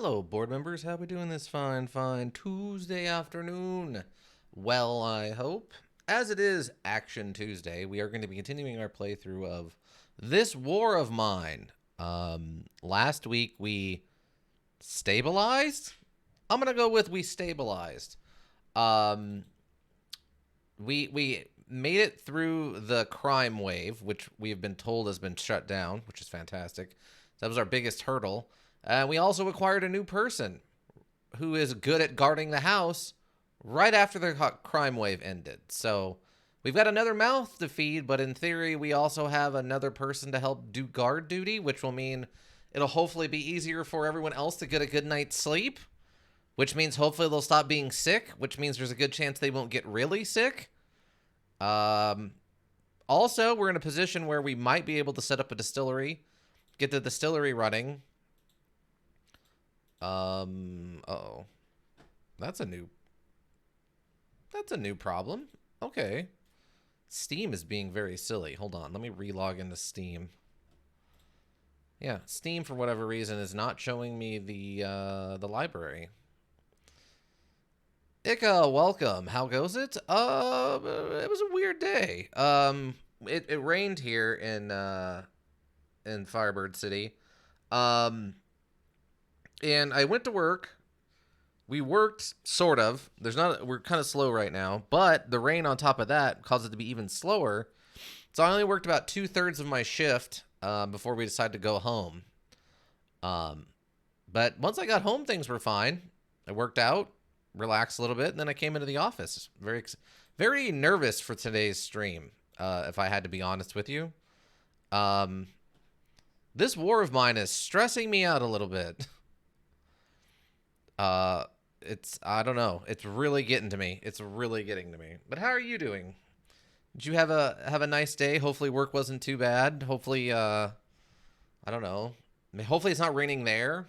Hello, board members. How we doing this fine Tuesday afternoon? Well, I hope. As it is Action Tuesday, we are going to be continuing our playthrough of this War of Mine. Last week we stabilized? I'm going to go with we stabilized. We made it through the crime wave, which we have been told has been shut down, which is fantastic. That was our biggest hurdle. And we also acquired a new person who is good at guarding the house right after the crime wave ended. So we've got another mouth to feed, but in theory, we also have another person to help do guard duty, which will mean it'll hopefully be easier for everyone else to get a good night's sleep, which means hopefully they'll stop being sick, which means there's a good chance they won't get really sick. Also, we're in a position where we might be able to set up a distillery, get the distillery running. Uh-oh. That's a new problem. Okay. Steam is being very silly. Hold on. Let me relog into Steam. Yeah, Steam, for whatever reason, is not showing me the library. Ika, welcome. How goes it? It was a weird day. It rained here in Firebird City. And I went to work. We worked, sort of. We're kind of slow right now, but the rain on top of that caused it to be even slower. So I only worked about 2/3 of my shift before we decided to go home. But once I got home, things were fine. I worked out, relaxed a little bit, and then I came into the office. Very nervous for today's stream, if I had to be honest with you. This war of mine is stressing me out a little bit. I don't know. It's really getting to me. But how are you doing? Did you have a nice day? Hopefully work wasn't too bad. Hopefully, I don't know. Hopefully it's not raining there.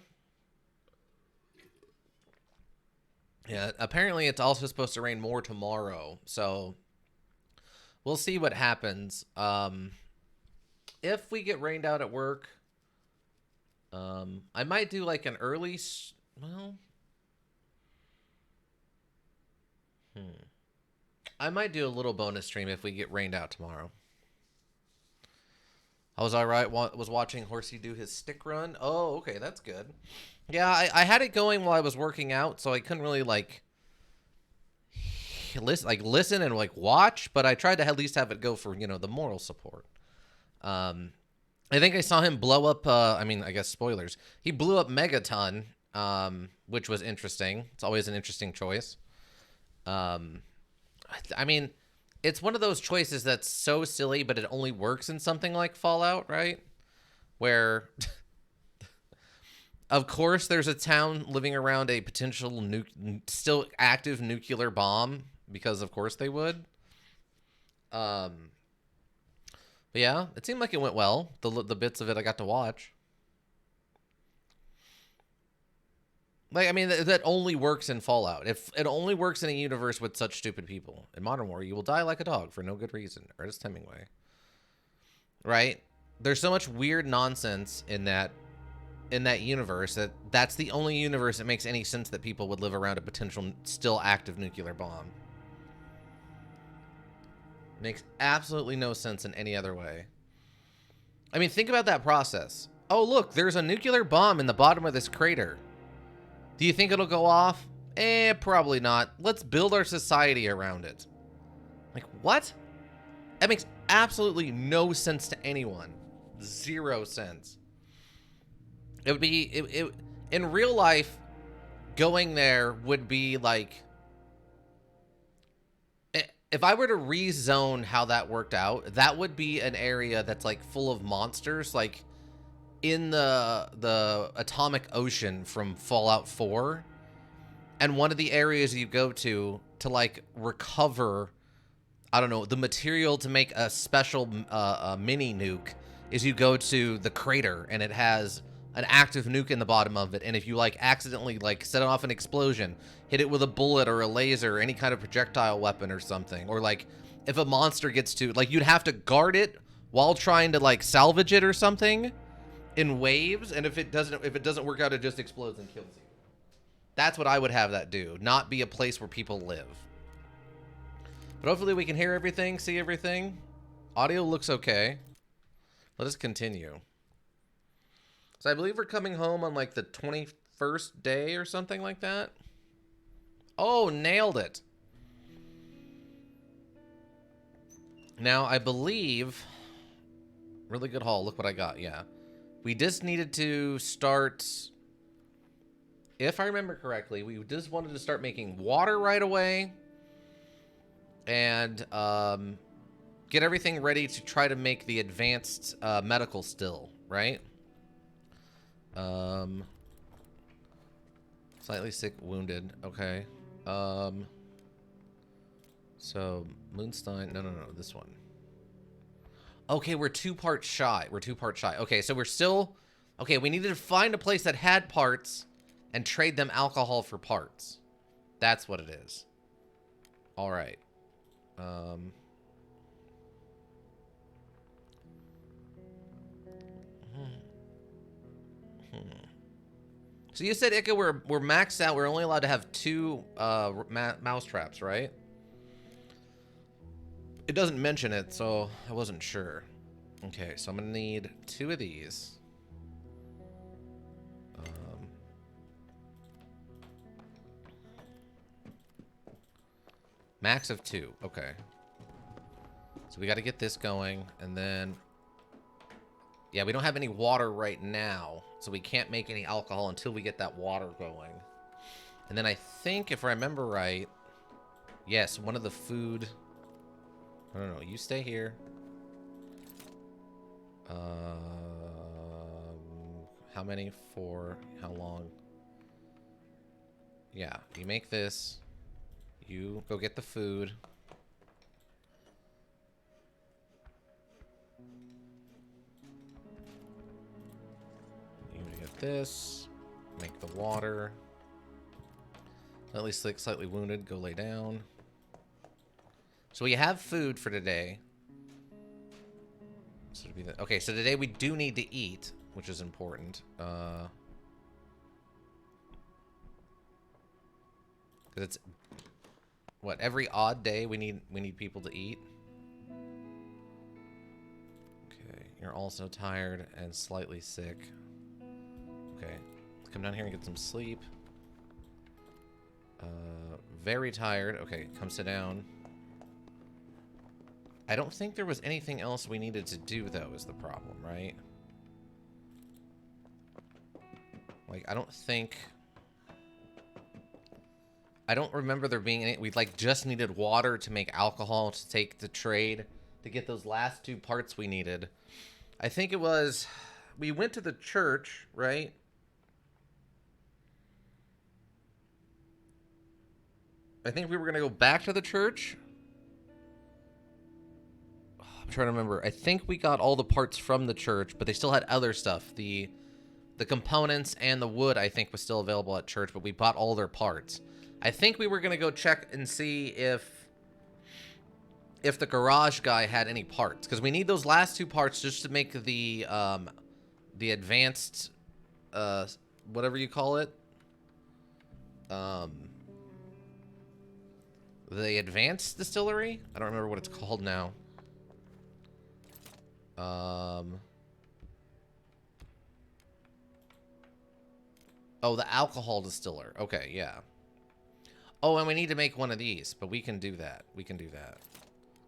Yeah, apparently it's also supposed to rain more tomorrow. So we'll see what happens. If we get rained out at work, I might do like an early, I might do a little bonus stream if we get rained out tomorrow. I was all right. Was watching Horsey do his stick run. Oh, okay, that's good. Yeah, I had it going while I was working out, so I couldn't really listen and watch. But I tried to at least have it go for the moral support. I think I saw him blow up. I guess spoilers. He blew up Megaton, which was interesting. It's always an interesting choice. I mean, it's one of those choices that's so silly, but it only works in something like Fallout, right? Where, of course, there's a town living around a potential still active nuclear bomb, because of course they would. But yeah, it seemed like it went well. The bits of it I got to watch. That only works in Fallout. If it only works in a universe with such stupid people. In Modern War, you will die like a dog for no good reason. Ernest Hemingway. Right? There's so much weird nonsense in that universe that's the only universe that makes any sense that people would live around a potential still active nuclear bomb. Makes absolutely no sense in any other way. I mean, think about that process. Oh, look, there's a nuclear bomb in the bottom of this crater. Do you think it'll go off? Probably not. Let's build our society around it. Like, what? That makes absolutely no sense to anyone. 0 sense. It would be... in real life, going there would be like... If I were to rezone how that worked out, that would be an area that's like full of monsters, like in the atomic ocean from Fallout 4. And one of the areas you go to like recover, I don't know, the material to make a special mini nuke is you go to the crater and it has an active nuke in the bottom of it. And if you accidentally set off an explosion, hit it with a bullet or a laser or any kind of projectile weapon or something, or if a monster gets to, you'd have to guard it while trying to salvage it or something in waves, and if it doesn't work out, it just explodes and kills you. That's what I would have that do, not be a place where people live. But hopefully we can hear everything, see everything. Audio looks okay. Let us continue. So I believe we're coming home on like the 21st day or something like that. Oh, nailed it. Now, I believe... Really good haul. Look what I got. Yeah. We just needed to start... If I remember correctly, we just wanted to start making water right away. And get everything ready to try to make the advanced medical still, right? Slightly sick, wounded. Okay. So, Moonstein... No, this one. Okay, we're 2 parts shy. We're 2 parts shy. Okay, so we're still... Okay, we needed to find a place that had parts and trade them alcohol for parts. That's what it is. All right. So you said, Ika, we're maxed out. We're only allowed to have 2 mouse traps, right? It doesn't mention it, so I wasn't sure. Okay, so I'm gonna need 2 of these. Max of 2. Okay. So we got to get this going, and then... Yeah, we don't have any water right now, so we can't make any alcohol until we get that water going. And then I think, if I remember right... Yes, one of the food... No, you stay here. How many for how long? Yeah, you make this. You go get the food. You get this. Make the water. At least slightly wounded. Go lay down. So we have food for today. So okay, so today we do need to eat, which is important. Because it's what, every odd day we need people to eat. Okay, you're also tired and slightly sick. Okay, let's come down here and get some sleep. Very tired. Okay, come sit down. I don't think there was anything else we needed to do, though, is the problem, right? Like, I don't remember there being any... We, like, just needed water to make alcohol to take the trade to get those last 2 parts we needed. I think it was... We went to the church, right? I think we were going to go back to the church. I'm trying to remember. I think we got all the parts from the church, but they still had other stuff. The components and the wood, I think, was still available at church, but we bought all their parts. I think we were going to go check and see if the garage guy had any parts, because we need those last 2 parts just to make the advanced, whatever you call it, the advanced distillery? I don't remember what it's called now. Oh, the alcohol distiller. Okay, yeah. Oh, and we need to make one of these, but we can do that. We can do that.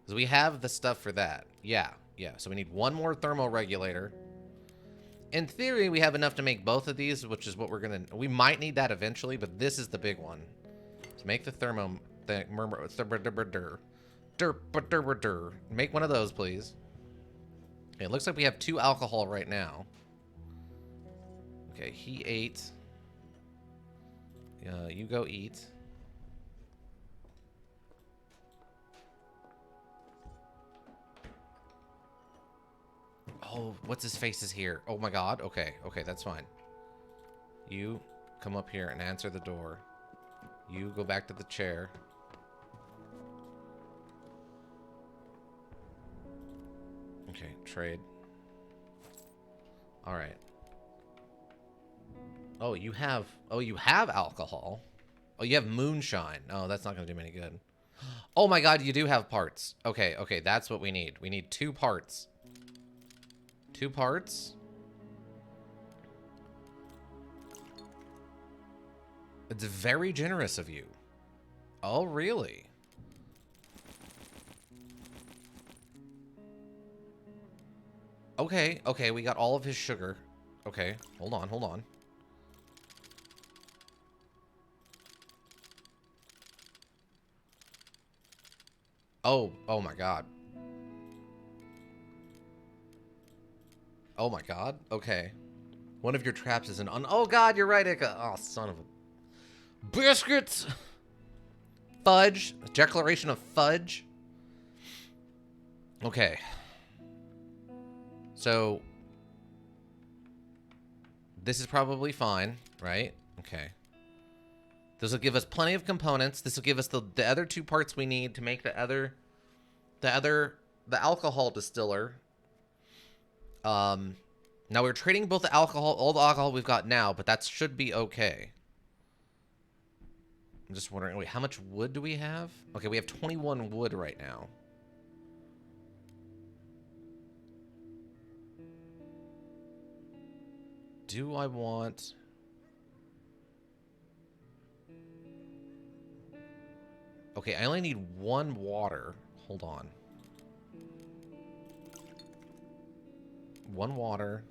Because we have the stuff for that. Yeah, yeah. So we need 1 more thermoregulator. In theory, we have enough to make both of these, which is what we're going to... We might need that eventually, but this is the big one. To make the thermo... Make one of those, please. Okay, it looks like we have 2 alcohol right now. Okay, he ate. You go eat. Oh, what's his face is here? Oh my god. Okay, okay, that's fine. You come up here and answer the door. You go back to the chair. Okay, trade. Alright. Oh, you have... Oh, you have alcohol. Oh, you have moonshine. Oh, that's not going to do me any good. Oh my god, you do have parts. Okay, okay, that's what we need. We need 2 parts. 2 parts. It's very generous of you. Oh, really? Okay, okay, we got all of his sugar. Okay, hold on, hold on. Oh, oh my god. Oh my god, okay. One of your traps is an oh god, you're right, Ika. Oh, son of a... Biscuits! Fudge. Declaration of fudge. Okay. So... This is probably fine, right? Okay. This will give us plenty of components. This will give us the other 2 parts we need to make the alcohol distiller. Now we're trading both the alcohol, all the alcohol we've got now, but that should be okay. I'm just wondering, wait, how much wood do we have? Okay, we have 21 wood right now. Do I want... Okay, I only need 1 water. Hold on. 1 water.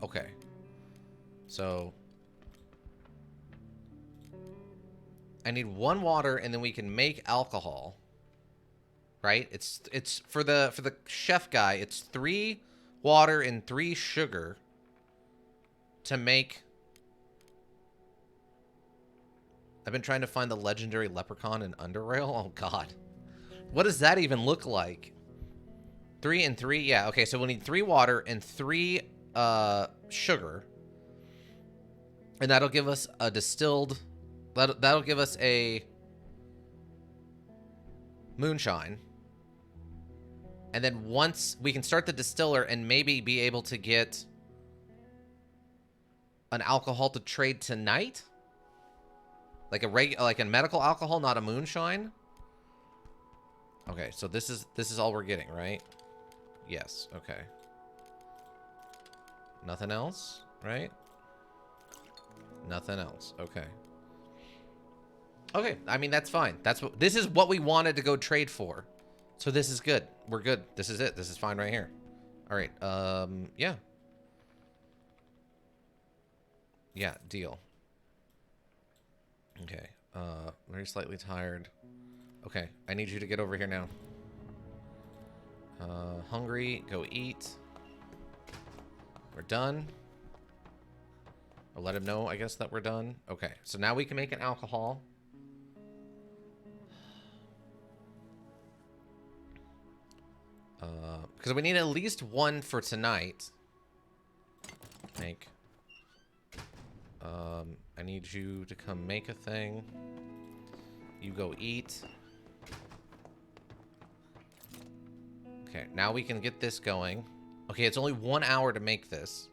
Okay. So... I need 1 water, and then we can make alcohol. Right? It's for the chef guy, it's 3 water and 3 sugar to make... I've been trying to find the legendary leprechaun in Underrail. Oh god. What does that even look like? 3 and 3? Yeah, okay, so we'll need 3 water and 3 sugar. And that'll give us a distilled... That'll give us a moonshine. And then once we can start the distiller and maybe be able to get an alcohol to trade tonight? Like a medical alcohol, not a moonshine? Okay, so this is all we're getting, right? Yes, okay. Nothing else, right? Nothing else. Okay. Okay, I mean that's fine. This is what we wanted to go trade for. So this is good. We're good. This is it. This is fine right here. All right. Yeah. Yeah, deal. Okay. Very slightly tired. Okay, I need you to get over here now. Hungry, go eat. We're done. I'll let him know, I guess, that we're done. Okay, so now we can make an alcohol. Because we need at least 1 for tonight. Make. I need you to come make a thing. You go eat. Okay, now we can get this going. Okay, it's only 1 hour to make this.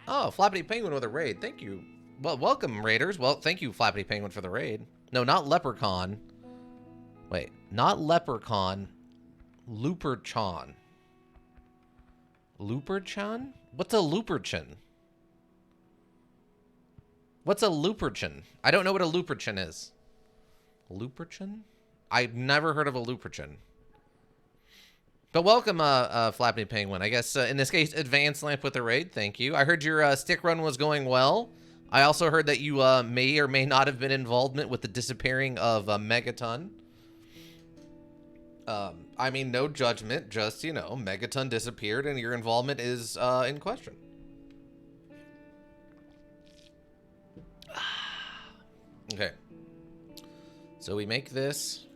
Oh, Flappity Penguin with a raid. Thank you. Well, welcome, raiders. Well, thank you, Flappity Penguin, for the raid. No, not Leprechaun. Wait, not Leprechaun. Looperchan. Looperchan? What's a Looperchan? What's a Looperchan? I don't know what a Looperchan is. Looperchan? I've never heard of a Looperchan. But welcome, Flappy Penguin. I guess, in this case, Advanced Lamp with the raid. Thank you. I heard your stick run was going well. I also heard that you may or may not have been involvement with the disappearing of Megaton. I mean, no judgment. Just, you know, Megaton disappeared and your involvement is in question. Okay. So we make this.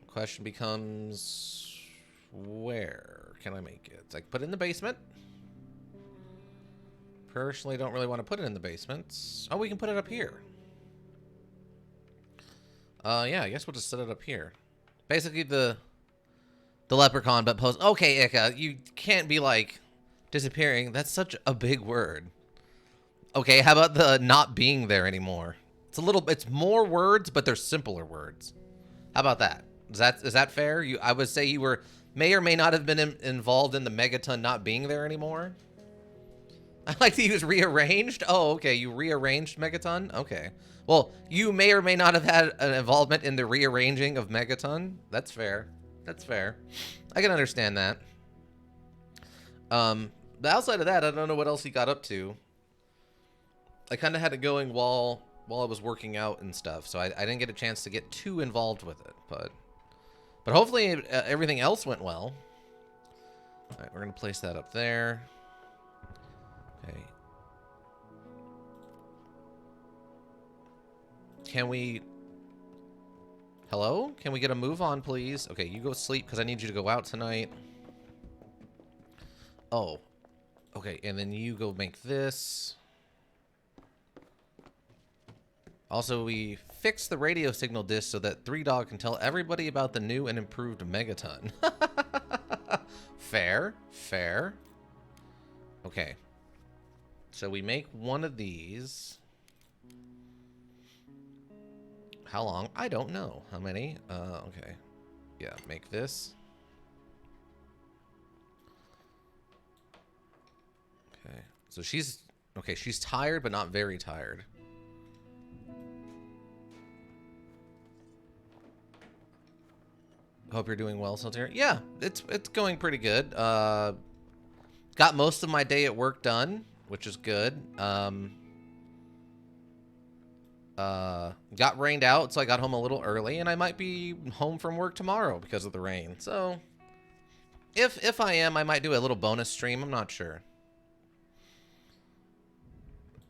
Question becomes, where can I make it? Like, put it in the basement. Personally, don't really want to put it in the basement. Oh, we can put it up here. Yeah, I guess we'll just set it up here. Basically, the The leprechaun, but post. Okay, Ika, you can't be like disappearing. That's such a big word. Okay, how about the not being there anymore? It's more words, but they're simpler words. How about that? Is that fair? I would say you may or may not have been involved in the megaton not being there anymore. I like to use rearranged. Oh, okay. You rearranged Megaton? Okay. Well, you may or may not have had an involvement in the rearranging of Megaton. That's fair. That's fair. I can understand that. But outside of that, I don't know what else he got up to. I kind of had it going while I was working out and stuff, so I didn't get a chance to get too involved with it. But hopefully everything else went well. All right, we're gonna place that up there. Okay. Can we... Hello? Can we get a move on, please? Okay, you go sleep, because I need you to go out tonight. Oh. Okay, and then you go make this. Also, we fixed the radio signal disc so that 3Dog can tell everybody about the new and improved Megaton. Fair. Fair. Okay. So we make one of these. How long? I don't know. How many? Okay. Yeah, make this. Okay. So she's tired, but not very tired. Hope you're doing well, Saltier. Yeah, it's going pretty good. Got most of my day at work done, which is good. Got rained out, so I got home a little early, and I might be home from work tomorrow because of the rain. So, if I am, I might do a little bonus stream. I'm not sure.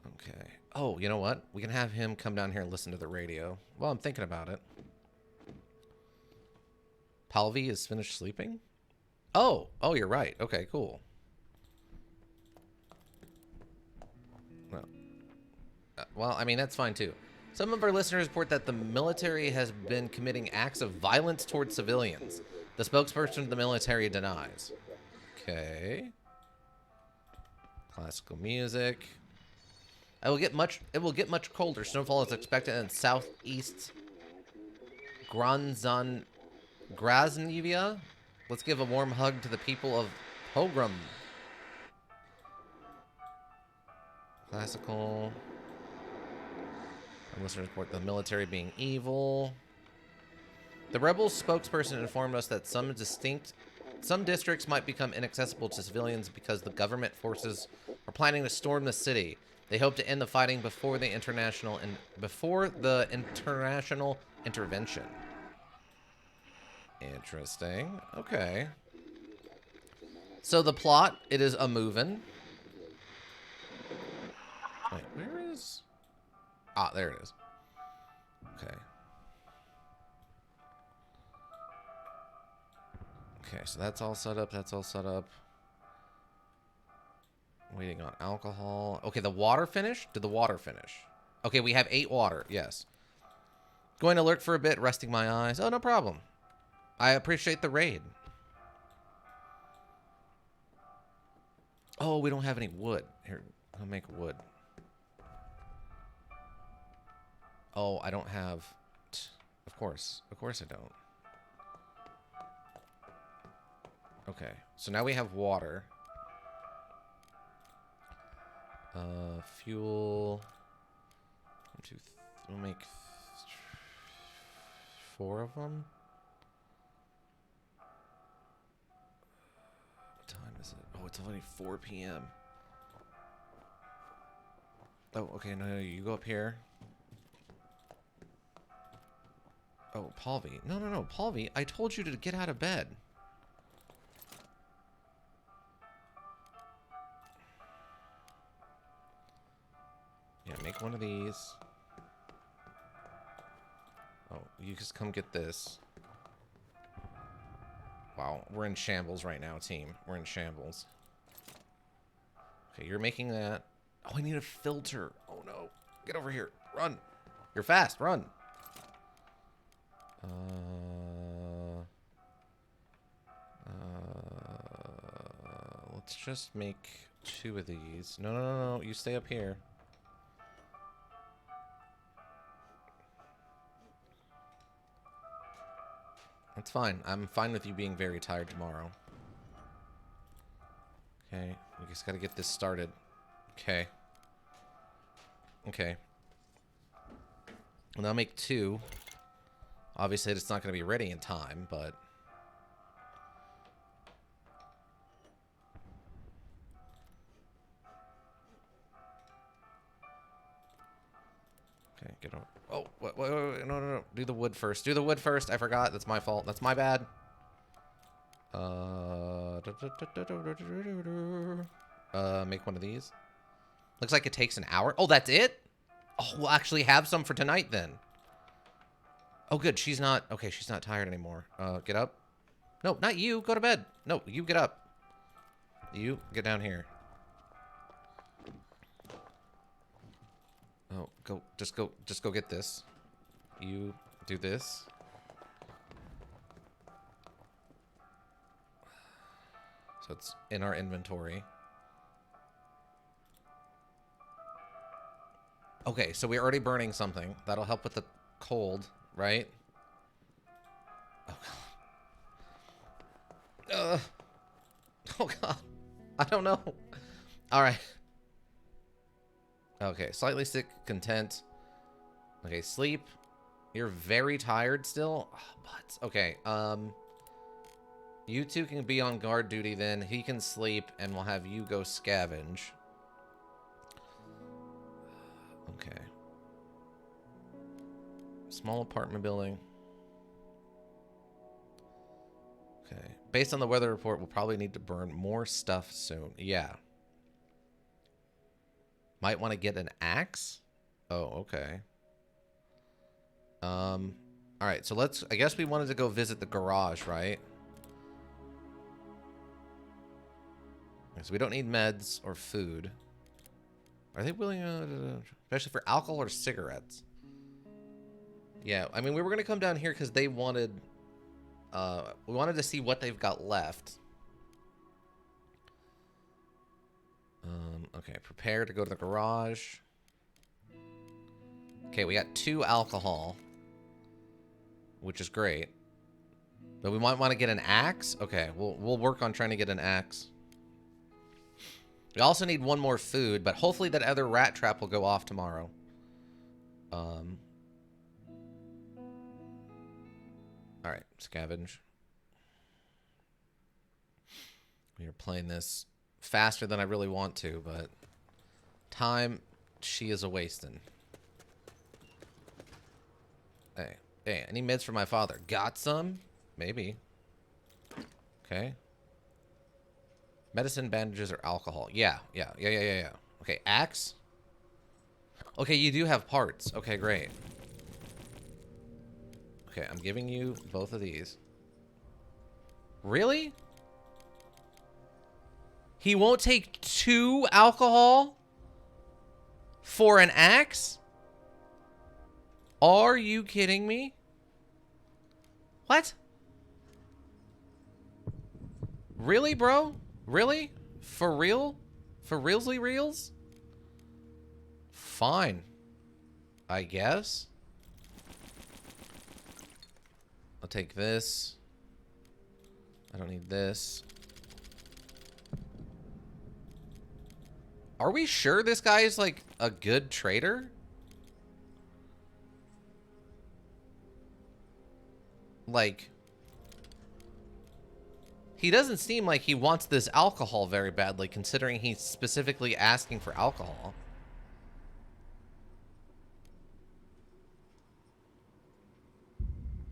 Okay. Oh, you know what? We can have him come down here and listen to the radio. Well, I'm thinking about it. Palvi is finished sleeping? Oh, you're right. Okay, cool. Well, I mean, that's fine, too. Some of our listeners report that the military has been committing acts of violence towards civilians. The spokesperson of the military denies. Okay. Classical music. It will get much colder. Snowfall is expected in southeast Grasnevia. Let's give a warm hug to the people of Pogrom. Classical. Our listeners report the military being evil. The rebels spokesperson informed us that some districts might become inaccessible to civilians because the government forces are planning to storm the city. They hope to end the fighting before the international intervention. Interesting. Okay. So the plot, it is a movin'. Wait, where is... Ah, there it is. Okay. Okay, so that's all set up. That's all set up. Waiting on alcohol. Okay, the water finished? Did the water finish? Okay, we have 8 water. Yes. Going to lurk for a bit, resting my eyes. Oh, no problem. I appreciate the raid. Oh, we don't have any wood. Here, I'll make wood. Oh, I don't have... Of course I don't. Okay, so now we have water. Fuel. We'll make 4 of them. What time is it? Oh, it's only 4 p.m. Oh, okay, no, you go up here. Oh, Palvi. No, Palvi, I told you to get out of bed. Yeah, make one of these. Oh, you just come get this. Wow, we're in shambles right now, team. We're in shambles. Okay, you're making that. Oh, I need a filter. Oh, no. Get over here. Run. You're fast. Run. Let's just make 2 of these. No, no, no, no. You stay up here. That's fine. I'm fine with you being very tired tomorrow. Okay. We just gotta get this started. Okay. Okay. And I'll make 2. Obviously, it's not gonna be ready in time, but... Okay, get on. Oh, wait, no, no, no. Do the wood first. Do the wood first. I forgot. That's my fault. That's my bad. Make one of these. Looks like it takes an hour. Oh, that's it? Oh, we'll actually have some for tonight then. Oh, good. She's not... Okay, she's not tired anymore. Get up. No, not you. Go to bed. No, you get up. You get down here. Oh, go. Just go get this. You do this. So it's in our inventory. Okay, so we're already burning something. That'll help with the cold, right? Oh, God. Oh, God. I don't know. All right. Okay, slightly sick, content. Okay, sleep. You're very tired still? Oh, but okay, you two can be on guard duty then. He can sleep, and we'll have you go scavenge. Okay. Small apartment building. Okay. Based on the weather report, we'll probably need to burn more stuff soon. Yeah. Might want to get an axe? Oh, okay. Alright, so let's... I guess we wanted to go visit the garage, right? So we don't need meds or food. Are they willing to... Especially for alcohol or cigarettes? Yeah, I mean, we were going to come down here because they wanted... we wanted to see what they've got left. Okay, prepare to go to the garage. Okay, we got 2 alcohol. Which is great. But we might want to get an axe. Okay, we'll work on trying to get an axe. We also need 1 more food, but hopefully that other rat trap will go off tomorrow. Alright, scavenge. We are playing this faster than I really want to, but time she is a-wasting. Hey, hey, any meds for my father? Got some? Maybe. Okay. Medicine, bandages, or alcohol. Yeah. Okay, axe. Okay, you do have parts. Okay, great. Okay, I'm giving you both of these. Really? He won't take 2 alcohol for an axe? Are you kidding me? What? Really, bro? Really? For real? For realsly reals? Fine. I guess. I'll take this. I don't need this. Are we sure this guy is like a good trader? Like, he doesn't seem like he wants this alcohol very badly, considering he's specifically asking for alcohol.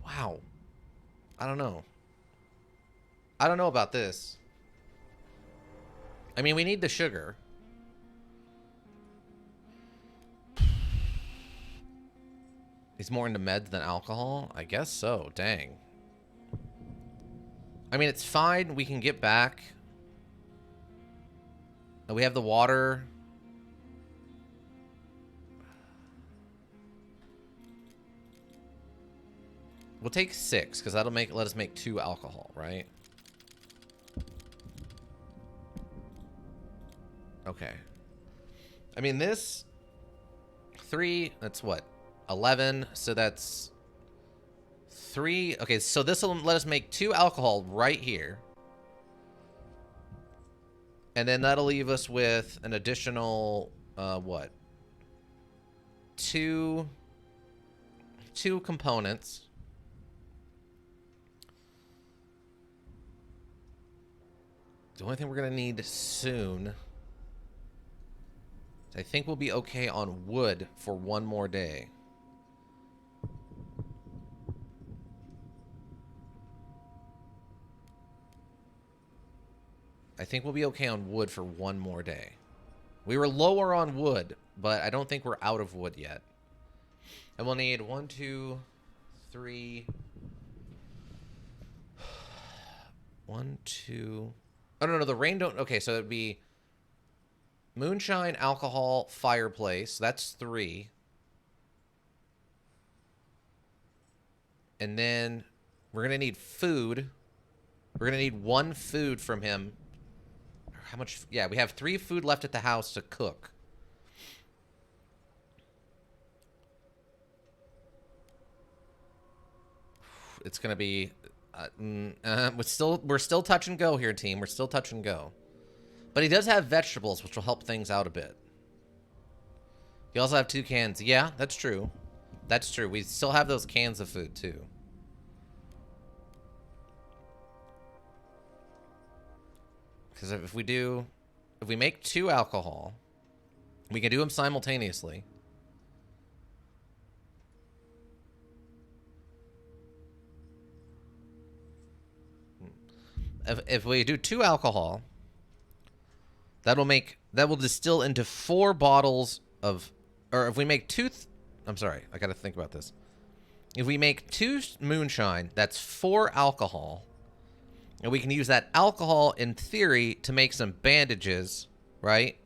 Wow. I don't know. I don't know about this. I mean, we need the sugar. He's more into meds than alcohol? I guess so. Dang. I mean, it's fine. We can get back. We have the water. We'll take 6, because that'll let us make 2 alcohol, right? Okay. I mean, this 3, that's what? 11, so that's 3. Okay, so this will let us make 2 alcohol right here. And then that'll leave us with an additional, what? 2 components. The only thing we're going to need soon, I think we'll be okay on wood for 1 more day. I think we'll be okay on wood for 1 more day. We were lower on wood, but I don't think we're out of wood yet. And we'll need 1, 2, 3. 1, 2. Oh, no, the rain don't. Okay, so it'd be moonshine, alcohol, fireplace. That's 3. And then we're going to need food. We're going to need 1 food from him. How much? Yeah, we have 3 food left at the house to cook. It's going to be... we're still touch and go here, team. We're still touch and go. But he does have vegetables, which will help things out a bit. You also have 2 cans. Yeah, that's true. That's true. We still have those cans of food, too. Because if we make 2 alcohol, we can do them simultaneously. If we do 2 alcohol, that will distill into 4 bottles of, or if we make 2, I'm sorry, I got to think about this. If we make 2 moonshine, that's 4 alcohol. And we can use that alcohol, in theory, to make some bandages, right?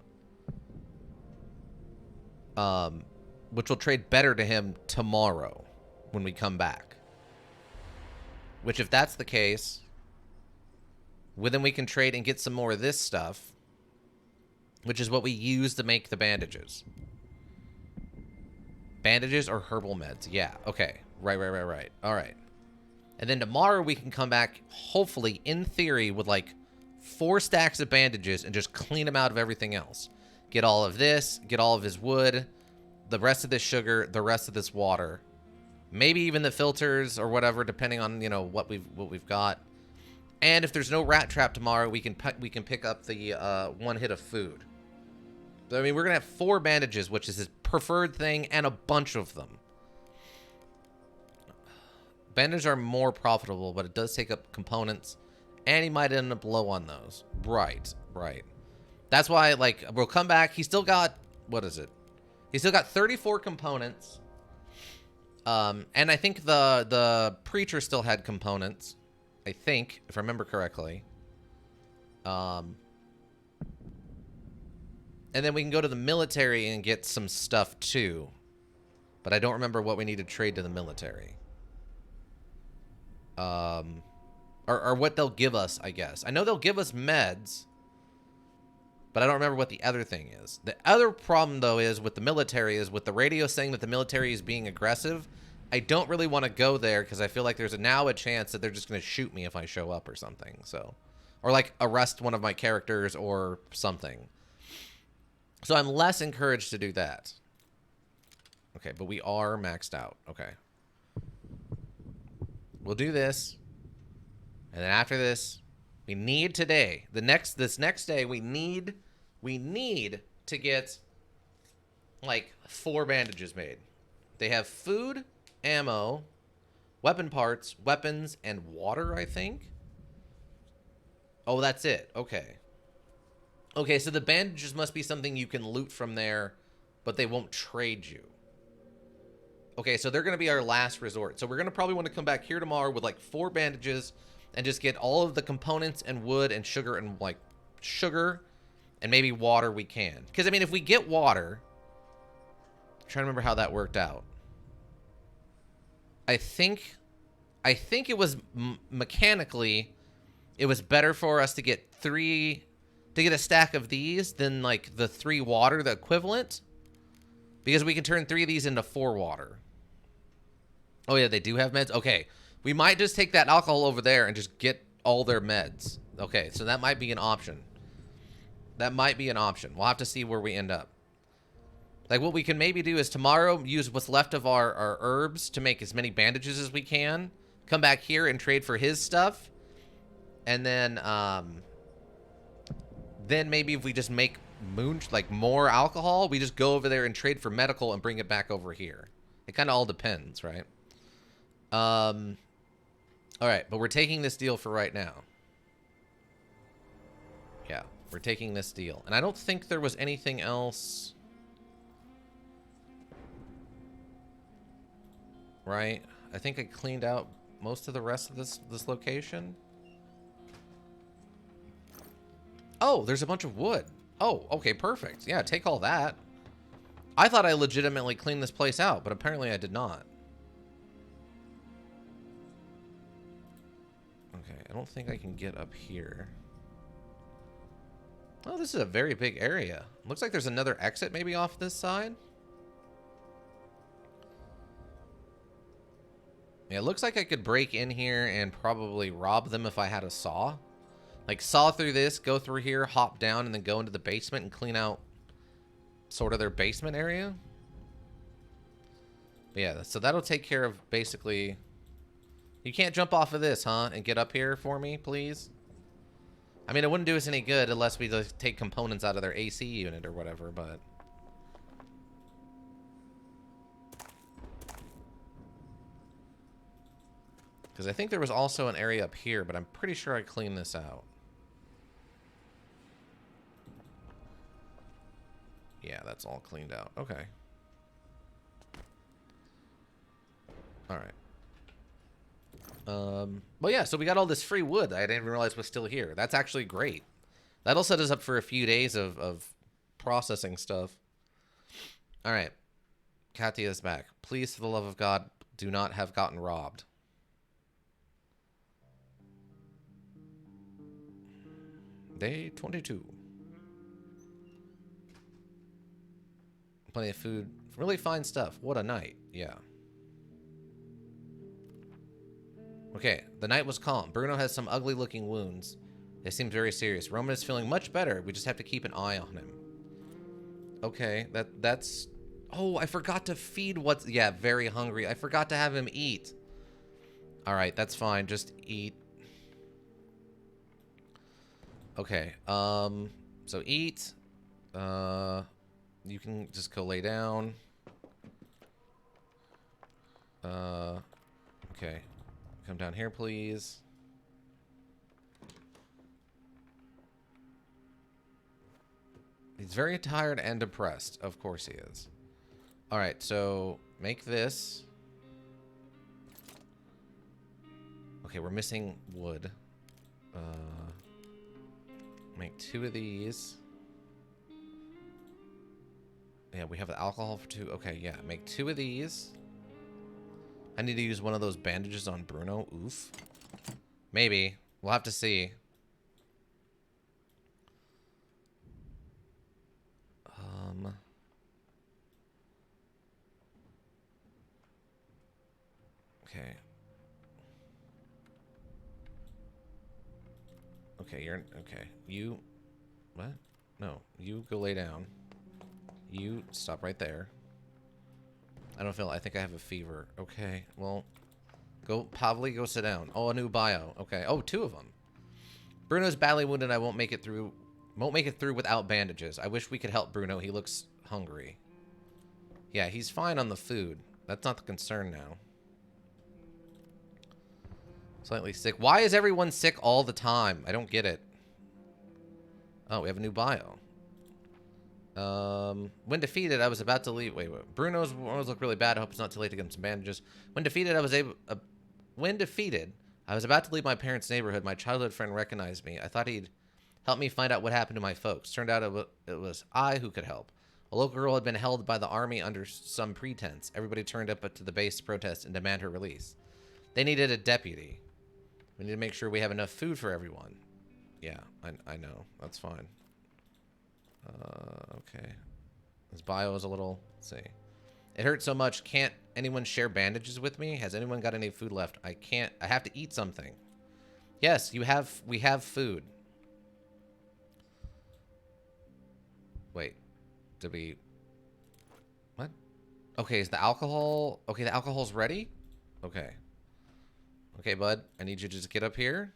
Which will trade better to him tomorrow when we come back. Which, if that's the case, well, then we can trade and get some more of this stuff, which is what we use to make the bandages. Bandages or herbal meds. Yeah, okay. Right. All right. And then tomorrow we can come back, hopefully, in theory, with like 4 stacks of bandages and just clean them out of everything else. Get all of this, get all of his wood, the rest of this sugar, the rest of this water. Maybe even the filters or whatever, depending on, you know, what we've got. And if there's no rat trap tomorrow, we can pick up the 1 hit of food. So, I mean, we're going to have 4 bandages, which is his preferred thing, and a bunch of them. Bandages are more profitable, but it does take up components, and he might end up low on those. Right. That's why, like, we'll come back. He's still got, what is it? He's still got 34 components. And I think the preacher still had components. I think, if I remember correctly. And then we can go to the military and get some stuff, too. But I don't remember what we need to trade to the military. Or what they'll give us, I guess. I know they'll give us meds, but I don't remember what the other thing is. The other problem, though, is with the military, is with the radio saying that the military is being aggressive. I don't really want to go there because I feel like there's now a chance that they're just going to shoot me if I show up or something. So, or like arrest one of my characters or something. So I'm less encouraged to do that. Okay, but we are maxed out. Okay. We'll do this. And then after this, we need today. This next day, we need to get like 4 bandages made. They have food, ammo, weapon parts, weapons, and water, I think. Oh, that's it. Okay. Okay, so the bandages must be something you can loot from there, but they won't trade you. Okay, so they're going to be our last resort. So we're going to probably want to come back here tomorrow with like 4 bandages and just get all of the components and wood and sugar and like sugar and maybe water we can. Because, I mean, if we get water, I'm trying to remember how that worked out. I think it was mechanically, it was better for us to get 3 to get a stack of these than like the 3 water, the equivalent. Because we can turn 3 of these into 4 water. Oh yeah, they do have meds? Okay. We might just take that alcohol over there and just get all their meds. Okay, so that might be an option. That might be an option. We'll have to see where we end up. Like, what we can maybe do is tomorrow use what's left of our herbs to make as many bandages as we can. Come back here and trade for his stuff. And then maybe if we just make more alcohol, we just go over there and trade for medical and bring it back over here. It kind of all depends, right? All right, but we're taking this deal for right now. Yeah, we're taking this deal. And I don't think there was anything else. Right? I think I cleaned out most of the rest of this location. Oh, there's a bunch of wood. Oh, okay, perfect. Yeah, take all that. I thought I legitimately cleaned this place out, but apparently I did not. Okay, I don't think I can get up here. Oh, this is a very big area. Looks like there's another exit maybe off this side. Yeah, it looks like I could break in here and probably rob them if I had a saw. Like, saw through this, go through here, hop down, and then go into the basement and clean out sort of their basement area. But yeah, so that'll take care of basically... You can't jump off of this, huh? And get up here for me, please? I mean, it wouldn't do us any good unless we just take components out of their AC unit or whatever, but... Because I think there was also an area up here, but I'm pretty sure I cleaned this out. Yeah, that's all cleaned out. Okay. All right. Well, yeah, so we got all this free wood I didn't even realize was still here. That's actually great. That'll set us up for a few days of processing stuff. All right. Katya's back. Please, for the love of God, do not have gotten robbed. Day 22. Plenty of food. Really fine stuff. What a night. Yeah. Okay, the night was calm. Bruno has some ugly looking wounds. They seem very serious. Roman is feeling much better. We just have to keep an eye on him. Okay, that's... Oh, I forgot to feed what's... Yeah, very hungry. I forgot to have him eat. Alright, that's fine. Just eat. Okay, so eat. You can just go lay down. Okay. Come down here, please. He's very tired and depressed. Of course he is. Alright, so make this. Okay, we're missing wood. Make 2 of these. Yeah, we have the alcohol for 2. Okay, yeah, make 2 of these. I need to use one of those bandages on Bruno. Oof. Maybe. We'll have to see. Okay. Okay, you're... Okay. You... What? No. You go lay down. You stop right there. I don't feel... I think I have a fever. Okay, well... Go... Probably go sit down. Oh, a new bio. Okay. Oh, 2 of them. Bruno's badly wounded. I won't make it through... Won't make it through without bandages. I wish we could help Bruno. He looks hungry. Yeah, he's fine on the food. That's not the concern now. Slightly sick. Why is everyone sick all the time? I don't get it. Oh, we have a new bio. When defeated, I was about to leave. Wait. Bruno's wounds look really bad. I hope it's not too late to get him some bandages. When defeated, I was about to leave my parents' neighborhood. My childhood friend recognized me. I thought he'd help me find out what happened to my folks. Turned out it was I who could help. A local girl had been held by the army under some pretense. Everybody turned up to the base to protest and demand her release. They needed a deputy. We need to make sure we have enough food for everyone. Yeah, I know. That's fine. Okay. His bio is a little... Let's see. It hurts so much. Can't anyone share bandages with me? Has anyone got any food left? I can't. I have to eat something. Yes, you have... We have food. Wait. Did we... What? Okay, is the alcohol... Okay, the alcohol's ready? Okay. Okay, bud. I need you to just get up here.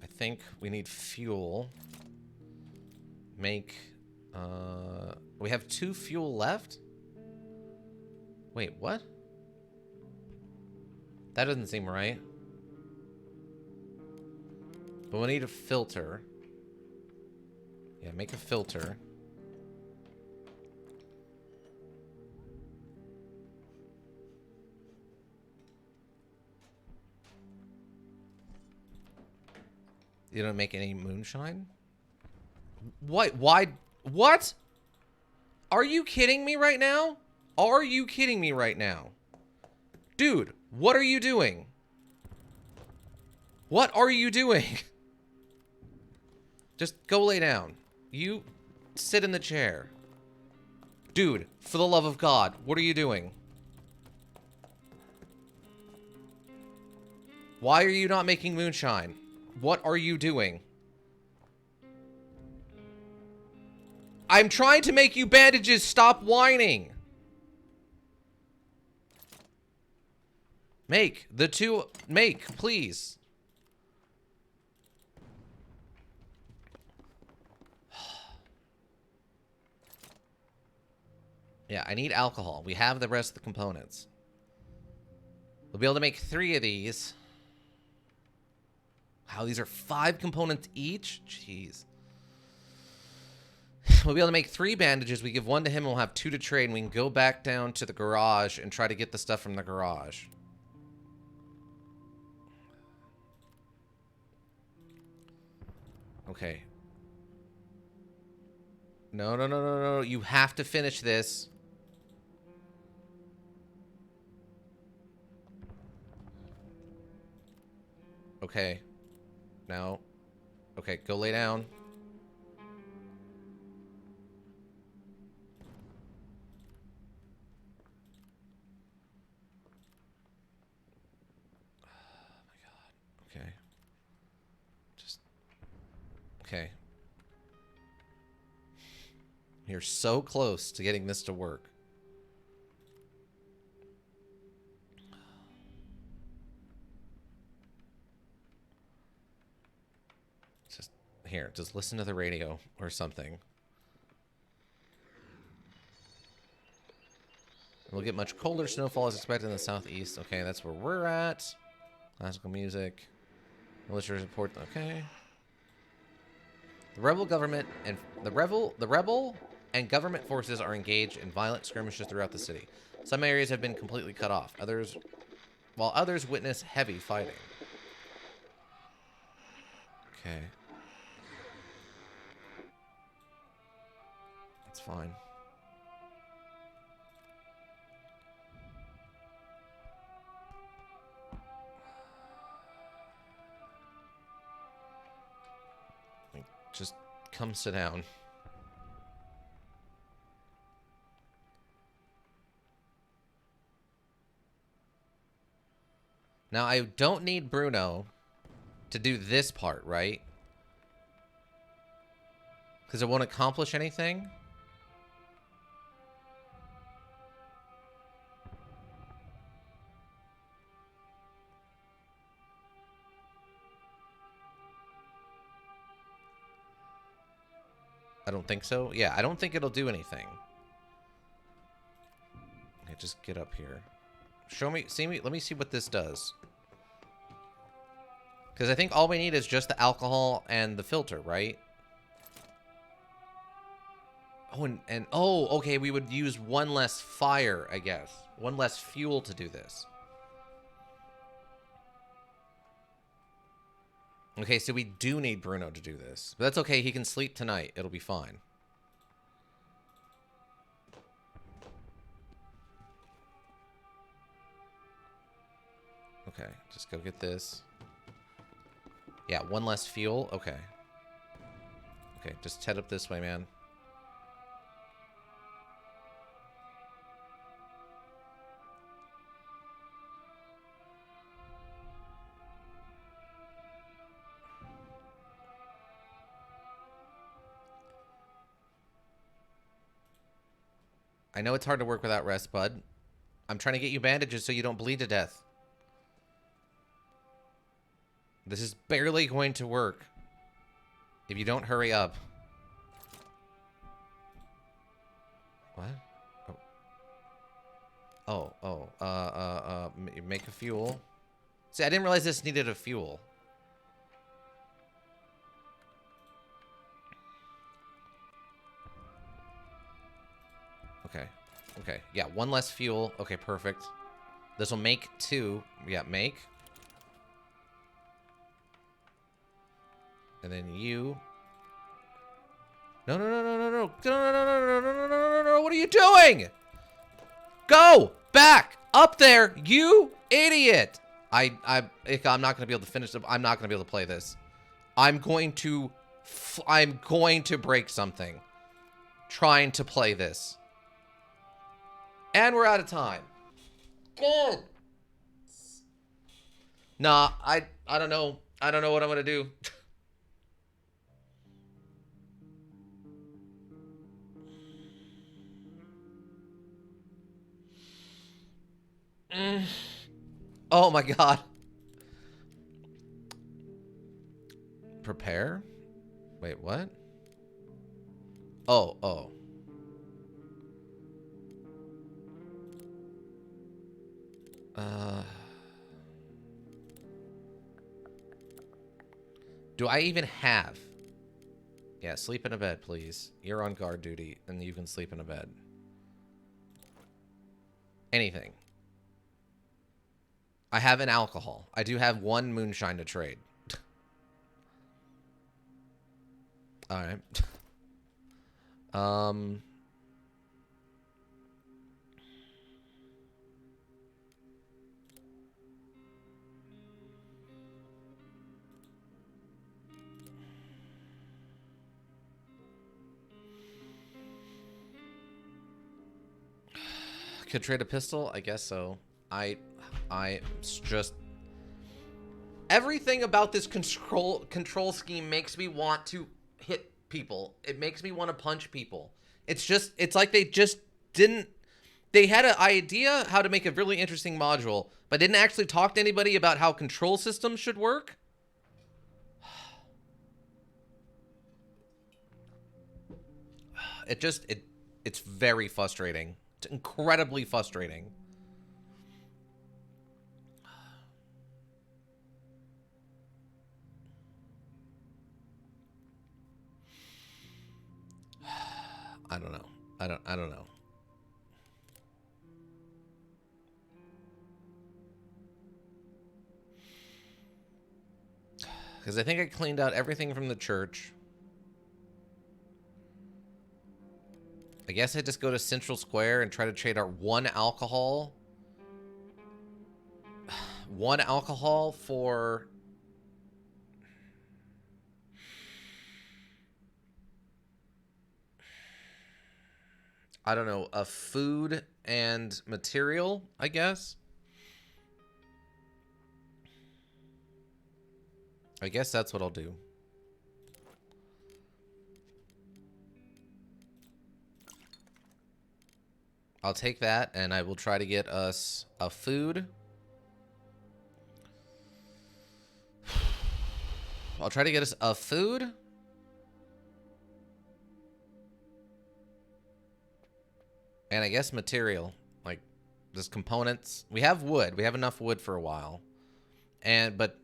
I think we need fuel. Make... We have 2 fuel left? Wait, what? That doesn't seem right. But we need a filter. Yeah, make a filter. You don't make any moonshine? What? Why? What? Are you kidding me right now? Are you kidding me right now? Dude, what are you doing? What are you doing? Just go lay down. You sit in the chair. Dude, for the love of God, what are you doing? Why are you not making moonshine? What are you doing? I'm trying to make you bandages. Stop whining. Make the 2. Make, please. Yeah, I need alcohol. We have the rest of the components. We'll be able to make 3 of these. Wow, these are 5 components each? Jeez. We'll be able to make 3 bandages. We give 1 to him and we'll have 2 to trade. And we can go back down to the garage and try to get the stuff from the garage. Okay. No, no, no, no, no. You have to finish this. Okay. Now. Okay, go lay down. Oh my God. Okay. Just. Okay. You're so close to getting this to work. Here, just listen to the radio or something. We'll get much colder. Snowfall is expected in the southeast. Okay, that's where we're at. Classical music. Militia report. Okay. The rebel government and the rebel and government forces are engaged in violent skirmishes throughout the city. Some areas have been completely cut off. While others witness heavy fighting. Okay. That's fine. Just come sit down. Now, I don't need Bruno to do this part, right? Because it won't accomplish anything. I don't think so. Yeah, I don't think it'll do anything. Okay, just get up here. Show me, see me, let me see what this does. Because I think all we need is just the alcohol and the filter, right? Oh, oh, okay, we would use 1 less fire, I guess. 1 less fuel to do this. Okay, so we do need Bruno to do this. But that's okay, he can sleep tonight. It'll be fine. Okay, just go get this. Yeah, one less fuel. Okay. Okay, just head up this way, man. I know it's hard to work without rest, bud. I'm trying to get you bandages so you don't bleed to death. This is barely going to work if you don't hurry up. What? Make a fuel. See, I didn't realize this needed a fuel. Okay. Okay. Yeah, one less fuel. Okay, perfect. This will make 2. Yeah, make. And then you. No, no, no, no, no, no. No, no, no, no, no, no, no, no, no, no. What are you doing? Go back up there, you idiot. I'm not going to be able to finish it. I'm not going to be able to play this. I'm going to break something trying to play this. And we're out of time. Good. Nah, I don't know. I don't know what I'm going to do. Oh my god. Prepare? Wait, what? Oh. Do I even have? Yeah, sleep in a bed, please. You're on guard duty, and you can sleep in a bed. Anything. I have an alcohol. I do have 1 moonshine to trade. Alright. Could trade a pistol? I guess so. I just... Everything about this control scheme makes me want to hit people. It makes me want to punch people. It's like they just didn't... They had an idea how to make a really interesting module, but didn't actually talk to anybody about how control systems should work. It's very frustrating. It's incredibly frustrating. I don't know. I don't know. Because I think I cleaned out everything from the church. I guess I just go to Central Square and try to trade our 1 alcohol. 1 alcohol for... I don't know, a food and material, I guess. I guess that's what I'll do. I'll take that, and I will try to get us a food. I'll try to get us a food. And I guess material. Like, just components. We have wood. We have enough wood for a while. And, but,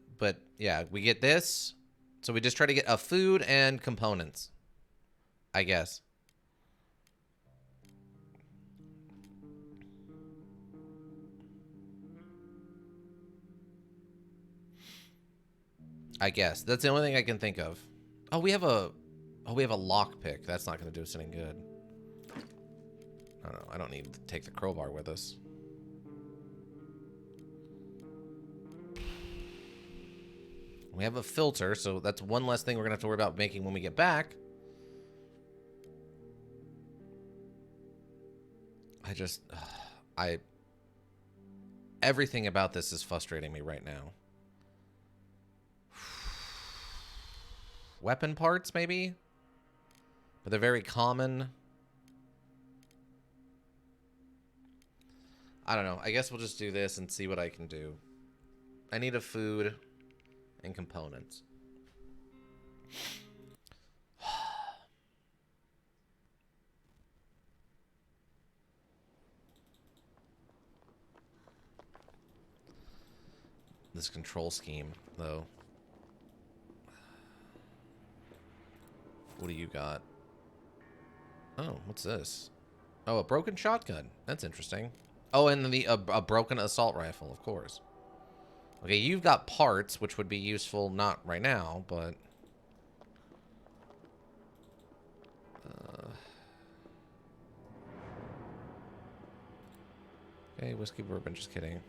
yeah, we get this. So we just try to get a food and components. I guess. I guess. That's the only thing I can think of. Oh, we have a lockpick. That's not going to do us any good. I don't know. I don't need to take the crowbar with us. We have a filter, so that's one less thing we're going to have to worry about making when we get back. Everything about this is frustrating me right now. Weapon parts, maybe? But they're very common. I don't know. I guess we'll just do this and see what I can do. I need a food and components. This control scheme, though. What do you got? Oh, what's this? Oh, a broken shotgun. That's interesting. Oh, and then a broken assault rifle, of course. Okay, you've got parts, which would be useful, not right now, but... Okay, whiskey, bourbon, just kidding.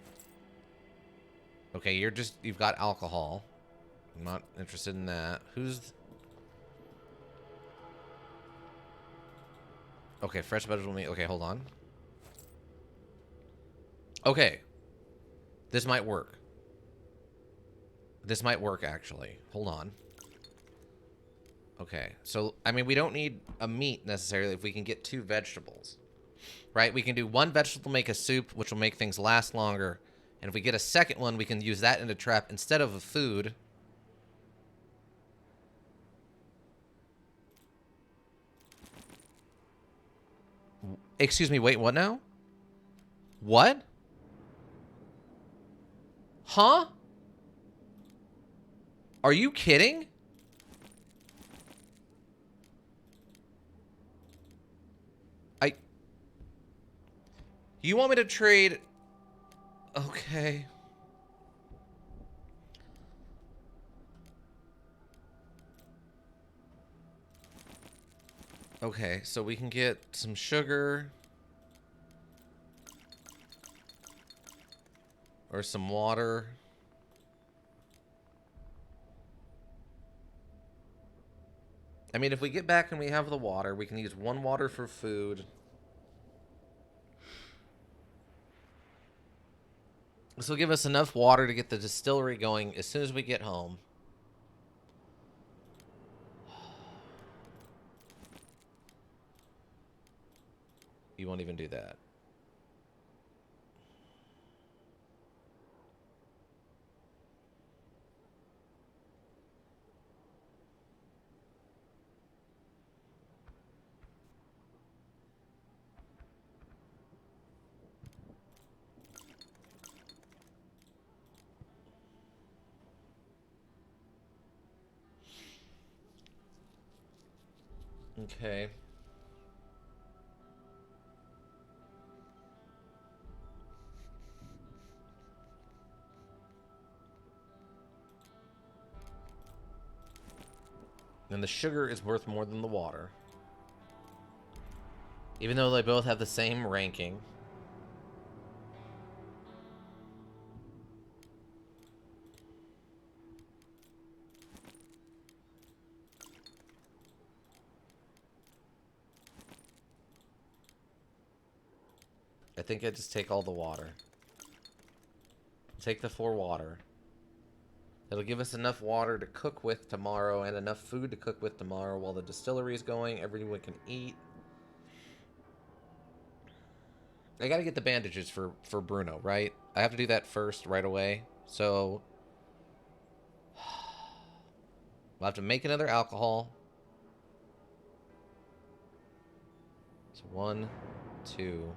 Okay, you've got alcohol. I'm not interested in that. Who's... Okay, fresh vegetable meat. Okay, hold on. Okay. This might work. This might work, actually. Hold on. Okay, so, I mean, we don't need a meat, necessarily, if we can get 2 vegetables. Right? We can do 1 vegetable, make a soup, which will make things last longer. And if we get a second one, we can use that in a trap instead of a food. Excuse me, wait, what now? What? Huh? Are you kidding? You want me to trade... Okay. Okay, so we can get some sugar. Or some water. I mean, if we get back and we have the water, we can use 1 water for food. This will give us enough water to get the distillery going as soon as we get home. You won't even do that. Okay. And the sugar is worth more than the water. Even though they both have the same ranking. I think I just take all the water. Take the 4 water. It'll give us enough water to cook with tomorrow and enough food to cook with tomorrow while the distillery is going. Everyone can eat. I gotta get the bandages for Bruno, right? I have to do that first right away. So we'll have to make another alcohol. So 1, 2.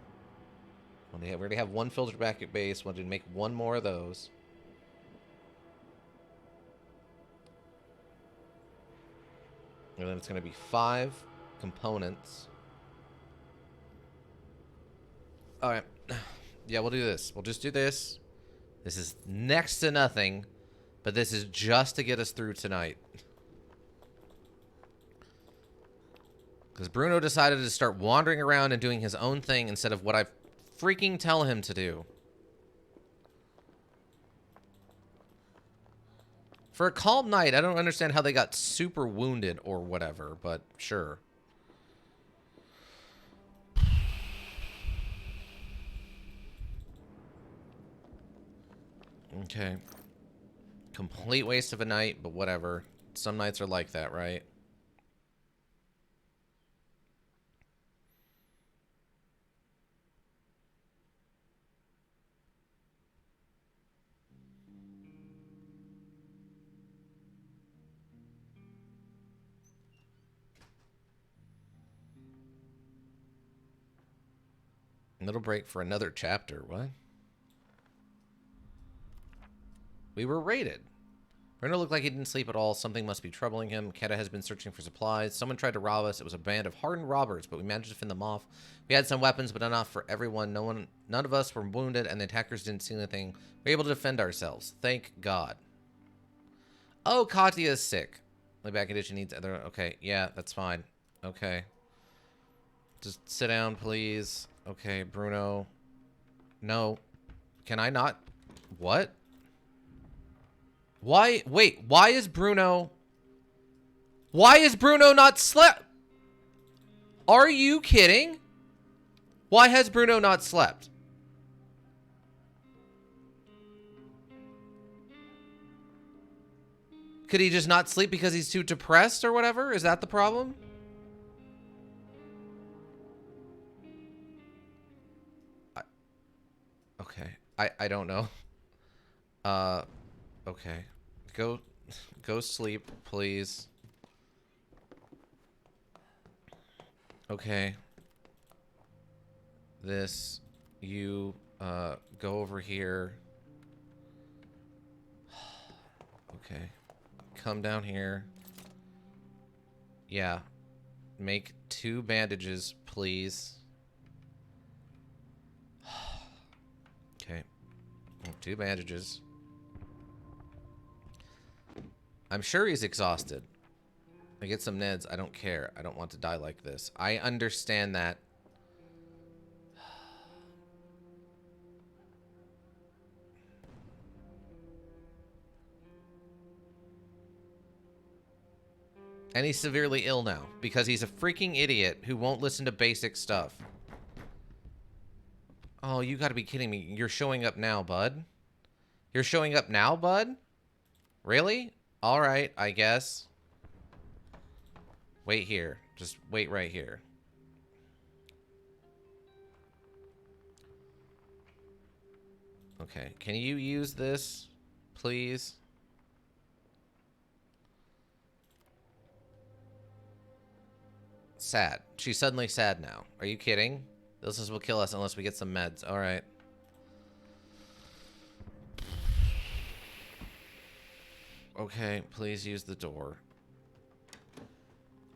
We already have 1 filter back at base. We'll have to make 1 more of those. And then it's going to be 5 components. Alright. Yeah, we'll do this. We'll just do this. This is next to nothing. But this is just to get us through tonight. Because Bruno decided to start wandering around and doing his own thing instead of what I freaking tell him to do. For a calm night, I don't understand how they got super wounded or whatever, but sure. Okay. Complete waste of a night, but whatever. Some nights are like that, right? Little break for another chapter. What? We were raided. Bruno looked like he didn't sleep at all. Something must be troubling him. Keta has been searching for supplies. Someone tried to rob us. It was a band of hardened robbers, but we managed to fend them off. We had some weapons, but enough for everyone. None of us were wounded, and the attackers didn't see anything. We were able to defend ourselves. Thank God. Oh, Katya is sick. My back condition needs other... Okay, yeah, that's fine. Okay. Just sit down, please. Okay, Bruno. No. Can I not? What? Why? Wait, why is Bruno... Why is Bruno not slept? Are you kidding? Why has Bruno not slept? Could he just not sleep because he's too depressed or whatever? Is that the problem? Okay. I don't know. Okay. Go sleep, please. Okay. This, you, go over here. Okay. Come down here. Yeah. Make 2 bandages, please. Okay. 2 bandages. I'm sure he's exhausted. I get some Neds. I don't care. I don't want to die like this. I understand that. And he's severely ill now because he's a freaking idiot who won't listen to basic stuff. Oh, you gotta be kidding me. You're showing up now, bud. You're showing up now, bud? Really? Alright, I guess. Wait here. Just wait right here. Okay, can you use this, please? Sad. She's suddenly sad now. Are you kidding? This will kill us unless we get some meds. Alright. Okay, please use the door.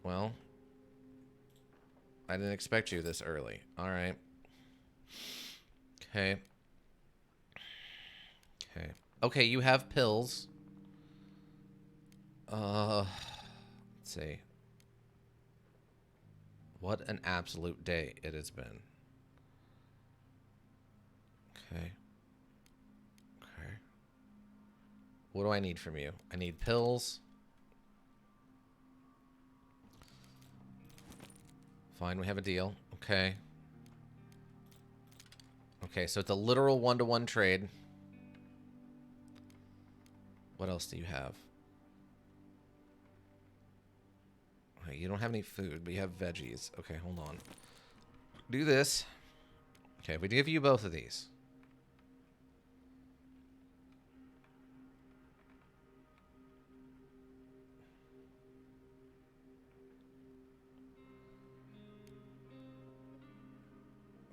Well, I didn't expect you this early. Alright. Okay. Okay. Okay, you have pills. Let's see. What an absolute day it has been. Okay. Okay. What do I need from you? I need pills. Fine, we have a deal. Okay. Okay, so it's a literal one-to-one trade. What else do you have? Okay, you don't have any food, but you have veggies. Okay, hold on. Do this. Okay, we give you both of these.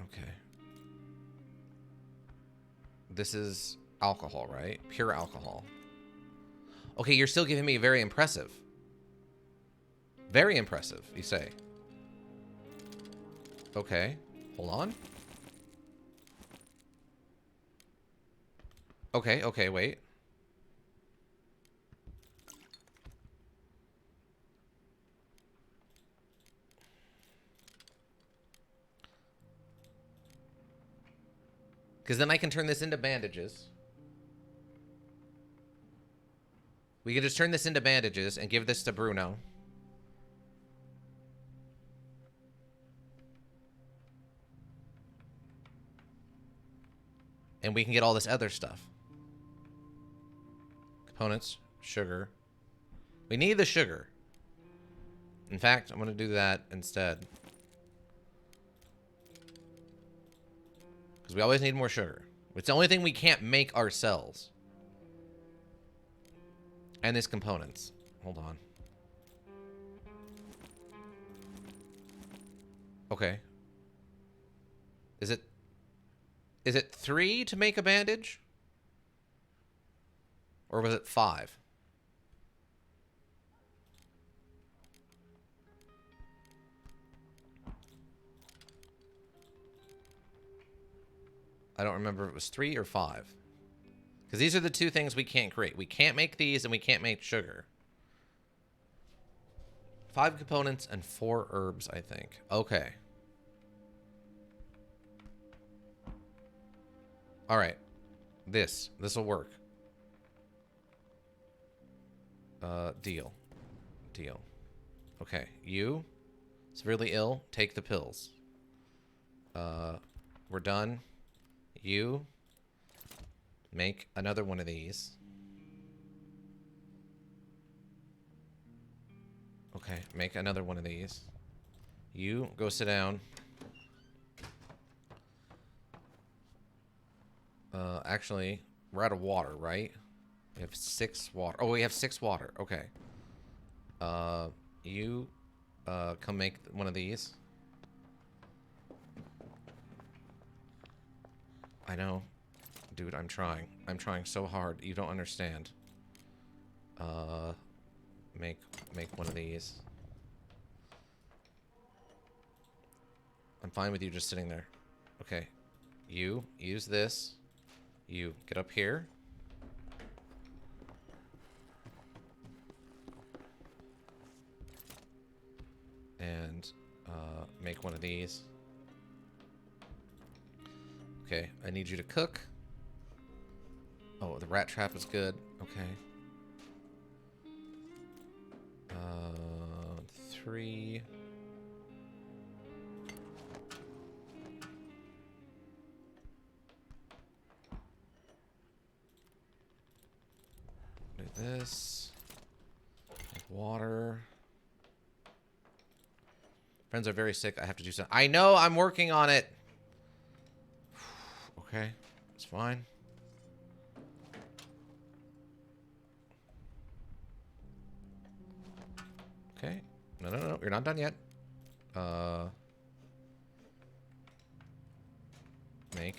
Okay. This is alcohol, right? Pure alcohol. Okay, you're still giving me very impressive. Very impressive, you say. Okay, hold on. Okay, okay, wait. Because then I can turn this into bandages. We could just turn this into bandages and give this to Bruno. And we can get all this other stuff. Components, sugar. We need the sugar. In fact, I'm going to do that instead. Because we always need more sugar. It's the only thing we can't make ourselves. And these components. Hold on. Okay. Is it 3 to make a bandage? Or was it 5? I don't remember if it was 3 or 5. Because these are the two things we can't create. We can't make these and we can't make sugar. 5 components and 4 herbs, I think. Okay. Alright. This will work. Deal. Deal. Okay. You, severely ill, take the pills. We're done. You, make another one of these. Okay, make another one of these. You, go sit down. Actually, we're out of water, right? We have 6 water. Oh, we have 6 water. Okay. You, come make one of these. I know. Dude, I'm trying. I'm trying so hard. You don't understand. Make one of these. I'm fine with you just sitting there. Okay. You, use this. You, get up here. And, make one of these. Okay, I need you to cook. Oh, the rat trap is good. Okay. 3. Do this. Water. Friends are very sick. I have to do something. I know, I'm working on it. Okay, it's fine. Okay. No. You're not done yet. Make.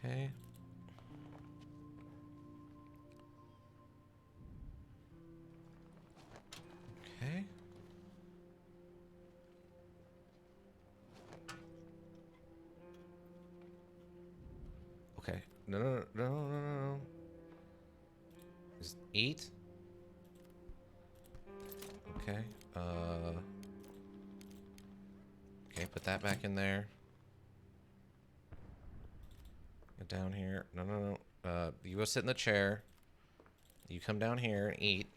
Okay. Okay. Okay. No. Just eat. Okay. Okay, put that back in there. Get down here. No. You go sit in the chair. You come down here and eat.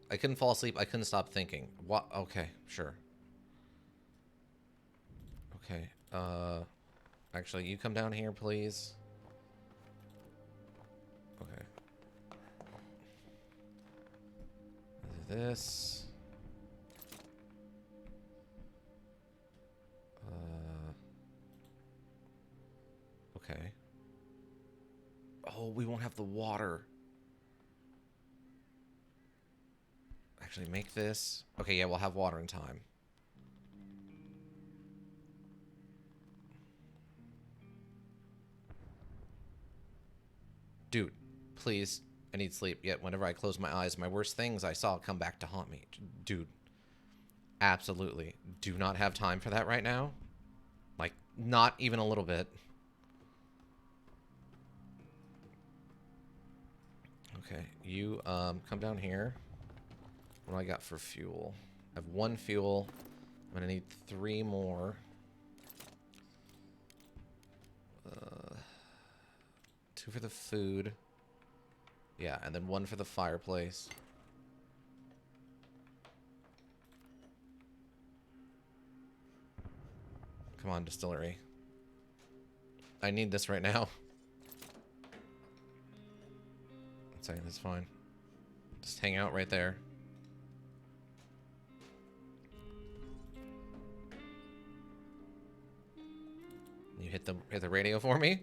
I couldn't fall asleep. I couldn't stop thinking. What? Okay, sure. Okay. Actually, you come down here, please. Okay. This. Okay. Oh, we won't have the water. Actually, make this. Okay, yeah, we'll have water in time. Dude, please. I need sleep. Yet whenever I close my eyes, my worst things I saw come back to haunt me. Dude. Absolutely. Do not have time for that right now. Like, not even a little bit. Okay, you come down here. What do I got for fuel? I have 1 fuel. I'm gonna need 3 more. for the food. Yeah, and then 1 for the fireplace. Come on, distillery. I need this right now. Sorry, that's fine. Just hang out right there. You hit the radio for me.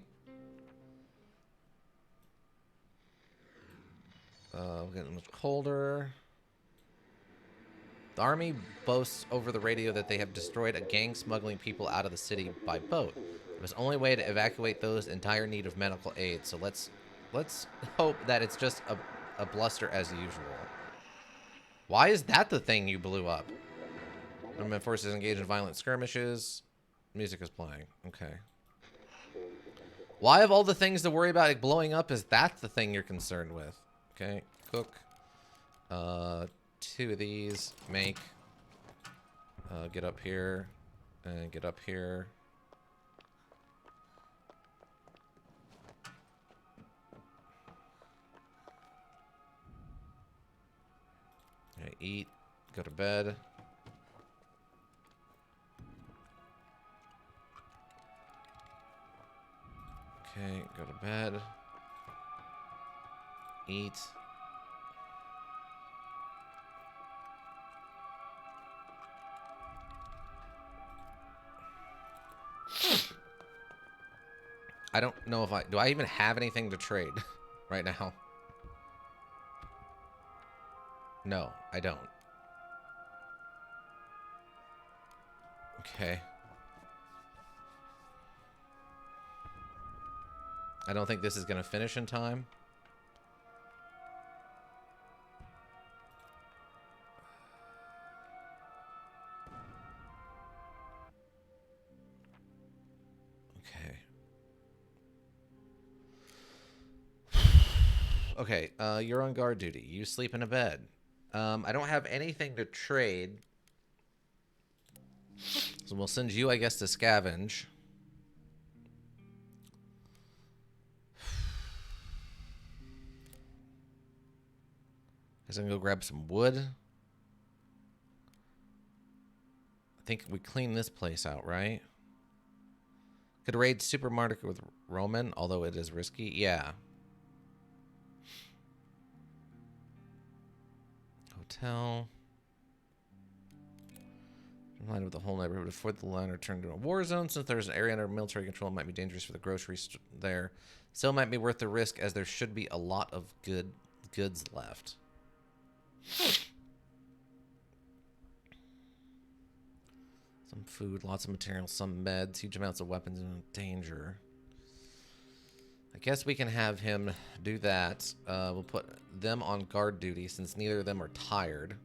Getting much colder. The army boasts over the radio that they have destroyed a gang smuggling people out of the city by boat. It was the only way to evacuate those in dire need of medical aid. So let's hope that it's just a bluster as usual. Why is that the thing you blew up? Government forces engaged in violent skirmishes. Music is playing. Okay. Why of all the things to worry about like blowing up is that the thing you're concerned with? Okay, cook. 2 of these. Make. Get up here. And get up here. Okay, eat. Go to bed. Okay, go to bed. Eat. I don't know if do I even have anything to trade right now? No, I don't. Okay. I don't think this is going to finish in time. Okay. Okay, you're on guard duty. You sleep in a bed. I don't have anything to trade. So we'll send you, I guess, to scavenge. I'm gonna go grab some wood. I think we clean this place out, right? Could raid supermarket with Roman, although it is risky. Yeah. Hotel. In line with the whole neighborhood before the line turned into a war zone. Since there's an area under military control, it might be dangerous for the grocery store there. Still might be worth the risk, as there should be a lot of goods left. Some food, lots of materials, some meds, huge amounts of weapons in danger. I guess we can have him do that. We'll put them on guard duty since neither of them are tired.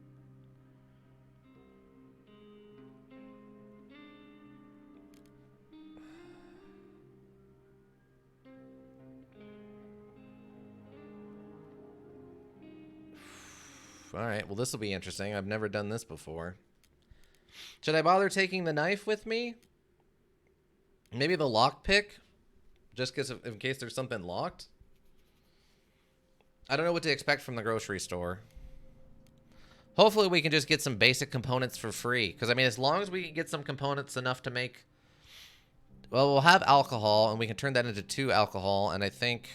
Alright, well this will be interesting. I've never done this before. Should I bother taking the knife with me? Maybe the lockpick? Just in case there's something locked? I don't know what to expect from the grocery store. Hopefully we can just get some basic components for free. Because, I mean, as long as we can get some components enough to make... Well, we'll have alcohol, and we can turn that into 2 alcohol, and I think...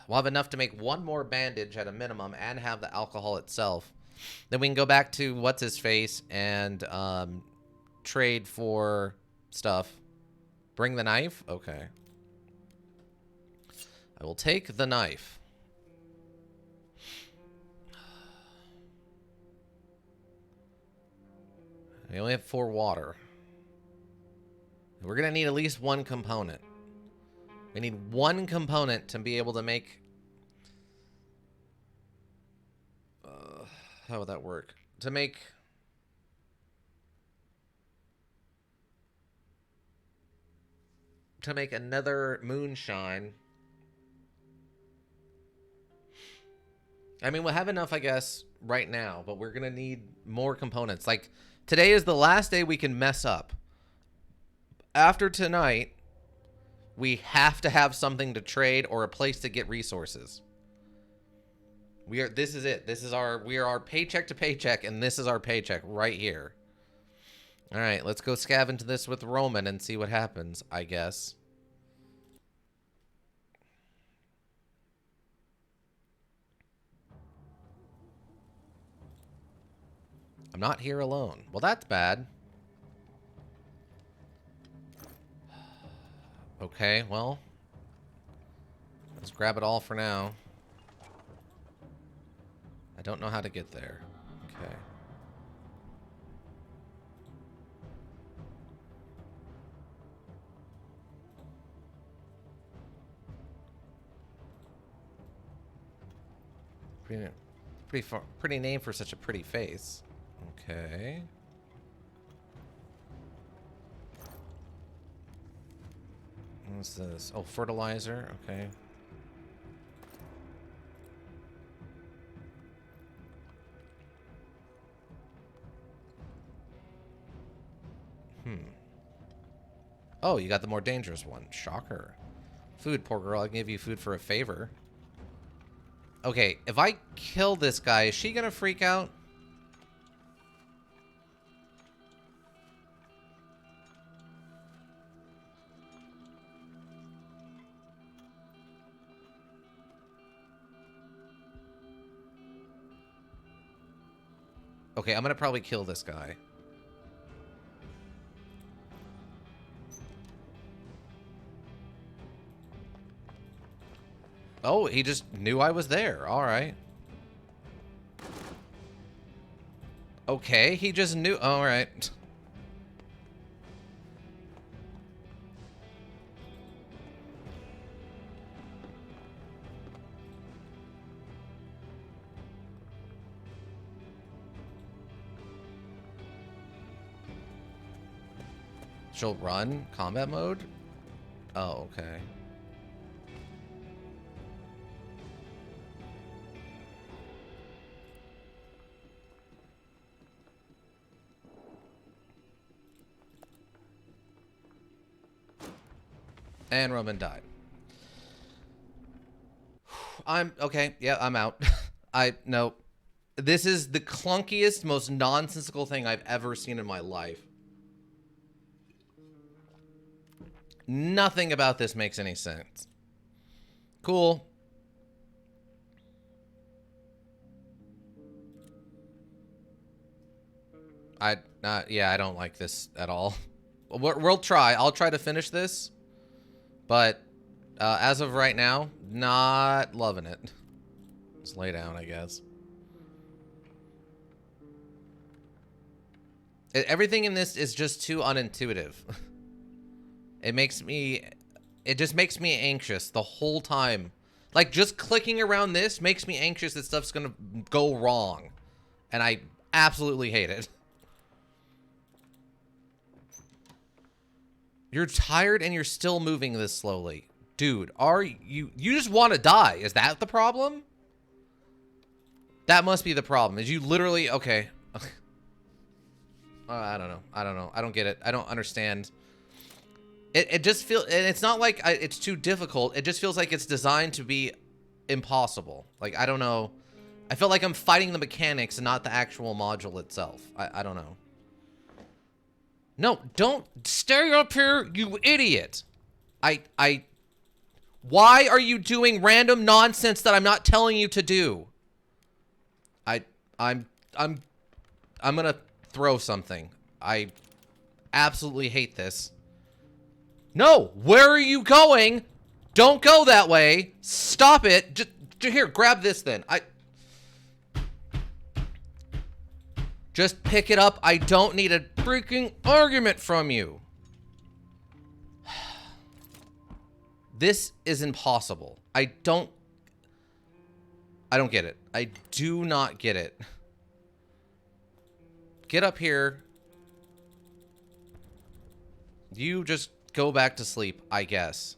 We'll have enough to make 1 more bandage at a minimum and have the alcohol itself. Then we can go back to what's-his-face and trade for stuff. Bring the knife? Okay. I will take the knife. We only have 4 water. We're going to need at least 1 component. We need 1 component to be able to make... how would that work? To make... another moonshine. I mean, we'll have enough, I guess, right now, but we're going to need more components. Like, today is the last day we can mess up. After tonight, We have to have something to trade or a place to get resources. This is it. We are our paycheck to paycheck, and this is our paycheck right here. All right, let's go scavenge this with Roman and see what happens, I guess. I'm not here alone. Well, that's bad. Okay, well, let's grab it all for now. I don't know how to get there. Okay. Pretty name for such a pretty face. Okay. What's this? Oh, fertilizer. Okay. Oh, you got the more dangerous one. Shocker. Food, poor girl. I'll give you food for a favor. Okay, if I kill this guy, is she gonna freak out? Okay, I'm gonna probably kill this guy. Oh, he just knew I was there. All right. Okay, he just knew. All right. She'll run combat mode? Oh, okay. And Roman died. I'm okay. Yeah, I'm out. No. This is the clunkiest, most nonsensical thing I've ever seen in my life. Nothing about this makes any sense. Cool. Yeah, I don't like this at all. We'll try. I'll try to finish this. But as of right now, not loving it. Just lay down, I guess. Everything in this is just too unintuitive. It just makes me anxious the whole time. Like, just clicking around this makes me anxious that stuff's gonna go wrong. And I absolutely hate it. You're tired and you're still moving this slowly. Dude, you just want to die. Is that the problem? That must be the problem. Is you literally, okay. I don't know. I don't get it. I don't understand. It just feels, and it's not like it's too difficult. It just feels like it's designed to be impossible. Like, I don't know. I feel like I'm fighting the mechanics and not the actual module itself. I don't know. No, don't stay up here, you idiot. Why are you doing random nonsense that I'm not telling you to do? I'm gonna throw something. I absolutely hate this. No, where are you going? Don't go that way. Stop it. Just here, grab this then. Just pick it up. I don't need a freaking argument from you. This is impossible. I don't get it. I do not get it. Get up here. You just go back to sleep, I guess.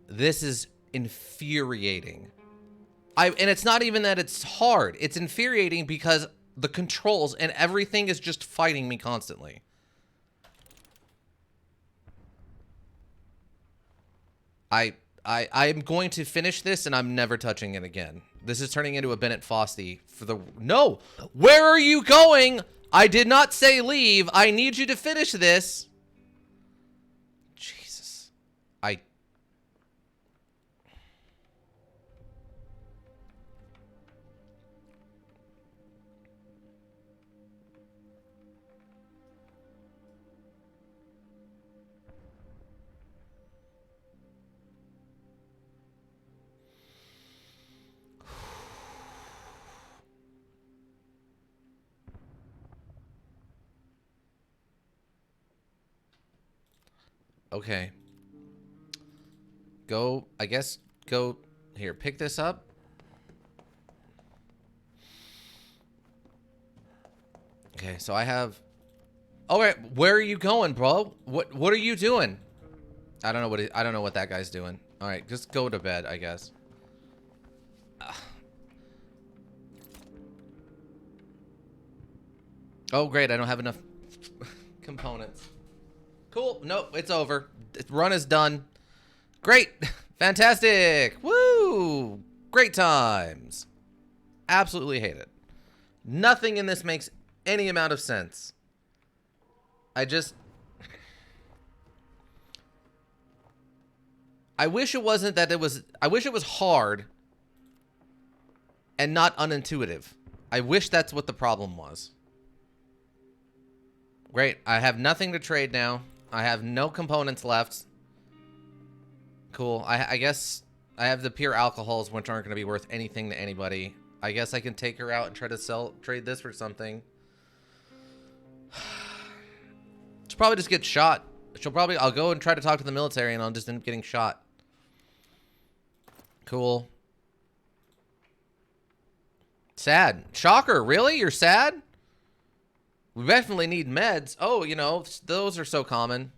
This is infuriating. And it's not even that it's hard. It's infuriating because the controls and everything is just fighting me constantly. I'm going to finish this and I'm never touching it again. This is turning into a Bennett Fosty for the... No! Where are you going? I did not say leave. I need you to finish this. Jesus. Okay. Go, I guess, go here. Pick this up. Okay, so I have... All right, where are you going, bro? What are you doing? I don't know I don't know what that guy's doing. All right, just go to bed, I guess. Oh, great, I don't have enough components. Cool. Nope, it's over. Run is done. Great. Fantastic. Woo. Great times. Absolutely hate it. Nothing in this makes any amount of sense. I wish it wasn't that it was... I wish it was hard and not unintuitive. I wish that's what the problem was. Great. I have nothing to trade now. I have no components left. Cool. I guess I have the pure alcohols, which aren't going to be worth anything to anybody. I guess I can take her out and try to trade this for something. She'll probably just get shot. I'll go and try to talk to the military and I'll just end up getting shot. Cool. Sad. Shocker, really? You're sad? We definitely need meds. Oh, you know, those are so common.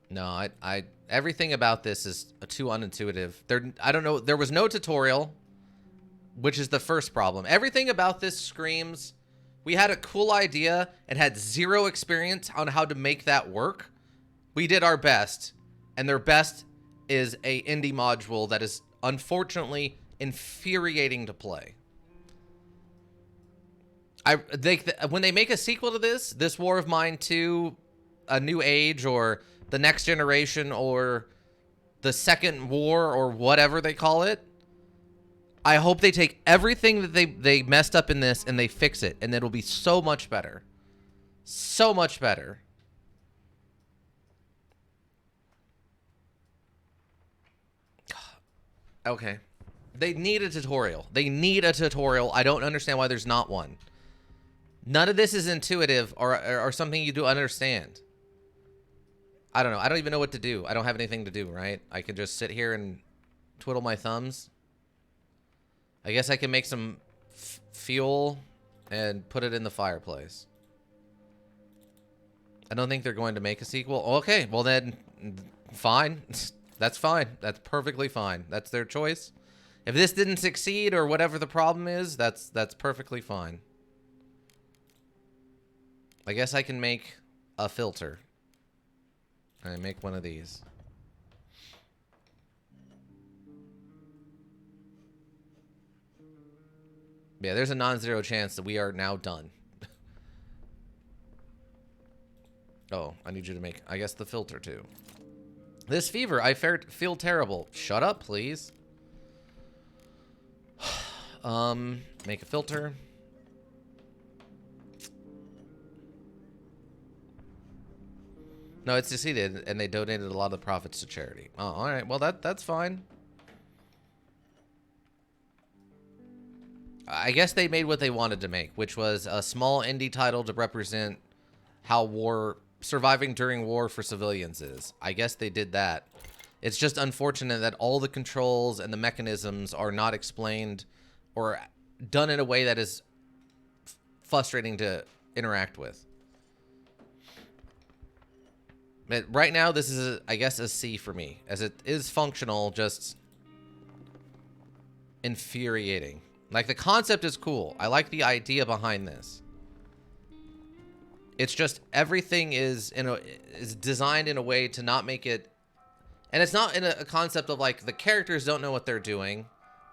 No, everything about this is too unintuitive. I don't know. There was no tutorial, which is the first problem. Everything about this screams, we had a cool idea and had zero experience on how to make that work. We did our best, and their best is a indie module that is unfortunately infuriating to play. When they make a sequel to this War of Mine 2, A New Age, or The Next Generation, or The Second War, or whatever they call it, I hope they take everything that they messed up in this and they fix it, and it'll be so much better. So much better. Okay. They need a tutorial. They need a tutorial. I don't understand why there's not one. None of this is intuitive or something you do understand. I don't know. I don't even know what to do. I don't have anything to do, right? I can just sit here and twiddle my thumbs. I guess I can make some fuel and put it in the fireplace. I don't think they're going to make a sequel. Okay, well then, fine. That's fine. That's perfectly fine. That's their choice. If this didn't succeed or whatever the problem is, that's perfectly fine. I guess I can make a filter. I make one of these. Yeah, there's a non-zero chance that we are now done. Oh, I need you to make, I guess, the filter too. This fever, I feel terrible. Shut up, please. Make a filter. No, it's succeeded, and they donated a lot of the profits to charity. Oh, all right. Well, that's fine. I guess they made what they wanted to make, which was a small indie title to represent how surviving during war for civilians is. I guess they did that. It's just unfortunate that all the controls and the mechanisms are not explained or done in a way that is frustrating to interact with. But right now, this is, I guess, a C for me, as it is functional, just infuriating. Like, the concept is cool. I like the idea behind this. It's just everything is designed in a way to not make it, and it's not in a concept of like the characters don't know what they're doing.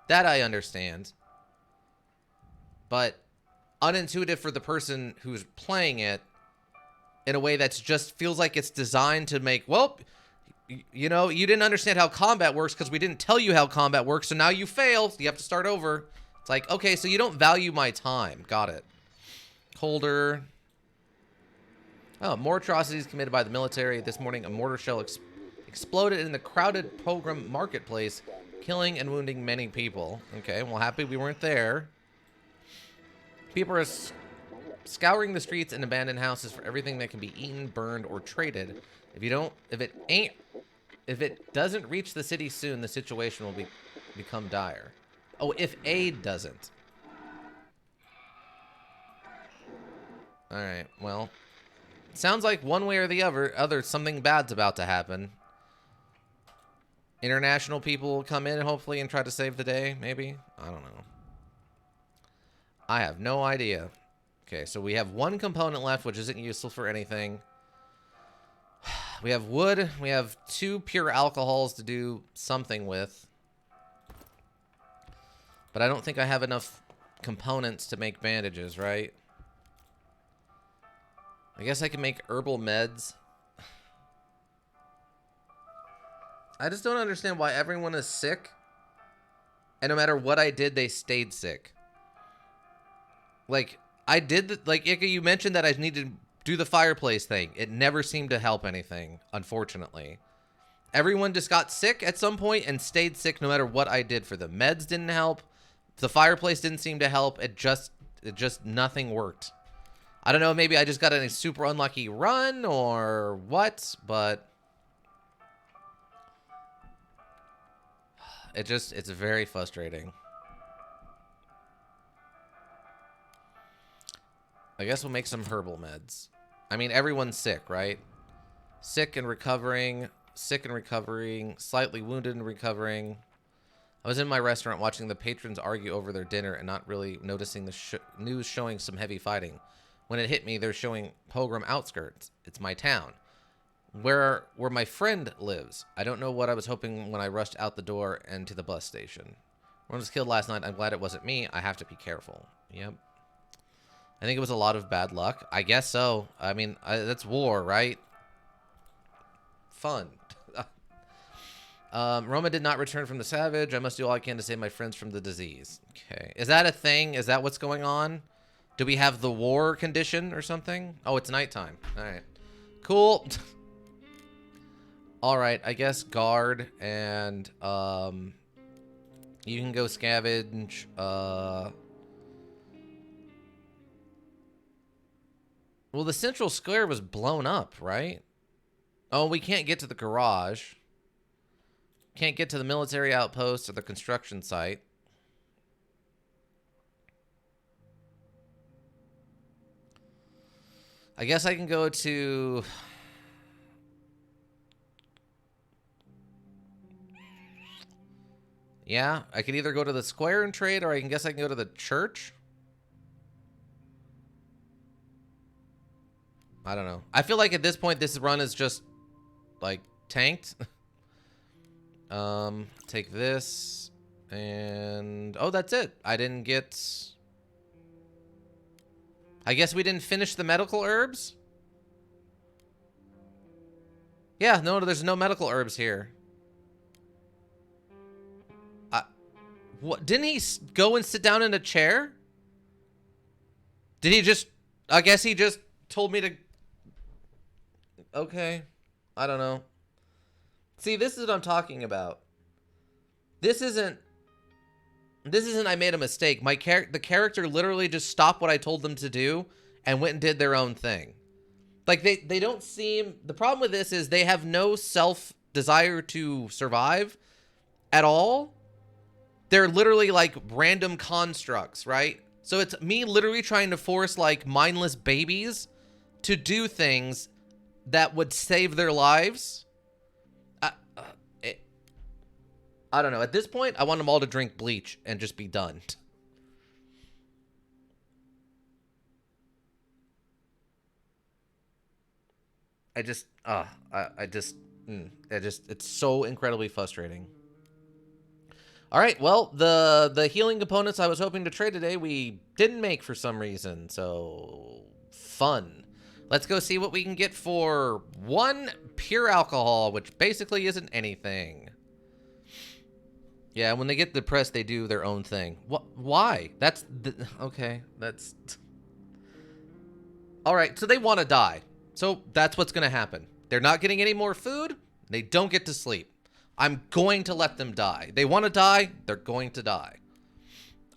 That I understand. But unintuitive for the person who's playing it in a way that's just feels like it's designed to make, well, you know, you didn't understand how combat works because we didn't tell you how combat works, so now you fail, so you have to start over. It's like, okay, so you don't value my time. Got it. Colder. Oh, more atrocities committed by the military. This morning, a mortar shell exploded in the crowded Pilgrim marketplace, killing and wounding many people. Okay, well, happy we weren't there. People are scouring the streets and abandoned houses for everything that can be eaten, burned, or traded. If it doesn't reach the city soon, the situation will become dire. Oh, if aid doesn't. All right, well, sounds like one way or the other something bad's about to happen. International people will come in hopefully and try to save the day, maybe? I don't know. I have no idea. Okay, so we have one component left, which isn't useful for anything. We have wood. We have 2 pure alcohols to do something with. But I don't think I have enough components to make bandages, right? I guess I can make herbal meds. I just don't understand why everyone is sick. And no matter what I did, they stayed sick. Like, I did, like, Ika, you mentioned that I needed to do the fireplace thing. It never seemed to help anything, unfortunately. Everyone just got sick at some point and stayed sick no matter what I did for them. Meds didn't help. The fireplace didn't seem to help. It just nothing worked. I don't know, maybe I just got a super unlucky run or what, but it's very frustrating. I guess we'll make some herbal meds. I mean, everyone's sick, right? Sick and recovering, slightly wounded and recovering. I was in my restaurant watching the patrons argue over their dinner and not really noticing the news showing some heavy fighting. When it hit me, they're showing Pilgrim outskirts. It's my town. Where my friend lives. I don't know what I was hoping when I rushed out the door and to the bus station. One was killed last night. I'm glad it wasn't me. I have to be careful. Yep. I think it was a lot of bad luck. I guess so. I mean, that's war, right? Fun. Roma did not return from the Savage. I must do all I can to save my friends from the disease. Okay. Is that a thing? Is that what's going on? Do we have the war condition or something? Oh, it's nighttime. All right. Cool. All right. I guess guard and you can go scavenge. Well, the central square was blown up, right? Oh, we can't get to the garage. Can't get to the military outpost or the construction site. I guess I can go to... Yeah, I could either go to the square and trade, or I can guess I can go to the church. I don't know. I feel like at this point, this run is just, like, tanked. Take this, and... Oh, that's it. I didn't get... I guess we didn't finish the medical herbs? Yeah, no, there's no medical herbs here. What? Didn't he go and sit down in a chair? Did he just... I guess he just told me to... Okay. I don't know. See, this is what I'm talking about. This isn't I made a mistake. The character literally just stopped what I told them to do and went and did their own thing. Like, they don't seem... The problem with this is they have no self-desire to survive at all. They're literally, like, random constructs, right? So it's me literally trying to force, like, mindless babies to do things that would save their lives. I don't know. At this point, I want them all to drink bleach and just be done. it's so incredibly frustrating. All right, well, the healing components I was hoping to trade today, we didn't make for some reason, so fun. Let's go see what we can get for 1 pure alcohol, which basically isn't anything. Yeah, when they get depressed, they do their own thing. What? Why? Okay, that's... All right, so they want to die. So that's what's going to happen. They're not getting any more food. They don't get to sleep. I'm going to let them die. They want to die. They're going to die.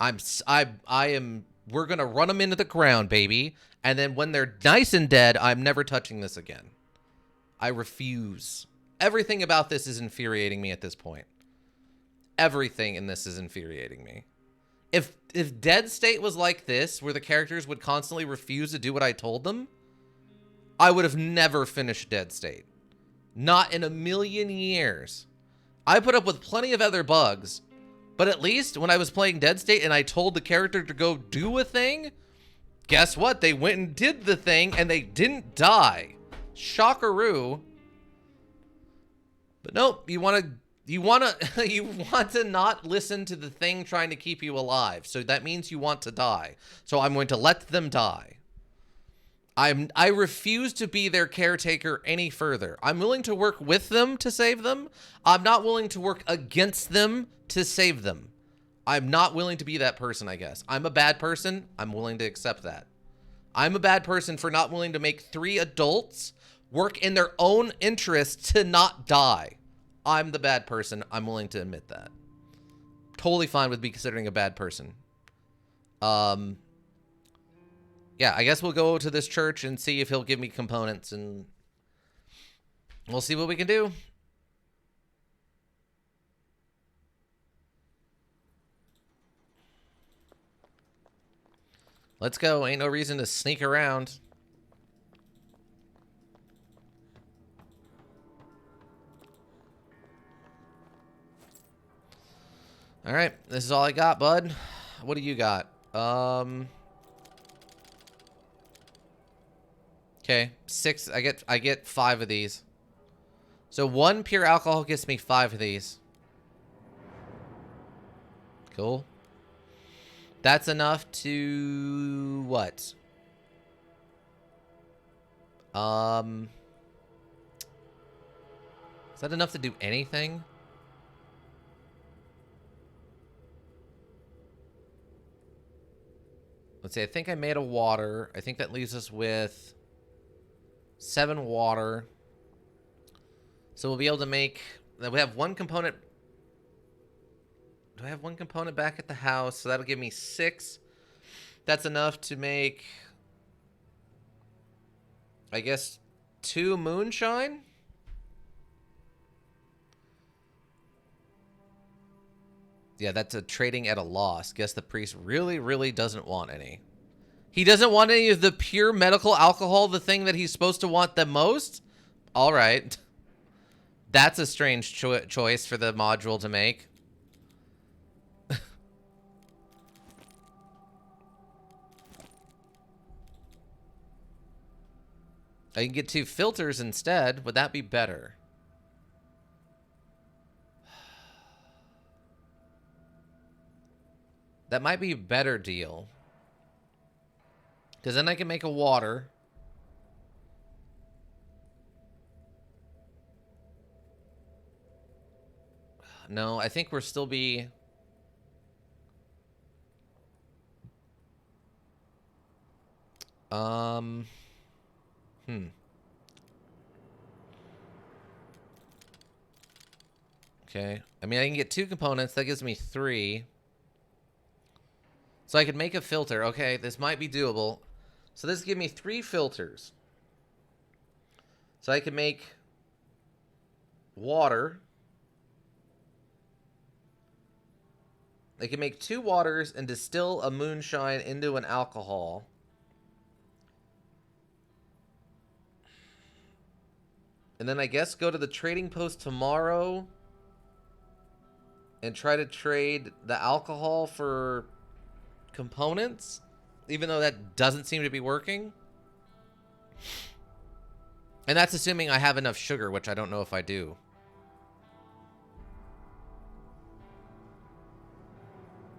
We're going to run them into the ground, baby. And then when they're nice and dead, I'm never touching this again. I refuse. Everything about this is infuriating me at this point. Everything in this is infuriating me. If Dead State was like this, where the characters would constantly refuse to do what I told them, I would have never finished Dead State. Not in a million years. I put up with plenty of other bugs, but at least when I was playing Dead State and I told the character to go do a thing, guess what? They went and did the thing and they didn't die. Shockaroo. But nope, you want to not listen to the thing trying to keep you alive. So that means you want to die. So I'm going to let them die. I refuse to be their caretaker any further. I'm willing to work with them to save them. I'm not willing to work against them to save them. I'm not willing to be that person, I guess. I'm a bad person. I'm willing to accept that. I'm a bad person for not willing to make 3 adults work in their own interest to not die. I'm the bad person. I'm willing to admit that. Totally fine with me considering a bad person. Yeah, I guess we'll go to this church and see if he'll give me components, and we'll see what we can do. Let's go. Ain't no reason to sneak around. All right, this is all I got, bud. What do you got? Okay, 6. I get 5 of these. So 1 pure alcohol gets me 5 of these. Cool. That's enough to what? Is that enough to do anything? Let's see, I think I made a water. I think that leaves us with 7 water. So we'll be able to make... We have 1 component... Do I have 1 component back at the house? So that'll give me 6. That's enough to make... I guess 2 moonshine? Yeah, that's a trading at a loss. Guess the priest really, really doesn't want any. He doesn't want any of the pure medical alcohol, the thing that he's supposed to want the most? All right. That's a strange choice for the module to make. I can get 2 filters instead. Would that be better? That might be a better deal. Because then I can make a water. No, I think we'll still be... Okay. I mean, I can get 2 components. That gives me 3. So I could make a filter. Okay, this might be doable. So this gives me 3 filters. So I can make water. I can make 2 waters and distill a moonshine into an alcohol. And then I guess go to the trading post tomorrow and try to trade the alcohol for components, even though that doesn't seem to be working. And that's assuming I have enough sugar, which I don't know if I do.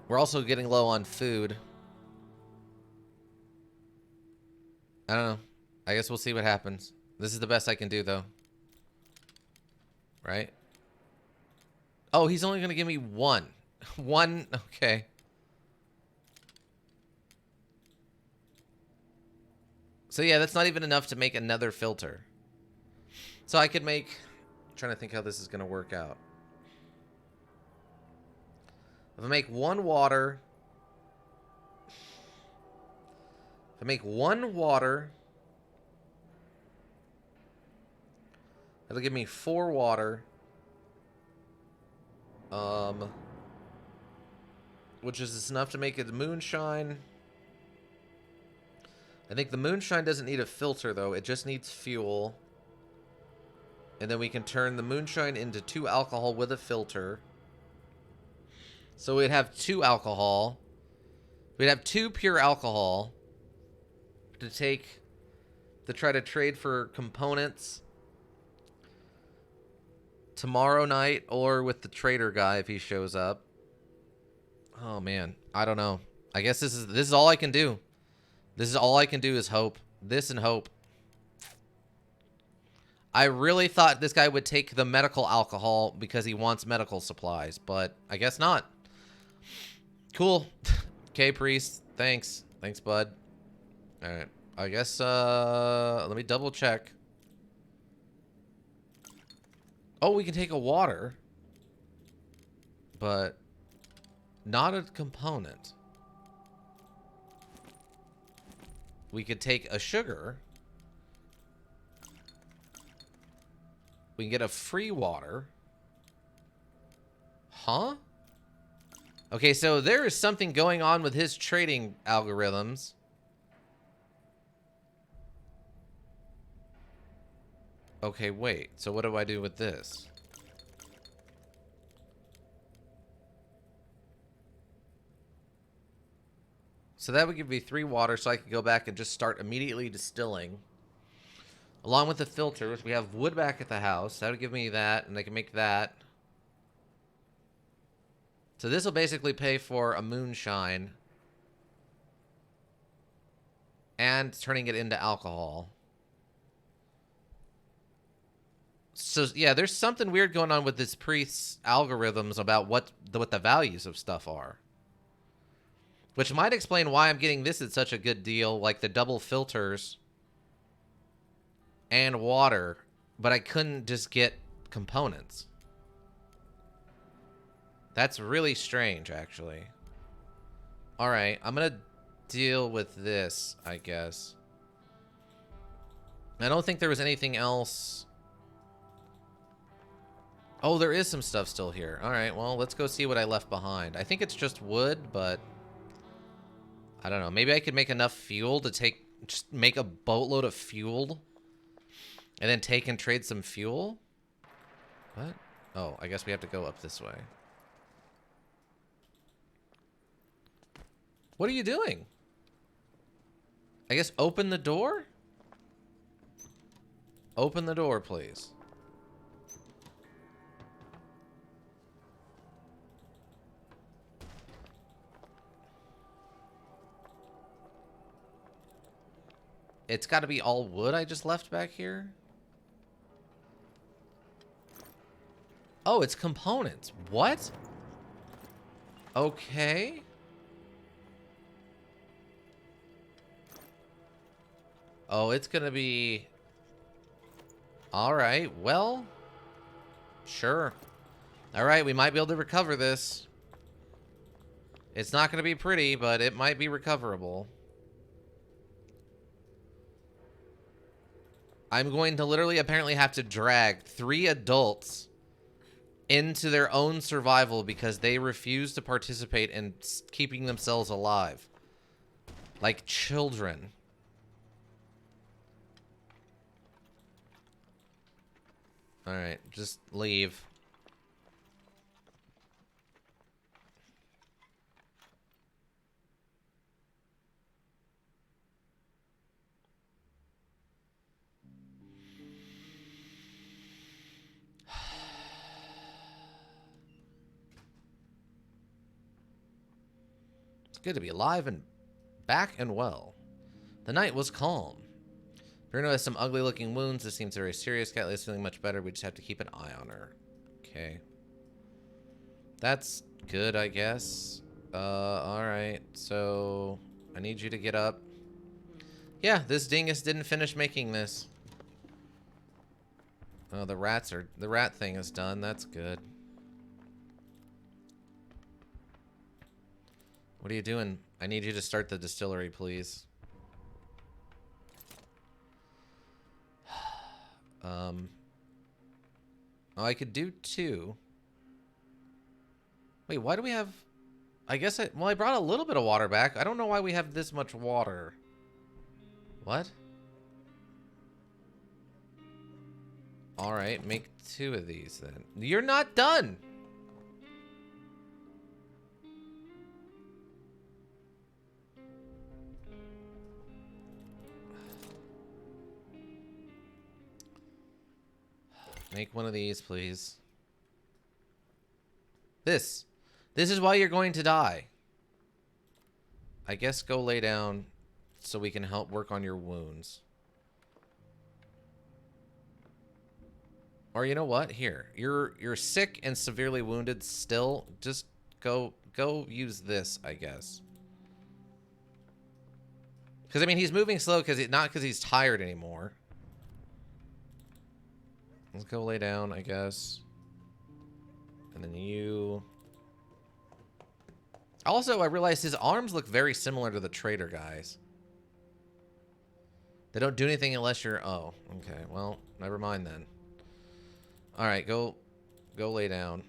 We're also getting low on food. I don't know. I guess we'll see what happens. This is the best I can do, though. Right? Oh, he's only going to give me one. One. Okay. So, yeah, that's not even enough to make another filter. So I could make... I'm trying to think how this is going to work out. If I make one water... If I make one water... That'll give me 4 water. Which is enough to make it moonshine. I think the moonshine doesn't need a filter, though. It just needs fuel. And then we can turn the moonshine into 2 alcohol with a filter. So we'd have 2 alcohol. We'd have 2 pure alcohol to take to try to trade for components tomorrow night or with the trader guy if he shows up. Oh man, I don't know. I guess this is all I can do. This is all I can do is hope. This and hope. I really thought this guy would take the medical alcohol because he wants medical supplies, but I guess not. Cool. Okay, priest. Thanks. Thanks, bud. All right. I guess, let me double check. Oh, we can take a water, but not a component. We could take a sugar. We can get a free water. Huh? Okay, so there is something going on with his trading algorithms. Okay, wait. So what do I do with this? So that would give me 3 water, so I could go back and just start immediately distilling. Along with the filters, we have wood back at the house. That would give me that, and I can make that. So this will basically pay for a moonshine. And turning it into alcohol. So, yeah, there's something weird going on with this priest's algorithms about what the values of stuff are. Which might explain why I'm getting this at such a good deal, like the double filters and water, but I couldn't just get components. That's really strange, actually. All right, I'm going to deal with this, I guess. I don't think there was anything else. Oh, there is some stuff still here. All right, well, let's go see what I left behind. I think it's just wood, but I don't know. Maybe I could make enough fuel to just make a boatload of fuel and then take and trade some fuel? What? Oh, I guess we have to go up this way. What are you doing? I guess open the door? Open the door, please. It's got to be all wood I just left back here? Oh, it's components. What? Okay. Oh, it's gonna be... Alright, well... Sure. Alright, we might be able to recover this. It's not gonna be pretty, but it might be recoverable. I'm going to literally apparently have to drag 3 adults into their own survival because they refuse to participate in keeping themselves alive. Like children. Alright, just leave. good to be alive and back and well. The night was calm. Bruno has some ugly-looking wounds. This seems very serious. Cat is feeling much better. We just have to keep an eye on her. Okay. That's good, I guess. Alright. So, I need you to get up. Yeah, this dingus didn't finish making this. Oh, the rat thing is done. That's good. What are you doing? I need you to start the distillery, please. Oh, I could do 2. Wait, why do we have... I guess well, I brought a little bit of water back. I don't know why we have this much water. What? Alright, make 2 of these then. You're not done! Make one of these, please. This is why you're going to die. I guess go lay down so we can help work on your wounds. Or you know what? Here. You're sick and severely wounded still. Just go use this, I guess. Cuz I mean, he's moving slow not cuz he's tired anymore. Let's go lay down, I guess. And then you... Also, I realized his arms look very similar to the trader guys. They don't do anything unless you're... Oh, okay. Well, never mind then. Alright, go lay down.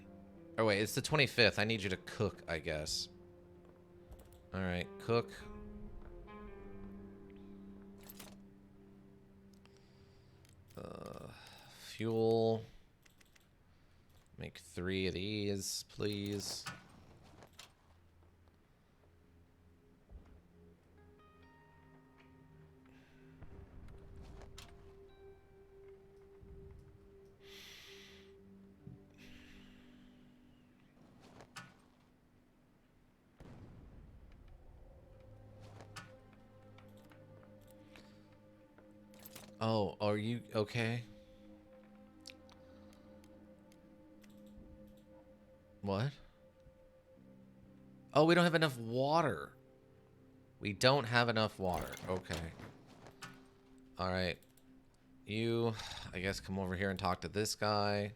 Oh, wait, it's the 25th. I need you to cook, I guess. Alright, cook. Fuel. Make 3 of these, please. Oh, are you okay? What? Oh, we don't have enough water. We don't have enough water. Okay. Alright. You, I guess, come over here and talk to this guy.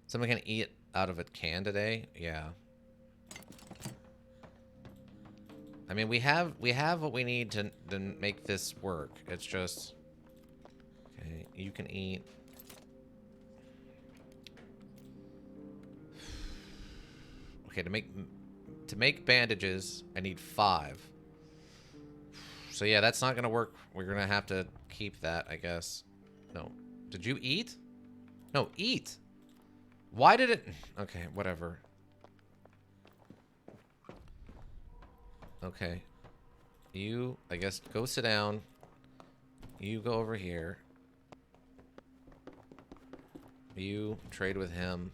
Someone can eat out of a can today? Yeah. I mean, we have what we need to make this work. It's just... Okay, you can eat. Okay, to make bandages, I need 5. So yeah, that's not gonna work. We're gonna have to keep that, I guess. No. Did you eat? No, eat! Why did it... Okay, whatever. Okay. You, I guess, go sit down. You go over here. You trade with him.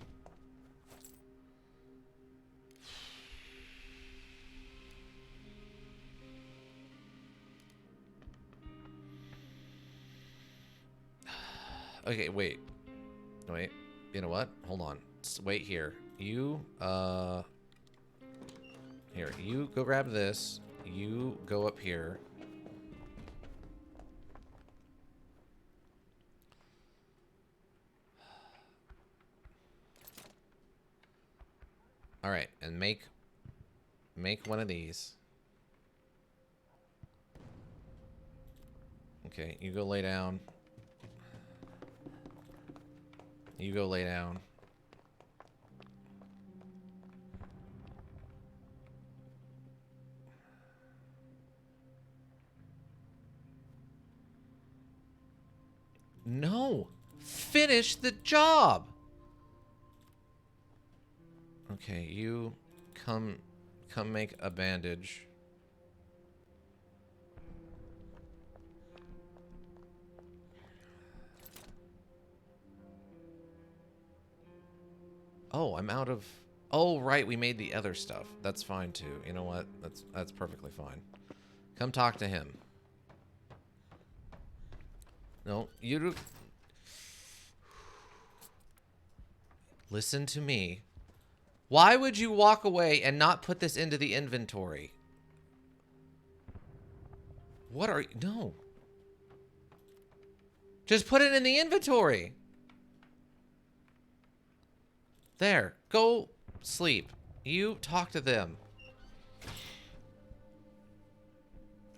Okay, wait. Wait. You know what? Hold on. Just wait here. You, here, you go grab this. You go up here. Alright, and make one of these. Okay, you go lay down. You go lay down. No! Finish the job! Okay, you come make a bandage. Oh, I'm out of... Oh, right, we made the other stuff. That's fine, too. You know what? That's perfectly fine. Come talk to him. No, you do... Listen to me. Why would you walk away and not put this into the inventory? What are you... No. Just put it in the inventory. There. Go sleep. You talk to them.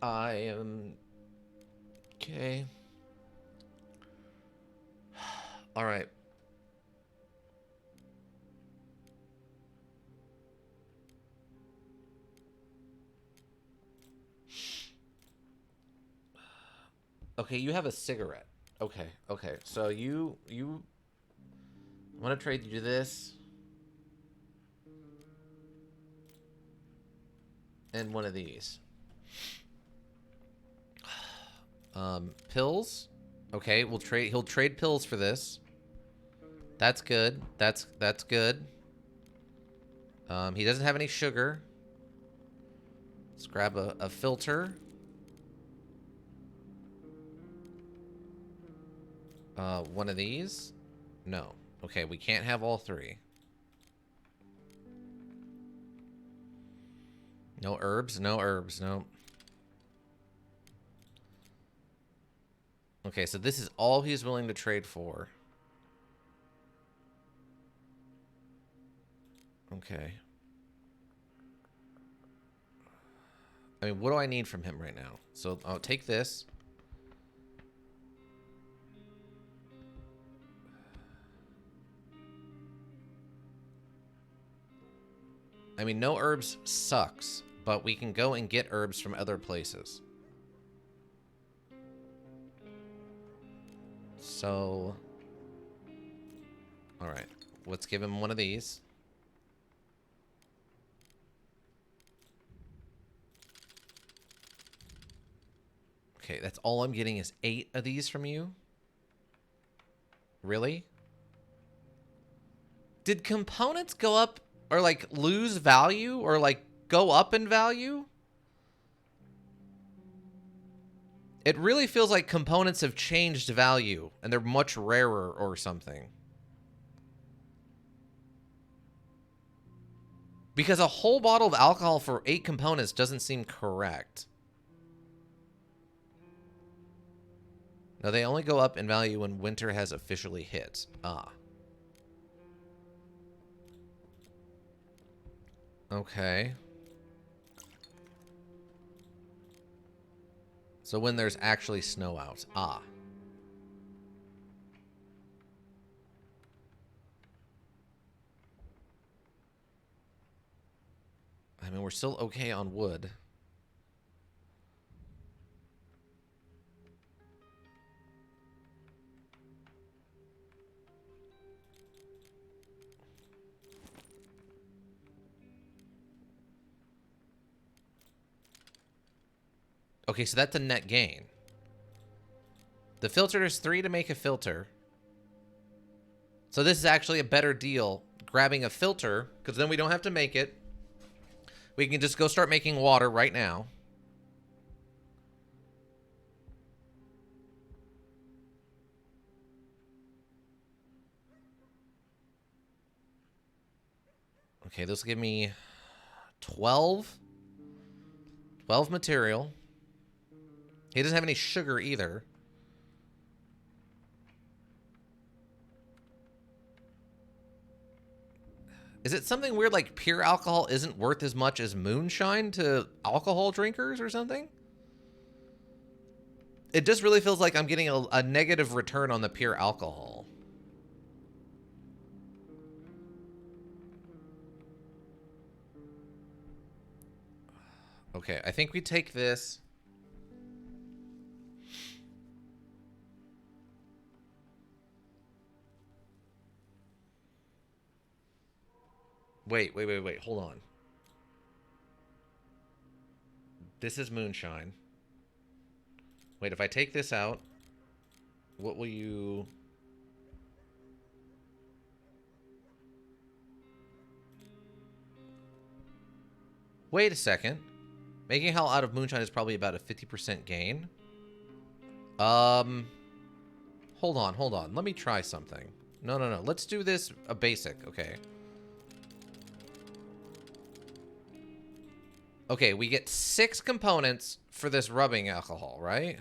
I am... Okay. All right. Okay, you have a cigarette. Okay, okay. So you I want to trade you this and one of these. Pills. Okay, we'll trade. He'll trade pills for this. That's good. That's good. He doesn't have any sugar. Let's grab a filter. One of these? No. Okay, we can't have all three. No herbs? No herbs, no. Okay, so this is all he's willing to trade for. Okay. I mean, what do I need from him right now? So I'll take this. I mean, no herbs sucks, but we can go and get herbs from other places. So, all right, let's give him one of these. Okay, that's all I'm getting is 8 of these from you? Really? Did components go up or like lose value or like go up in value? It really feels like components have changed value and they're much rarer or something. Because a whole bottle of alcohol for 8 components doesn't seem correct. No, they only go up in value when winter has officially hit. Ah. Okay. So when there's actually snow out. Ah. I mean, we're still okay on wood. Okay, so that's a net gain. The filter is 3 to make a filter. So this is actually a better deal. Grabbing a filter, because then we don't have to make it. We can just go start making water right now. Okay, this will give me 12 material. He doesn't have any sugar either. Is it something weird like pure alcohol isn't worth as much as moonshine to alcohol drinkers or something? It just really feels like I'm getting a negative return on the pure alcohol. Okay, I think we take this. Wait. Hold on. This is moonshine. Wait, if I take this out, what will you... Wait a second. Making hell out of moonshine is probably about a 50% gain. Hold on, hold on. Let me try something. No, no, no. Let's do this a basic, okay. Okay, we get 6 components for this rubbing alcohol, right?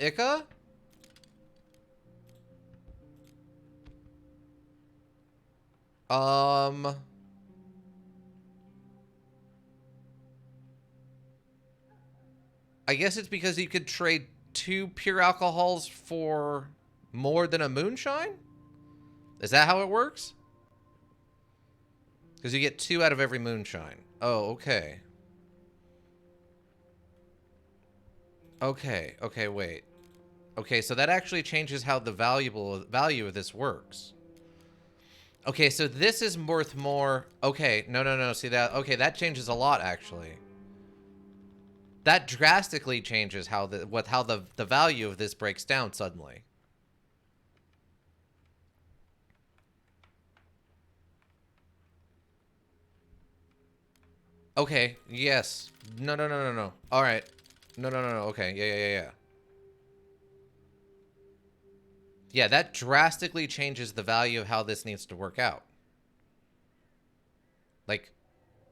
Ika? I guess it's because you could trade 2 pure alcohols for more than a moonshine? Is that how it works? Because you get 2 out of every moonshine. Oh, okay. Okay, okay, wait. Okay, so that actually changes how the value of this works. Okay, so this is worth more. Okay, no, no, no. See that? Okay, that changes a lot, actually. That drastically changes how the value of this breaks down suddenly. Okay, yes. No, no, no, no, no. All right. No, no, no, no. Okay, yeah, yeah, yeah, yeah. Yeah, that drastically changes the value of how this needs to work out. Like,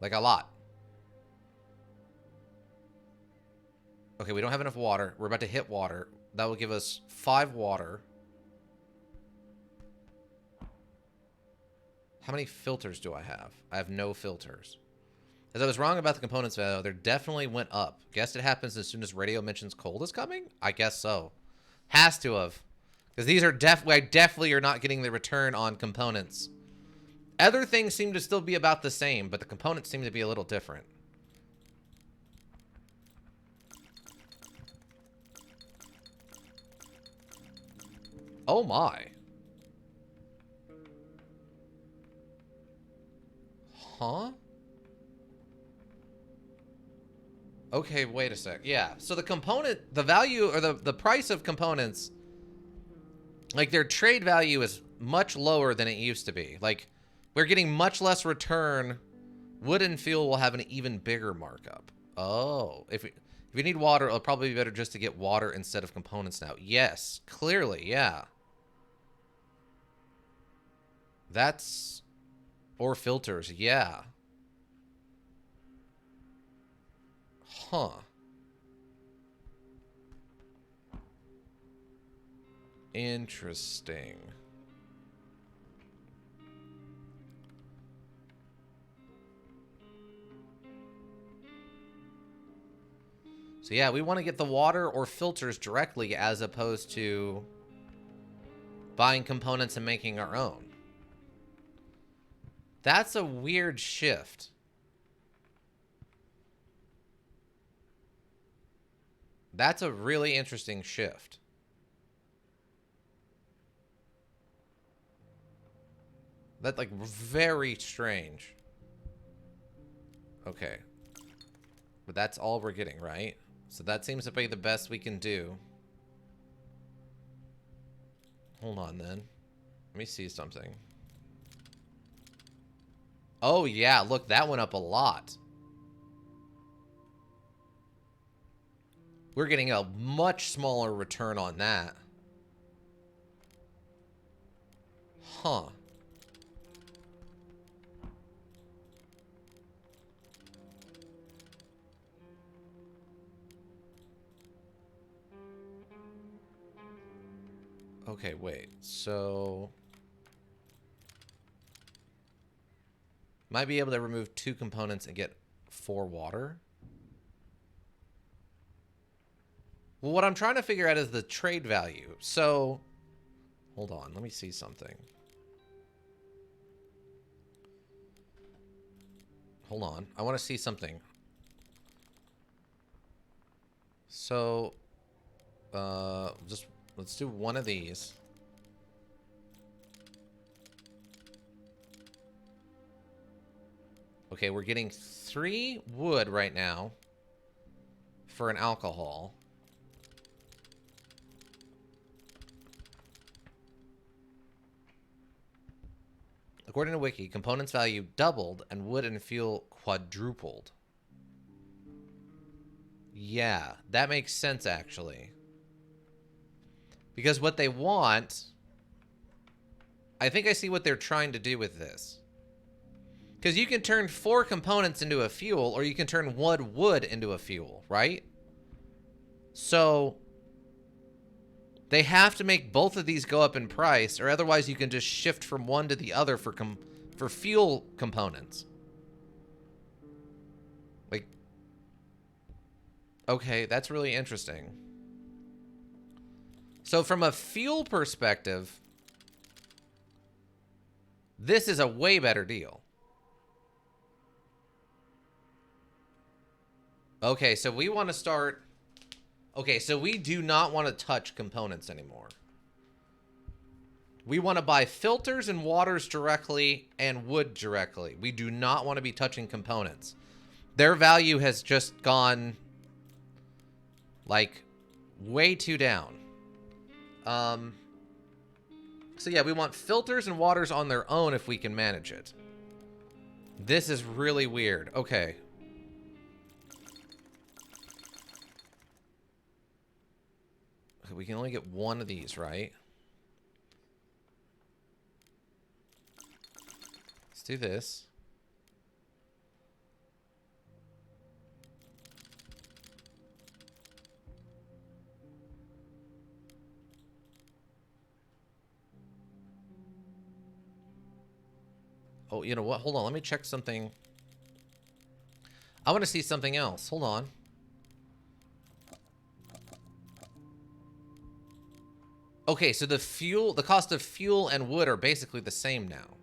like a lot. Okay, we don't have enough water. We're about to hit water. That will give us 5 water. How many filters do I have? I have no filters. As I was wrong about the components value, they definitely went up. Guess it happens as soon as radio mentions cold is coming? I guess so. Has to have. Because these are definitely are not getting the return on components. Other things seem to still be about the same, but the components seem to be a little different. Oh my. Huh? Okay, wait a sec. Yeah, so the value, or the price of components, like their trade value is much lower than it used to be. Like, we're getting much less return. Wood and fuel will have an even bigger markup. Oh, if we need water, it'll probably be better just to get water instead of components now. Yes, clearly, yeah. That's... Or filters, yeah. Huh. Interesting. So yeah, we want to get the water or filters directly as opposed to buying components and making our own. That's a weird shift. That's a really interesting shift. That's like very strange. Okay. But that's all we're getting, right? So that seems to be the best we can do. Hold on then. Let me see something. Oh yeah, look, that went up a lot. We're getting a much smaller return on that. Huh. Okay, wait. So... might be able to remove 2 components and get 4 water. Well, what I'm trying to figure out is the trade value. So, hold on. Let me see something. Hold on. I want to see something. So, just let's do one of these. Okay, we're getting 3 wood right now for an alcohol. According to Wiki, components value doubled and wood and fuel quadrupled. Yeah, that makes sense, actually. Because what they want... I think I see what they're trying to do with this. Because you can turn 4 components into a fuel, or you can turn 1 wood into a fuel, right? So... they have to make both of these go up in price, or otherwise you can just shift from one to the other for fuel components. Like, okay, that's really interesting. So from a fuel perspective, this is a way better deal. Okay, so we want to start... okay, so we do not want to touch components anymore. We want to buy filters and waters directly and wood directly. We do not want to be touching components. Their value has just gone, like, way too down. So yeah, we want filters and waters on their own if we can manage it. This is really weird. Okay. We can only get one of these, right? Let's do this. Oh, you know what? Hold on. Let me check something. I want to see something else. Hold on. Okay, so the cost of fuel and wood are basically the same now.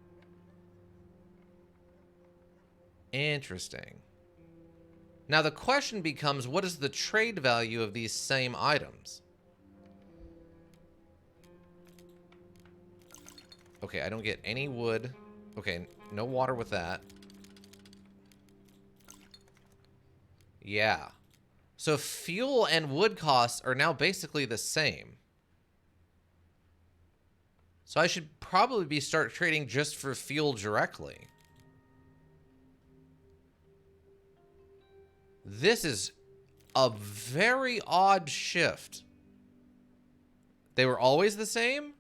Interesting. Now the question becomes, what is the trade value of these same items? Okay, I don't get any wood. Okay, no water with that. Yeah. So fuel and wood costs are now basically the same. So I should probably start trading just for fuel directly. This is a very odd shift. They were always the same?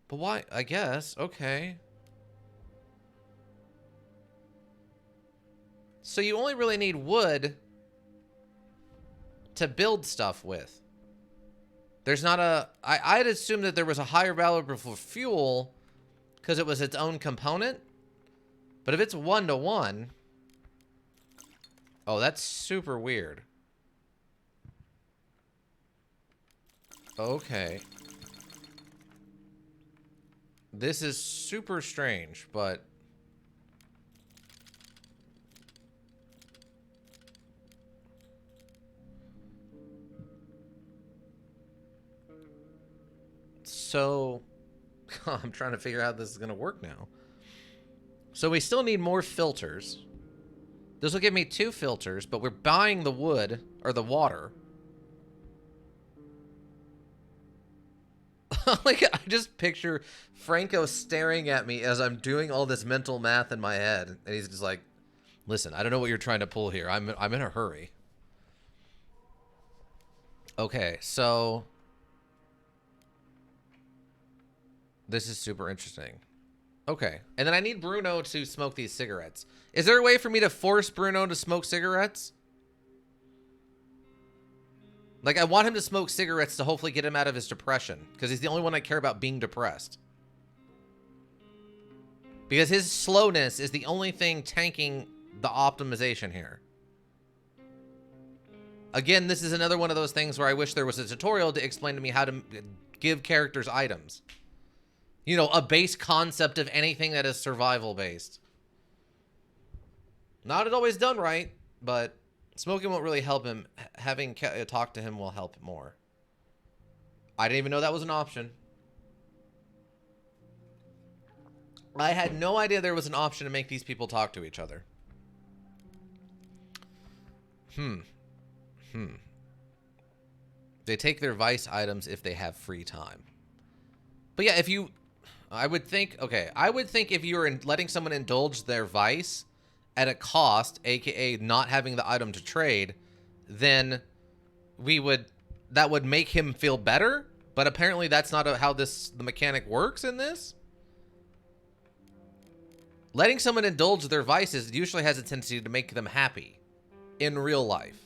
But why? I guess. Okay. So you only really need wood to build stuff with. There's not a... I'd assume that there was a higher value for fuel because it was its own component. But if it's 1-to-1... oh, that's super weird. Okay. This is super strange, but... so... I'm trying to figure out how this is going to work now. So we still need more filters. This will give me 2 filters, but we're buying the wood, or the water. Like, I just picture Franco staring at me as I'm doing all this mental math in my head. And he's just like, listen, I don't know what you're trying to pull here. I'm in a hurry. Okay, so... this is super interesting. Okay, and then I need Bruno to smoke these cigarettes. Is there a way for me to force Bruno to smoke cigarettes? Like, I want him to smoke cigarettes to hopefully get him out of his depression. Because he's the only one I care about being depressed. Because his slowness is the only thing tanking the optimization here. Again, this is another one of those things where I wish there was a tutorial to explain to me how to give characters items. You know, a base concept of anything that is survival based. Not always done right, but smoking won't really help him. Having talk to him will help more. I didn't even know that was an option. I had no idea there was an option to make these people talk to each other. They take their vice items if they have free time. But yeah, if you... I would think, okay, I would think if you were letting someone indulge their vice at a cost, aka not having the item to trade, then that would make him feel better, but apparently that's not how the mechanic works in this. Letting someone indulge their vices usually has a tendency to make them happy in real life.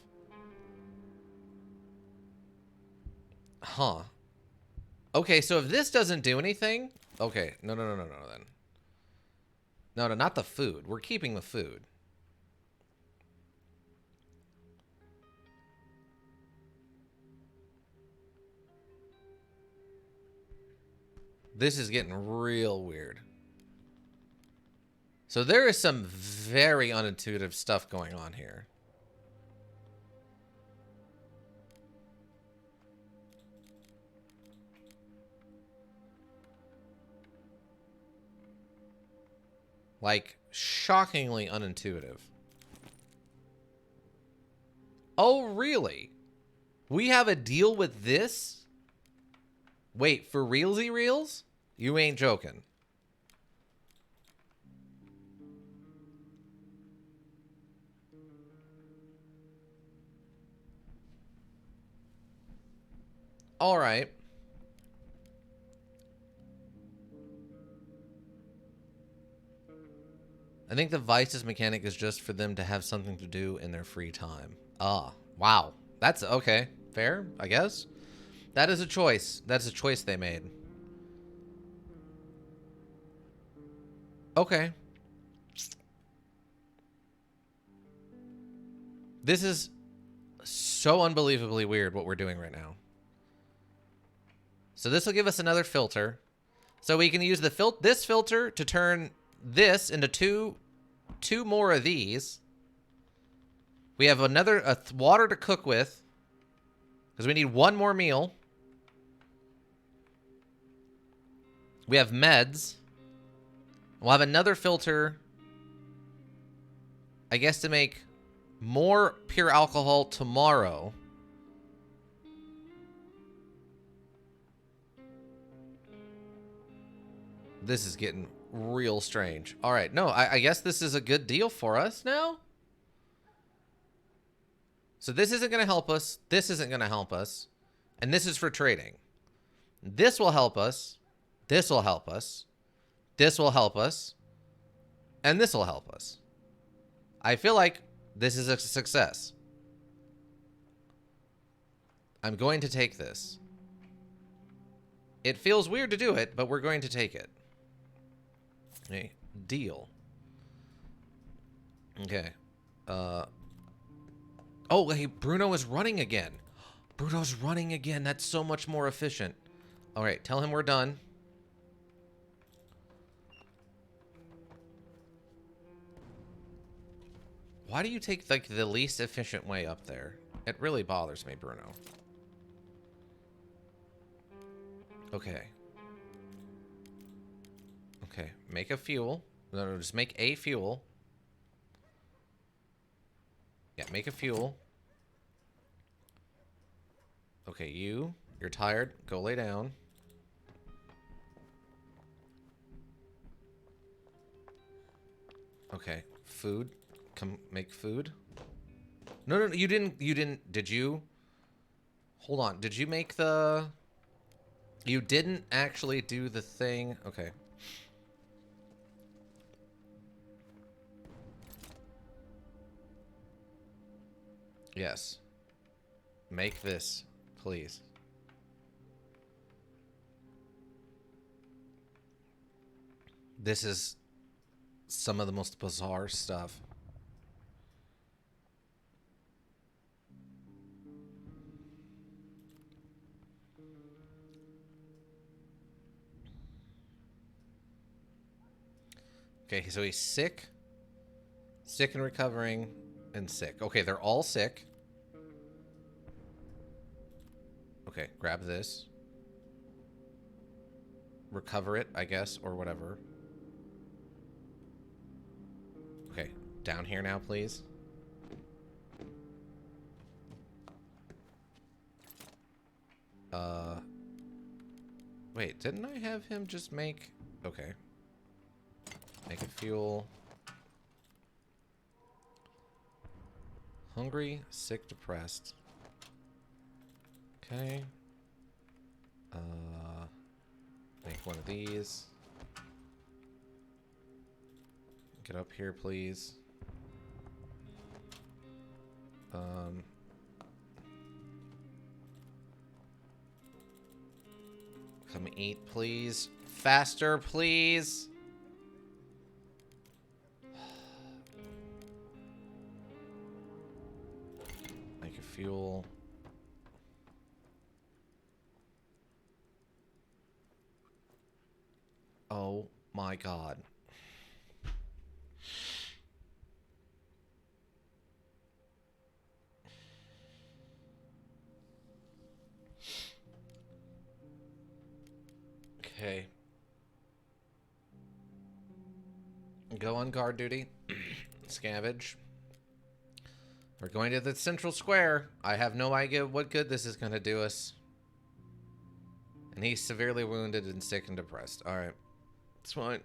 Huh. Okay, so if this doesn't do anything... Okay, no, then. No, not the food. We're keeping the food. This is getting real weird. So there is some very unintuitive stuff going on here. Like, shockingly unintuitive. Oh, really? We have a deal with this? Wait, for realsy reals? You ain't joking. All right. I think the vices mechanic is just for them to have something to do in their free time. Ah, wow. That's okay. Fair, I guess. That is a choice. That's a choice they made. Okay. This is so unbelievably weird what we're doing right now. So this will give us another filter. So we can use this filter to turn this into two more of these. We have another water to cook with because we need one more meal. We have meds. We'll have another filter, I guess, to make more pure alcohol tomorrow. This is getting real strange. All right, no, I guess this is a good deal for us now. So this isn't going to help us. This isn't going to help us. And this is for trading. This will help us. This will help us. This will help us. And this will help us. I feel like this is a success. I'm going to take this. It feels weird to do it, but we're going to take it. Okay, deal. Okay. Oh, hey, Bruno is running again. Bruno's running again. That's so much more efficient. All right, tell him we're done. Why do you take, like, the least efficient way up there? It really bothers me, Bruno. Okay. Okay, make a fuel. No, just make a fuel. Yeah, make a fuel. Okay, you're tired. Go lay down. Okay, food. Come make food. No, you didn't, did you? Hold on, did you make the... You didn't actually do the thing. Okay. Yes. Make this, please. This is some of the most bizarre stuff. Okay, so he's sick and recovering, and sick. Okay, they're all sick. Okay, grab this. Recover it, I guess, or whatever. Okay, down here now, please. Wait, didn't I have him just make... Okay. Make it fuel. Hungry, sick, depressed. Okay. Make one of these. Get up here, please. Come eat, please. Faster, please. Make a fuel. Oh my god. Okay. Go on guard duty. Scavenge. We're going to the central square. I have no idea what good this is going to do us. And he's severely wounded and sick and depressed. Alright. It's fine.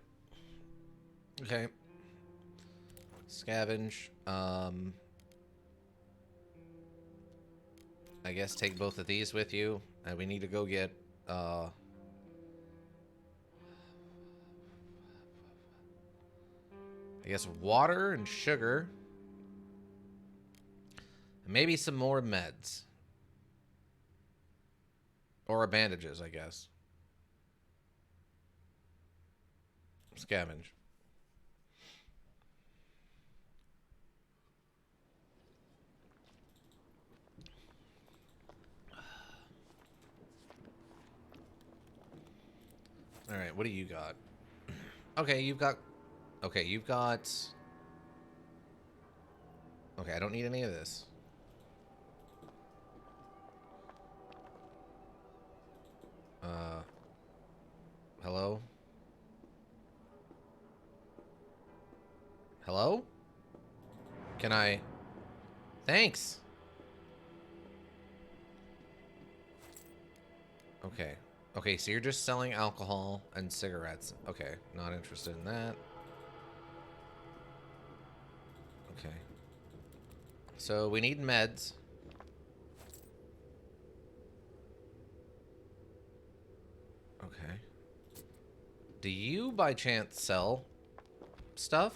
Okay. Scavenge. I guess take both of these with you. And we need to go get, I guess water and sugar. And maybe some more meds. Or bandages, I guess. Scavenge. Alright, what do you got? Okay, you've got... Okay, you've got... Okay, I don't need any of this. Hello? Hello? Can I... Thanks! Okay. Okay, so you're just selling alcohol and cigarettes. Okay, not interested in that. Okay. So we need meds. Okay. Do you, by chance, sell stuff?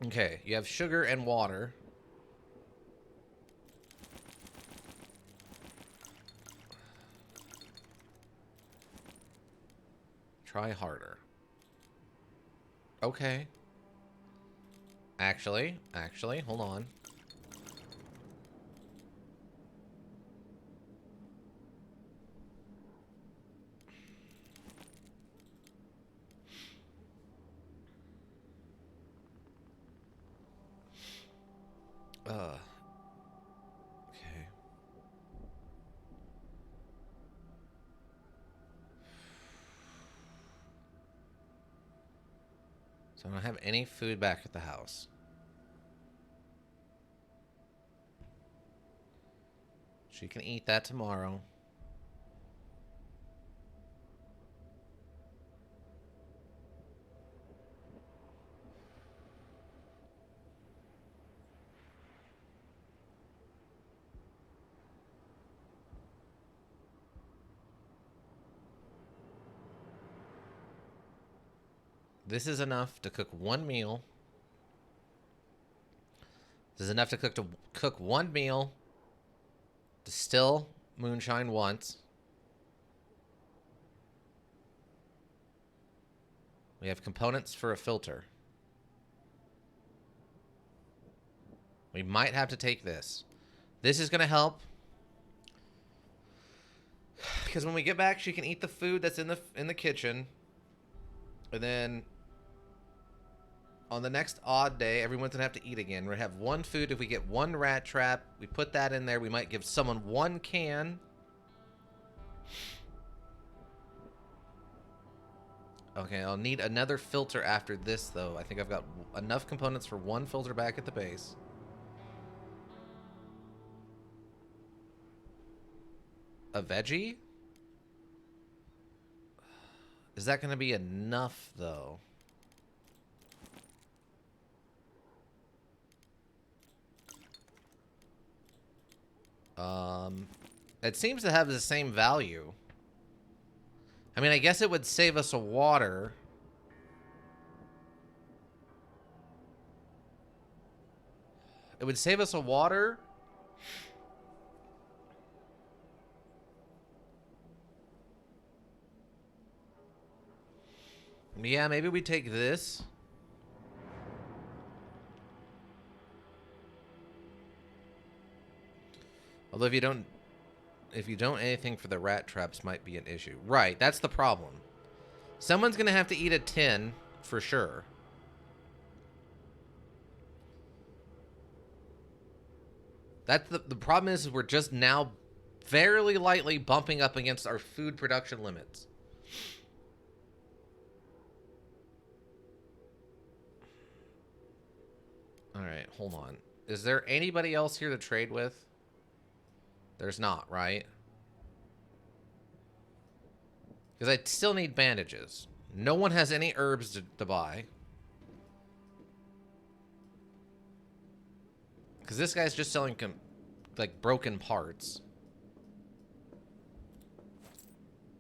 Okay, you have sugar and water. Try harder. Okay. Actually, hold on. Okay. So I don't have any food back at the house. She can eat that tomorrow. This is enough to cook one meal. This is enough to cook one meal. Distill moonshine once. We have components for a filter. We might have to take this. This is going to help. Because when we get back, she can eat the food that's in the kitchen. And then on the next odd day, everyone's gonna have to eat again. We're gonna have one food. If we get one rat trap, we put that in there. We might give someone one can. Okay, I'll need another filter after this, though. I think I've got enough components for one filter back at the base. A veggie? Is that going to be enough, though? It seems to have the same value. I mean, I guess it would save us a water. It would save us a water. Yeah, maybe we take this. Although if you don't anything for the rat traps might be an issue. Right, that's the problem. Someone's gonna have to eat a tin for sure. That's the problem is we're just now fairly lightly bumping up against our food production limits. All right, hold on. Is there anybody else here to trade with? There's not, right? Because I still need bandages. No one has any herbs to buy. Because this guy's just selling, like, broken parts.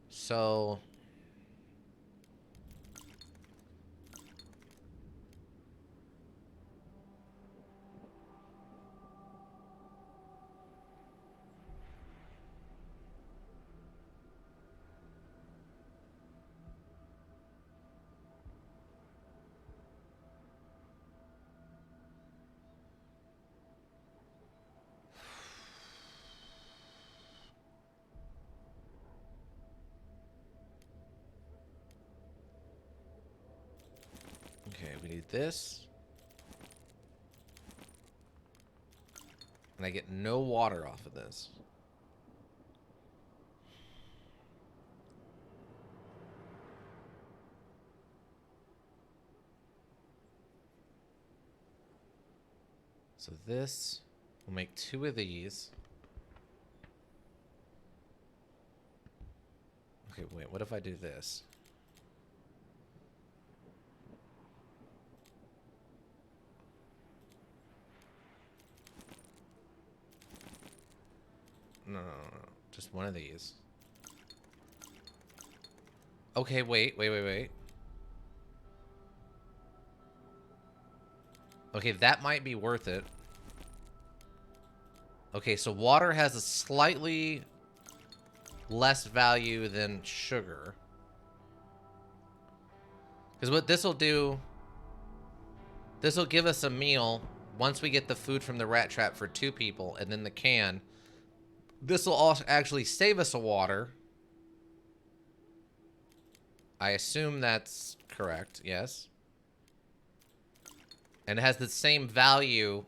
So... Okay, we need this. And I get no water off of this. So this, we'll make 2 of these. Okay, wait, what if I do this? No, just one of these. Okay, wait. Okay, that might be worth it. Okay, so water has a slightly less value than sugar. Because what this will do, this will give us a meal once we get the food from the rat trap for 2 people, and then the can. This will also actually save us a water. I assume that's correct, yes. And it has the same value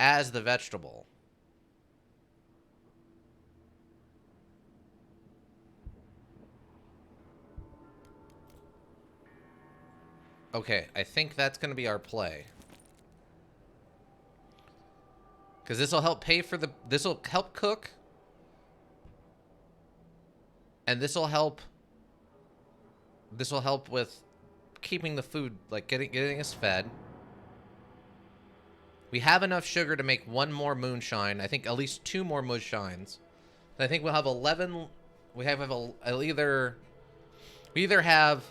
as the vegetable. Okay, I think that's going to be our play. Because this will help pay for the... This will help cook. And this will help... This will help with keeping the food, like getting us fed. We have enough sugar to make 1 more moonshine. I think at least 2 more moonshines. I think we'll have 11... We either have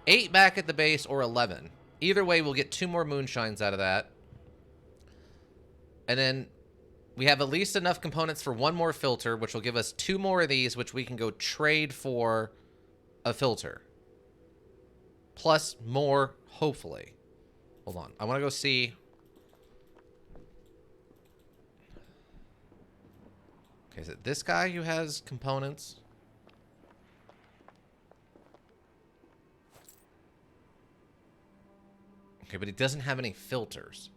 8 back at the base or 11. Either way, we'll get 2 more moonshines out of that. And then we have at least enough components for 1 more filter, which will give us 2 more of these, which we can go trade for a filter. Plus more, hopefully. Hold on. I want to go see. Okay, is it this guy who has components? Okay, but he doesn't have any filters.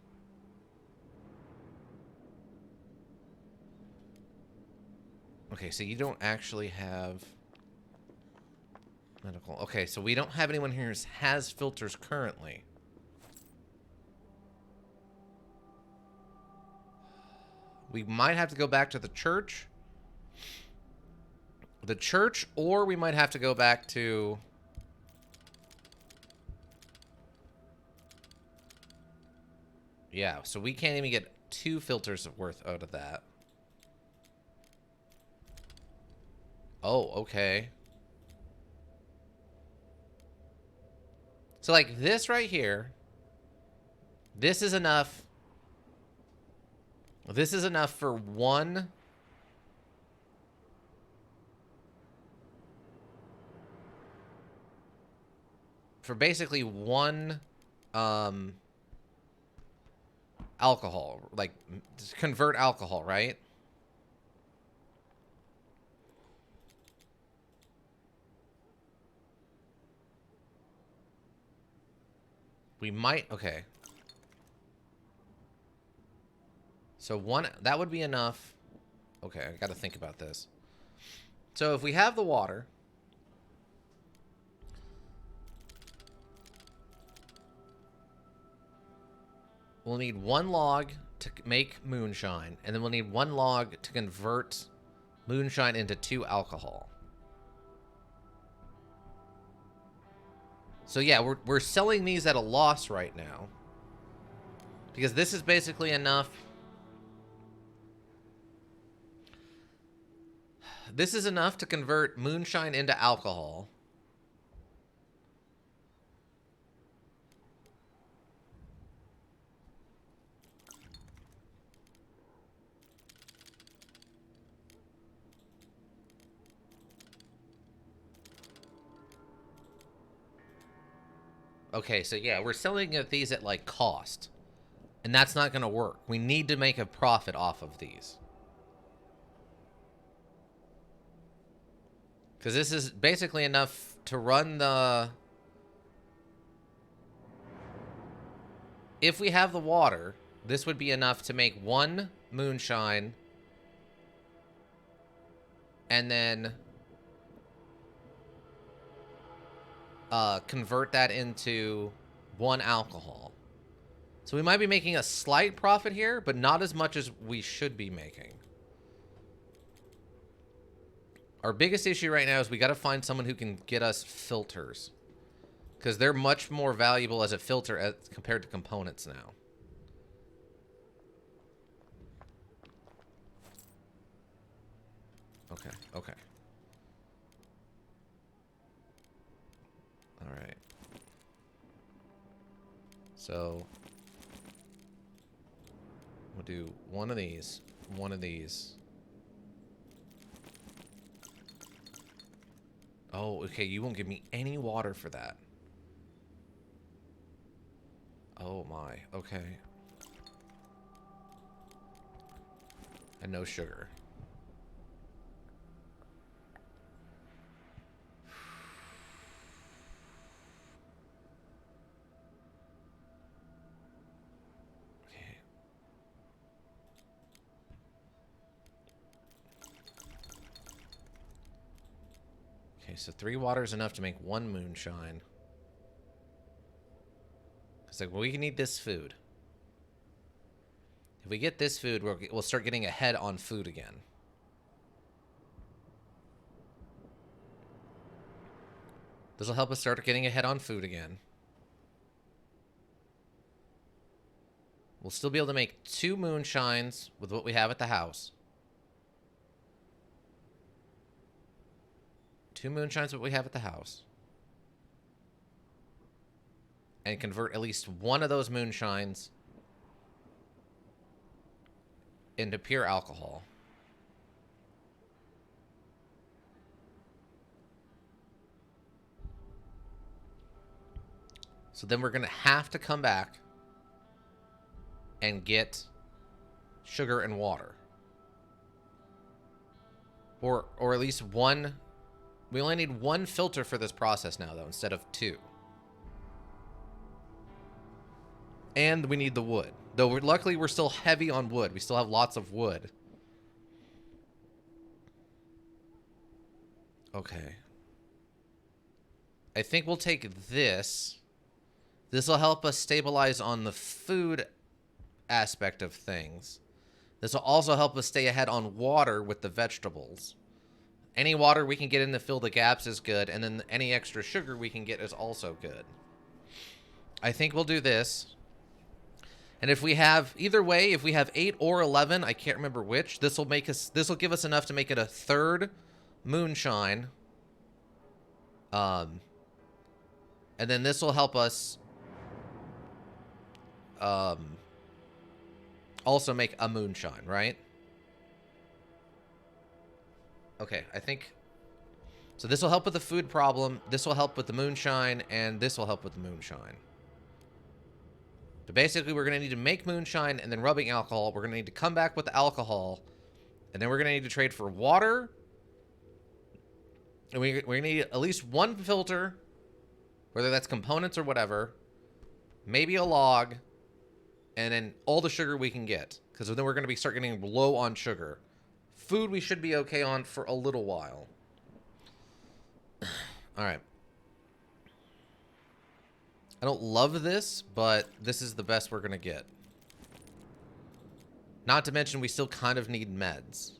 Okay, so you don't actually have medical. Okay, so we don't have anyone here who has filters currently. We might have to go back to the church. Or we might have to go back to Yeah, so we can't even get 2 filters worth out of that. Oh, okay. So, like, this right here, this is enough. This is enough for one. For basically one, alcohol. Like, convert alcohol, right? We might, okay. So one, that would be enough. Okay, I gotta think about this. So if we have the water, we'll need 1 log to make moonshine, and then we'll need 1 log to convert moonshine into 2 alcohol. So yeah, we're selling these at a loss right now. Because this is basically enough. This is enough to convert moonshine into alcohol. Okay, so yeah, we're selling these at like cost. And that's not going to work. We need to make a profit off of these. Because this is basically enough to run the... If we have the water, this would be enough to make 1 moonshine. And then... convert that into 1 alcohol. So we might be making a slight profit here, but not as much as we should be making. Our biggest issue right now is we got to find someone who can get us filters. Because they're much more valuable as a filter as compared to components now. Okay, okay. Alright. So... we'll do 1 of these, 1 of these. Oh, okay, you won't give me any water for that. Oh my, okay. And no sugar. Okay. Okay, so 3 water is enough to make 1 moonshine. It's like, well, we can eat this food. If we get this food, we'll start getting ahead on food again. This will help us start getting ahead on food again. We'll still be able to make 2 moonshines with what we have at the house. 2 moonshines what we have at the house. And convert at least 1 of those moonshines into pure alcohol. So then we're going to have to come back and get sugar and water. Or at least 1. We only need 1 filter for this process now, though, instead of 2. And we need the wood. Though luckily we're still heavy on wood. We still have lots of wood. Okay. I think we'll take this. This will help us stabilize on the food aspect of things. This will also help us stay ahead on water with the vegetables. Any water we can get in to fill the gaps is good, and then any extra sugar we can get is also good. I think we'll do this. And if we have, either way, if we have 8 or 11, I can't remember which, this will give us enough to make it a third moonshine. And then this will help us also make a moonshine, right? Okay, I think... So this will help with the food problem, this will help with the moonshine, and this will help with the moonshine. So basically, we're going to need to make moonshine and then rubbing alcohol. We're going to need to come back with the alcohol. And then we're going to need to trade for water. And we're going to need at least one filter, whether that's components or whatever. Maybe a log. And then all the sugar we can get. Because then we're going to start getting low on sugar. Food we should be okay on for a little while. Alright. I don't love this, but this is the best we're going to get. Not to mention we still kind of need meds.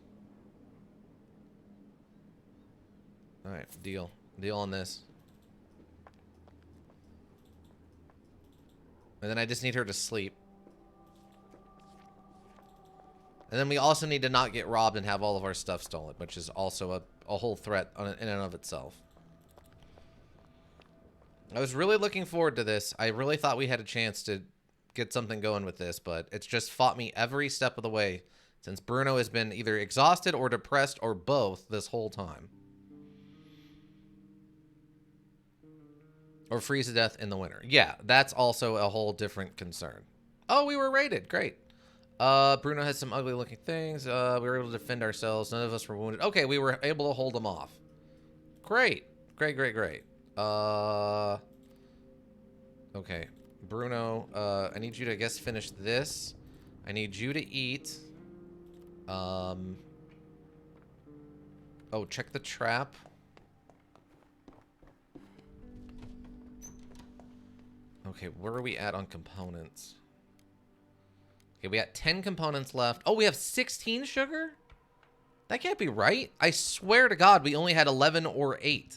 Alright, deal. Deal on this. And then I just need her to sleep. And then we also need to not get robbed and have all of our stuff stolen, which is also a whole threat in and of itself. I was really looking forward to this. I really thought we had a chance to get something going with this, but it's just fought me every step of the way since Bruno has been either exhausted or depressed or both this whole time. Or freeze to death in the winter. Yeah, that's also a whole different concern. Oh, we were raided. Great. Bruno has some ugly looking things. We were able to defend ourselves. None of us were wounded. Okay, we were able to hold them off. Great. Great, great, great. Okay. Bruno, I need you to, I guess, finish this. I need you to eat. Oh, check the trap. Okay, where are we at on components? Okay, we got 10 components left. Oh, we have 16 sugar? That can't be right. I swear to God, we only had 11 or 8.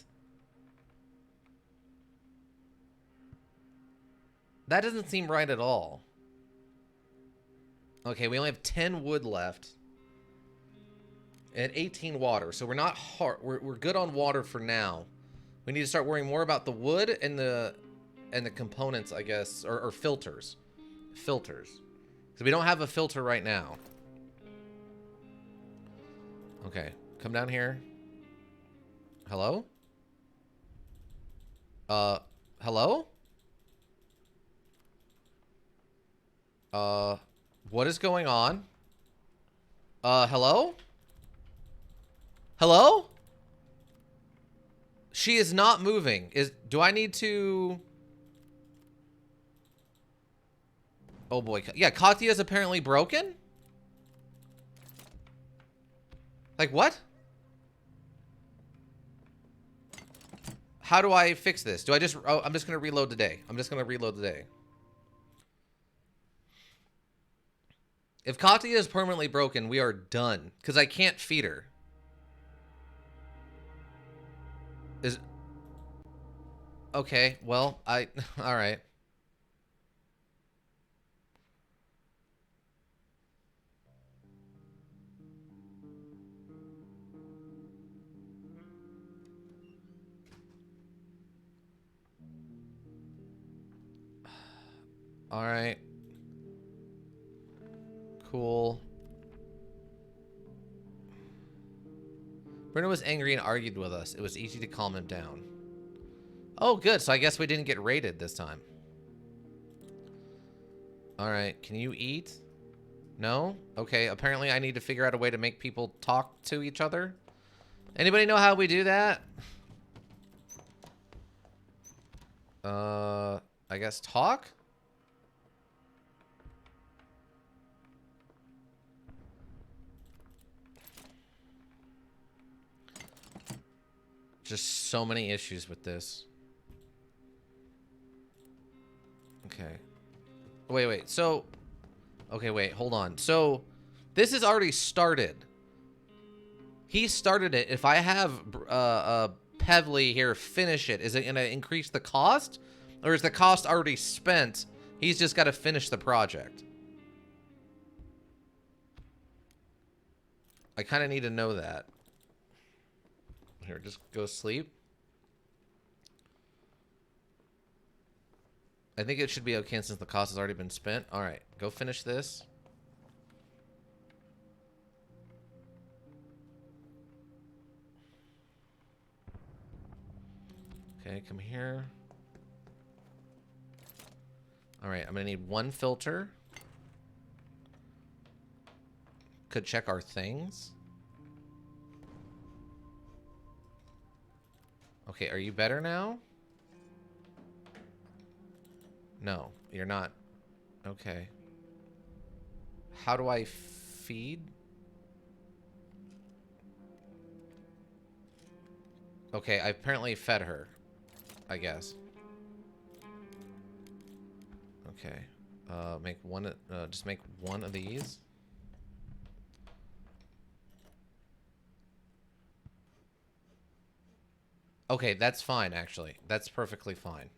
That doesn't seem right at all. Okay, we only have 10 wood left. And 18 water. So we're not hard. We're good on water for now. We need to start worrying more about the wood and the components, I guess, or filters. Filters. Because we don't have a filter right now. Okay, come down here. Hello? Hello? What is going on? Hello? Hello? She is not moving. Do I need to... Oh boy. Yeah, Katya is apparently broken? Like what? How do I fix this? Do I just... Oh, I'm just going to reload today. I'm just going to reload today. If Katya is permanently broken, we are done. Because I can't feed her. Okay, well, alright. Alright. Cool. Bruno was angry and argued with us. It was easy to calm him down. Oh, good. So I guess we didn't get raided this time. Alright. Can you eat? No? Okay. Apparently I need to figure out a way to make people talk to each other. Anybody know how we do that? I guess talk? Just so many issues with this. Okay. Wait. So... Okay, wait. Hold on. So, this has already started. He started it. If I have Pevly here finish it, is it going to increase the cost? Or is the cost already spent? He's just got to finish the project. I kind of need to know that. Here, just go sleep. I think it should be okay since the cost has already been spent. All right, go finish this. Okay, come here. All right, I'm gonna need one filter. Could check our things. Okay, are you better now? No, you're not. Okay. How do I feed? Okay, I apparently fed her, I guess. Okay. Make one, just make one of these. Okay, that's fine, actually. That's perfectly fine.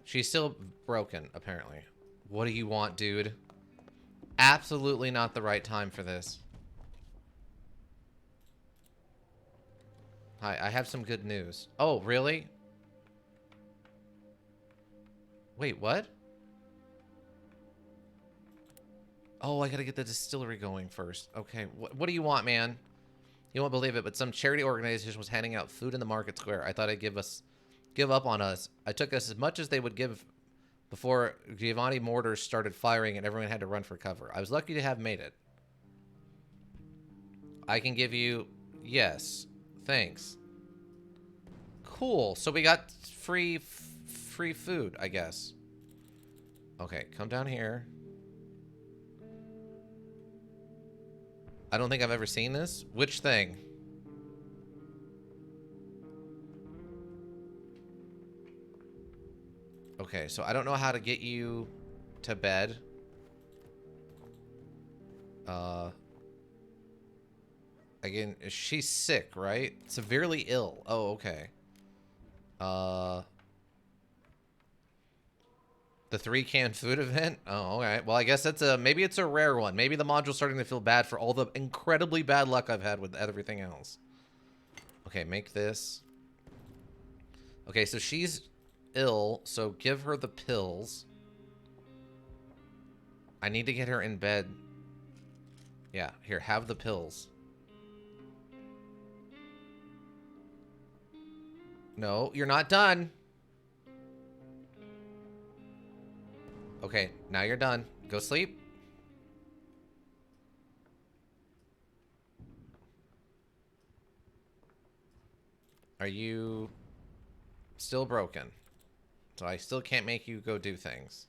She's still broken, apparently. What do you want, dude? Absolutely not the right time for this. Hi, I have some good news. Oh, really? Wait, what? Oh, I gotta get the distillery going first. Okay, what do you want, man? You won't believe it, but some charity organization was handing out food in the market square. I thought I'd give up on us. I took us as much as they would give before Giovanni mortars started firing and everyone had to run for cover. I was lucky to have made it. I can give you... Yes. Thanks. Cool. So we got free food, I guess. Okay, come down here. I don't think I've ever seen this. Which thing? Okay, so I don't know how to get you to bed. Again, she's sick, right? Severely ill. Oh, okay. The 3-can food event? Oh, okay. Well, I guess that's maybe it's a rare one. Maybe the module's starting to feel bad for all the incredibly bad luck I've had with everything else. Okay, make this. Okay, so she's ill, so give her the pills. I need to get her in bed. Yeah, here, have the pills. No, you're not done. Okay, now you're done. Go sleep. Are you still broken? So I still can't make you go do things.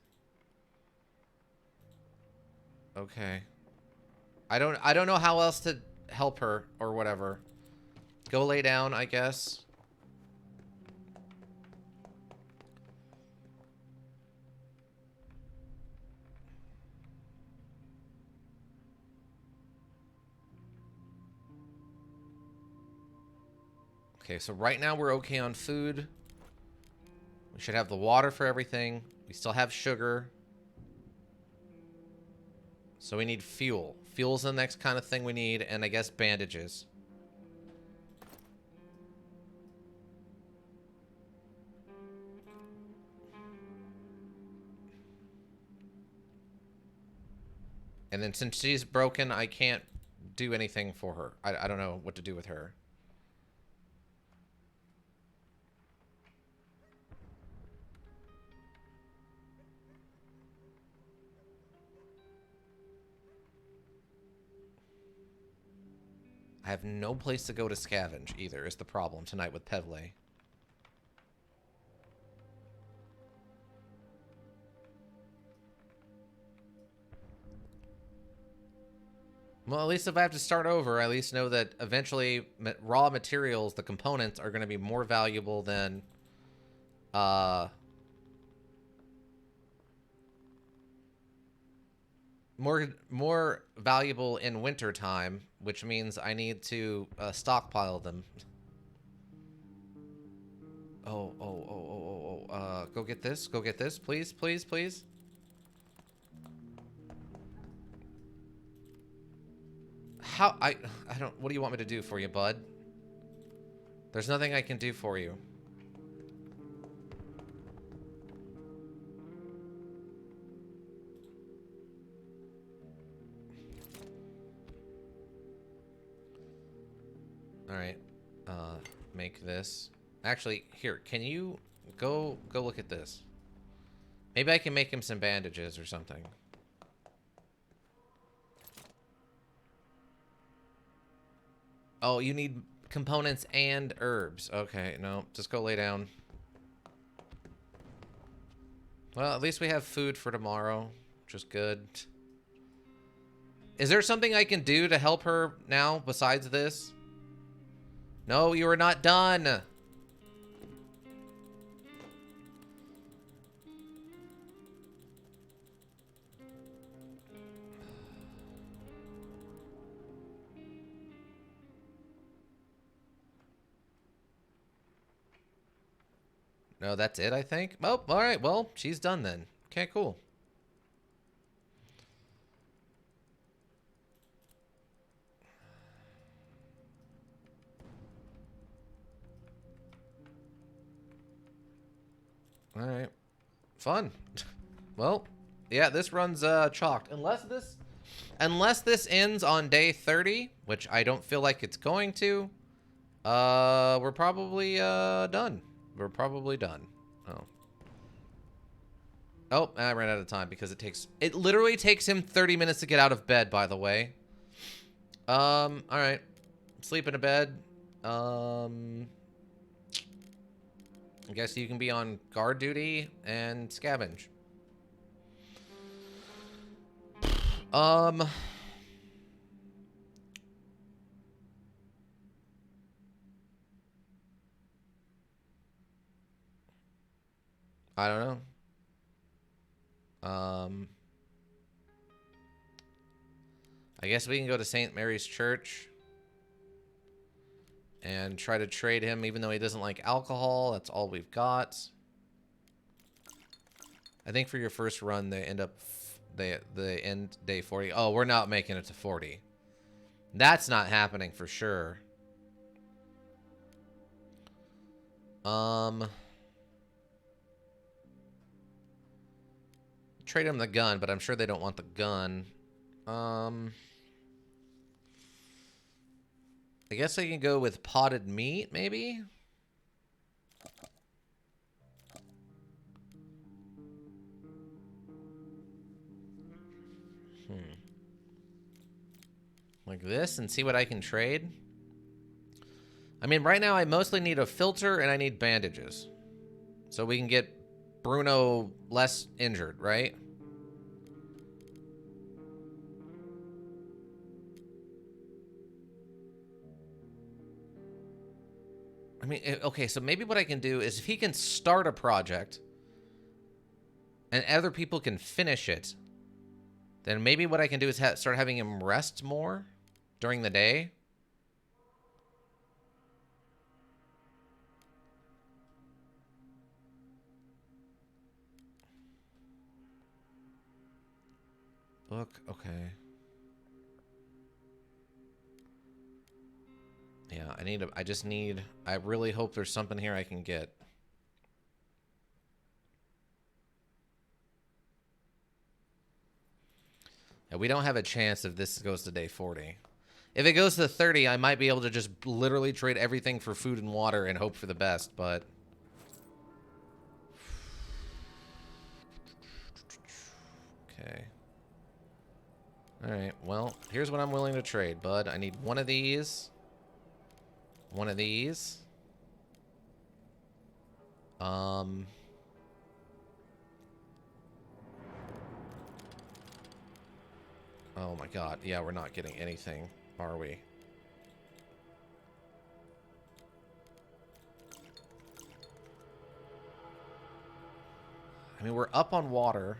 Okay. I don't know how else to help her or whatever. Go lay down, I guess. Okay, so right now we're okay on food. We should have the water for everything. We still have sugar. So we need fuel. Fuel's the next kind of thing we need, and I guess bandages. And then since she's broken, I can't do anything for her. I don't know what to do with her. I have no place to go to scavenge either, is the problem tonight with Pevle. Well, at least if I have to start over, I at least know that eventually raw materials, the components, are going to be more valuable than... more valuable in winter time, which means I need to stockpile them. Go get this. Go get this, please, please, please. How I don't. What do you want me to do for you, bud? There's nothing I can do for you. All right. Make this. Actually, here. Can you go look at this? Maybe I can make him some bandages or something. Oh, you need components and herbs. Okay, no, just go lay down. Well, at least we have food for tomorrow, which is good. Is there something I can do to help her now besides this? No, you are not done. No, that's it, I think. Oh, all right. Well, she's done then. Okay, cool. All right. Fun. Well, yeah, this run's chalked. Unless this ends on day 30, which I don't feel like it's going to, we're probably done. We're probably done. Oh. Oh, I ran out of time because it literally takes him 30 minutes to get out of bed, by the way. All right. Sleep in a bed. I guess you can be on guard duty and scavenge. I don't know. I guess we can go to St. Mary's Church and try to trade him, even though he doesn't like alcohol. That's all we've got. I think for your first run, they end day 40. Oh, we're not making it to 40. That's not happening for sure. Trade him the gun, but I'm sure they don't want the gun. I guess I can go with potted meat, maybe? Like this, and see what I can trade? I mean, right now I mostly need a filter and I need bandages. So we can get Bruno less injured, right? I mean, okay, so maybe what I can do is if he can start a project and other people can finish it, then maybe what I can do is start having him rest more during the day. Look, okay. Yeah, I really hope there's something here I can get. Yeah, we don't have a chance if this goes to day 40. If it goes to 30, I might be able to just literally trade everything for food and water and hope for the best, but... Okay. Alright, well, here's what I'm willing to trade, bud. I need one of these. One of these. Oh my god. Yeah, we're not getting anything, are we? I mean, we're up on water.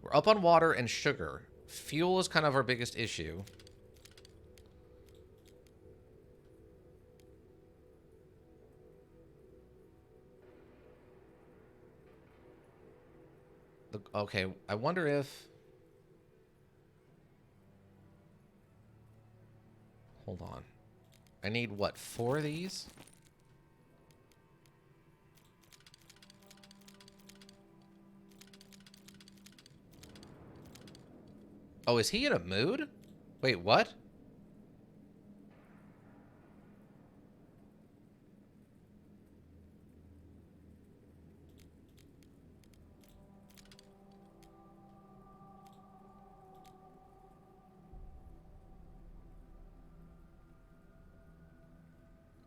We're up on water and sugar. Fuel is kind of our biggest issue. Okay, I wonder if... Hold on. I need, what, 4 of these? Oh, is he in a mood? Wait, what?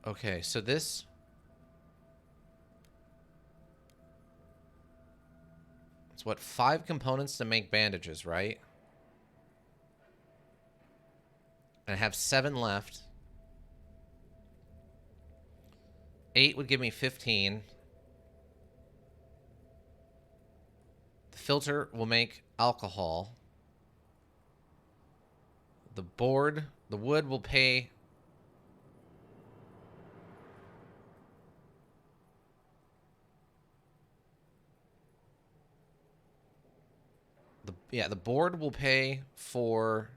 Okay, so this... It's what, 5 components to make bandages, right? And I have 7 left. 8 would give me 15. The filter will make alcohol. The board, the wood will pay... the board will pay for...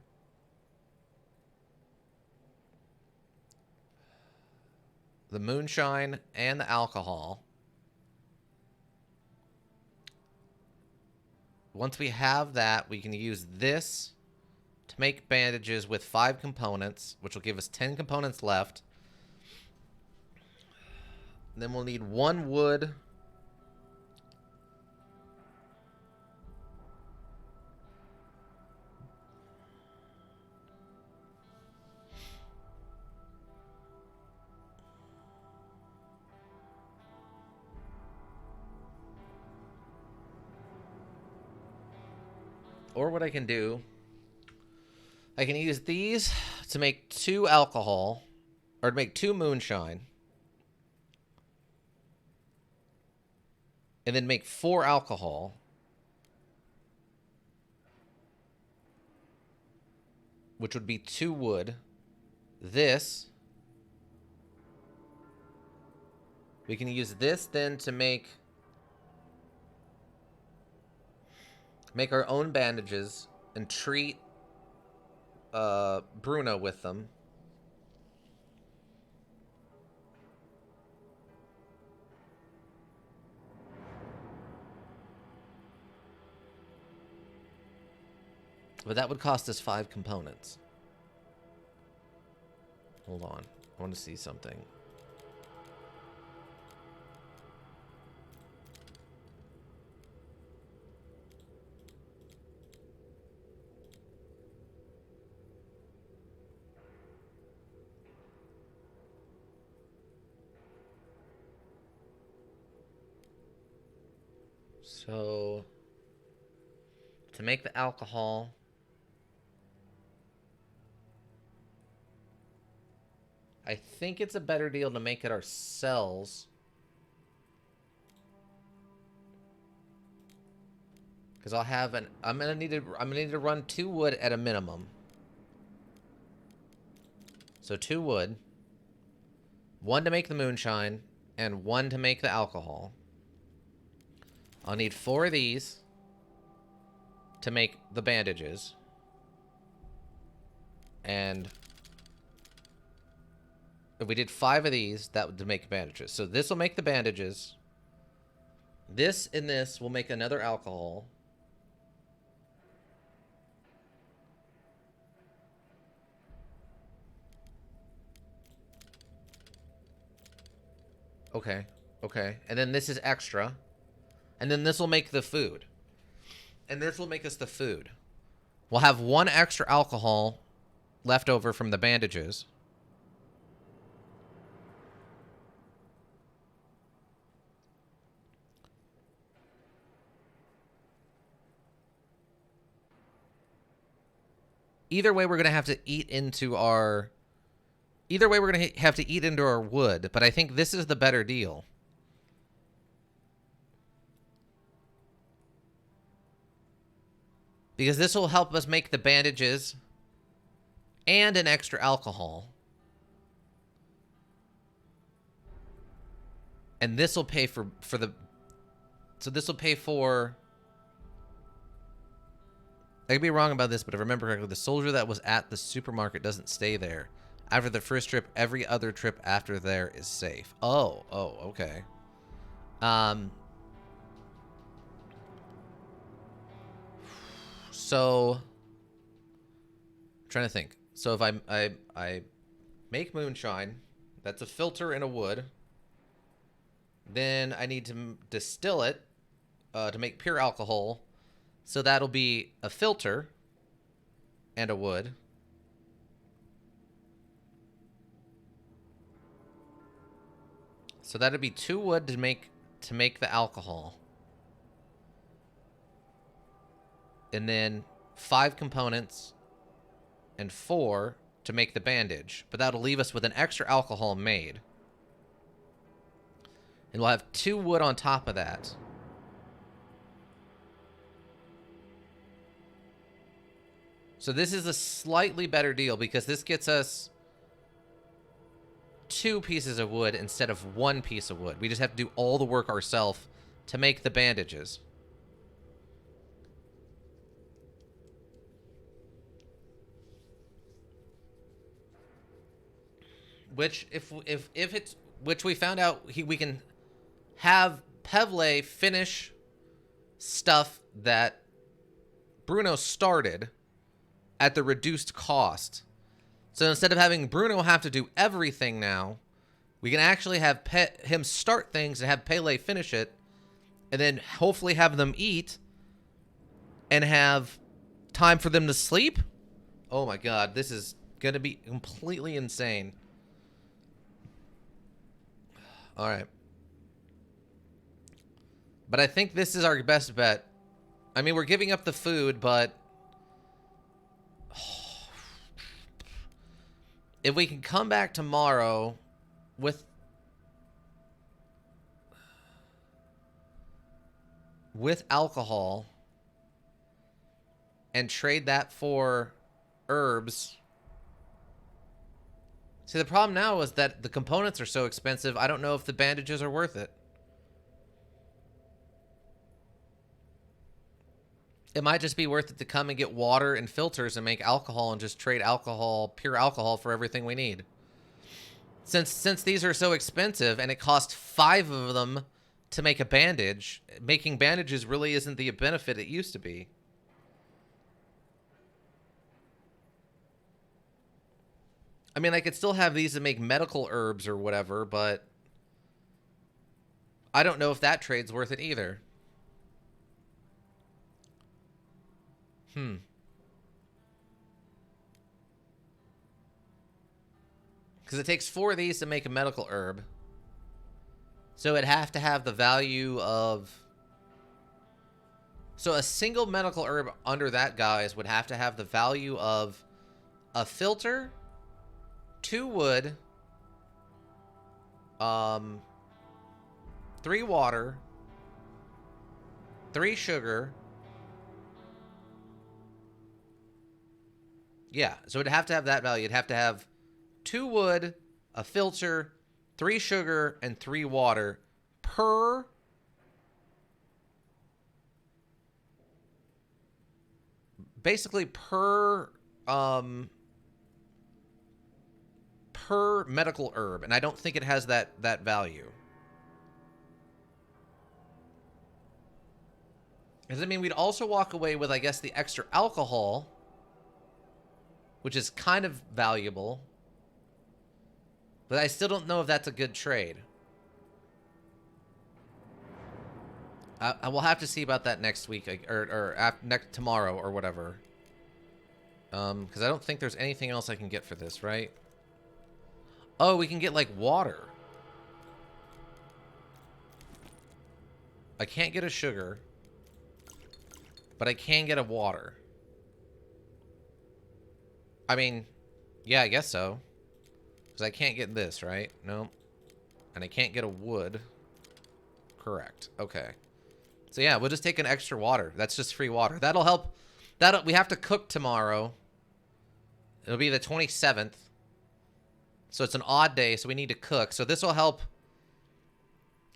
the moonshine and the alcohol. Once we have that, we can use this to make bandages with 5 components, which will give us 10 components left. And then we'll need 1 wood. Or what I can do, I can use these to make 2 alcohol, or to make 2 moonshine. And then make 4 alcohol. Which would be 2 wood. This. We can use this then to make our own bandages and treat Bruno with them. But that would cost us 5 components. Hold on. I want to see something. So, to make the alcohol, I think it's a better deal to make it ourselves. Because I'll have an... I'm gonna need to run 2 wood at a minimum. So 2 wood. 1 to make the moonshine, and 1 to make the alcohol. I'll need 4 of these to make the bandages. And if we did 5 of these, that would make bandages. So this will make the bandages. This and this will make another alcohol. Okay, okay. And then this is extra. And then this will make the food. And this will make us the food. We'll have 1 extra alcohol left over from the bandages. Either way, we're going to have to eat into our... Either way, we're going to have to eat into our wood. But I think this is the better deal. Because this will help us make the bandages and an extra alcohol. And this will pay for the... So this will pay for... I could be wrong about this, but if I remember correctly, the soldier that was at the supermarket doesn't stay there. After the first trip, every other trip after there is safe. Oh, okay. So I'm trying to think. So if I make moonshine, that's a filter and a wood. Then I need to distill it to make pure alcohol. So that'll be a filter and a wood. So that'd be 2 wood to make the alcohol. And then 5 components and 4 to make the bandage. But that'll leave us with an extra alcohol made. And we'll have 2 wood on top of that. So this is a slightly better deal because this gets us 2 pieces of wood instead of 1 piece of wood. We just have to do all the work ourselves to make the bandages. Which, if it's, which we found out we can have Pevle finish stuff that Bruno started at the reduced cost. So instead of having Bruno have to do everything now, we can actually have him start things and have Pele finish it, and then hopefully have them eat and have time for them to sleep. Oh my god, this is going to be completely insane. All right. But I think this is our best bet. I mean, we're giving up the food, but if we can come back tomorrow with alcohol and trade that for herbs. See, the problem now is that the components are so expensive, I don't know if the bandages are worth it. It might just be worth it to come and get water and filters and make alcohol and just trade alcohol, pure alcohol, for everything we need. Since these are so expensive and it costs 5 of them to make a bandage, making bandages really isn't the benefit it used to be. I mean, I could still have these to make medical herbs or whatever, but I don't know if that trade's worth it either. Because it takes 4 of these to make a medical herb. So it'd have to have the value of... So a single medical herb under that, guys, would have to have the value of a filter, 2 wood, 3 water, 3 sugar. Yeah, so it'd have to have that value. It'd have to have 2 wood, a filter, 3 sugar, and 3 water per... Basically per medical herb, and I don't think it has that value. Does it mean we'd also walk away with, I guess, the extra alcohol, which is kind of valuable, but I still don't know if that's a good trade. I will have to see about that next week, or next tomorrow or whatever. Because I don't think there's anything else I can get for this, right? Oh, we can get, like, water. I can't get a sugar, but I can get a water. I mean, yeah, I guess so. Because I can't get this, right? No. And I can't get a wood. Correct. Okay. So yeah, we'll just take an extra water. That's just free water. That'll help. We have to cook tomorrow. It'll be the 27th. So it's an odd day, so we need to cook. So this will help.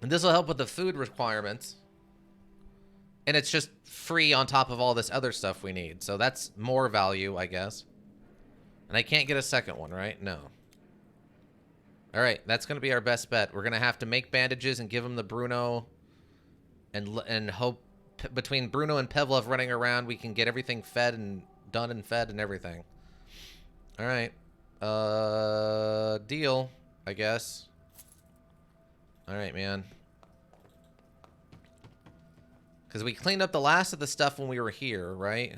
And this will help with the food requirements. And it's just free on top of all this other stuff we need. So that's more value, I guess. And I can't get a second one, right? No. All right, that's going to be our best bet. We're going to have to make bandages and give him the Bruno and hope between Bruno and Pevlov running around, we can get everything fed and done and fed and everything. All right. Deal, I guess. All right, man. Because we cleaned up the last of the stuff when we were here, right?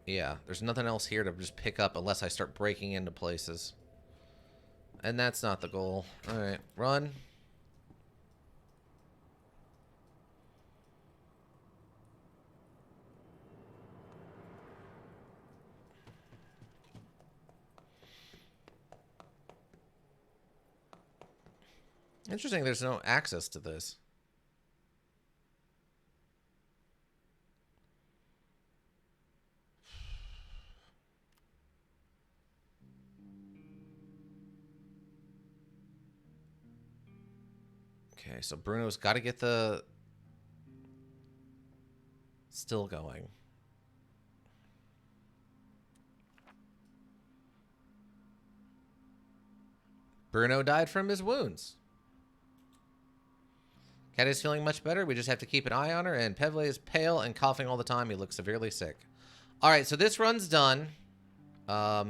Yeah, there's nothing else here to just pick up unless I start breaking into places. And that's not the goal. All right, run. Interesting, there's no access to this. Okay, so Bruno's got to get the... Still going. Bruno died from his wounds. Cat is feeling much better. We just have to keep an eye on her. And Pevle is pale and coughing all the time. He looks severely sick. All right, so this run's done. Yeah,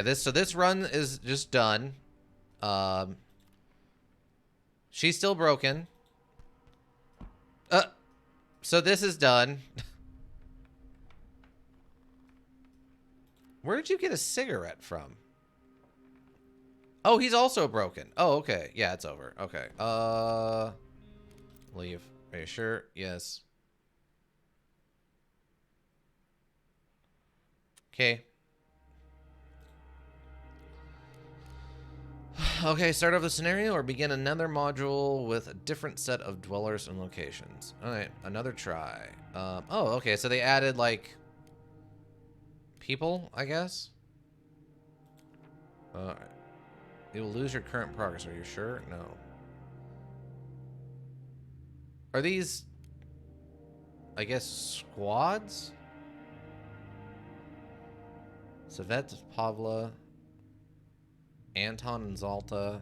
this run is just done. She's still broken. So this is done. Where did you get a cigarette from? Oh, he's also broken. Oh, okay. Yeah, it's over. Okay. Leave. Are you sure? Yes. Okay. Okay, start off the scenario or begin another module with a different set of dwellers and locations. Alright, another try. Oh, okay, so they added, like, people, I guess? Alright. You will lose your current progress. Are you sure? No. Are these, I guess, squads? Savet, Pavla, Anton, and Zalta.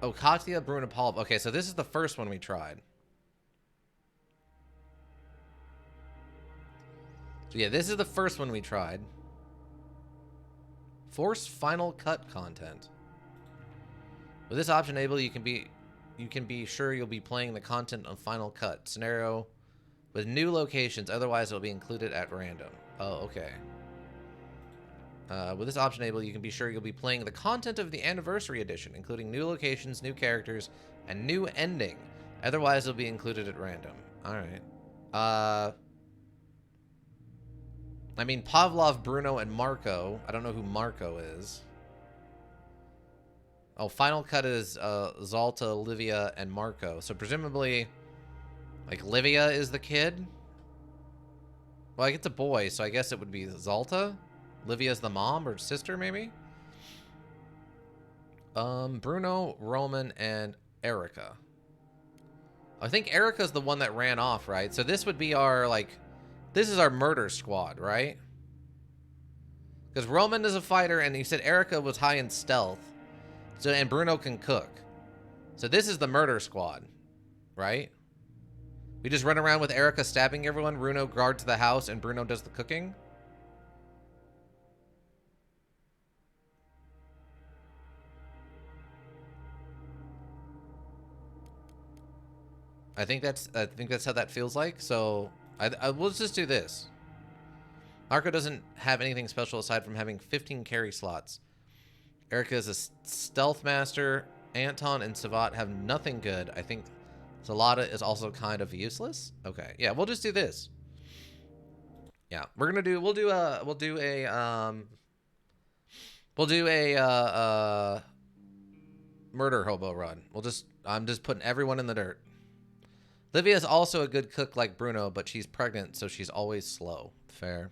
Oh, Katya, Bruna, Paul. Okay, so this is the first one we tried. So yeah, this is the first one we tried. Force Final Cut content. With this option enabled, you can be sure you'll be playing the content on Final Cut scenario with new locations. Otherwise, it'll be included at random. Oh, okay. With this option enabled, you can be sure you'll be playing the content of the Anniversary Edition, including new locations, new characters, and new ending. Otherwise, it'll be included at random. All right. I mean, Pavlov, Bruno, and Marco. I don't know who Marco is. Oh, Final Cut is Zalta, Livia, and Marco. So presumably, like, Livia is the kid? Well, like, it's a boy, so I guess it would be Zalta? Livia's the mom or sister, maybe? Bruno, Roman, and Erica. I think Erica's the one that ran off, right? So this would be our, like... This is our murder squad, right? Because Roman is a fighter, and you said Erica was high in stealth. So, and Bruno can cook. So this is the murder squad, right? We just run around with Erica stabbing everyone. Bruno guards the house, and Bruno does the cooking. I think that's how that feels like. So we'll just do this. Marco doesn't have anything special aside from having 15 carry slots. Erica is a stealth master. Anton and Savat have nothing good. I think Zalata is also kind of useless. Okay, yeah, we'll just do this. Yeah, we'll do a murder hobo run. I'm just putting everyone in the dirt. Livia is also a good cook like Bruno, but she's pregnant, so she's always slow. Fair.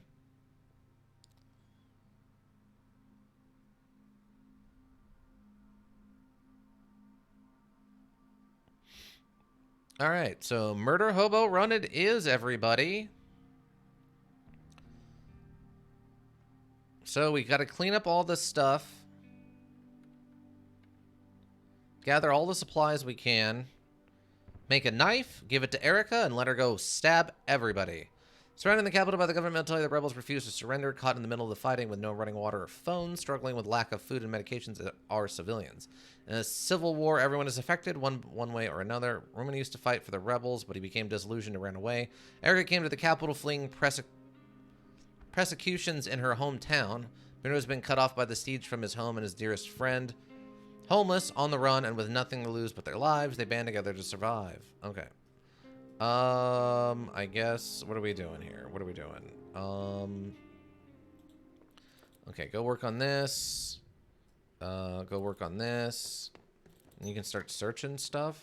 All right, so Murder Hobo Run it is, everybody. So we got to clean up all this stuff. Gather all the supplies we can. Make a knife, give it to Erica, and let her go stab everybody. Surrounded in the capital by the government military, the rebels refuse to surrender, caught in the middle of the fighting with no running water or phones, struggling with lack of food and medications are civilians. In a civil war, everyone is affected one way or another. Roman used to fight for the rebels, but he became disillusioned and ran away. Erica came to the capital fleeing persecutions in her hometown. Bruno has been cut off by the siege from his home and his dearest friend. Homeless, on the run, and with nothing to lose but their lives, they band together to survive. Okay. I guess, what are we doing here? What are we doing? Okay, go work on this. Go work on this. And you can start searching stuff.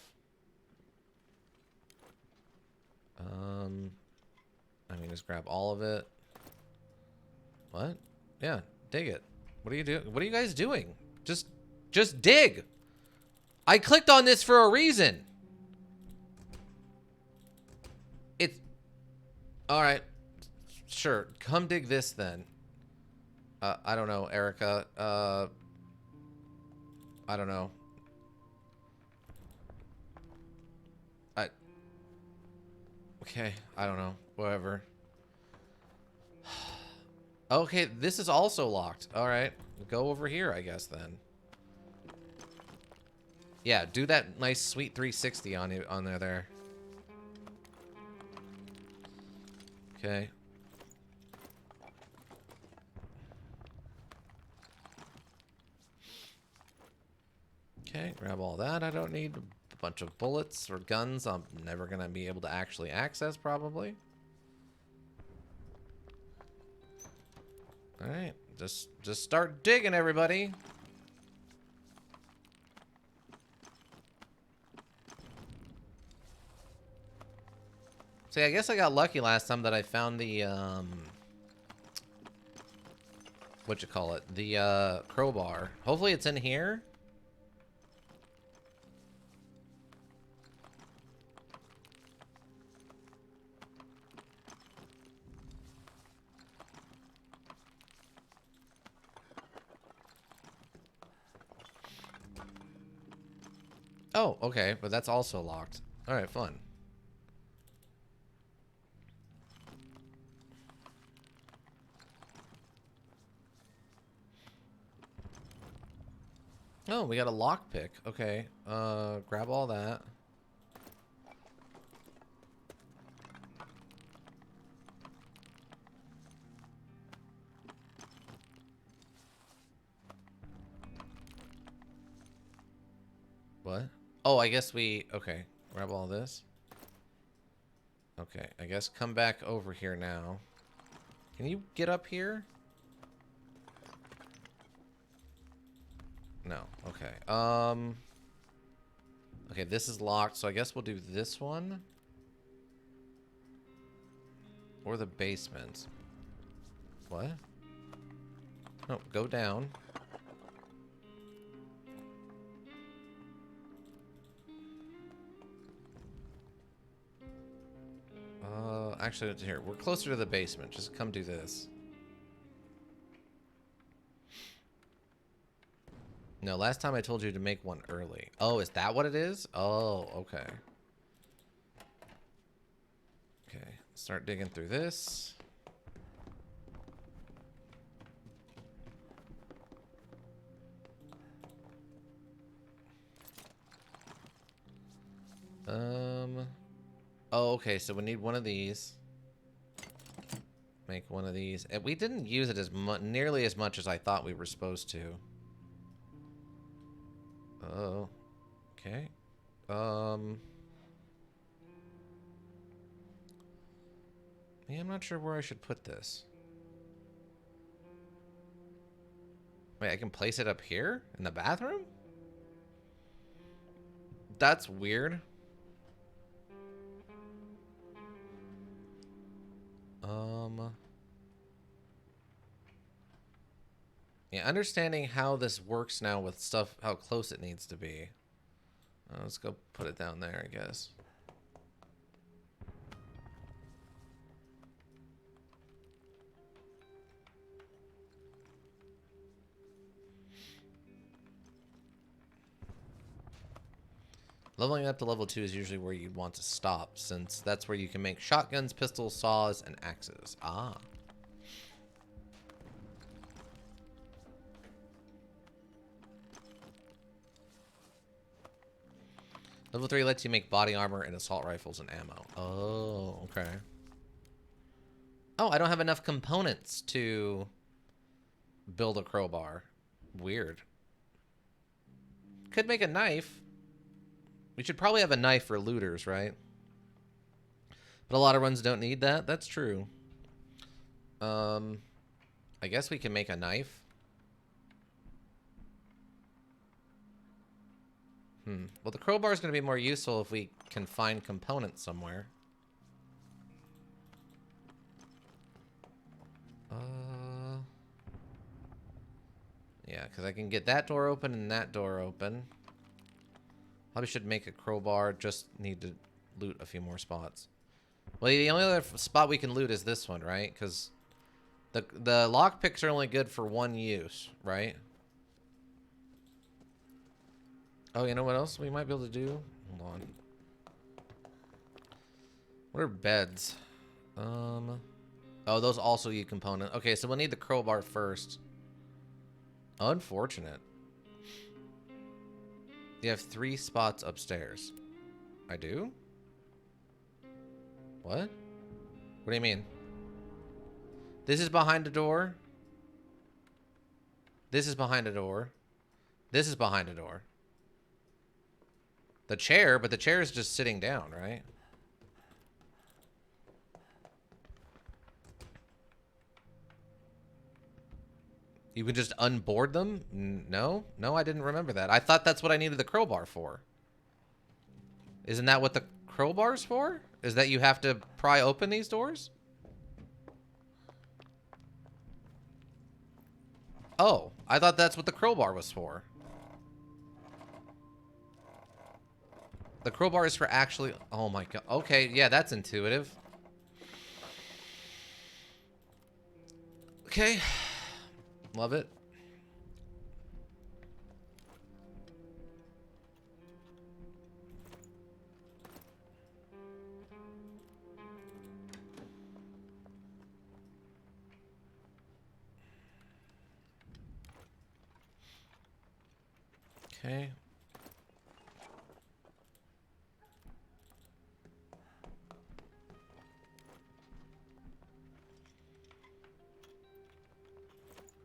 I mean, just grab all of it. What? Yeah, dig it. What are you doing? What are you guys doing? Just dig. I clicked on this for a reason. It's all right. Sure. Come dig this then. I don't know, Erica. I don't know. Okay, I don't know. Whatever. Okay, this is also locked. All right. Go over here, I guess, then. Yeah, do that nice sweet 360 on you on there. Okay. Okay, grab all that. I don't need a bunch of bullets or guns I'm never gonna be able to actually access, probably. All right, just start digging, everybody. See, I guess I got lucky last time that I found the what you call it, the crowbar. Hopefully it's in here. Oh, okay, but that's also locked. All right, fun. Oh, we got a lockpick. Okay, grab all that. What? Oh, I guess we... Okay, grab all this. Okay, I guess come back over here now. Can you get up here? No. Okay. Okay, this is locked, so I guess we'll do this one. Or the basement. What? No, go down. Actually, here. We're closer to the basement. Just come do this. No, last time I told you to make one early. Oh, is that what it is? Oh, okay. Okay, start digging through this. Oh, okay, so we need one of these. Make one of these. And we didn't use it as nearly as much as I thought we were supposed to. Oh, okay. Yeah, I'm not sure where I should put this. Wait, I can place it up here? In the bathroom? That's weird. Yeah, understanding how this works now with stuff, how close it needs to be. Let's go put it down there, I guess. Leveling up to level 2 is usually where you'd want to stop, since that's where you can make shotguns, pistols, saws, and axes. Ah. Level 3 lets you make body armor and assault rifles and ammo. Oh, okay. Oh, I don't have enough components to build a crowbar. Weird. Could make a knife. We should probably have a knife for looters, right? But a lot of runs don't need that. That's true. I guess we can make a knife. Well, the crowbar is going to be more useful if we can find components somewhere. Yeah, because I can get that door open and that door open. Probably should make a crowbar. Just need to loot a few more spots. Well, the only other spot we can loot is this one, right? Because the lockpicks are only good for one use, right? Oh, you know what else we might be able to do? Hold on. What are beds? Oh, those also use component. Okay, so we'll need the crowbar first. Unfortunate. You have 3 spots upstairs. I do? What? What do you mean? This is behind a door. This is behind a door. This is behind a door. The chair, but the chair is just sitting down, right? You can just unboard them? No? No, I didn't remember that. I thought that's what I needed the crowbar for. Isn't that what the crowbar's for? Is that you have to pry open these doors? Oh, I thought that's what the crowbar was for. The crowbar is for actually... Oh my god. Okay, yeah, that's intuitive. Okay. Love it. Okay.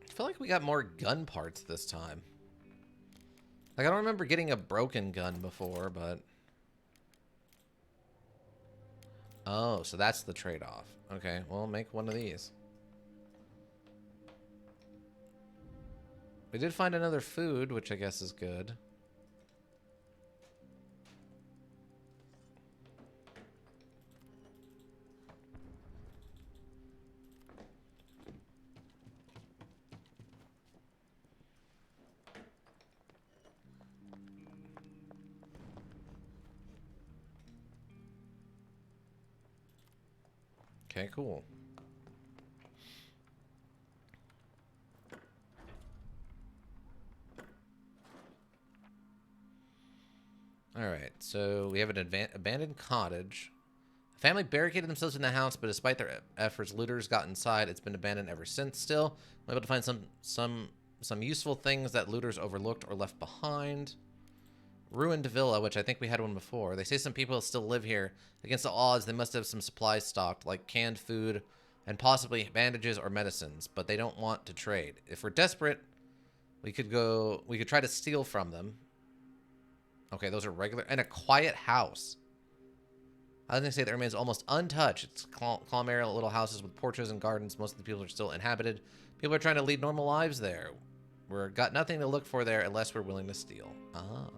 I feel like we got more gun parts this time. Like, I don't remember getting a broken gun before, but... Oh, so that's the trade-off. Okay, well, make one of these. We did find another food, which I guess is good. Okay, cool. Alright, so we have an abandoned cottage. A family barricaded themselves in the house, but despite their efforts, looters got inside. It's been abandoned ever since. Still, I'm able to find some useful things that looters overlooked or left behind. Ruined villa, which I think we had one before. They say some people still live here. Against the odds, they must have some supplies stocked, like canned food and possibly bandages or medicines, but they don't want to trade. If we're desperate, we could try to steal from them. Okay, those are regular. And a quiet house. I was going to say that remains almost untouched. It's calm area, little houses with porches and gardens. Most of the people are still inhabited. People are trying to lead normal lives there. We've got nothing to look for there unless we're willing to steal. Ah.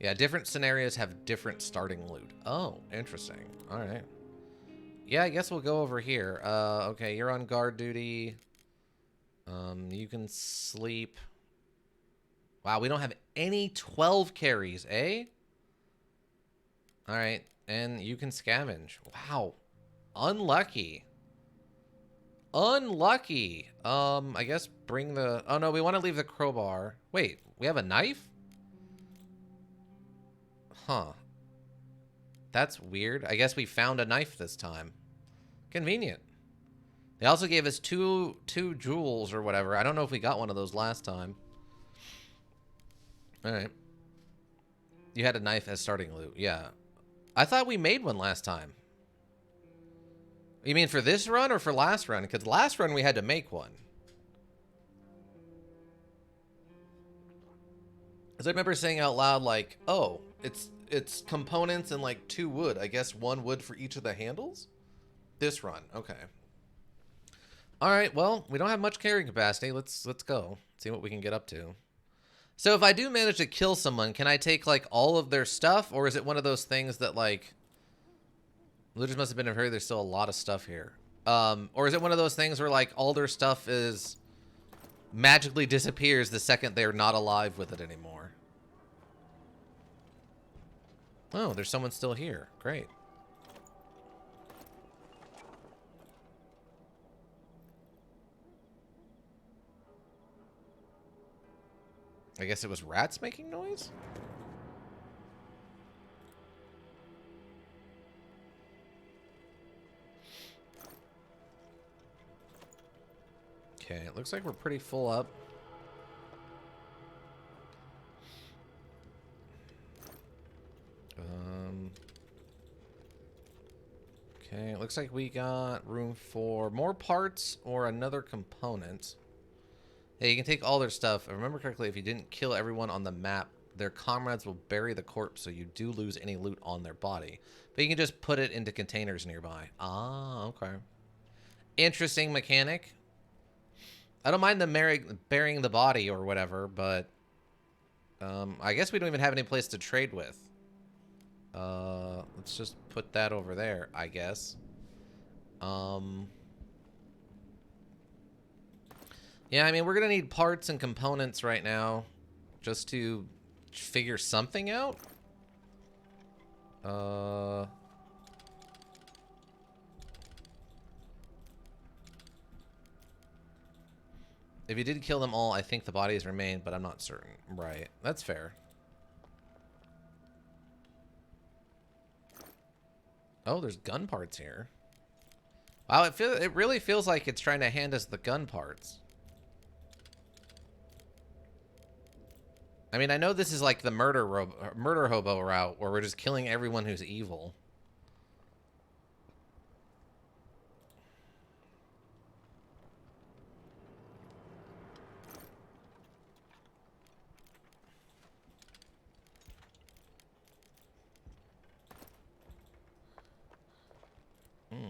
Yeah, different scenarios have different starting loot. Oh, interesting. All right. Yeah, I guess we'll go over here. Okay, you're on guard duty. You can sleep. Wow, we don't have any 12 carries, eh? All right, and you can scavenge. Wow, unlucky. Unlucky. I guess bring the... Oh, no, we want to leave the crowbar. Wait, we have a knife? Huh. That's weird. I guess we found a knife this time. Convenient. They also gave us two jewels or whatever. I don't know if we got one of those last time. All right. You had a knife as starting loot. Yeah. I thought we made one last time. You mean for this run or for last run? Because last run we had to make one. Because I remember saying out loud, like, oh, it's components and like 2 wood. I guess 1 wood for each of the handles? This run. Okay. All right, well, we don't have much carrying capacity. Let's go. See what we can get up to. So if I do manage to kill someone, can I take, like, all of their stuff? Or is it one of those things that, like... Looters must have been in a hurry. There's still a lot of stuff here. Or is it one of those things where, like, all their stuff is... magically disappears the second they're not alive with it anymore? Oh, there's someone still here. Great. I guess it was rats making noise? Okay, it looks like we're pretty full up. Okay, it looks like we got room for more parts or another component. Yeah, you can take all their stuff. If I remember correctly, if you didn't kill everyone on the map, their comrades will bury the corpse, so you do lose any loot on their body. But you can just put it into containers nearby. Ah, okay. Interesting mechanic. I don't mind them burying the body or whatever, but I guess we don't even have any place to trade with. Let's just put that over there, I guess. Yeah, I mean, we're gonna need parts and components right now just to figure something out. If you did kill them all, I think the bodies remain, but I'm not certain. Right, that's fair. Oh, there's gun parts here. Wow, it really feels like it's trying to hand us the gun parts. I mean, I know this is like the murder hobo route where we're just killing everyone who's evil.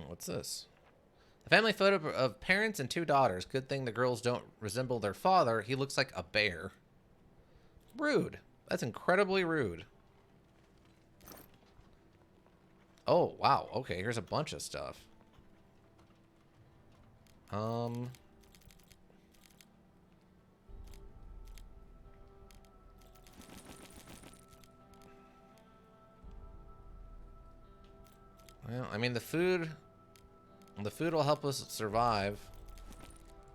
What's this? A family photo of parents and 2 daughters. Good thing the girls don't resemble their father. He looks like a bear. Rude. That's incredibly rude. Oh, wow. Okay, here's a bunch of stuff. Well, I mean, the food will help us survive.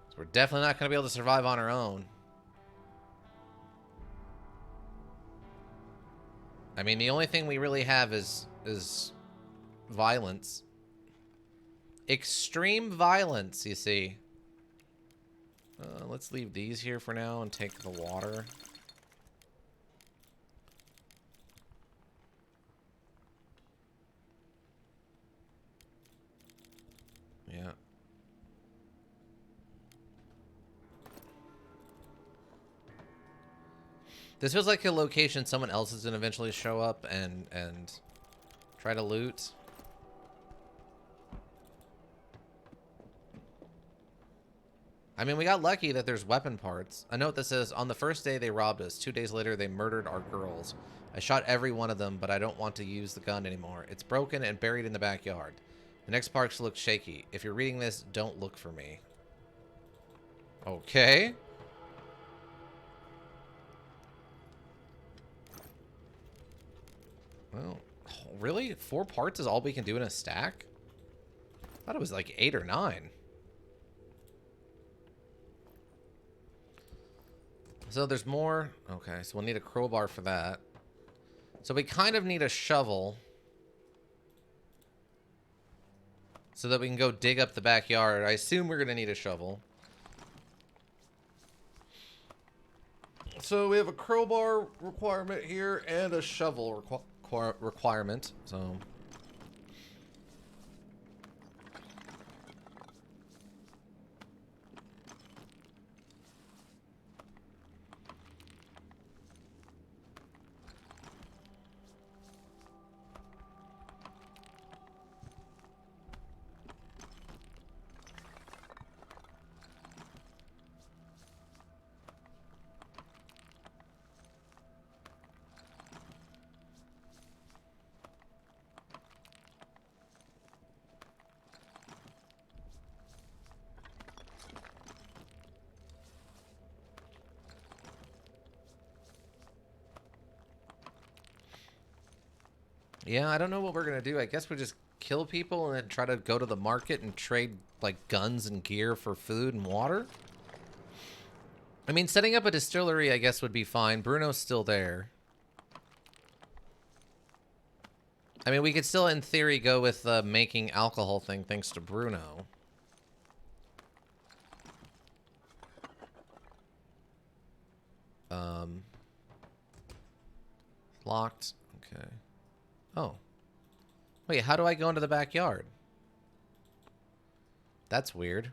So we're definitely not going to be able to survive on our own. I mean, the only thing we really have is violence. Extreme violence, you see. Let's leave these here for now and take the water. Yeah. This feels like a location someone else is going to eventually show up and try to loot. I mean, we got lucky that there's weapon parts. A note that says, on the first day they robbed us. 2 days later, they murdered our girls. I shot every one of them, but I don't want to use the gun anymore. It's broken and buried in the backyard. The next parts look shaky. If you're reading this, don't look for me. Okay. Well, really? 4 parts is all we can do in a stack? I thought it was like 8 or 9. So there's more. Okay, so we'll need a crowbar for that. So we kind of need a shovel so that we can go dig up the backyard. I assume we're going to need a shovel. So we have a crowbar requirement here and a shovel requirement. So... yeah, I don't know what we're going to do. I guess we just kill people and then try to go to the market and trade, like, guns and gear for food and water. I mean, setting up a distillery, I guess, would be fine. Bruno's still there. I mean, we could still, in theory, go with the making alcohol thing thanks to Bruno. Locked. Okay. Oh. Wait, how do I go into the backyard? That's weird.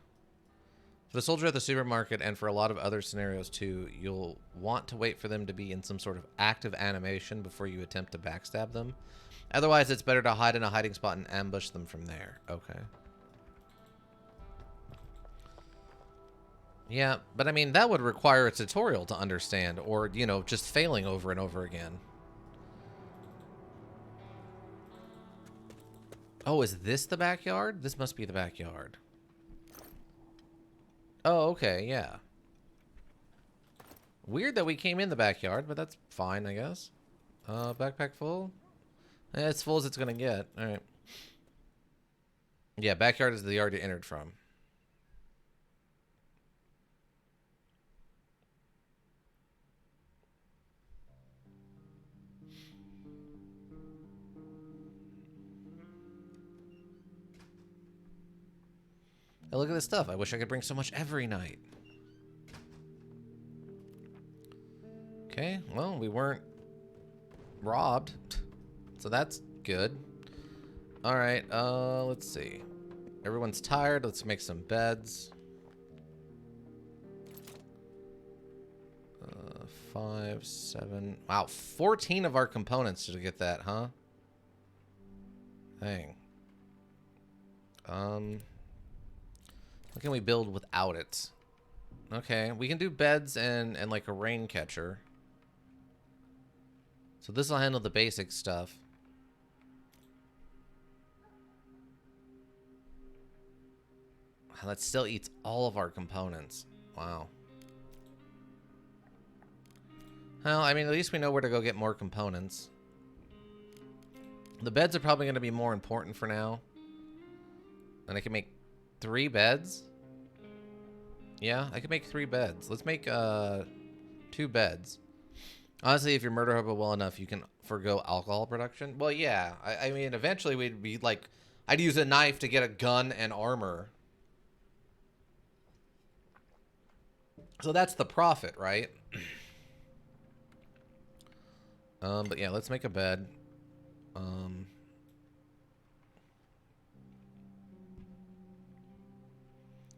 For the soldier at the supermarket and for a lot of other scenarios too, you'll want to wait for them to be in some sort of active animation before you attempt to backstab them. Otherwise, it's better to hide in a hiding spot and ambush them from there. Okay. Yeah, but I mean, that would require a tutorial to understand, or, you know, just failing over and over again. Oh, is this the backyard? This must be the backyard. Oh, okay, yeah. Weird that we came in the backyard, but that's fine, I guess. Backpack full? Eh, it's full as it's gonna get. Alright. Yeah, backyard is the yard you entered from. Hey, look at this stuff. I wish I could bring so much every night. Okay, well, we weren't robbed, so that's good. All right, let's see. Everyone's tired. Let's make some beds. 5, 7. Wow, 14 of our components to get that, huh? Dang. What can we build without it? Okay, we can do beds and like a rain catcher. So this will handle the basic stuff. That still eats all of our components. Wow. Well, I mean, at least we know where to go get more components. The beds are probably going to be more important for now. And I can make 3 beds? Yeah, I can make 3 beds. Let's make 2 beds. Honestly, if you're murder hobo well enough, you can forgo alcohol production. Well, yeah. I mean, eventually we'd be like... I'd use a knife to get a gun and armor. So that's the profit, right? But yeah, let's make a bed.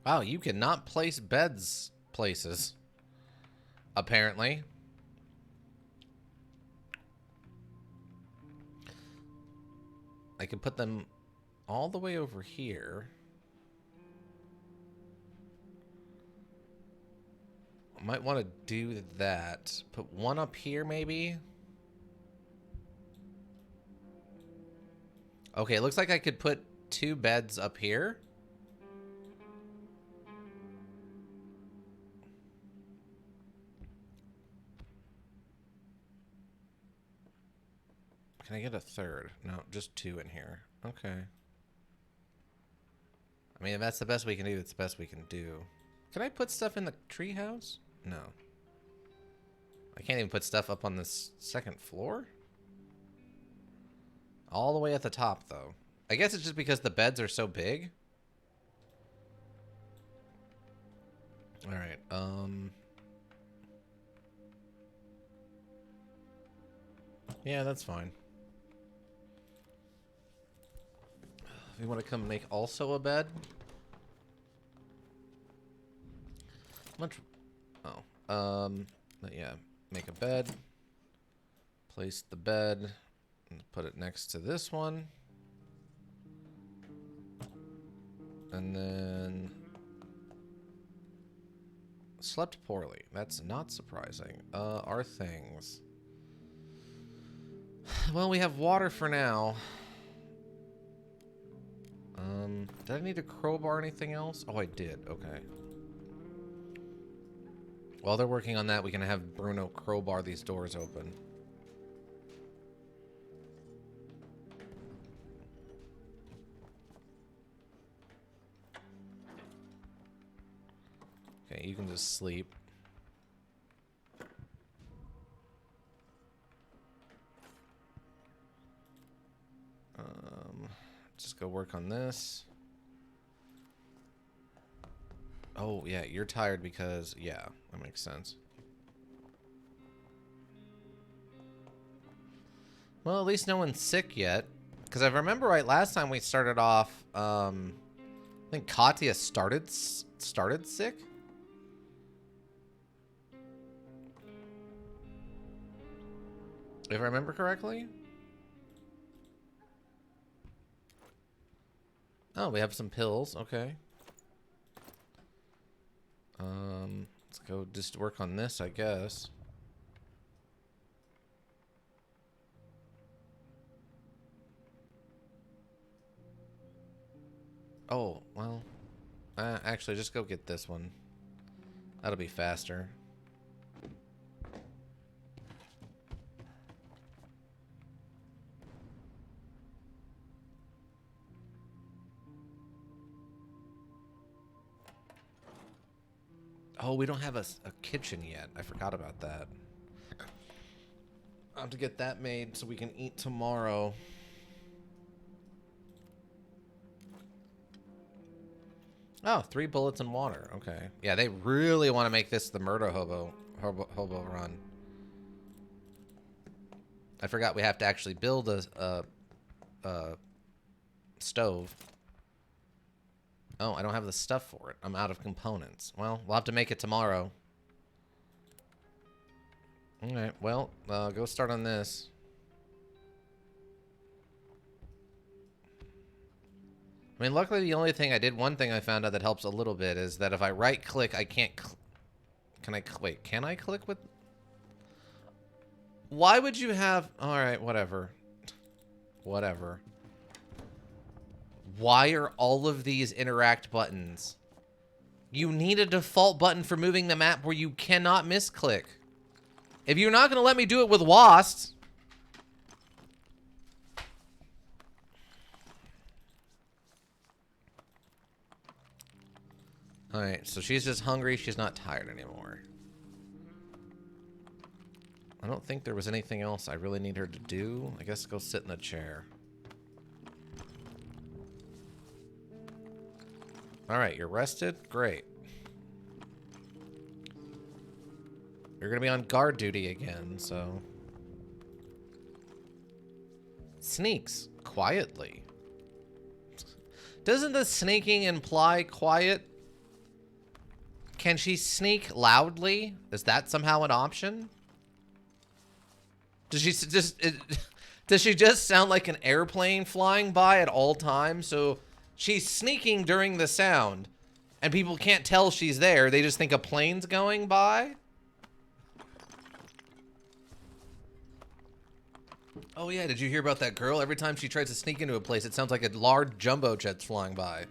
Wow, you cannot place beds places. Apparently. I can put them all the way over here. I might want to do that. Put one up here, maybe. Okay, it looks like I could put 2 beds up here. Can I get a 3rd? No, just 2 in here. Okay. I mean, if that's the best we can do, it's the best we can do. Can I put stuff in the treehouse? No. can't even put stuff up on this second floor? All the way at the top, though. I guess it's just because the beds are so big. Alright, yeah, that's fine. If you want to come make also a bed? Much... Oh, yeah, make a bed. Place the bed. And put it next to this one. And then... Slept poorly. That's not surprising. Our things. Well, we have water for now. Did I need to crowbar anything else? Oh, I did. Okay. While they're working on that, we can have Bruno crowbar these doors open. Okay, you can just sleep. Just go work on this. Oh, yeah, you're tired because... Yeah, that makes sense. Well, at least no one's sick yet. Because I remember right last time we started off, I think Katya started sick? If I remember correctly? Oh, we have some pills. Okay. Let's go just work on this, I guess. Oh, well. Actually, just go get this one. That'll be faster. Oh, we don't have a kitchen yet. I forgot about that. I'll have to get that made so we can eat tomorrow. Oh, 3 bullets and water. Okay. Yeah, they really want to make this the murder hobo run. I forgot we have to actually build a stove. Oh, I don't have the stuff for it. I'm out of components. Well, we'll have to make it tomorrow. Alright, well, go start on this. I mean, luckily the only thing one thing I found out that helps a little bit is that if I right click, I can't wait, can I click with? Why would you have, alright, whatever. Whatever. Why are all of these interact buttons? You need a default button for moving the map where you cannot misclick. If you're not going to let me do it with WASD... Alright, so she's just hungry. She's not tired anymore. I don't think there was anything else I really need her to do. I guess go sit in the chair. Alright, you're rested? Great. You're gonna be on guard duty again, so... Sneaks. Quietly. Doesn't the sneaking imply quiet? Can she sneak loudly? Is that somehow an option? Does she just sound like an airplane flying by at all times? So... She's sneaking during the sound, and people can't tell she's there. They just think a plane's going by. Oh yeah, did you hear about that girl? Every time she tries to sneak into a place, it sounds like a large jumbo jet's flying by.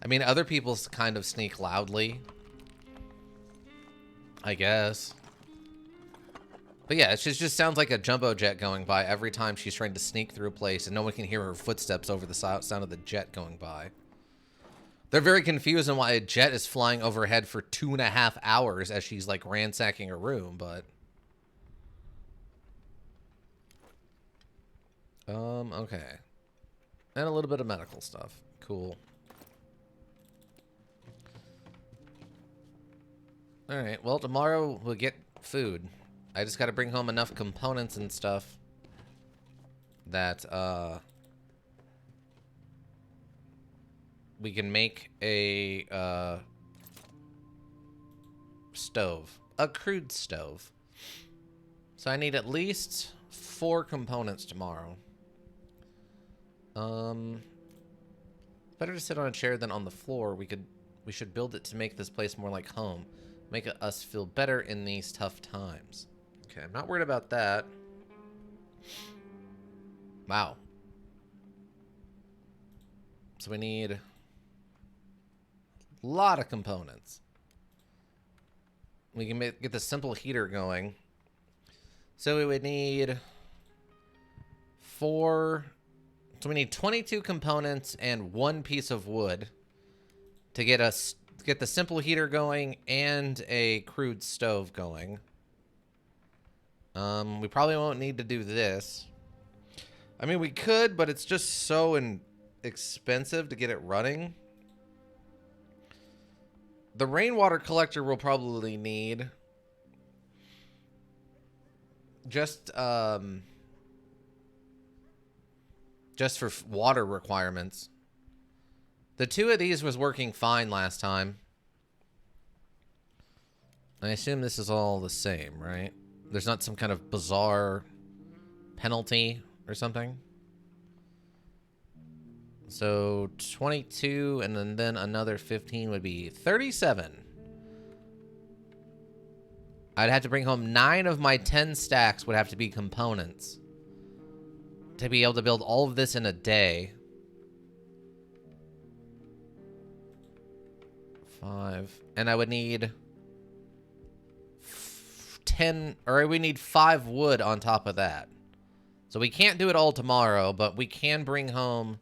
I mean, other people kind of sneak loudly, I guess. But yeah, it just sounds like a jumbo jet going by every time she's trying to sneak through a place, and no one can hear her footsteps over the sound of the jet going by. They're very confused on why a jet is flying overhead for 2.5 hours as she's like ransacking her room, but Okay. And a little bit of medical stuff. Cool. Alright, well, tomorrow we'll get food. I just gotta bring home enough components and stuff that, we can make a, stove. A crude stove. So I need at least 4 components tomorrow. Better to sit on a chair than on the floor. We should build it to make this place more like home. Make us feel better in these tough times. Okay, I'm not worried about that. Wow. So we need a lot of components. We can get the simple heater going. So we would need 4... So we need 22 components and 1 piece of wood to get the simple heater going and a crude stove going. We probably won't need to do this. I mean, we could, but it's just so expensive to get it running. The rainwater collector we'll probably need. Just for water requirements. The 2 of these was working fine last time. I assume this is all the same, right? There's not some kind of bizarre penalty or something. So 22 and then another 15 would be 37. I'd have to bring home 9 of my 10 stacks would have to be components to be able to build all of this in a day. 5. And I would need 10, or we need 5 wood on top of that. So we can't do it all tomorrow, but we can bring home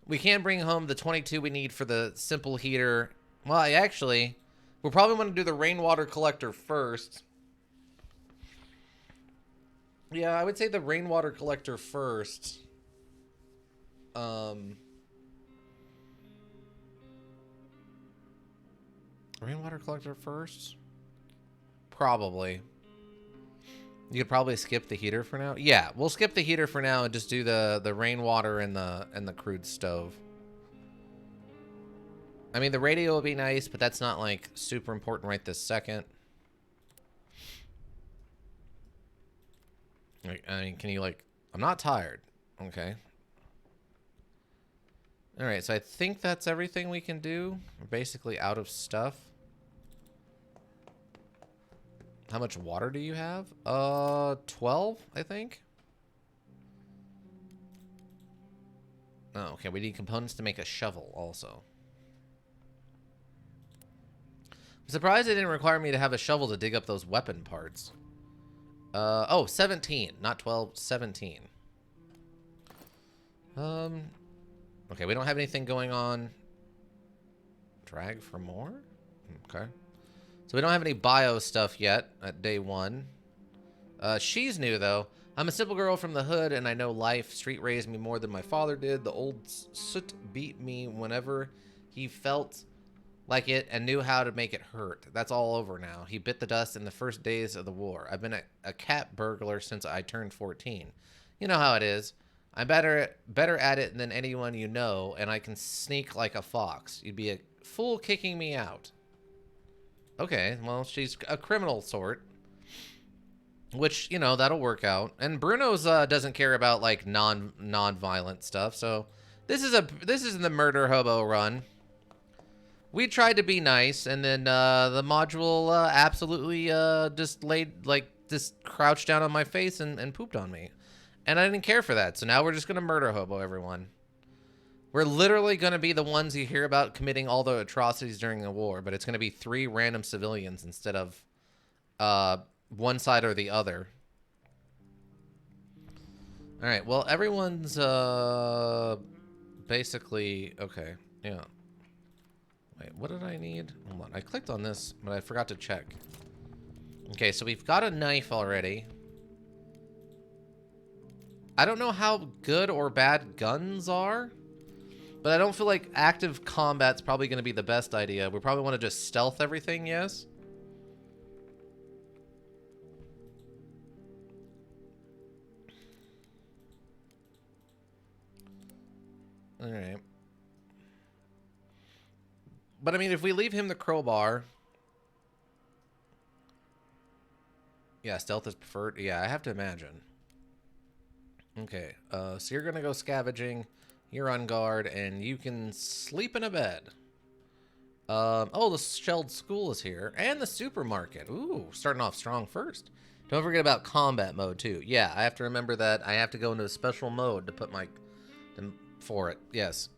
the 22 we need for the simple heater. Well, actually, we'll probably want to do the rainwater collector first. Yeah, I would say the rainwater collector first. Rainwater collector first? Probably. You could probably skip the heater for now. Yeah, we'll skip the heater for now and just do the rainwater and the crude stove. I mean, the radio will be nice, but that's not like super important right this second. I mean, can you like... I'm not tired. Okay. Alright, so I think that's everything we can do. We're basically out of stuff. How much water do you have? 12, I think. Oh, okay, we need components to make a shovel also. I'm surprised it didn't require me to have a shovel to dig up those weapon parts. Oh, 17, not 12, 17. Okay, we don't have anything going on. Drag for more? Okay. So we don't have any bio stuff yet at day 1. She's new, though. I'm a simple girl from the hood, and I know life. Street raised me more than my father did. The old soot beat me whenever he felt like it and knew how to make it hurt. That's all over now. He bit the dust in the first days of the war. I've been a cat burglar since I turned 14. You know how it is. I'm better at it than anyone you know, and I can sneak like a fox. You'd be a fool kicking me out. Okay, well, she's a criminal sort. Which, you know, that'll work out. And Bruno's doesn't care about like non-violent stuff, so this is the murder hobo run. We tried to be nice, and then the module absolutely just crouched down on my face and pooped on me. And I didn't care for that, so now we're just going to murder hobo everyone. We're literally going to be the ones you hear about committing all the atrocities during the war, but it's going to be 3 random civilians instead of one side or the other. All right, well, everyone's basically... Okay, yeah. Wait, what did I need? Hold on, I clicked on this, but I forgot to check. Okay, so we've got a knife already. I don't know how good or bad guns are, but I don't feel like active combat's probably going to be the best idea. We probably want to just stealth everything, yes? Alright. But I mean, if we leave him the crowbar... Yeah, stealth is preferred. Yeah, I have to imagine. Okay, so you're gonna go scavenging. You're on guard, and you can sleep in a bed. Oh, the shelled school is here, and the supermarket. Ooh, starting off strong first. Don't forget about combat mode too. Yeah, I have to remember that. I have to go into a special mode to put my for it. Yes.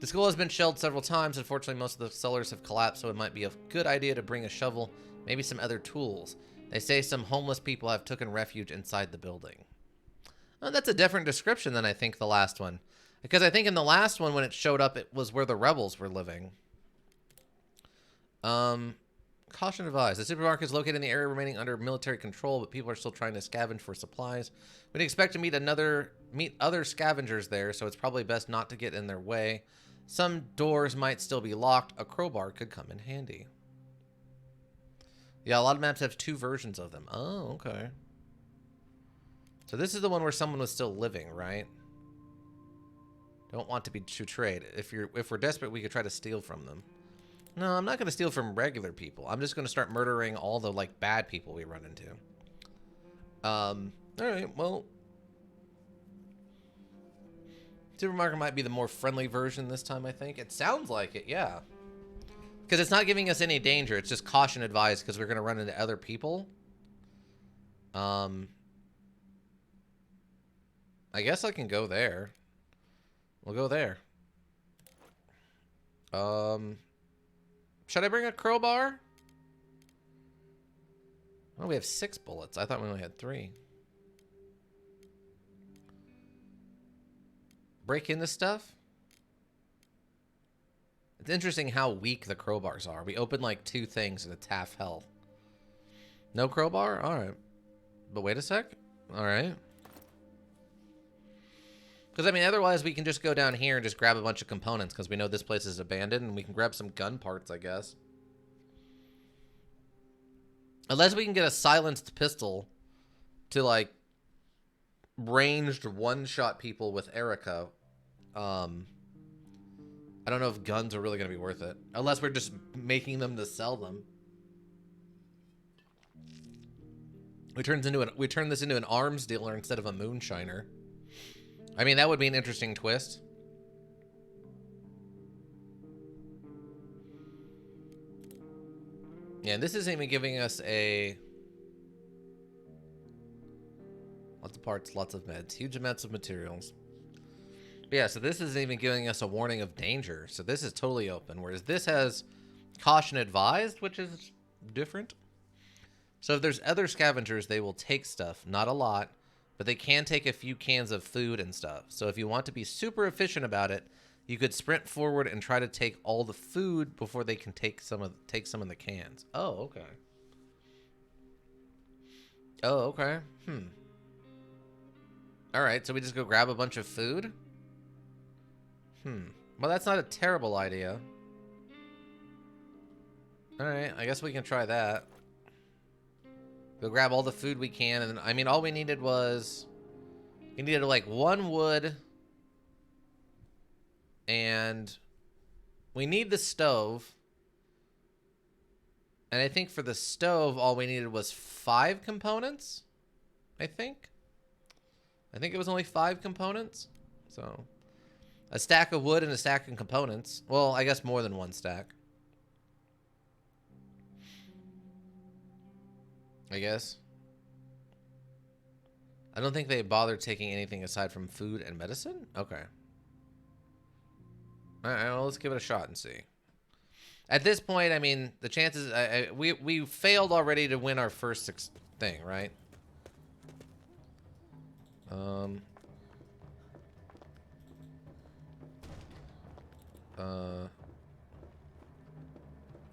The school has been shelled several times. Unfortunately, most of the cellars have collapsed, so it might be a good idea to bring a shovel, maybe some other tools. They say some homeless people have taken refuge inside the building. Oh, that's a different description than I think the last one. Because I think in the last one, when it showed up, it was where the rebels were living. Caution advised. The supermarket is located in the area remaining under military control, but people are still trying to scavenge for supplies. We'd expect to meet other scavengers there, so it's probably best not to get in their way. Some doors might still be locked. A crowbar could come in handy. Yeah, a lot of maps have 2 versions of them. Oh, okay. So this is the one where someone was still living, right? Don't want to be betrayed. If we're desperate, we could try to steal from them. No, I'm not going to steal from regular people. I'm just going to start murdering all the, like, bad people we run into. Alright, well. Supermarket might be the more friendly version this time, I think. It sounds like it, yeah. Because it's not giving us any danger. It's just caution advised because we're going to run into other people. I guess I can go there. We'll go there. Should I bring a crowbar? Oh, we have 6 bullets. I thought we only had 3. Break into stuff? It's interesting how weak the crowbars are. We opened like 2 things and it's half health. No crowbar? Alright. But wait a sec. Alright. Because, I mean, otherwise we can just go down here and just grab a bunch of components because we know this place is abandoned and we can grab some gun parts, I guess. Unless we can get a silenced pistol to, like, ranged one-shot people with Erica. I don't know if guns are really going to be worth it. Unless we're just making them to sell them. We turn this into an arms dealer instead of a moonshiner. I mean, that would be an interesting twist. Yeah, this isn't even giving us a... Lots of parts, lots of meds. Huge amounts of materials. But yeah, so this isn't even giving us a warning of danger. So this is totally open. Whereas this has caution advised, which is different. So if there's other scavengers, they will take stuff. Not a lot. But they can take a few cans of food and stuff. So if you want to be super efficient about it, you could sprint forward and try to take all the food before they can take some of the cans. Oh, okay. Oh, okay. All right, so we just go grab a bunch of food? Well, that's not a terrible idea. All right, I guess we can try that. Go grab all the food we can, and I mean, all we needed was... We needed, like, 1 wood. And... We need the stove. And I think for the stove, all we needed was 5 components? I think it was only 5 components. So... A stack of wood and a stack of components. Well, I guess more than 1 stack. I guess. I don't think they bothered taking anything aside from food and medicine? Okay. Alright, well, let's give it a shot and see. At this point, I mean, the chances... we failed already to win our first thing, right?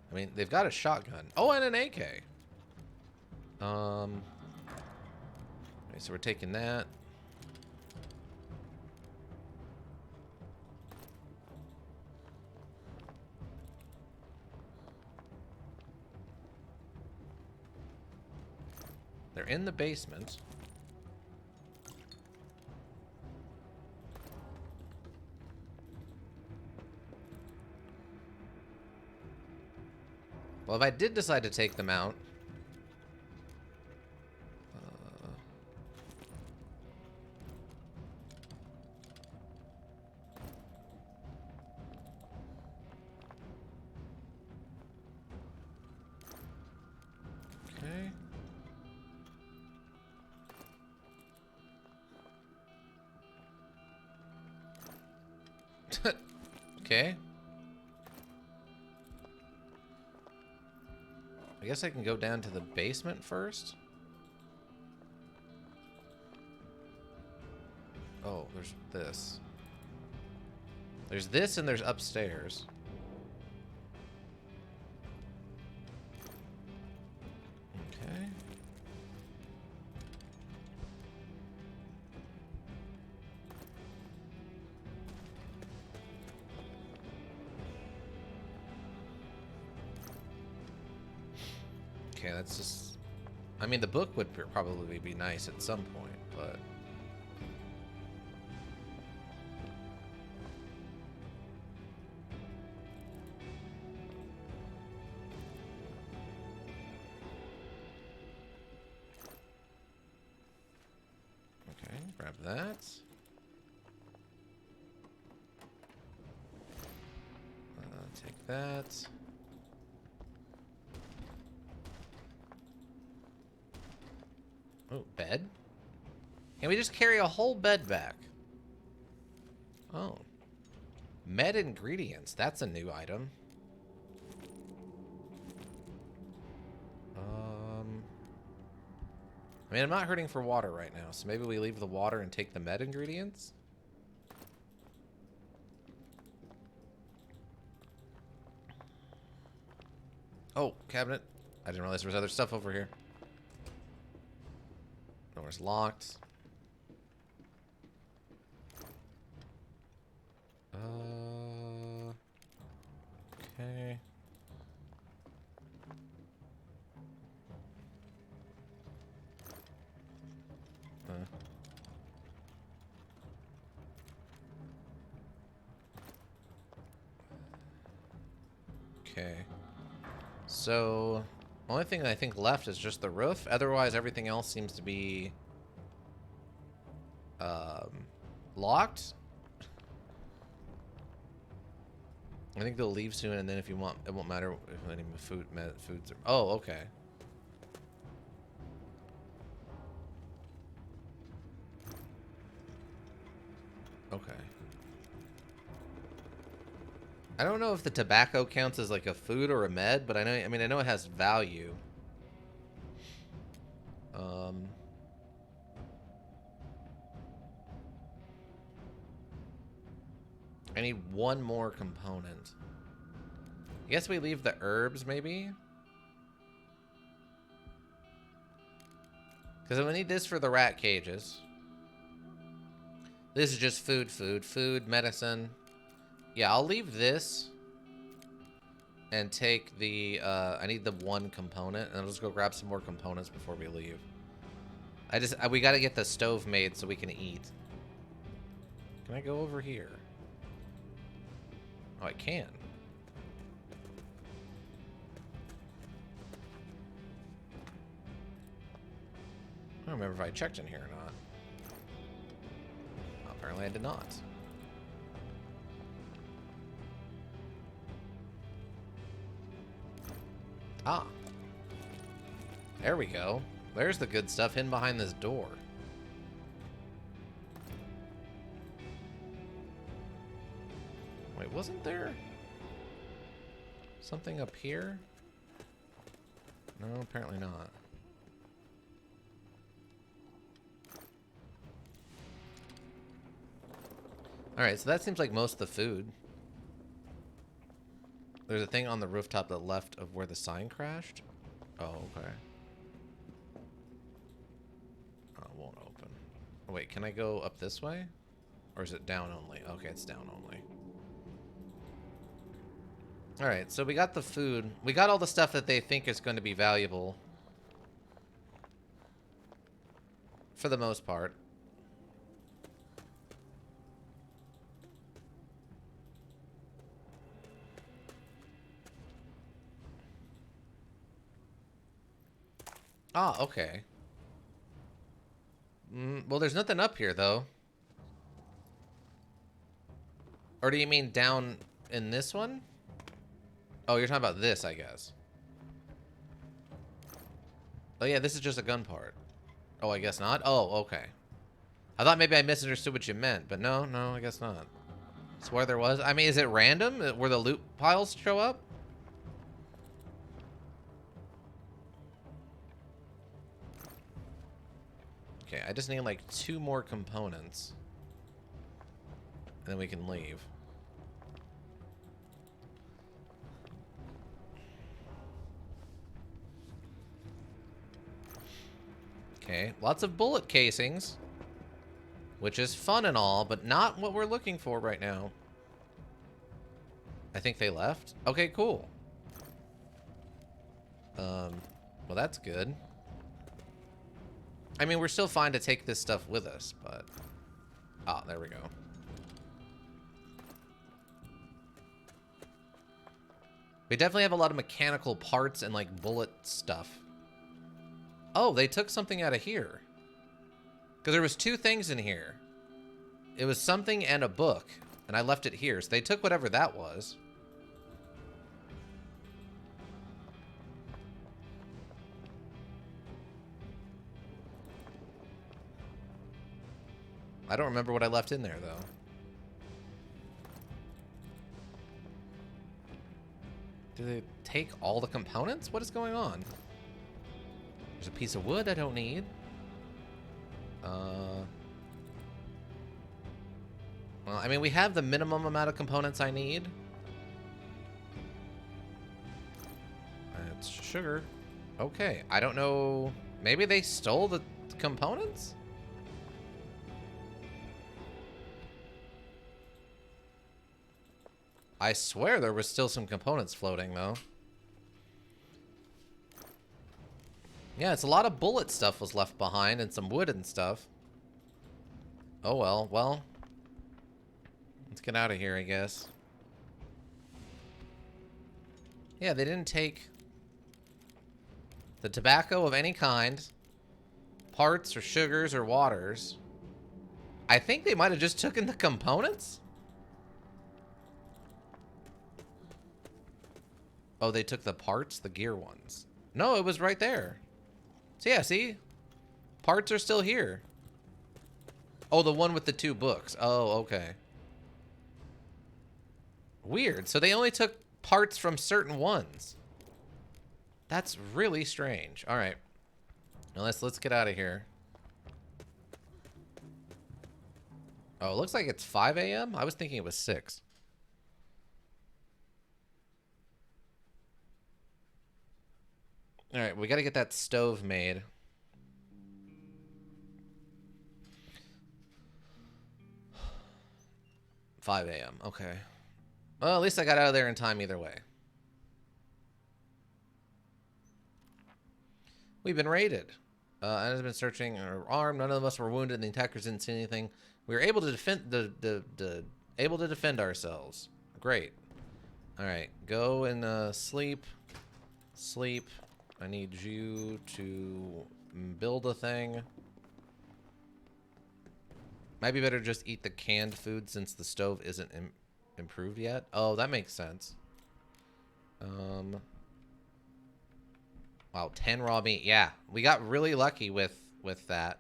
I mean, they've got a shotgun. Oh, and an AK. Okay, so we're taking that. They're in the basement. Well, if I did decide to take them out... Okay. I guess I can go down to the basement first. Oh, there's this. There's this and there's upstairs. Okay. Okay, that's just... I mean, the book would probably be nice at some point, but... Okay, grab that. Take that. Oh, bed? Can we just carry a whole bed back? Oh. Med ingredients. That's a new item. I mean, I'm not hurting for water right now, so maybe we leave the water and take the med ingredients? Oh, cabinet. I didn't realize there was other stuff over here. Door's locked. Okay. Okay. So, only thing I think left is just the roof. Otherwise, everything else seems to be locked. I think they'll leave soon, and then if you want, it won't matter if any foods are... Oh, okay. Okay. I don't know if the tobacco counts as like a food or a med, but I know it has value. I need one more component. I guess we leave the herbs, maybe? Because I'm gonna need this for the rat cages. This is just food, medicine. Yeah, I'll leave this and take the, I need the one component, and I'll just go grab some more components before we leave. We gotta get the stove made so we can eat. Can I go over here? Oh, I can. I don't remember if I checked in here or not. Well, apparently I did not. Ah. There we go. There's the good stuff hidden behind this door. Wait, wasn't there something up here? No, apparently not. Alright, so that seems like most of the food. There's a thing on the rooftop that left of where the sign crashed. Oh, okay. Oh, it won't open. Oh, wait, can I go up this way? Or is it down only? Okay, it's down only. Alright, so we got the food. We got all the stuff that they think is going to be valuable. for the most part. Ah, okay. Well, there's nothing up here, though. Or do you mean down in this one? Oh, you're talking about this, I guess. Oh, yeah, this is just a gun part. Oh, I guess not? Oh, okay. I thought maybe I misunderstood what you meant, but no, I guess not. Swear there was. I mean, is it random where the loot piles show up? Okay, I just need like 2 more components. And then we can leave. Okay, lots of bullet casings. Which is fun and all, but not what we're looking for right now. I think they left. Okay, cool. Well, that's good. I mean, we're still fine to take this stuff with us, but... Ah, there we go. We definitely have a lot of mechanical parts and, like, bullet stuff. Oh, they took something out of here. Because there was 2 things in here. It was something and a book. And I left it here. So they took whatever that was. I don't remember what I left in there, though. Do they take all the components? What is going on? There's a piece of wood I don't need. Well, I mean, we have the minimum amount of components I need. It's sugar. Okay, I don't know. Maybe they stole the components? I swear there was still some components floating, though. Yeah, it's a lot of bullet stuff was left behind and some wood and stuff. Oh, well. Let's get out of here, I guess. Yeah, they didn't take the tobacco of any kind, parts or sugars or waters. I think they might have just taken the components. Oh, they took the parts, the gear ones. No, it was right there. So yeah, see? Parts are still here. Oh, the one with the 2 books. Oh, okay. Weird. So they only took parts from certain ones. That's really strange. All right. Now let's get out of here. Oh, it looks like it's 5 a.m. I was thinking it was 6. All right, we got to get that stove made. $5 a.m. Okay. Well, at least I got out of there in time either way. We've been raided. I have been searching our arm. None of us were wounded, and the attackers didn't see anything. We were able to defend ourselves. Great. All right, go and sleep. Sleep. I need you to build a thing. Might be better to just eat the canned food since the stove isn't improved yet. Oh, that makes sense. Wow, 10 raw meat. Yeah, we got really lucky with that.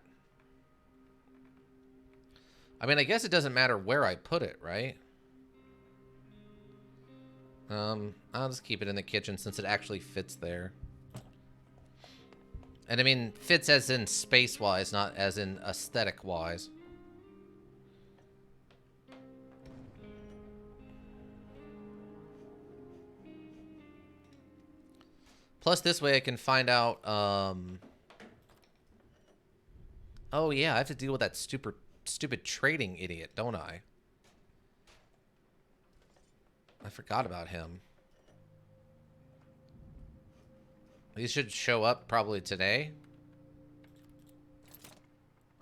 I mean, I guess it doesn't matter where I put it, right? I'll just keep it in the kitchen since it actually fits there. And I mean, fits as in space-wise, not as in aesthetic-wise. Plus, this way I can find out, oh, yeah, I have to deal with that stupid trading idiot, don't I? I forgot about him. He should show up probably today.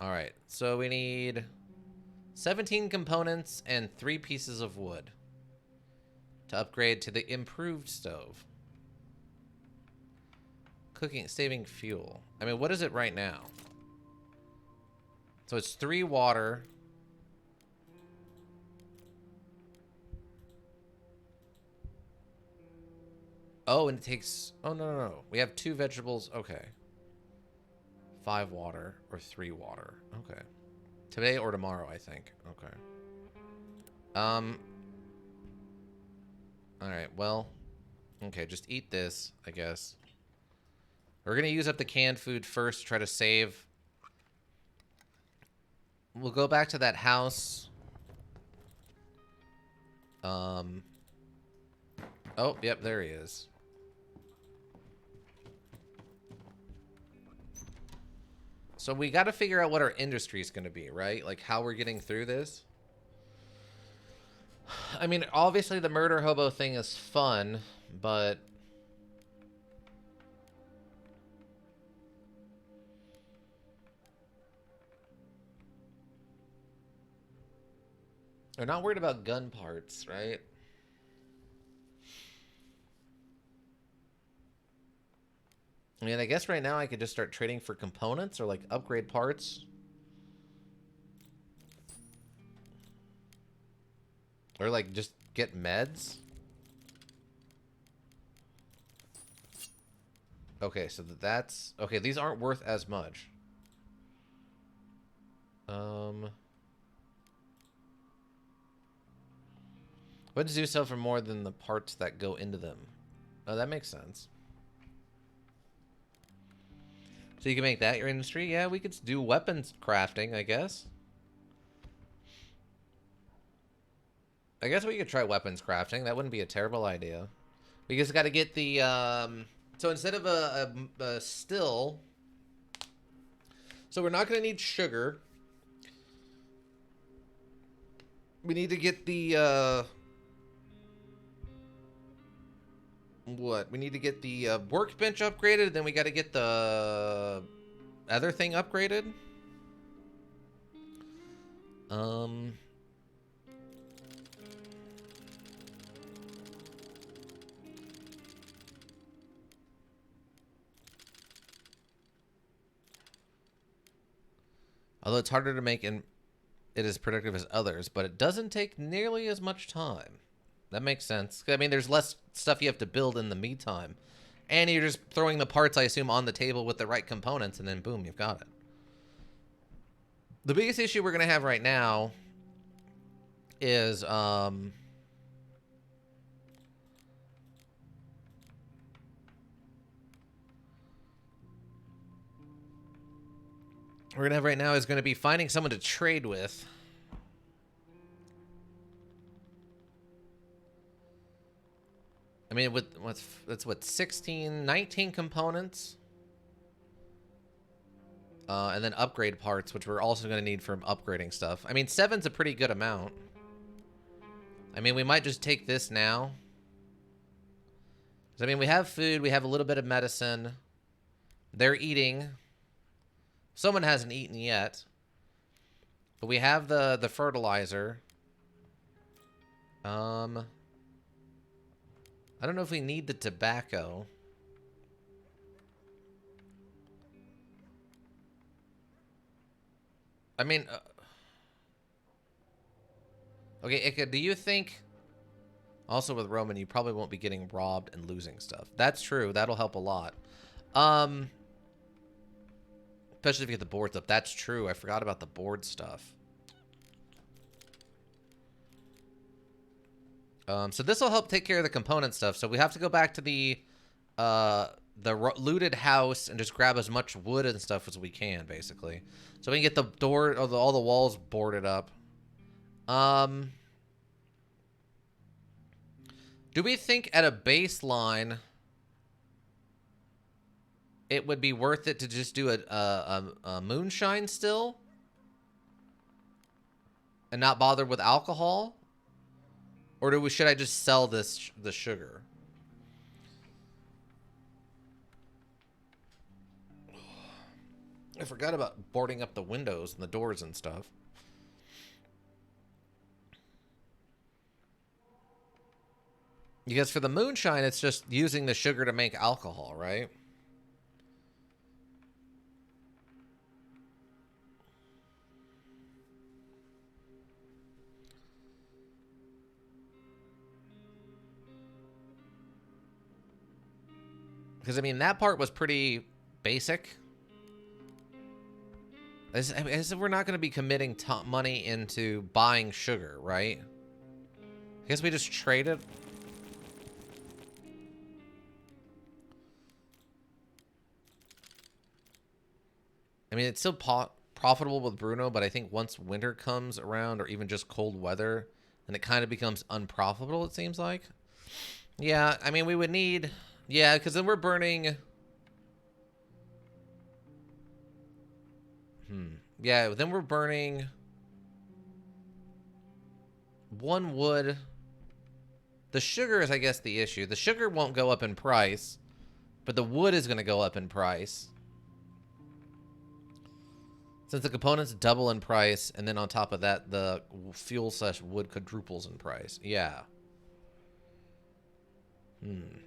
All right, so we need 17 components and 3 pieces of wood to upgrade to the improved stove. Cooking, saving fuel. I mean, what is it right now? So it's 3 water. Oh, and it takes... Oh, no, no, no. We have 2 vegetables. Okay. 5 water or 3 water. Okay. Today or tomorrow, I think. Okay. Alright, well... Okay, just eat this, I guess. We're gonna use up the canned food first to try to save. We'll go back to that house. Oh, yep, there he is. So we got to figure out what our industry is going to be, right? Like how we're getting through this. I mean, obviously the murder hobo thing is fun, but... We're not worried about gun parts, right? I mean, I guess right now I could just start trading for components or, like, upgrade parts. Or, like, just get meds. Okay, so that's... Okay, these aren't worth as much. What does you sell for more than the parts that go into them? Oh, that makes sense. So you can make that your industry? Yeah, we could do weapons crafting, I guess. I guess we could try weapons crafting. That wouldn't be a terrible idea. We just got to get the... So instead of a still... So we're not going to need sugar. We need to get the... What? We need to get the workbench upgraded, then we got to get the other thing upgraded. Although it's harder to make and it is productive as others, but it doesn't take nearly as much time. That makes sense. I mean, there's less stuff you have to build in the meantime. And you're just throwing the parts, I assume, on the table with the right components, and then boom, you've got it. The biggest issue we're going to have right now is... we're going to have right now is going to be finding someone to trade with. I mean, with that's what 16, 19 components, and then upgrade parts, which we're also going to need for upgrading stuff. I mean, 7's a pretty good amount. I mean, we might just take this now. 'Cause, I mean, we have food, we have a little bit of medicine. They're eating. Someone hasn't eaten yet, but we have the fertilizer. I don't know if we need the tobacco. I mean, okay, Ika, do you think... Also with Roman, you probably won't be getting robbed and losing stuff. That's true. That'll help a lot. Especially if you get the boards up. That's true. I forgot about the board stuff. So this will help take care of the component stuff. So we have to go back to the looted house and just grab as much wood and stuff as we can, basically. So we can get the door, or all the walls boarded up. Do we think at a baseline it would be worth it to just do a moonshine still? And not bother with alcohol? Or should I just sell the sugar? I forgot about boarding up the windows and the doors and stuff. Because for the moonshine, it's just using the sugar to make alcohol, right? Because, I mean, that part was pretty basic. As if we're not going to be committing money into buying sugar, right? I guess we just trade it. I mean, it's still profitable with Bruno, but I think once winter comes around, or even just cold weather, then it kind of becomes unprofitable, it seems like. Yeah, I mean, we would need... Yeah, because then we're burning... Yeah, then we're burning... 1 wood. The sugar is, I guess, the issue. The sugar won't go up in price, but the wood is going to go up in price. Since the components double in price, and then on top of that, the fuel/wood quadruples in price. Yeah. And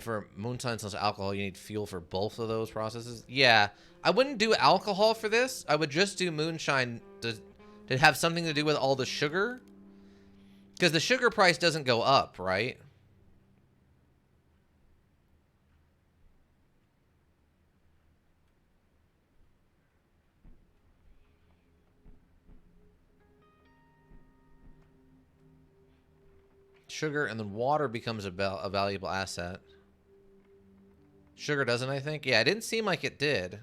for moonshine/alcohol, you need fuel for both of those processes. Yeah. I wouldn't do alcohol for this. I would just do moonshine to have something to do with all the sugar. Because the sugar price doesn't go up, right? Sugar, and then water becomes a valuable asset. Sugar doesn't, I think? Yeah, it didn't seem like it did.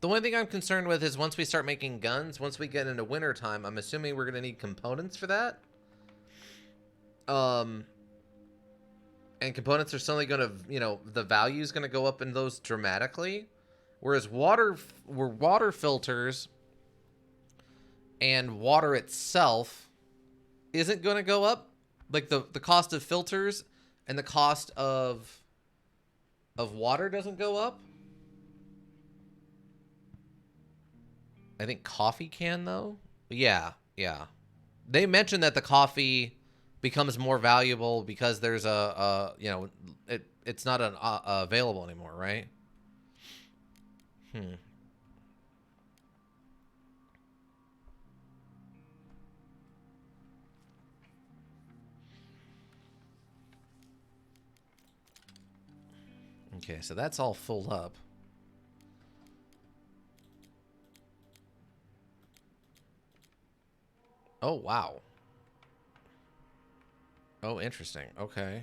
The only thing I'm concerned with is once we start making guns, once we get into wintertime, I'm assuming we're going to need components for that. And components are suddenly going to, you know, the value is going to go up in those dramatically. Whereas water filters and water itself isn't going to go up. Like the cost of filters and the cost of water doesn't go up. I think coffee can, though. Yeah. They mentioned that the coffee becomes more valuable because there's you know, it's not available anymore, right? Okay, so that's all filled up. Oh, wow. Oh, interesting. Okay.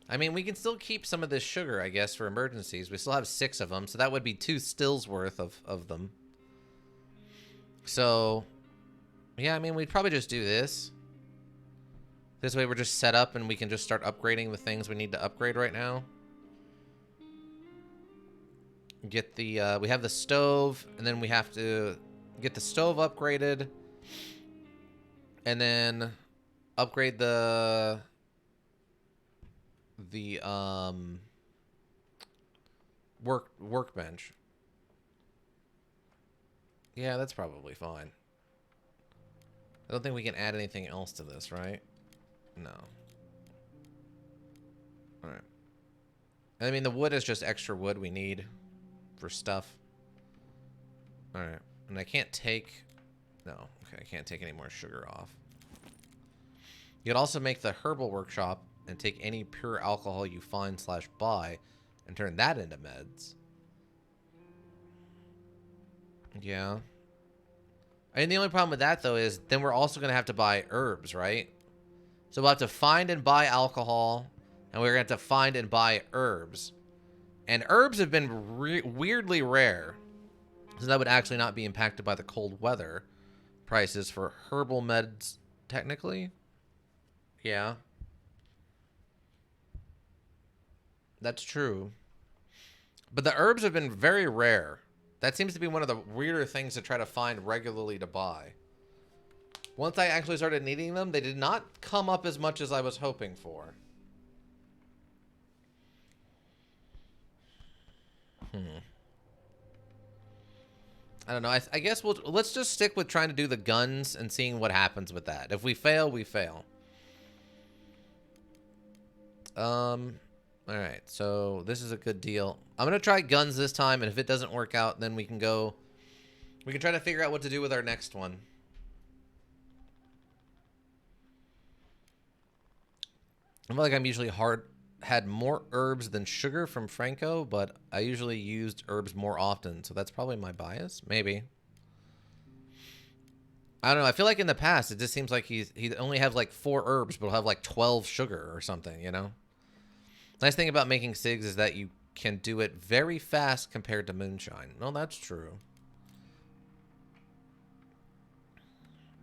I mean, we can still keep some of this sugar, I guess, for emergencies. We still have 6 of them, so that would be 2 stills worth of them. So, yeah, I mean, we'd probably just do this. This way we're just set up and we can just start upgrading the things we need to upgrade right now. Get the, we have the stove, and then we have to get the stove upgraded. And then upgrade the workbench. Yeah, that's probably fine. I don't think we can add anything else to this, right? No. Alright. I mean, the wood is just extra wood we need for stuff. Alright. And I can't take... No. Okay, I can't take any more sugar off. You could also make the herbal workshop and take any pure alcohol you find/buy and turn that into meds. Yeah. I mean, the only problem with that, though, is then we're also going to have to buy herbs, right? So we'll have to find and buy alcohol, and we're going to have to find and buy herbs. And herbs have been weirdly rare, so that would actually not be impacted by the cold weather prices for herbal meds, technically. Yeah. That's true. But the herbs have been very rare. That seems to be one of the weirder things to try to find regularly to buy. Once I actually started needing them, they did not come up as much as I was hoping for. Hmm. I don't know. I guess let's just stick with trying to do the guns and seeing what happens with that. If we fail, we fail. All right. So this is a good deal. I'm gonna try guns this time, and if it doesn't work out, then we can go. We can try to figure out what to do with our next one. I feel like I'm usually had more herbs than sugar from Franco, but I usually used herbs more often, so that's probably my bias. Maybe. I don't know. I feel like in the past, it just seems like he only has like 4 herbs, but he'll have like 12 sugar or something, you know? Nice thing about making cigs is that you can do it very fast compared to moonshine. No, that's true.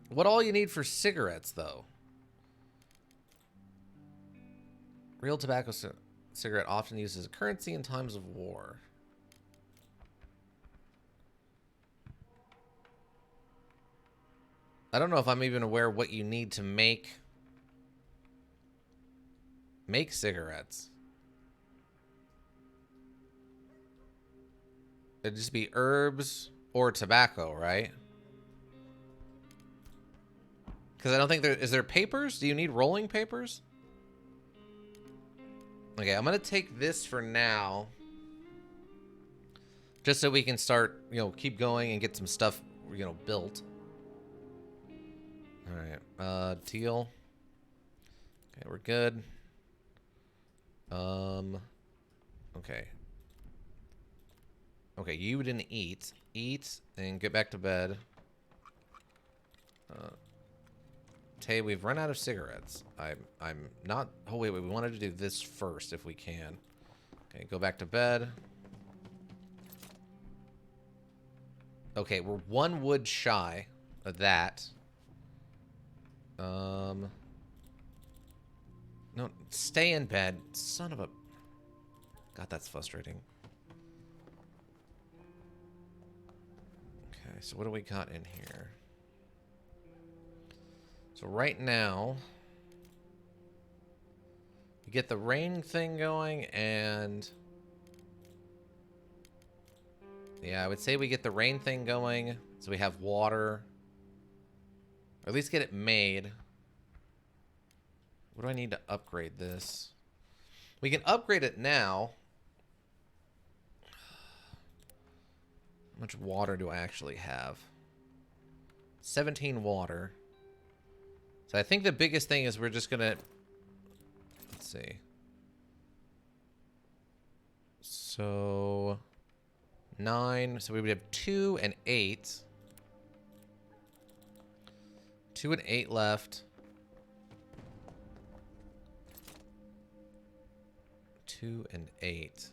What all you need for cigarettes, though? Real tobacco cigarette often used as a currency in times of war. I don't know if I'm even aware what you need to make cigarettes. It'd just be herbs or tobacco, right? Because I don't think is there papers? Do you need rolling papers? Okay, I'm going to take this for now. Just so we can start, keep going and get some stuff, built. All right, teal. Okay, we're good. Okay. Okay, you didn't eat. Eat and get back to bed. Tay, we've run out of cigarettes. I'm not... Oh, wait. We wanted to do this first if we can. Okay, go back to bed. Okay, we're 1 wood shy of that. No, stay in bed. Son of a... God, that's frustrating. Okay, so what do we got in here? So right now, we get the rain thing going, and yeah, I would say we get the rain thing going, so we have water, or at least get it made. What do I need to upgrade this? We can upgrade it now. How much water do I actually have? 17 water. So I think the biggest thing is we're just gonna... Let's see. So... 9. So we would have 2 and 8. 2 and 8 left. 2 and 8.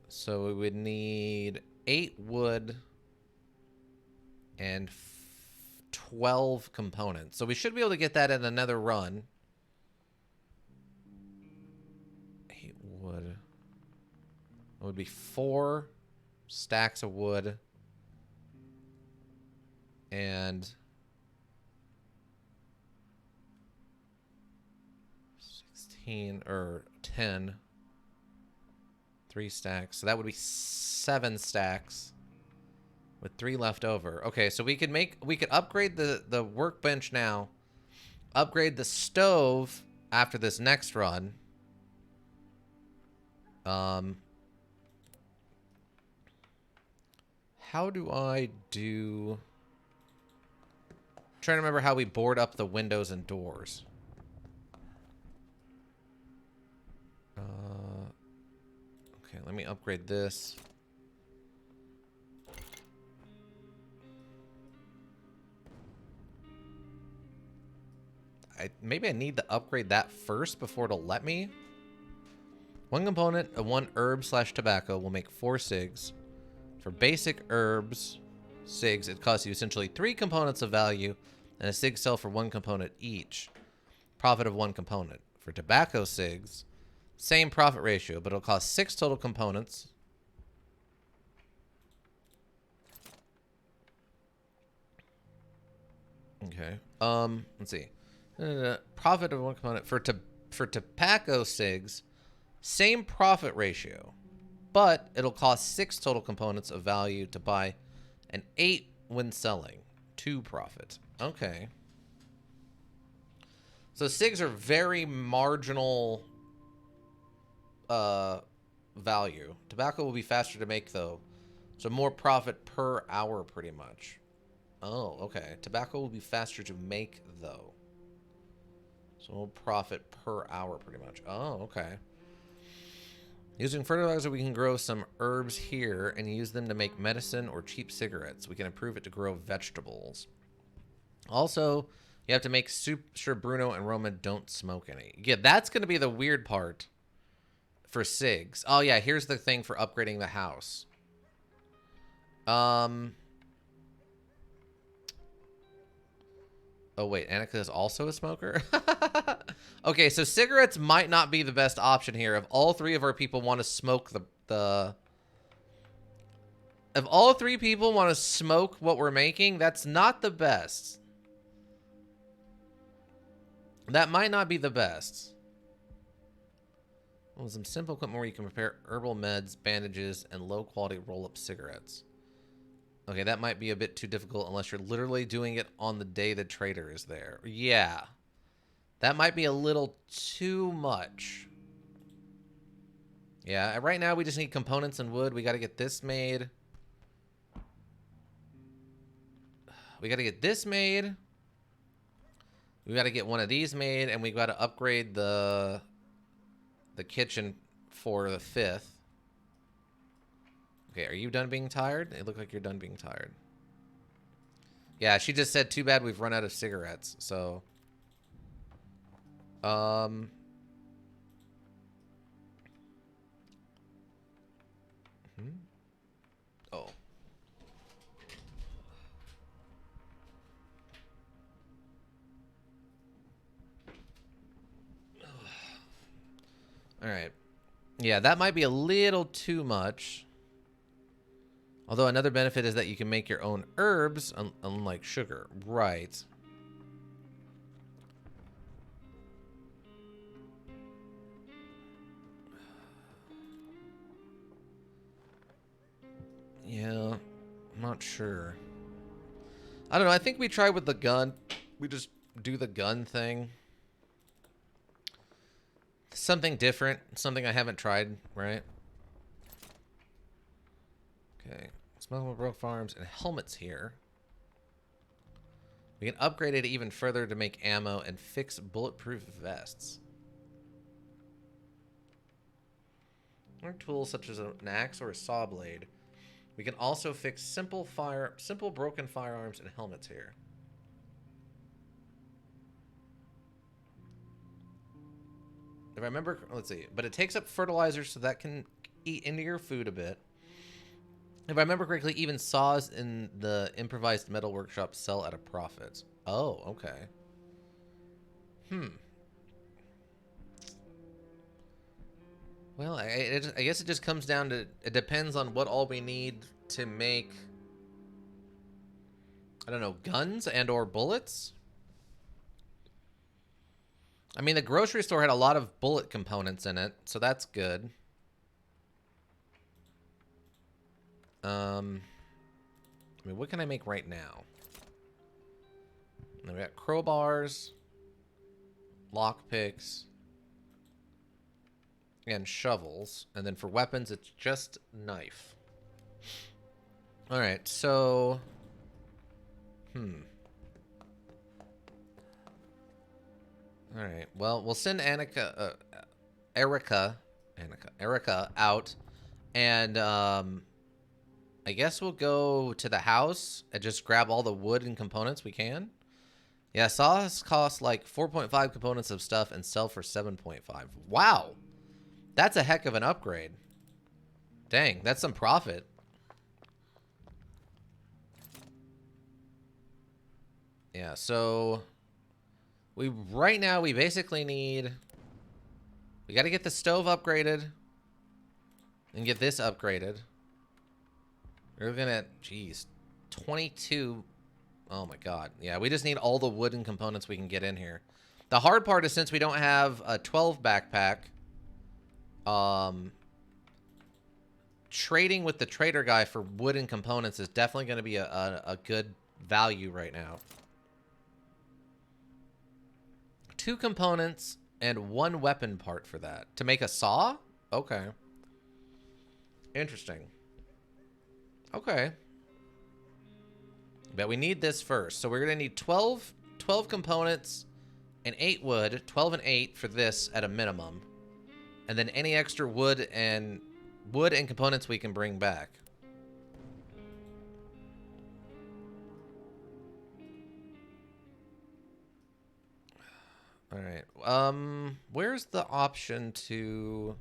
So we would need 8 wood and 12 components. So we should be able to get that in another run. 8 wood. It would be 4 stacks of wood. And 16 or 10. 3 stacks. So that would be 7 stacks. With 3 left over. Okay, so we could upgrade the workbench now. Upgrade the stove after this next run. How do I do... I'm trying to remember how we board up the windows and doors. Okay, let me upgrade this. Maybe I need to upgrade that first before it'll let me. 1 component of 1 herb/tobacco will make 4 cigs. For basic herbs, cigs, it costs you essentially 3 components of value, and a cig sell for 1 component each. Profit of 1 component. For tobacco cigs, same profit ratio, but it'll cost 6 total components. Okay. Let's see. Profit of 1 component for tobacco cigs, same profit ratio. but it'll cost 6 total components of value to buy an 8 when selling. 2 profit. Okay. So SIGs are very marginal value. Tobacco will be faster to make, though. So more profit per hour, pretty much. Oh, okay. Tobacco will be faster to make, though. So more profit per hour, pretty much. Oh, okay. Using fertilizer, we can grow some herbs here and use them to make medicine or cheap cigarettes. We can improve it to grow vegetables. Also, you have to make sure Bruno and Roman don't smoke any. Yeah, that's going to be the weird part for SIGs. Oh, yeah, here's the thing for upgrading the house. Oh, wait, Annika is also a smoker? Okay, so cigarettes might not be the best option here. If all 3 of our people want to smoke If all 3 people want to smoke what we're making, that's not the best. That might not be the best. Well, some simple equipment where you can prepare herbal meds, bandages, and low-quality roll-up cigarettes. Okay, that might be a bit too difficult unless you're literally doing it on the day the trader is there. Yeah. That might be a little too much. Yeah, right now we just need components and wood. We got to get this made. We got to get this made. We got to get one of these made, and we got to upgrade the kitchen for the 5th. Okay, are you done being tired? It looked like you're done being tired. Yeah, she just said, too bad we've run out of cigarettes, so... Oh. Alright. Yeah, that might be a little too much. Although another benefit is that you can make your own herbs, unlike sugar. Right. Yeah, I'm not sure. I don't know. I think we try with the gun. We just do the gun thing. Something different. Something I haven't tried, right? Okay. Smokable Broke Farms and helmets here. We can upgrade it even further to make ammo and fix bulletproof vests. Or tools such as an axe or a saw blade. We can also fix simple broken firearms and helmets here. If I remember, let's see. But it takes up fertilizer, so that can eat into your food a bit. If I remember correctly, even saws in the improvised metal workshop sell at a profit. Oh, okay. Well, I guess it just comes down to, it depends on what all we need to make, I don't know, guns and or bullets? I mean, the grocery store had a lot of bullet components in it, so that's good. I mean, what can I make right now? And then we got crowbars, lockpicks, and shovels. And then for weapons, it's just knife. All right, so... All right, well, we'll send Erica out. And, I guess we'll go to the house and just grab all the wood and components we can. Yeah, saws cost like 4.5 components of stuff and sell for 7.5. Wow. That's a heck of an upgrade. Dang, that's some profit. Yeah, so right now we basically need, we got to get the stove upgraded and get this upgraded. We're looking at, geez, 22. Oh my god. Yeah, we just need all the wooden components we can get in here. The hard part is since we don't have a 12 backpack, trading with the trader guy for wooden components is definitely going to be a good value right now. 2 components and 1 weapon part for that. To make a saw? Okay. Interesting. Okay. But we need this first. So we're going to need 12 components and 8 wood. 12 and 8 for this at a minimum. And then any extra wood and components we can bring back. All right. Where's the option to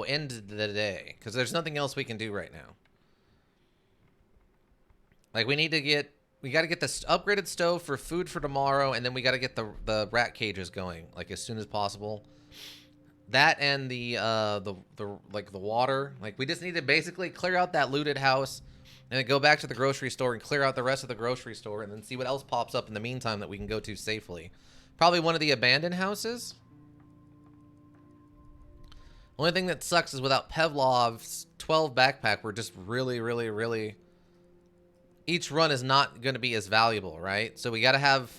end the day? Because there's nothing else we can do right now. Like, we got to get this upgraded stove for food for tomorrow, and then we got to get the rat cages going, like, as soon as possible. That and the water. Like, we just need to basically clear out that looted house, and then go back to the grocery store and clear out the rest of the grocery store, and then see what else pops up in the meantime that we can go to safely. Probably one of the abandoned houses. Only thing that sucks is without Pevlov's 12 backpack, we're just really... Each run is not going to be as valuable, right? So we got to have...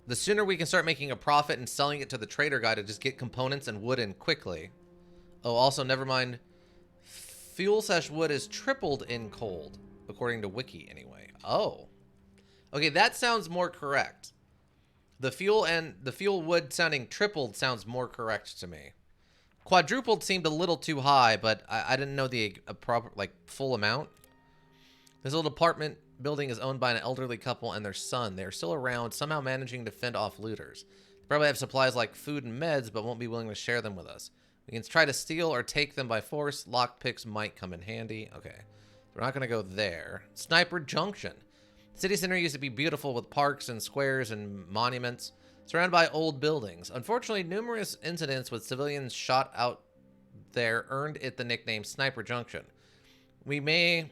The sooner we can start making a profit and selling it to the trader guy to just get components and wood in quickly. Oh, also, never mind. Fuel/wood is tripled in cold, according to Wiki, anyway. Oh. Okay, that sounds more correct. The fuel wood sounding tripled sounds more correct to me. Quadrupled seemed a little too high, but I didn't know the proper, like, full amount. This little apartment building is owned by an elderly couple and their son. They are still around, somehow managing to fend off looters. They probably have supplies like food and meds, but won't be willing to share them with us. We can try to steal or take them by force. Lockpicks might come in handy. Okay. We're not going to go there. Sniper Junction. The city center used to be beautiful with parks and squares and monuments, surrounded by old buildings. Unfortunately, numerous incidents with civilians shot out there earned it the nickname Sniper Junction. We may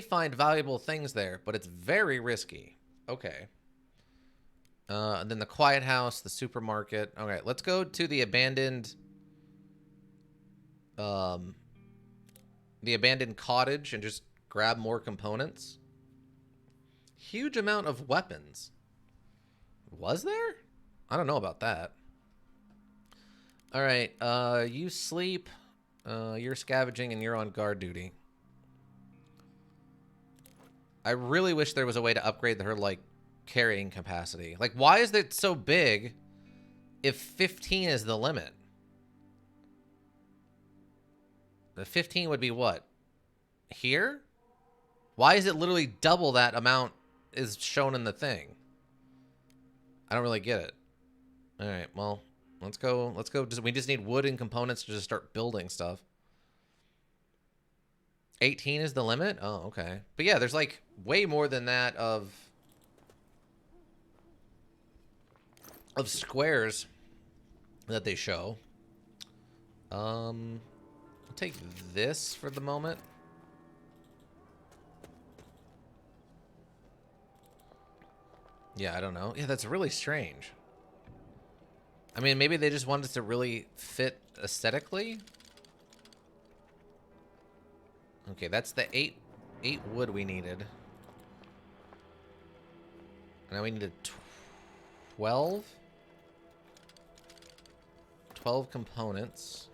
find valuable things there, but it's very risky. Okay. And then the quiet house, the supermarket. Okay, let's go to the abandoned cottage and just grab more components. Huge amount of weapons. Was there? I don't know about that. All right, you sleep, you're scavenging, and you're on guard duty. I really wish there was a way to upgrade her, like, carrying capacity. Like, why is it so big if 15 is the limit? The 15 would be what? Here? Why is it literally double that amount is shown in the thing? I don't really get it. All right, well, let's go. We just need wood and components to just start building stuff. 18 is the limit? Oh, okay. But yeah, there's like way more than that of squares that they show. I'll take this for the moment. Yeah, I don't know. Yeah, that's really strange. I mean, maybe they just wanted it to really fit aesthetically. Okay, that's the 8 wood we needed. Now we needed 12 components.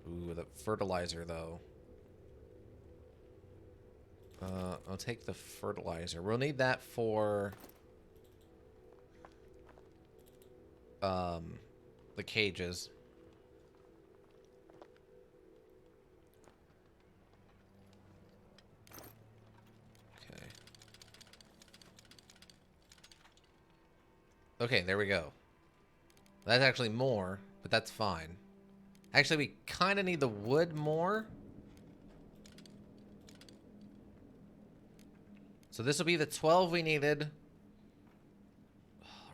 Ooh, the fertilizer though. I'll take the fertilizer. We'll need that for the cages. Okay. Okay, there we go. That's actually more, but that's fine. Actually, we kind of need the wood more. So this will be the 12 we needed.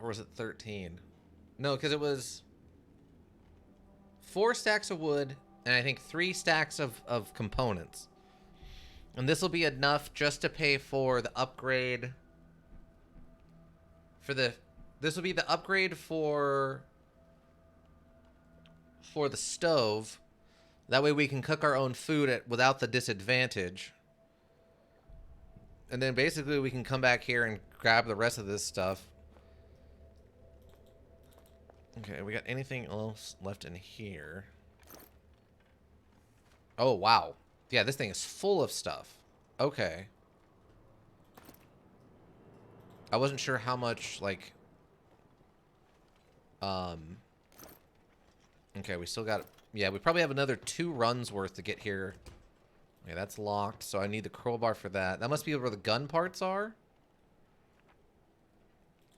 Or was it 13? No, because it was 4 stacks of wood and I think 3 stacks of components. And this will be enough just to pay for the upgrade For the... This would be the upgrade for the stove. That way we can cook our own food without the disadvantage. And then basically we can come back here and grab the rest of this stuff. Okay, we got anything else left in here? Oh, wow. Yeah, this thing is full of stuff. Okay. I wasn't sure how much, like... Okay, we still got... Yeah, we probably have another 2 runs worth to get here. Okay, that's locked, so I need the crowbar for that. That must be where the gun parts are?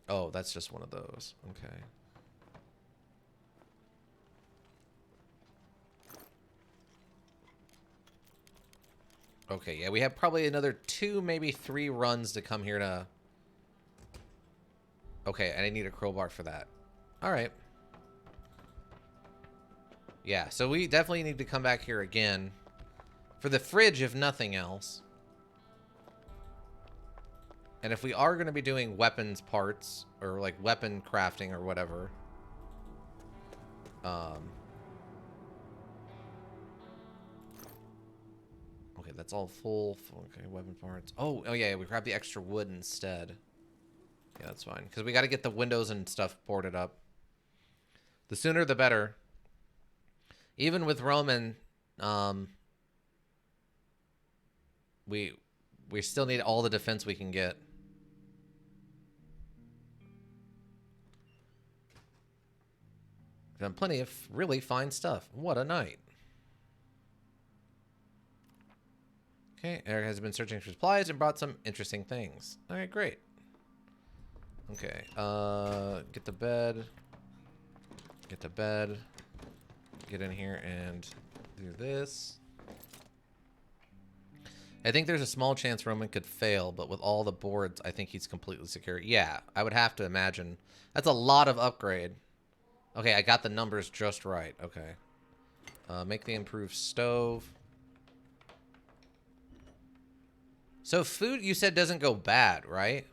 Oh, that's just one of those. Okay. Okay, yeah, we have probably another 2, maybe 3 runs to come here to... Okay, and I need a crowbar for that. Alright. Yeah, so we definitely need to come back here again. For the fridge, if nothing else. And if we are going to be doing weapons parts, or like weapon crafting or whatever. Okay, that's all full. Okay, weapon parts. Oh yeah, we grab the extra wood instead. Yeah, that's fine. Because we got to get the windows and stuff boarded up. The sooner the better. Even with Roman, we still need all the defense we can get. Done plenty of really fine stuff. What a night. Okay, Eric has been searching for supplies and brought some interesting things. Alright, great. Okay, get to bed. Get to bed. Get in here and do this. I think there's a small chance Roman could fail, but with all the boards, I think he's completely secure. Yeah, I would have to imagine. That's a lot of upgrade. Okay, I got the numbers just right. Okay. Make the improved stove. So food, you said, doesn't go bad, right?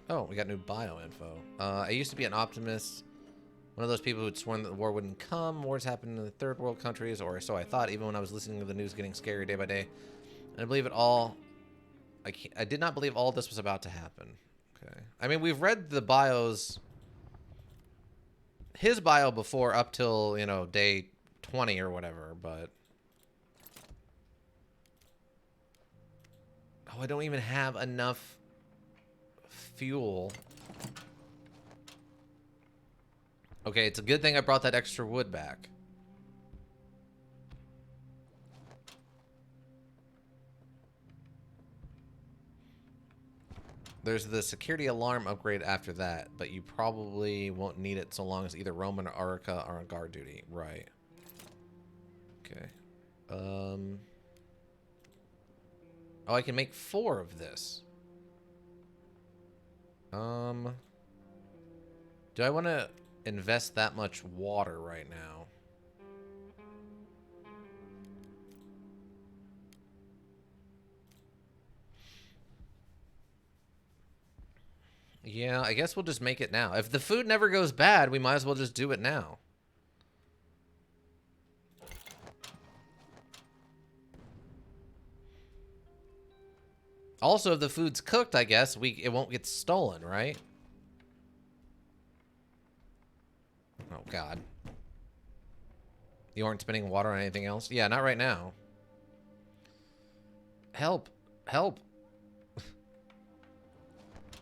Oh, we got new bio info. I used to be an optimist. One of those people who'd sworn that the war wouldn't come. Wars happen in the third world countries, or so I thought, even when I was listening to the news getting scarier day by day. And I believe it all. I did not believe all this was about to happen. Okay. I mean, we've read the bios. His bio before up till, you know, day 20 or whatever, but. Oh, I don't even have enough fuel. Okay, it's a good thing I brought that extra wood back. There's the security alarm upgrade after that, but you probably won't need it so long as either Roman or Arica are on guard duty. Right. Okay. Oh, I can make 4 of this. Do I want to invest that much water right now? Yeah, I guess we'll just make it now. If the food never goes bad, we might as well just do it now. Also, if the food's cooked, I guess it won't get stolen, right? Oh, God. You aren't spending water on anything else? Yeah, not right now. Help. Help.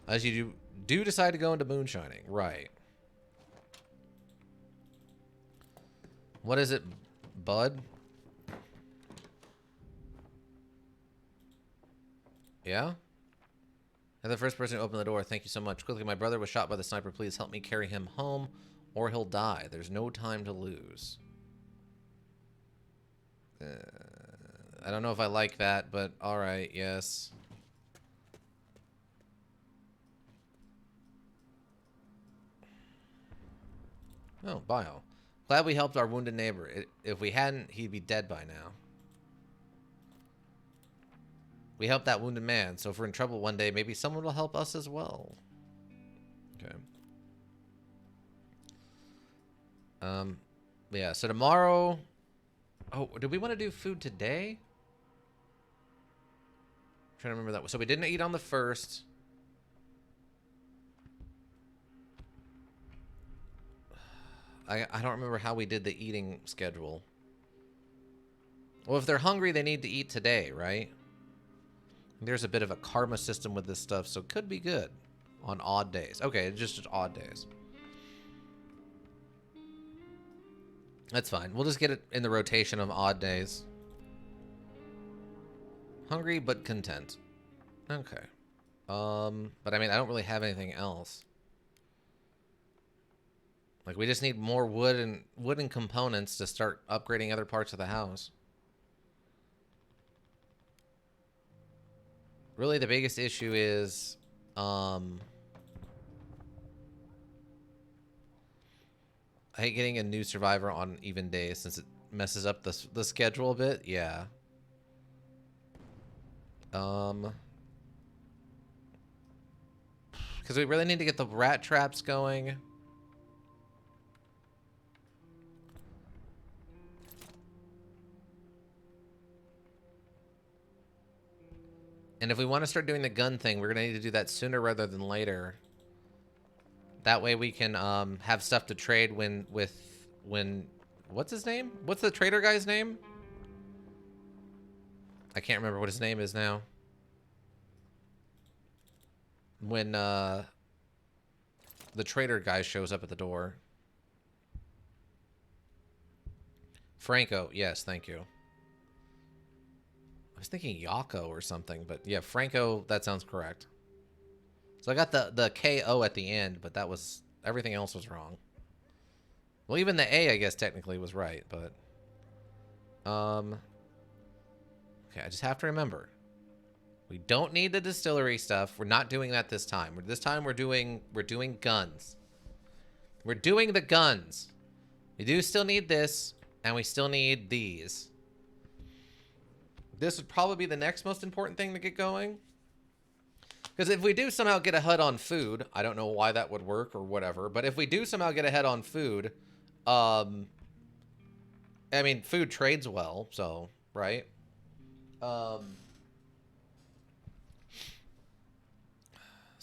As you do decide to go into moonshining. Right. What is it, bud? Yeah? And the first person to open the door, thank you so much. Quickly, my brother was shot by the sniper. Please help me carry him home, or he'll die. There's no time to lose. I don't know if I like that, but alright, yes. Oh, bio. Glad we helped our wounded neighbor. If we hadn't, he'd be dead by now. We helped that wounded man, so if we're in trouble one day, maybe someone will help us as well. Okay. Yeah, so tomorrow... Oh, do we want to do food today? I'm trying to remember that. So we didn't eat on the 1st. I don't remember how we did the eating schedule. Well, if they're hungry, they need to eat today, right? There's a bit of a karma system with this stuff, so it could be good on odd days. Okay, just odd days. That's fine. We'll just get it in the rotation of odd days. Hungry but content. Okay. But I mean, I don't really have anything else. Like, we just need more wooden components to start upgrading other parts of the house. Really, the biggest issue is, I hate getting a new survivor on even days since it messes up the schedule a bit. Yeah. Because we really need to get the rat traps going. And if we want to start doing the gun thing, we're going to need to do that sooner rather than later. That way we can have stuff to trade when what's his name? What's the trader guy's name? I can't remember what his name is now. When the trader guy shows up at the door. Franco, yes, thank you. I was thinking Yako or something, but yeah, Franco, that sounds correct. So I got the KO at the end, but that was, everything else was wrong. Well, even the A, I guess, technically was right, but... Okay, I just have to remember. We don't need the distillery stuff. We're not doing that this time. This time we're doing guns. We're doing the guns. We do still need this, and we still need these. This would probably be the next most important thing to get going. Because if we do somehow get ahead on food, I don't know why that would work or whatever, but if we do somehow get ahead on food, I mean, food trades well, so, right? So,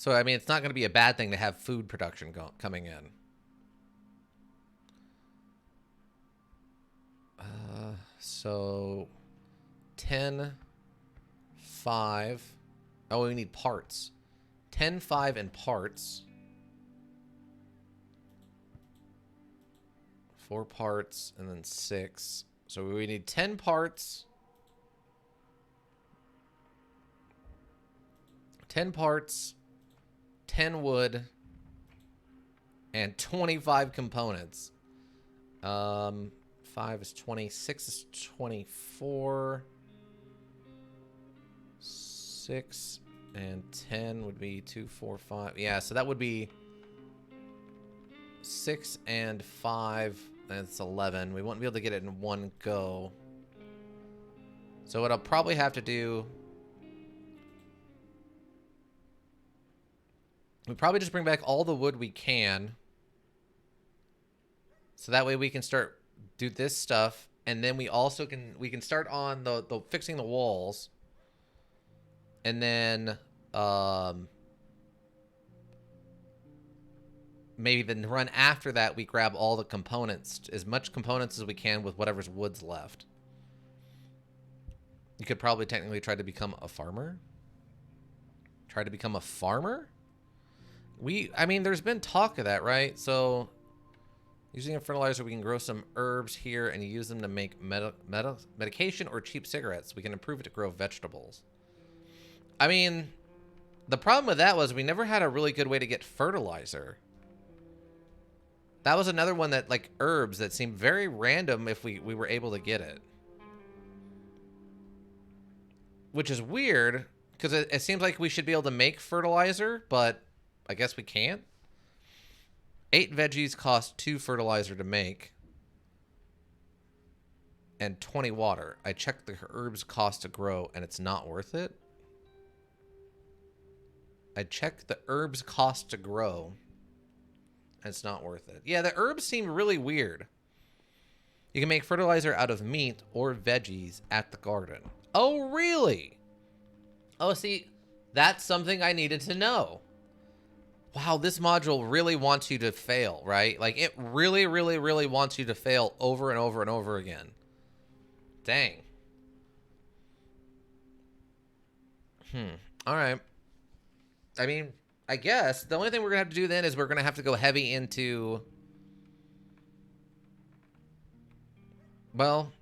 I mean, it's not going to be a bad thing to have food production coming in. So... 10, 5. Oh, we need parts. 10, 5, and parts. 4 parts, and then 6. So we need 10 parts. 10 parts. 10 wood. And 25 components. 5 is 20. 6 is 24. 6 and 10 would be 2, 4, 5. Yeah, so that would be 6 and 5. That's 11. We won't be able to get it in one go. So what I'll probably have to do... We probably just bring back all the wood we can. So that way we can start do this stuff. And then we also can start on the fixing the walls. And then, maybe the run after that, we grab all the components, as much components as we can with whatever's wood's left. You could probably technically try to become a farmer. Try to become a farmer? I mean, there's been talk of that, right? So, using a fertilizer, we can grow some herbs here and use them to make medication or cheap cigarettes. We can improve it to grow vegetables. I mean, the problem with that was we never had a really good way to get fertilizer. That was another one that, like, herbs that seemed very random if we were able to get it. Which is weird, because it seems like we should be able to make fertilizer, but I guess we can't. 8 veggies cost 2 fertilizer to make. and 20 water. I checked the herbs cost to grow, and it's not worth it. I checked the herbs cost to grow, and it's not worth it. Yeah, the herbs seem really weird. You can make fertilizer out of meat or veggies at the garden. Oh, really? Oh, see, that's something I needed to know. Wow, this module really wants you to fail, right? Like, it really, really, really wants you to fail over and over and over again. Dang. All right. I mean, I guess the only thing we're going to have to do then is we're going to have to go heavy into... Well,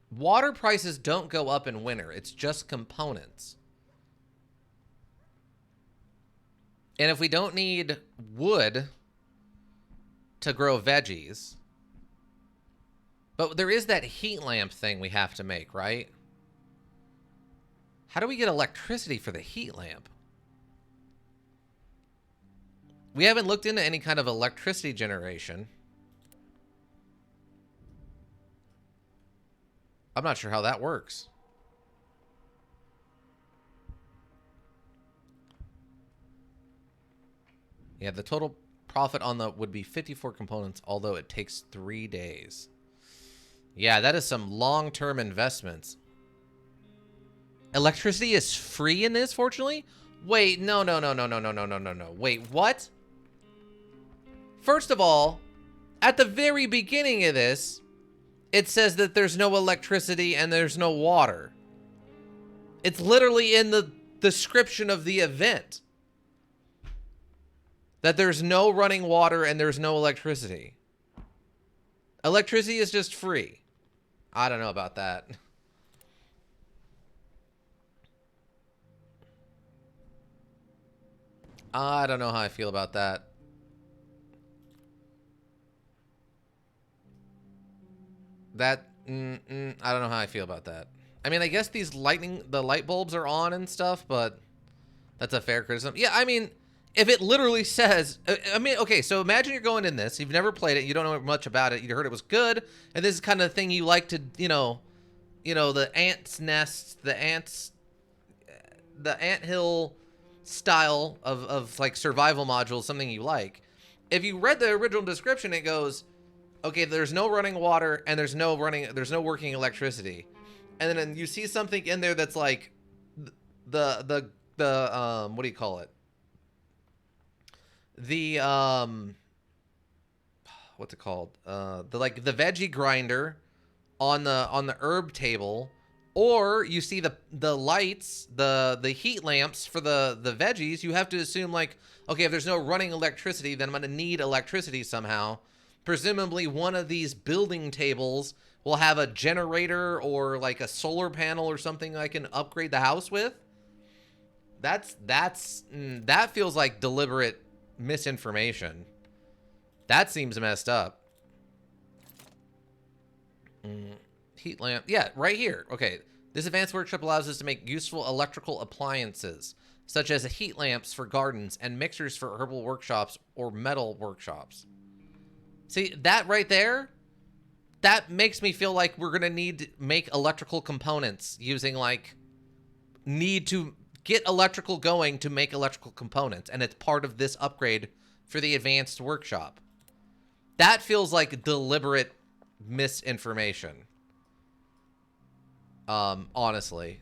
water prices don't go up in winter. It's just components. And if we don't need wood to grow veggies... But there is that heat lamp thing we have to make, right? How do we get electricity for the heat lamp? We haven't looked into any kind of electricity generation. I'm not sure how that works. Yeah, the total profit on the would be 54 components, although it takes 3 days. Yeah, that is some long-term investments. Electricity is free in this, fortunately? Wait, no. Wait, what? First of all, at the very beginning of this, it says that there's no electricity and there's no water. It's literally in the description of the event that there's no running water and there's no electricity. Electricity is just free. I don't know about that. I don't know how I feel about that. I don't know how I feel about that. I mean, I guess the light bulbs are on and stuff, but that's a fair criticism. Yeah, I mean, if it literally says, I mean, okay, so imagine you're going in this, you've never played it, you don't know much about it, you heard it was good, and this is kind of the thing you like to, the ants' nests, the anthill style of like survival modules, something you like. If you read the original description, it goes, okay, there's no running water and there's no working electricity. And then you see something in there that's like the what do you call it? The what's it called? The veggie grinder on the herb table, or you see the lights, the heat lamps for the veggies. You have to assume like, okay, if there's no running electricity, then I'm gonna need electricity somehow. Presumably one of these building tables will have a generator or like a solar panel or something I can upgrade the house with. That feels like deliberate misinformation. That seems messed up. Heat lamp. Yeah, right here. Okay. This advanced workshop allows us to make useful electrical appliances, such as heat lamps for gardens and mixers for herbal workshops or metal workshops. See, that right there, that makes me feel like we're going to need to make electrical components using, like, need to get electrical going to make electrical components. And it's part of this upgrade for the advanced workshop. That feels like deliberate misinformation. Honestly.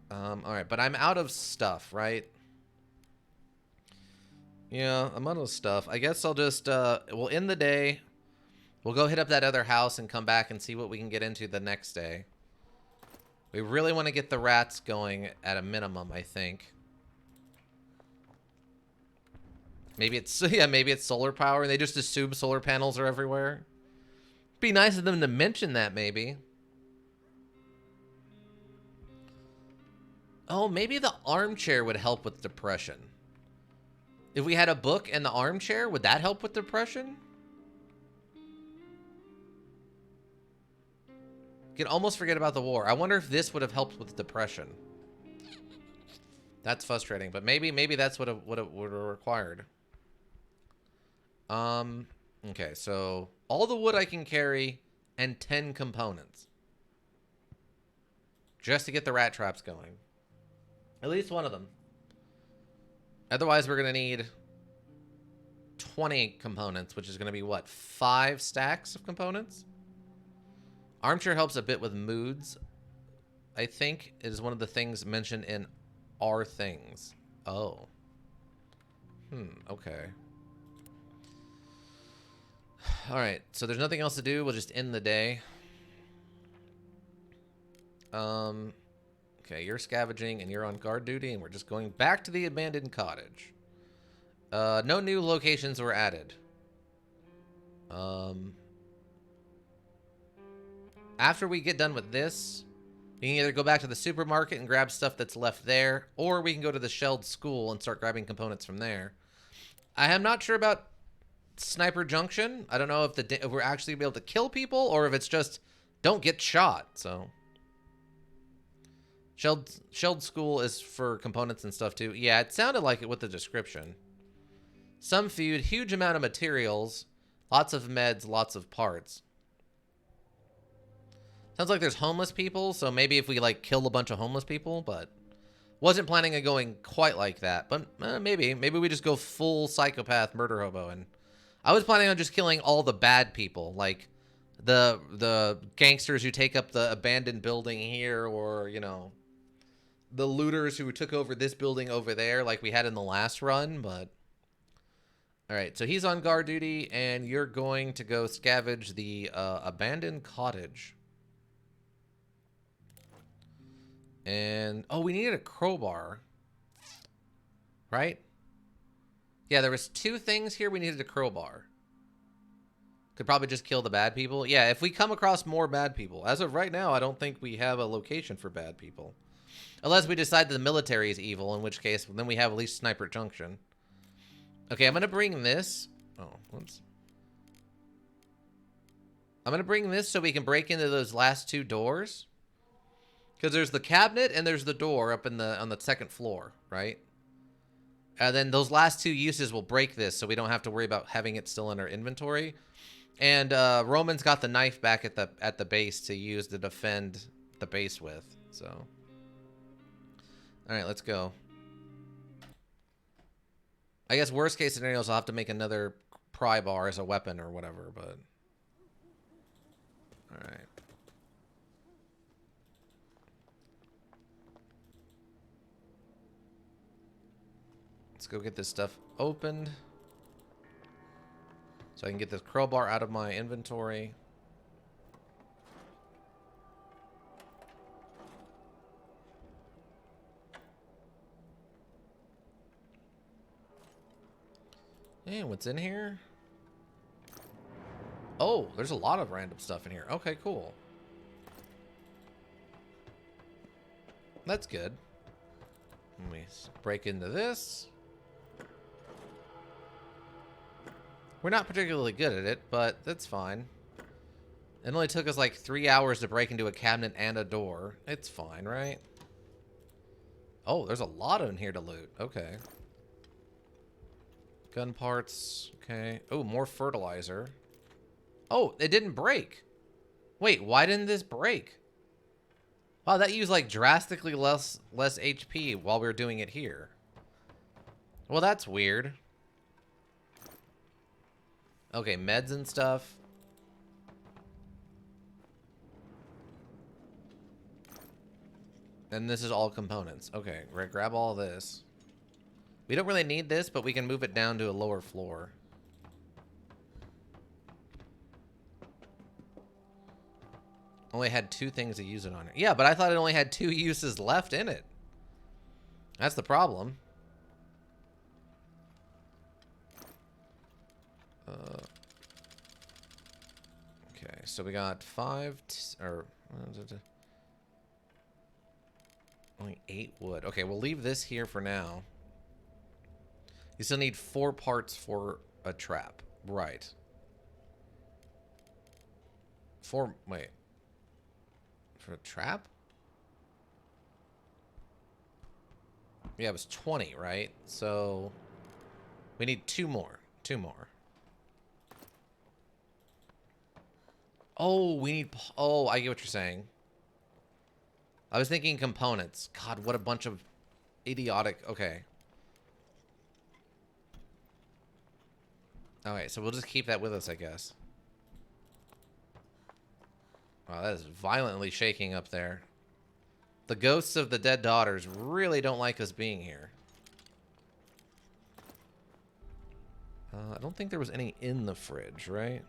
All right, but I'm out of stuff, right? Yeah, I'm out of stuff. I guess I'll just, we'll end the day. We'll go hit up that other house and come back and see what we can get into the next day. We really want to get the rats going at a minimum, I think. Maybe it's, yeah, maybe it's solar power and they just assume solar panels are everywhere. Be nice of them to mention that, maybe. Oh, maybe the armchair would help with depression. If we had a book and the armchair, would that help with depression? You can almost forget about the war. I wonder if this would have helped with depression. That's frustrating, but maybe that's what it would have required. Okay, so all the wood I can carry, and 10 components. Just to get the rat traps going. At least one of them. Otherwise, we're going to need 20 components, which is going to be, what, 5 stacks of components? Armchair helps a bit with moods. I think it is one of the things mentioned in our things. Oh. Okay. Alright, so there's nothing else to do. We'll just end the day. Okay, you're scavenging and you're on guard duty, and we're just going back to the abandoned cottage. No new locations were added. After we get done with this, we can either go back to the supermarket and grab stuff that's left there, or we can go to the shelled school and start grabbing components from there. I am not sure about Sniper Junction. I don't know if we're actually be able to kill people, or if it's just don't get shot. So shelled school is for components and stuff too. Yeah, it sounded like it with the description. Some food, huge amount of materials, lots of meds, lots of parts. Sounds like there's homeless people, so maybe if we like kill a bunch of homeless people, but wasn't planning on going quite like that. But maybe we just go full psychopath murder hobo. And I was planning on just killing all the bad people, like the gangsters who take up the abandoned building here, or you know, the looters who took over this building over there, like we had in the last run. But all right, so he's on guard duty, and you're going to go scavenge the abandoned cottage. And, oh, we needed a crowbar. Right? Yeah, there was 2 things here we needed a crowbar. Could probably just kill the bad people. Yeah, if we come across more bad people. As of right now, I don't think we have a location for bad people. Unless we decide that the military is evil, in which case, then we have at least Sniper Junction. Okay, I'm going to bring this. Oh, whoops. I'm going to bring this so we can break into those last 2 doors. Because there's the cabinet and there's the door up in on the 2nd floor, right? And then those last 2 uses will break this, so we don't have to worry about having it still in our inventory. And Roman's got the knife back at the base to use to defend the base with. So, all right, let's go. I guess worst case scenarios, I'll have to make another pry bar as a weapon or whatever. But all right. Let's go get this stuff opened so I can get this crowbar out of my inventory. And what's in here? Oh, there's a lot of random stuff in here. Okay, cool. That's good. Let me break into this. We're not particularly good at it, but that's fine. It only took us like 3 hours to break into a cabinet and a door. It's fine, right? Oh, there's a lot in here to loot. Okay. Gun parts. Okay. Oh, more fertilizer. Oh, it didn't break. Wait, why didn't this break? Wow, that used like drastically less HP while we were doing it here. Well, that's weird. Okay, meds and stuff. And this is all components. Okay, grab all this. We don't really need this, but we can move it down to a lower floor. Only had 2 things to use it on it. Yeah, but I thought it only had 2 uses left in it. That's the problem. Okay, so we got 5, or only 8 wood. Okay, we'll leave this here for now. You still need 4 parts for a trap. Right. 4, wait. For a trap? Yeah, it was 20, right? So we need 2 more. 2 more. Oh, we need... Oh, I get what you're saying. I was thinking components. God, what a bunch of idiotic... Okay. Alright, so we'll just keep that with us, I guess. Wow, that is violently shaking up there. The ghosts of the dead daughters really don't like us being here. I don't think there was any in the fridge, right?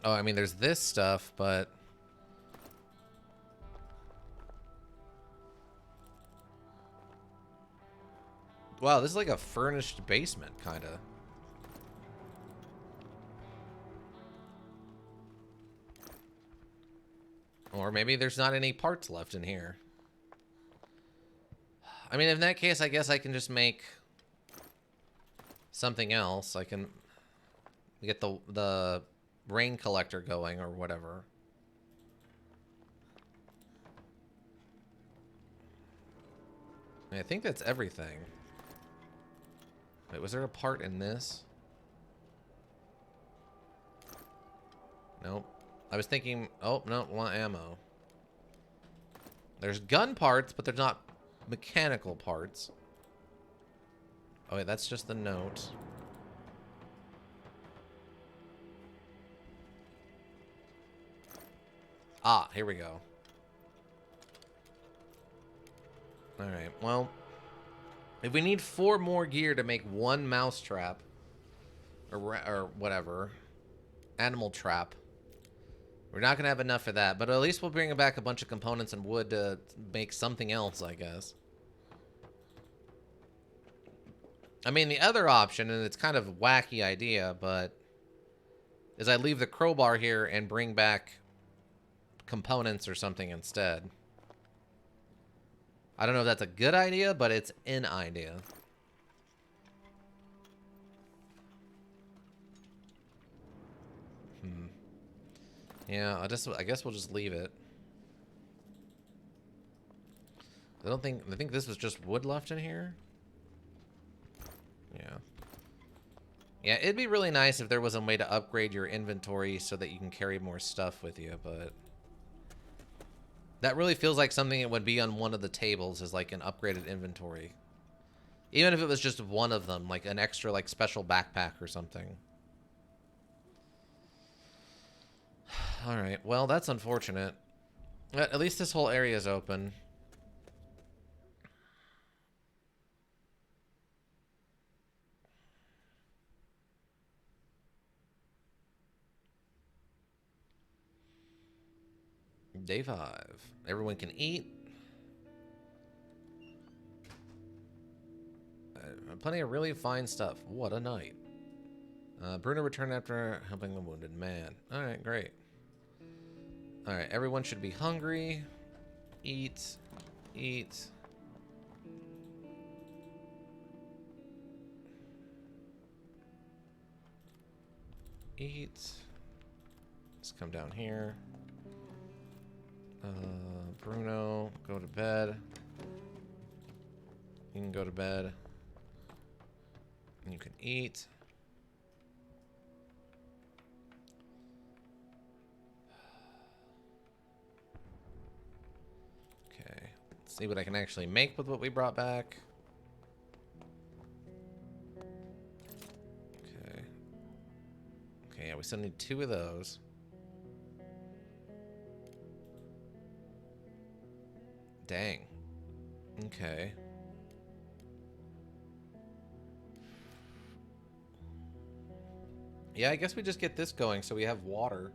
Oh, I mean, there's this stuff, but... Wow, this is like a furnished basement, kind of. Or maybe there's not any parts left in here. I mean, in that case, I guess I can just make something else. I can get the rain collector going or whatever. I think that's everything. Wait, was there a part in this? Nope. I was thinking... Oh, no, want ammo. There's gun parts, but there's not mechanical parts. Oh, wait, that's just the note. Ah, here we go. Alright, well... If we need 4 more gear to make 1 mouse trap... Or whatever... Animal trap... We're not going to have enough for that, but at least we'll bring back a bunch of components and wood to make something else, I guess. I mean, the other option, and it's kind of a wacky idea, but... is I leave the crowbar here and bring back components or something instead. I don't know if that's a good idea, but it's an idea. Yeah, I guess we'll just leave it. I think this was just wood left in here. Yeah. Yeah, it'd be really nice if there was a way to upgrade your inventory so that you can carry more stuff with you, but that really feels like something that would be on one of the tables, is like an upgraded inventory. Even if it was just one of them, like an extra like special backpack or something. Alright, well, that's unfortunate. At least this whole area is open. Day 5. Everyone can eat. Plenty of really fine stuff. What a night. Bruno returned after helping the wounded man. Alright, great. Alright, everyone should be hungry. Eat. Eat. Eat. Let's come down here. Bruno, go to bed. You can go to bed. And you can eat. Okay. Let's see what I can actually make with what we brought back. Okay. Okay, yeah, we still need 2 of those. Dang. Okay. Yeah, I guess we just get this going so we have water.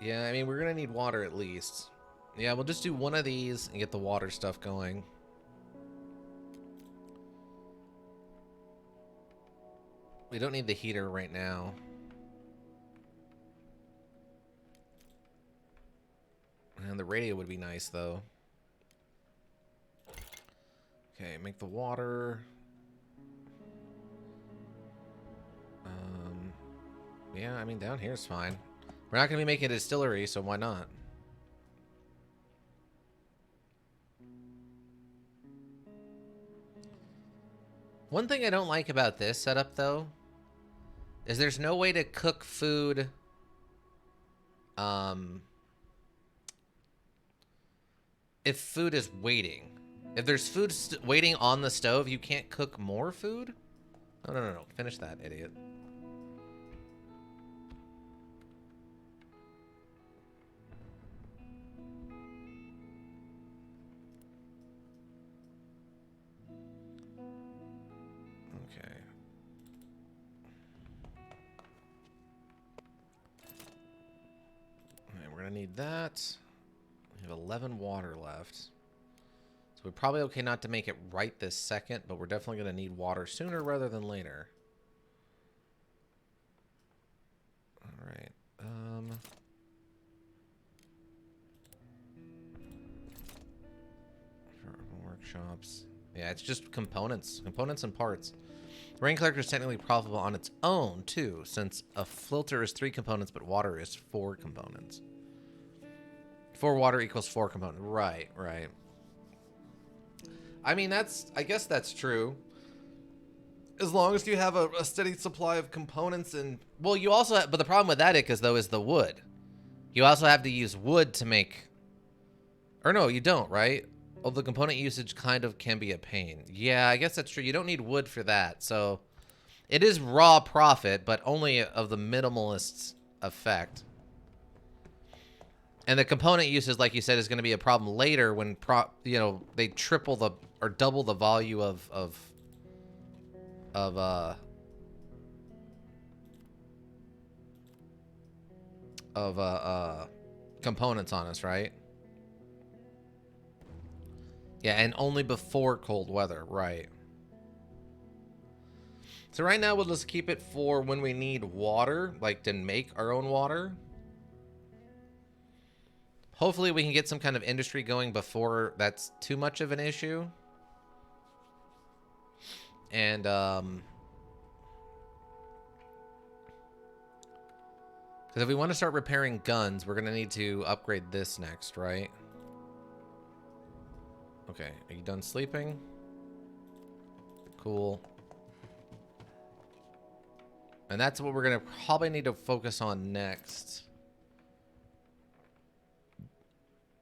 Yeah, I mean, we're gonna need water at least. Yeah, we'll just do one of these and get the water stuff going. We don't need the heater right now. And the radio would be nice, though. Okay, make the water. Yeah, I mean, down here's fine. We're not going to be making a distillery, so why not? One thing I don't like about this setup, though, is there's no way to cook food if food is waiting. If there's food waiting on the stove, you can't cook more food? No, no, no, no. Finish that, idiot. Okay. Alright, we're gonna need that. We have 11 water left. So we're probably okay not to make it right this second, but we're definitely gonna need water sooner rather than later. Alright. Workshops. Yeah, it's just components. Components and parts. Rain collector is technically profitable on its own, too, since a filter is 3 components, but water is 4 components. 4 water equals 4 components. Right, right. I mean, I guess that's true. As long as you have a steady supply of components and... Well, you also have... But the problem with that, though, is the wood. You also have to use wood to make... Or no, you don't, right? Oh, the component usage kind of can be a pain. Yeah, I guess that's true. You don't need wood for that, so... It is raw profit, but only of the minimalist effect. And the component usage, like you said, is going to be a problem later when, they triple the... Or double the value of components on us, right? Yeah, and only before cold weather, right. So right now we'll just keep it for when we need water, like to make our own water. Hopefully we can get some kind of industry going before that's too much of an issue. And, because if we want to start repairing guns, we're going to need to upgrade this next, right? Okay, are you done sleeping? Cool. And that's what we're going to probably need to focus on next.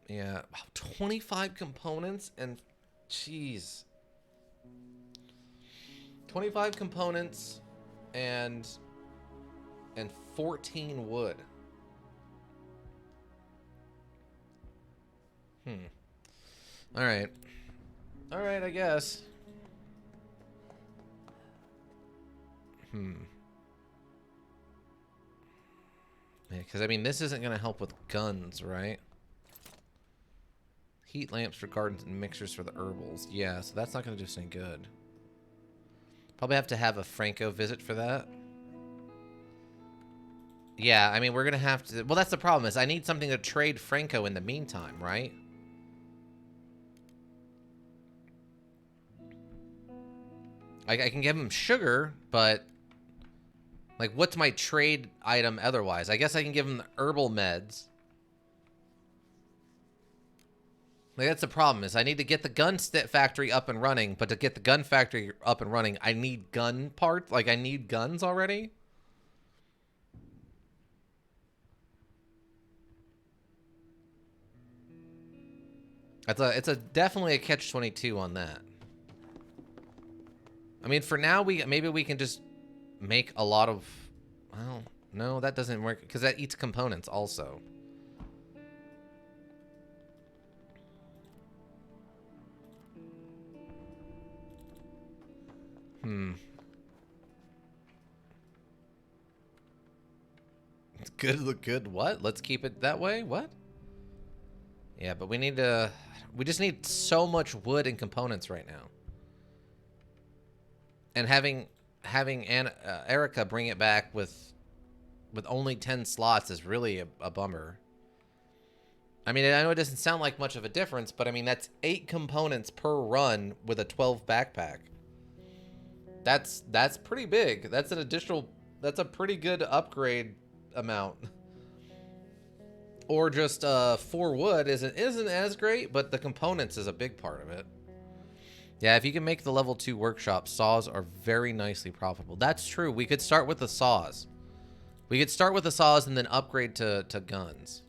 Yeah, 25 components and... Jeez. 25 components and 14 wood. All right. All right, I guess. Yeah, because I mean, this isn't going to help with guns, right? Heat lamps for gardens and mixers for the herbals. Yeah, so that's not going to do us any good. Probably have to have a Franco visit for that. Yeah, I mean, we're going to have to... Well, that's the problem, is I need something to trade Franco in the meantime, right? I can give him sugar, but... Like, what's my trade item otherwise? I guess I can give him the herbal meds. Like, that's the problem, is I need to get the gun factory up and running, but to get the gun factory up and running, I need gun parts. Like, I need guns already. It's definitely a catch-22 on that. I mean, for now, maybe we can just make a lot of... Well, no, that doesn't work, because that eats components also. It's good, look good. What? Let's keep it that way? What? Yeah, but we need to... We just need so much wood and components right now. And having Erica bring it back with only 10 slots is really a bummer. I mean, I know it doesn't sound like much of a difference, but I mean, that's 8 components per run with a 12 backpack. That's pretty big. That's an additional That's a pretty good upgrade amount. Or just 4 wood isn't as great, but the components is a big part of it. Yeah, if you can make the level 2 workshop, saws are very nicely profitable. That's true. We could start with the saws. We could start with the saws and then upgrade to guns.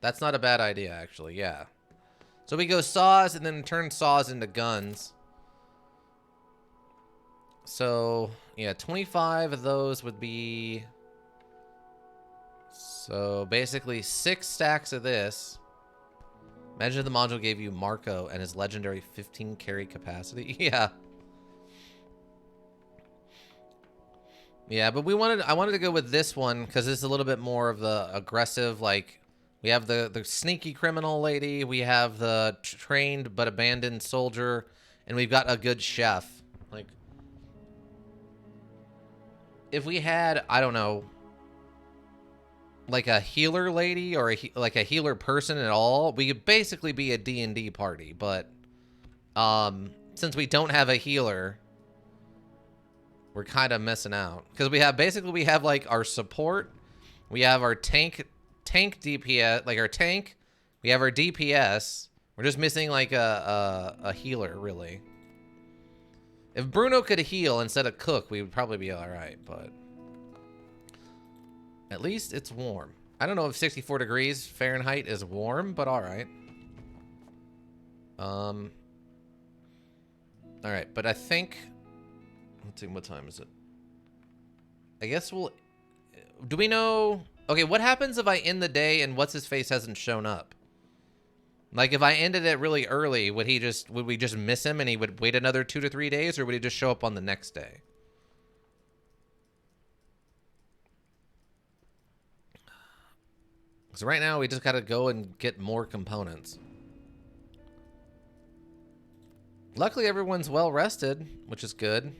That's not a bad idea, actually. Yeah. So we go saws and then turn saws into guns. So, yeah, 25 of those would be... So, basically 6 stacks of this. Imagine if the module gave you Marco and his legendary 15 carry capacity. Yeah. Yeah, but I wanted to go with this one because it's a little bit more of the aggressive, like, we have the sneaky criminal lady, we have the trained but abandoned soldier, and we've got a good chef. Like, if we had, I don't know, like a healer lady or like a healer person at all, we could basically be a D&D party, but since we don't have a healer, we're kind of missing out because we have like our support, we have our tank DPS, like our tank, we have our DPS. We're just missing like a healer, really. If Bruno could heal instead of cook, we would probably be all right, but at least it's warm. I don't know if 64 degrees Fahrenheit is warm, but all right. All right, but I think, let's see, what time is it? I guess do we know? Okay, what happens if I end the day and what's his face hasn't shown up? Like, if I ended it really early, would we just miss him and he would wait another 2 to 3 days, or would he just show up on the next day? Because right now we just gotta go and get more components. Luckily, everyone's well rested, which is good.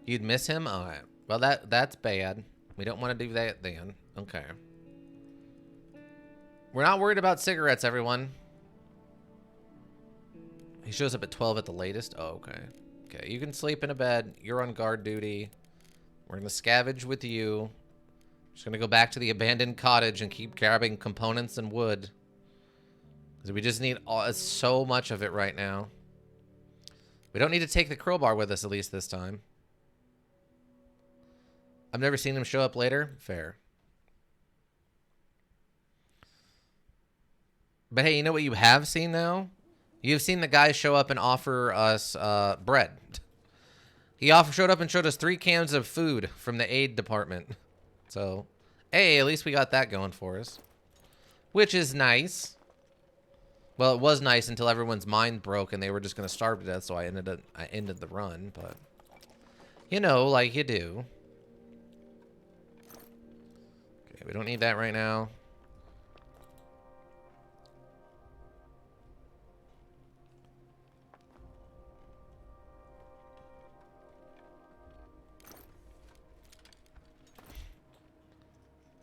You'd miss him? All right. Well, that's bad. We don't want to do that then. Okay. We're not worried about cigarettes, everyone. He shows up at 12 at the latest. Oh, okay. Okay, you can sleep in a bed. You're on guard duty. We're going to scavenge with you. Just going to go back to the abandoned cottage and keep grabbing components and wood. Because we just need so much of it right now. We don't need to take the crowbar with us, at least this time. I've never seen him show up later. Fair. But hey, you know what you have seen now? You've seen the guy show up and offer us bread. He showed up and showed us 3 cans of food from the aid department. So, hey, at least we got that going for us. Which is nice. Well, it was nice until everyone's mind broke and they were just going to starve to death, so I ended the run, but... You know, like you do. Okay, we don't need that right now.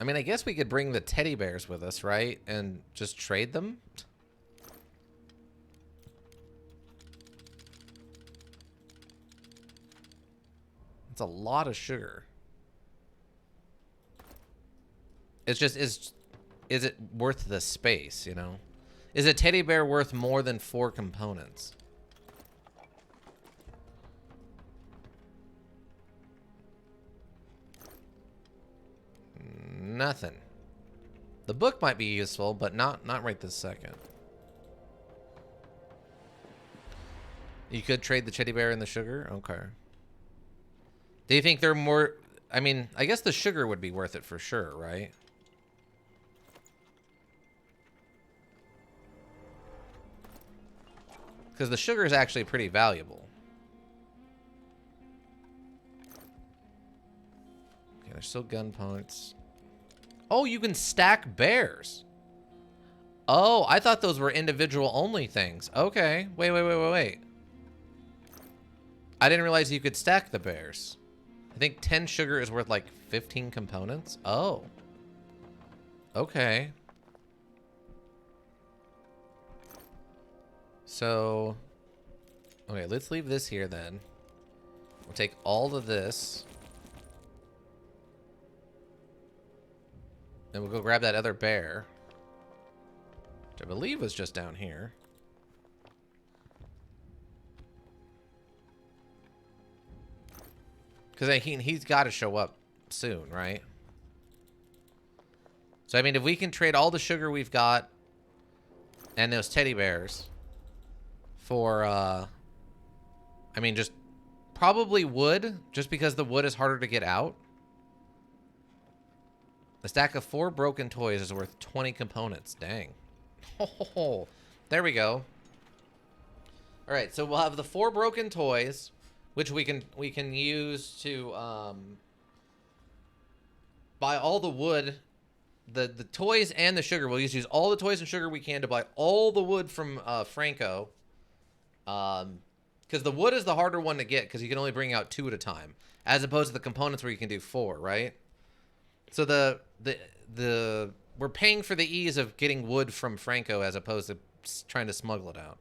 I mean, I guess we could bring the teddy bears with us, right? And just trade them? It's a lot of sugar. It's just, is it worth the space, you know? Is a teddy bear worth more than 4 components? Nothing. The book might be useful, but not right this second. You could trade the teddy bear and the sugar? Okay. Do you think they're more... I mean, I guess the sugar would be worth it for sure, right? Because the sugar is actually pretty valuable. Okay, there's still gun points. Oh, you can stack bears. Oh, I thought those were individual only things. Okay. Wait. I didn't realize you could stack the bears. I think 10 sugar is worth like 15 components. Oh. Okay. So, okay, let's leave this here then. We'll take all of this. And we'll go grab that other bear, which I believe was just down here. Because he's got to show up soon, right? So, I mean, if we can trade all the sugar we've got and those teddy bears for, I mean, just probably wood, just because the wood is harder to get out. A stack of 4 broken toys is worth 20 components. Dang. Oh, there we go. All right, so we'll have the 4 broken toys, which we can use to buy all the wood, the toys and the sugar. We'll use all the toys and sugar we can to buy all the wood from Franco. Because the wood is the harder one to get because you can only bring out 2 at a time, as opposed to the components where you can do 4, right? So we're paying for the ease of getting wood from Franco as opposed to trying to smuggle it out.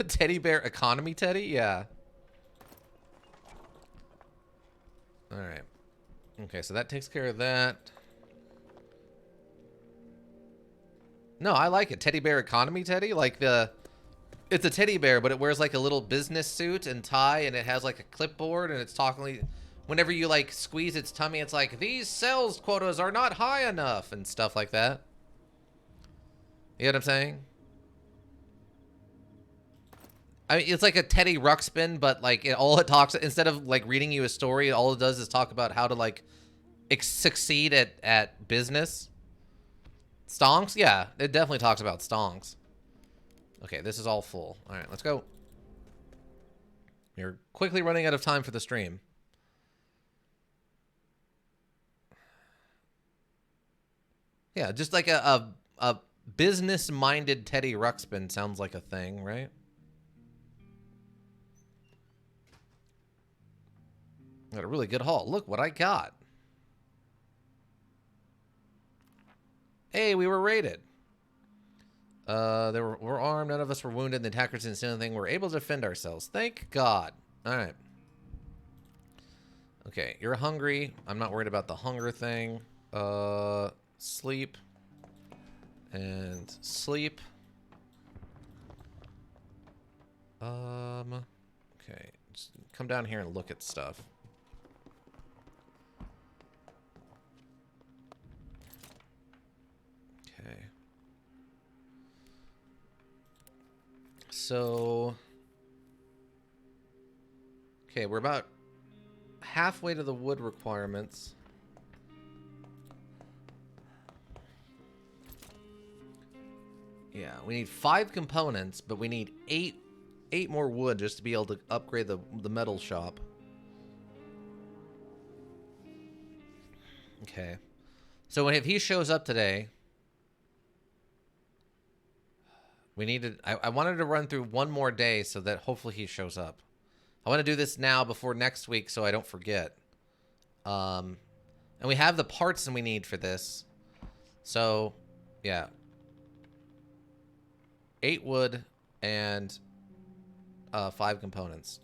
Teddy bear economy teddy? Yeah. All right. Okay, so that takes care of that. No, I like it. Teddy bear economy teddy? Like it's a teddy bear, but it wears like a little business suit and tie, and it has like a clipboard, and it's talking. Whenever you like squeeze its tummy, it's like, these sales quotas are not high enough, and stuff like that. You know what I'm saying? I mean, it's like a Teddy Ruxpin, but like all it talks, instead of like reading you a story, all it does is talk about how to like succeed at business. Stonks? Yeah, it definitely talks about stonks. Okay, this is all full. All right, let's go. You're quickly running out of time for the stream. Yeah, just like a business-minded Teddy Ruxpin sounds like a thing, right? Got a really good haul. Look what I got. Hey, we were raided. We're armed. None of us were wounded. The attackers didn't say anything. We're able to defend ourselves. Thank God. All right. Okay, you're hungry. I'm not worried about the hunger thing. Sleep. And sleep. Okay. Just come down here and look at stuff. Okay. So, okay, we're about halfway to the wood requirements. Yeah, we need 5 components, but we need 8 more wood just to be able to upgrade the metal shop. Okay. So if he shows up today, we needed. I wanted to run through one more day so that hopefully he shows up. I want to do this now before next week so I don't forget. And we have the parts we need for this. So, yeah. 8 wood and 5 components.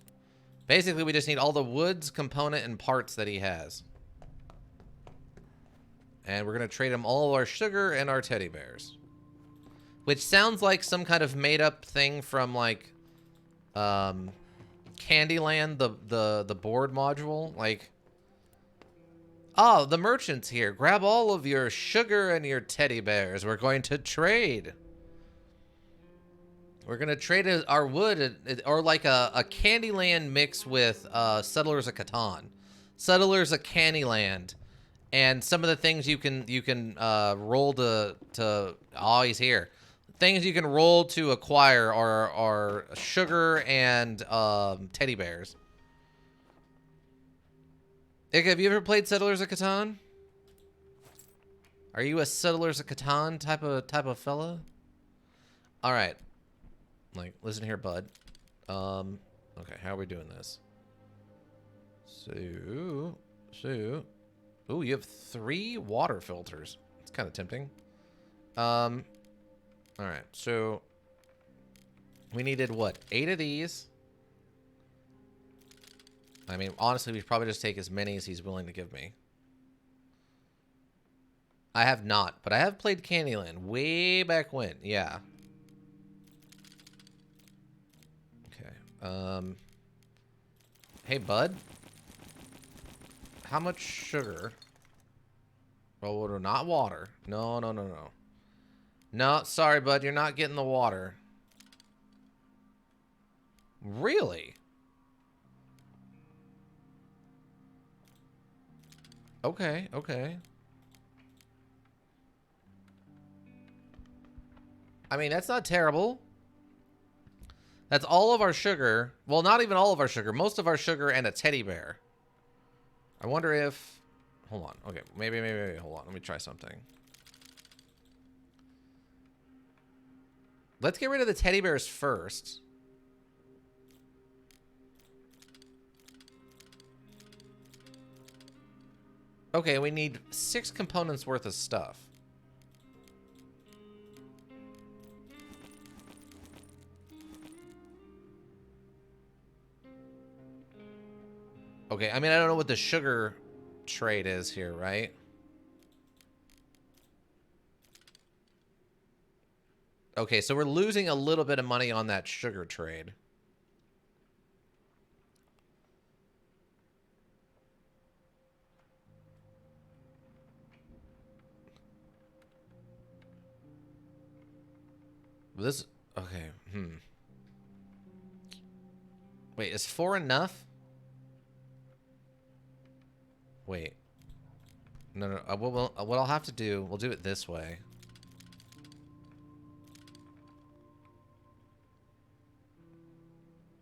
Basically, we just need all the woods, component, and parts that he has. And we're going to trade him all our sugar and our teddy bears. Which sounds like some kind of made-up thing from, like, Candyland, the board module. Like, oh, the merchant's here. Grab all of your sugar and your teddy bears. We're going to trade. We're going to trade our wood, or like a Candyland mix with Settlers of Catan. Settlers of Candyland. And some of the things you can roll to oh, he's here. Things you can roll to acquire are sugar and teddy bears. Ick, have you ever played Settlers of Catan? Are you a Settlers of Catan type of fella? All right. Like, listen here, bud. Okay, how are we doing this? So, ooh, you have 3 water filters. It's kind of tempting. All right, so we needed what? 8 of these. I mean, honestly, we should probably just take as many as he's willing to give me. I have not, but I have played Candyland way back when. Yeah. Okay. Hey, bud. How much sugar? Oh, not water. No, no, no, no. No, sorry, bud. You're not getting the water. Really? Okay, okay. I mean, that's not terrible. That's all of our sugar. Well, not even all of our sugar. Most of our sugar and a teddy bear. I wonder if... Hold on. Okay, maybe. Hold on. Let me try something. Let's get rid of the teddy bears first. Okay, we need 6 components worth of stuff. Okay, I mean, I don't know what the sugar trade is here, right? Okay, so we're losing a little bit of money on that sugar trade. This... Okay, Wait, is 4 enough? Wait. No, no. What I'll have to do, we'll do it this way.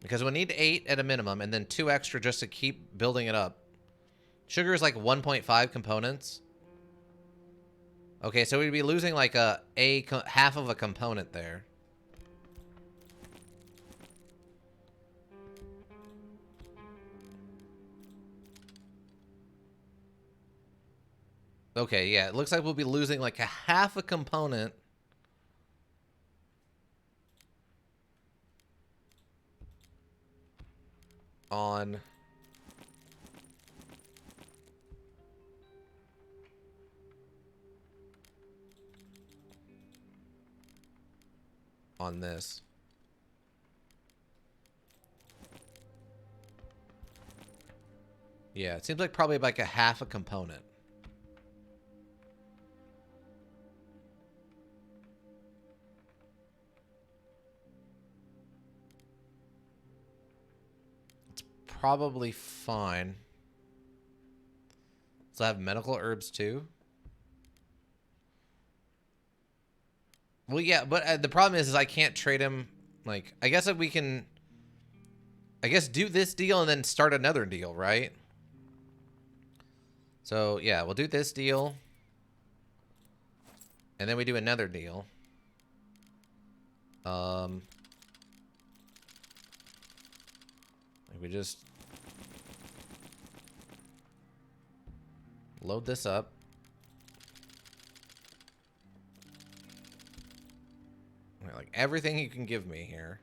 Because we'll need 8 at a minimum, and then 2 extra just to keep building it up. Sugar is like 1.5 components. Okay, so we'd be losing like half of a component there. Okay, yeah, it looks like we'll be losing like a half a component. On this. Yeah, it seems like probably like a half a component. It's probably fine. So I have medical herbs too. Well, yeah, but the problem is I can't trade him. Like, I guess if we can, I guess do this deal and then start another deal, right? So yeah, we'll do this deal, and then we do another deal. We just load this up. Like everything you can give me here.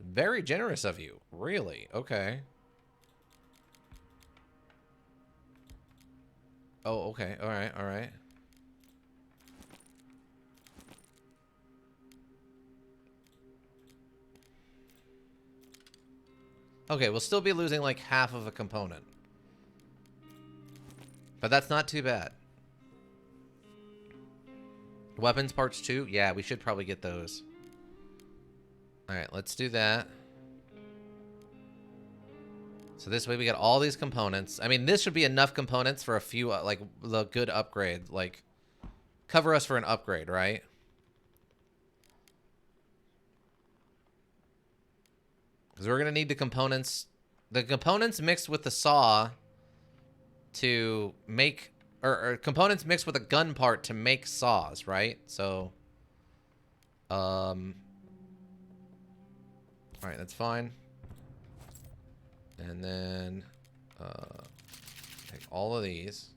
Very generous of you. Really? Okay. Oh, okay. All right. All right. Okay, we'll still be losing like half of a component. But that's not too bad. Weapons parts 2? Yeah, we should probably get those. Alright, let's do that. So this way we got all these components. I mean, this should be enough components for a few, like, the good upgrade. Like, cover us for an upgrade, right? Because we're going to need the components. The components mixed with the saw to make... Or components mixed with a gun part to make saws, right? So... Alright, that's fine. And then... take all of these.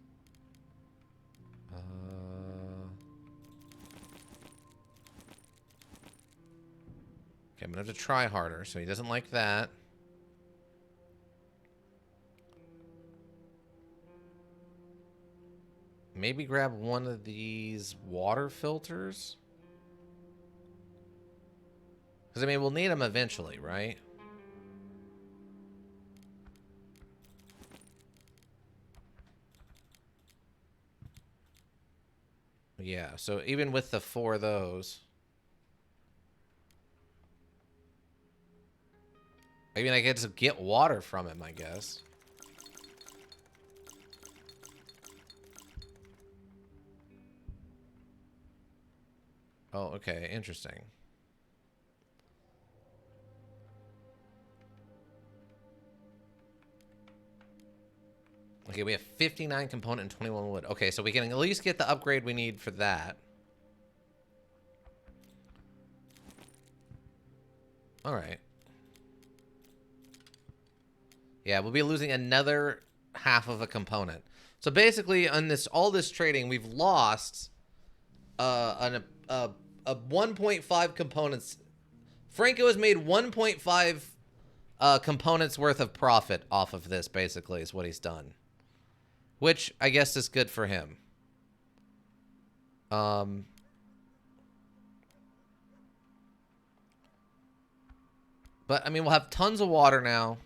Okay, I'm gonna have to try harder, so he doesn't like that. maybe grab one of these water filters. Because, I mean, we'll need them eventually, right? Yeah, so even with the 4 of those... I mean, I get to get water from him, I guess. Oh, okay. Interesting. Okay, we have 59 component and 21 wood. Okay, so we can at least get the upgrade we need for that. All right. Yeah, we'll be losing another half of a component. So basically, on all this trading, we've lost a 1.5 components. Franco has made 1.5 components worth of profit off of this. Basically, is what he's done, which I guess is good for him. But I mean, we'll have tons of water now.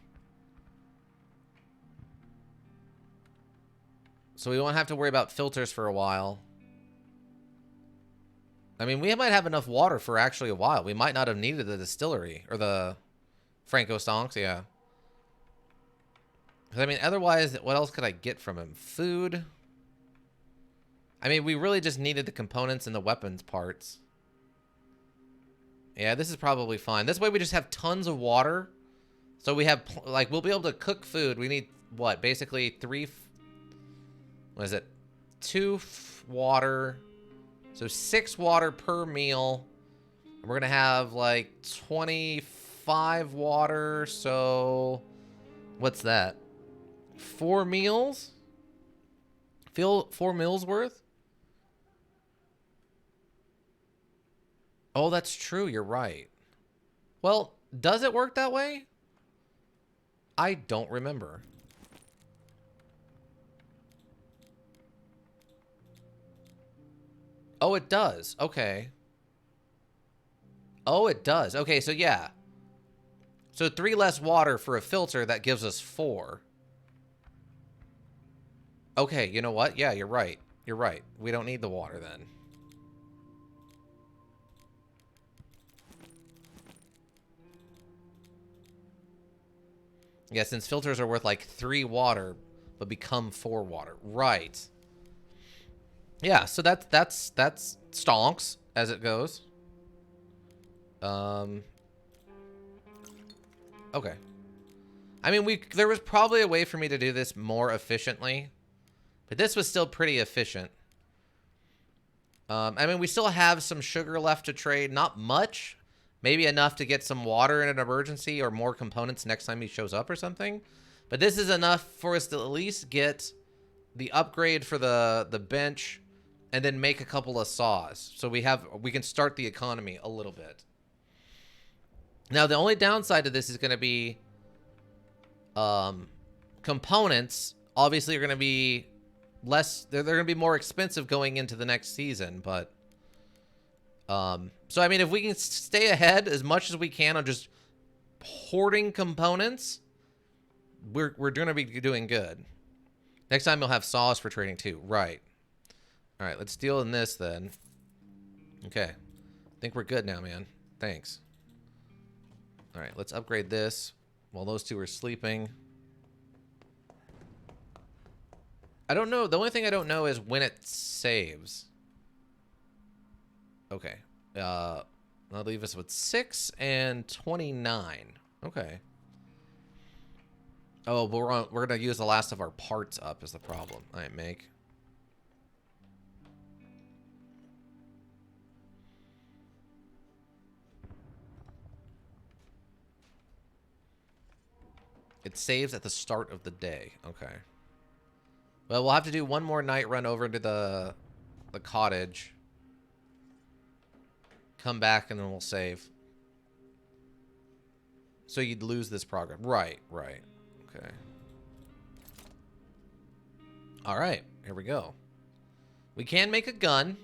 So we won't have to worry about filters for a while. I mean, we might have enough water for actually a while. We might not have needed the distillery or the Franco Stonks, yeah. Because, I mean, otherwise, what else could I get from him? Food. I mean, we really just needed the components and the weapons parts. Yeah, this is probably fine. This way we just have tons of water. So we have, like, we'll be able to cook food. We need, what, basically 3... What is it? 2 water. So 6 water per meal. And we're going to have like 25 water. So what's that? 4 meals? 4 meals worth? Oh, that's true. You're right. Well, does it work that way? I don't remember. Oh, it does. Okay. Oh, it does. Okay, so yeah. So 3 less water for a filter, that gives us 4. Okay, you know what? Yeah, you're right. You're right. We don't need the water then. Yeah, since filters are worth like 3 water, but become 4 water. Right. Yeah, so that's stonks as it goes. Okay. I mean, there was probably a way for me to do this more efficiently, but this was still pretty efficient. I mean, we still have some sugar left to trade, not much, maybe enough to get some water in an emergency or more components next time he shows up or something. But this is enough for us to at least get the upgrade for the bench. And then make a couple of saws. So we can start the economy a little bit. Now, the only downside to this is going to be components. Obviously, are going to be less. They're going to be more expensive going into the next season. But so, I mean, if we can stay ahead as much as we can on just hoarding components, we're going to be doing good. Next time, you'll have saws for trading too. Right. All right, let's deal in this then. Okay. I think we're good now, man. Thanks. All right, let's upgrade this while those two are sleeping. I don't know. The only thing I don't know is when it saves. Okay. That'll leave us with 6 and 29. Okay. Oh, but we're going to use the last of our parts up is the problem. All right, make. It saves at the start of the day. Okay. Well, we'll have to do one more night run over into the cottage. Come back and then we'll save. So you'd lose this program. Right, right. Okay. All right, here we go. We can make a gun.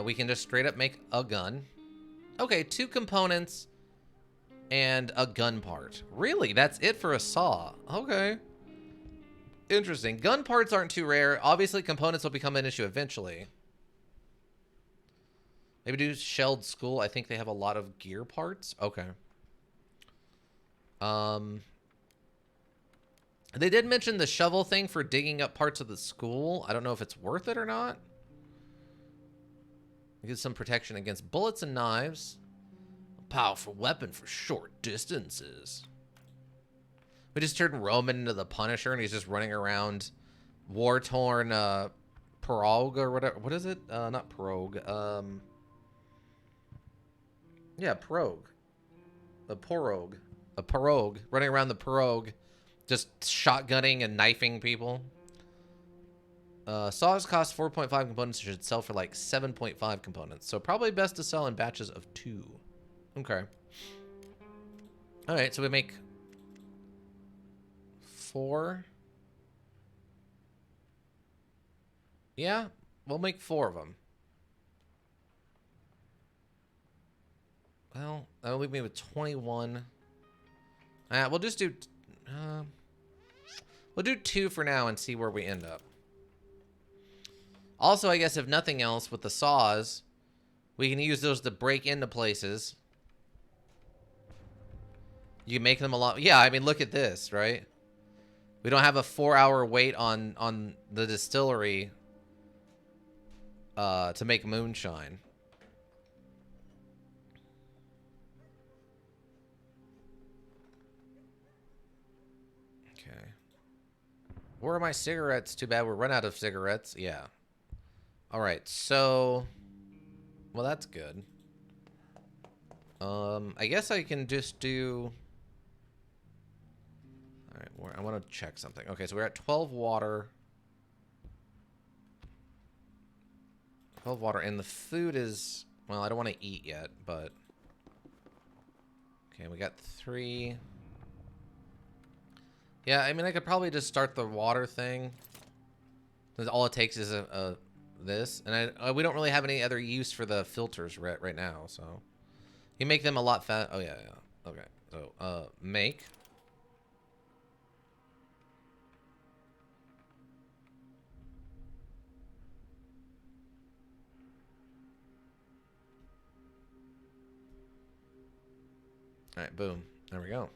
We can just straight up make a gun. Okay, 2 components and a gun part. Really? That's it for a saw. Okay. Interesting. Gun parts aren't too rare. Obviously, components will become an issue eventually. Maybe do shelled school. I think they have a lot of gear parts. Okay. They did mention the shovel thing for digging up parts of the school. I don't know if it's worth it or not. Get some protection against bullets and knives. A powerful weapon for short distances. We just turned Roman into the Punisher, and he's just running around war-torn Pirogue or whatever. What is it? Not Pirogue. Yeah, Pirogue. A Pirogue. A Pirogue. Running around the Pirogue, just shotgunning and knifing people. Saws cost 4.5 components. Should sell for like 7.5 components. So probably best to sell in batches of 2. Okay. All right, so we make 4. Yeah, we'll make 4 of them. Well, that'll leave me with 21. We'll just do... we'll do 2 for now and see where we end up. Also, I guess if nothing else, with the saws, we can use those to break into places. You can make them a lot... Yeah, I mean, look at this, right? We don't have a 4-hour wait on the distillery to make moonshine. Okay. Where are my cigarettes? Too bad we're run out of cigarettes. Yeah. All right, so... Well, that's good. I guess I can just do... All right, I want to check something. Okay, so we're at 12 water. 12 water, and the food is... Well, I don't want to eat yet, but... Okay, we got 3. Yeah, I mean, I could probably just start the water thing. All it takes is this, and we don't really have any other use for the filters right now, so you make them a lot fast. Oh yeah. Okay, so make. All right, boom. There we go.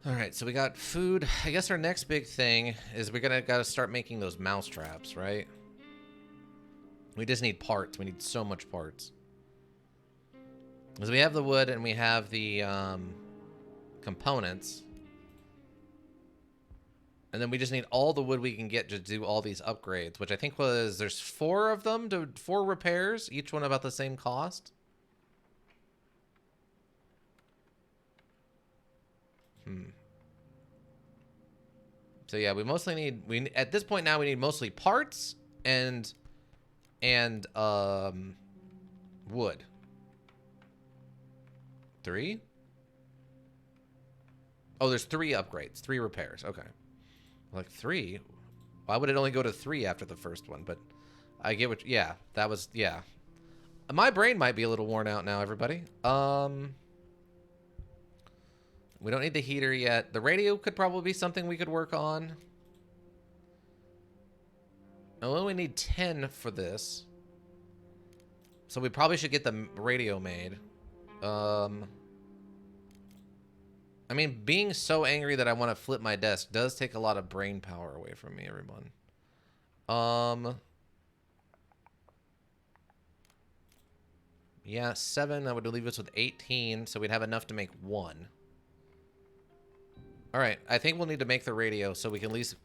All right, so we got food. I guess our next big thing is we're gotta start making those mouse traps, right? We just need parts. We need so much parts. Because we have the wood and we have the components. And then we just need all the wood we can get to do all these upgrades, which I think was, there's 4 of them, 4 repairs, each one about the same cost. So yeah, we mostly need, at this point now we need mostly parts and wood. 3? Oh, there's 3 upgrades, 3 repairs. Okay. Like 3? Why would it only go to 3 after the first one? But I get what, yeah, that was, yeah. My brain might be a little worn out now, everybody. We don't need the heater yet. The radio could probably be something we could work on. Oh, well, we need 10 for this. So we probably should get the radio made. I mean, being so angry that I want to flip my desk does take a lot of brain power away from me, everyone. Yeah, 7. That would leave us with 18, so we'd have enough to make 1. All right, I think we'll need to make the radio so we can at least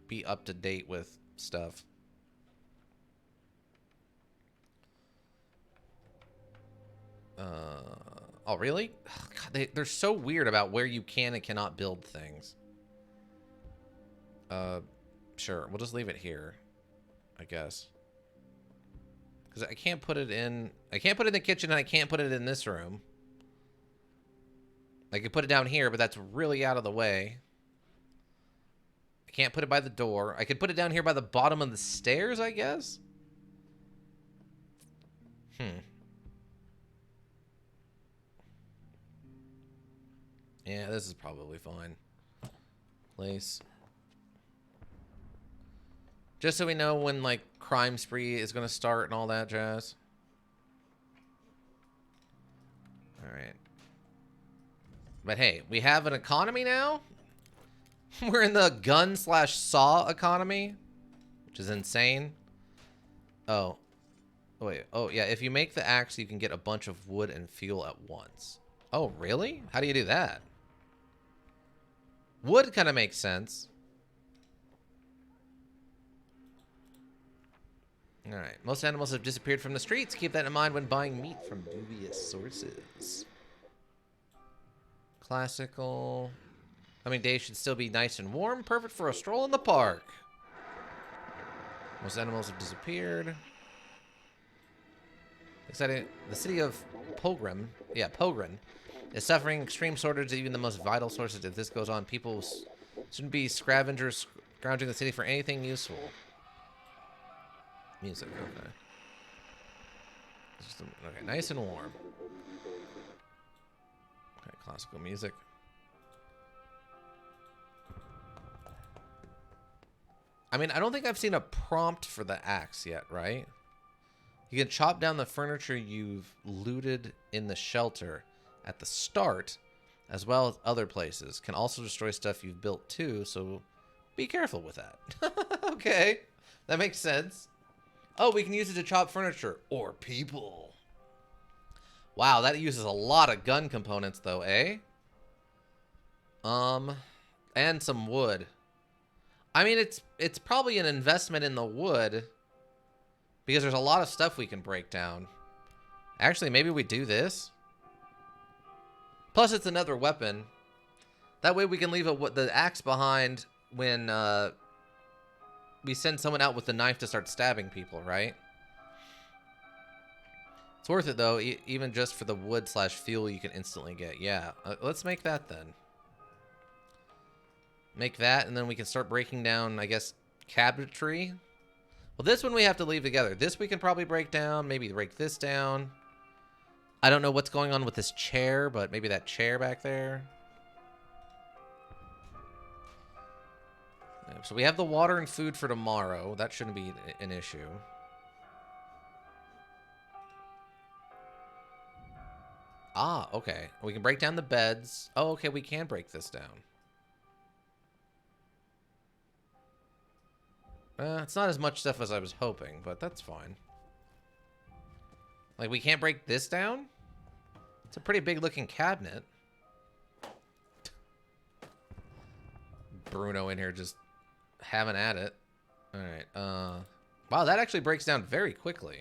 be up to date with stuff. Oh, really? Oh, God, they're so weird about where you can and cannot build things. Sure, we'll just leave it here, I guess. Because I can't put it in... I can't put it in the kitchen, and I can't put it in this room. I could put it down here, but that's really out of the way. I can't put it by the door. I could put it down here by the bottom of the stairs, I guess? Yeah, this is probably fine. Place. Just so we know when, like, crime spree is going to start and all that jazz. Alright. But hey, we have an economy now? We're in the gun/saw economy, which is insane. Oh. Wait. Oh, yeah. If you make the axe, you can get a bunch of wood and fuel at once. Oh, really? How do you do that? Wood kind of makes sense. Alright. Most animals have disappeared from the streets. Keep that in mind when buying meat from dubious sources. Classical. Coming days should still be nice and warm. Perfect for a stroll in the park. Most animals have disappeared. Exciting. The city of Pogren, is suffering extreme shortage of even the most vital sources. If this goes on, people shouldn't be scavengers scrounging the city for anything useful. Music, okay. Okay, nice and warm. Okay, classical music. I mean, I don't think I've seen a prompt for the axe yet, right? You can chop down the furniture you've looted in the shelter at the start, as well as other places. Can also destroy stuff you've built too, so be careful with that. Okay, that makes sense. Oh, we can use it to chop furniture or people. Wow, that uses a lot of gun components though, eh? And some wood. I mean, it's probably an investment in the wood because there's a lot of stuff we can break down. Actually, maybe we do this. Plus, it's another weapon. That way we can leave the axe behind when we send someone out with the knife to start stabbing people, right? It's worth it, though, even just for the wood/fuel you can instantly get. Yeah, let's make that then. Make that, and then we can start breaking down, I guess, cabinetry. Well, this one we have to leave together. This we can probably break down. Maybe break this down. I don't know what's going on with this chair, but maybe that chair back there. So we have the water and food for tomorrow. That shouldn't be an issue. Ah, okay. We can break down the beds. Oh, okay, we can break this down. It's not as much stuff as I was hoping, but that's fine. Like, we can't break this down? It's a pretty big looking cabinet. Bruno in here just having at it. Alright, wow, that actually breaks down very quickly.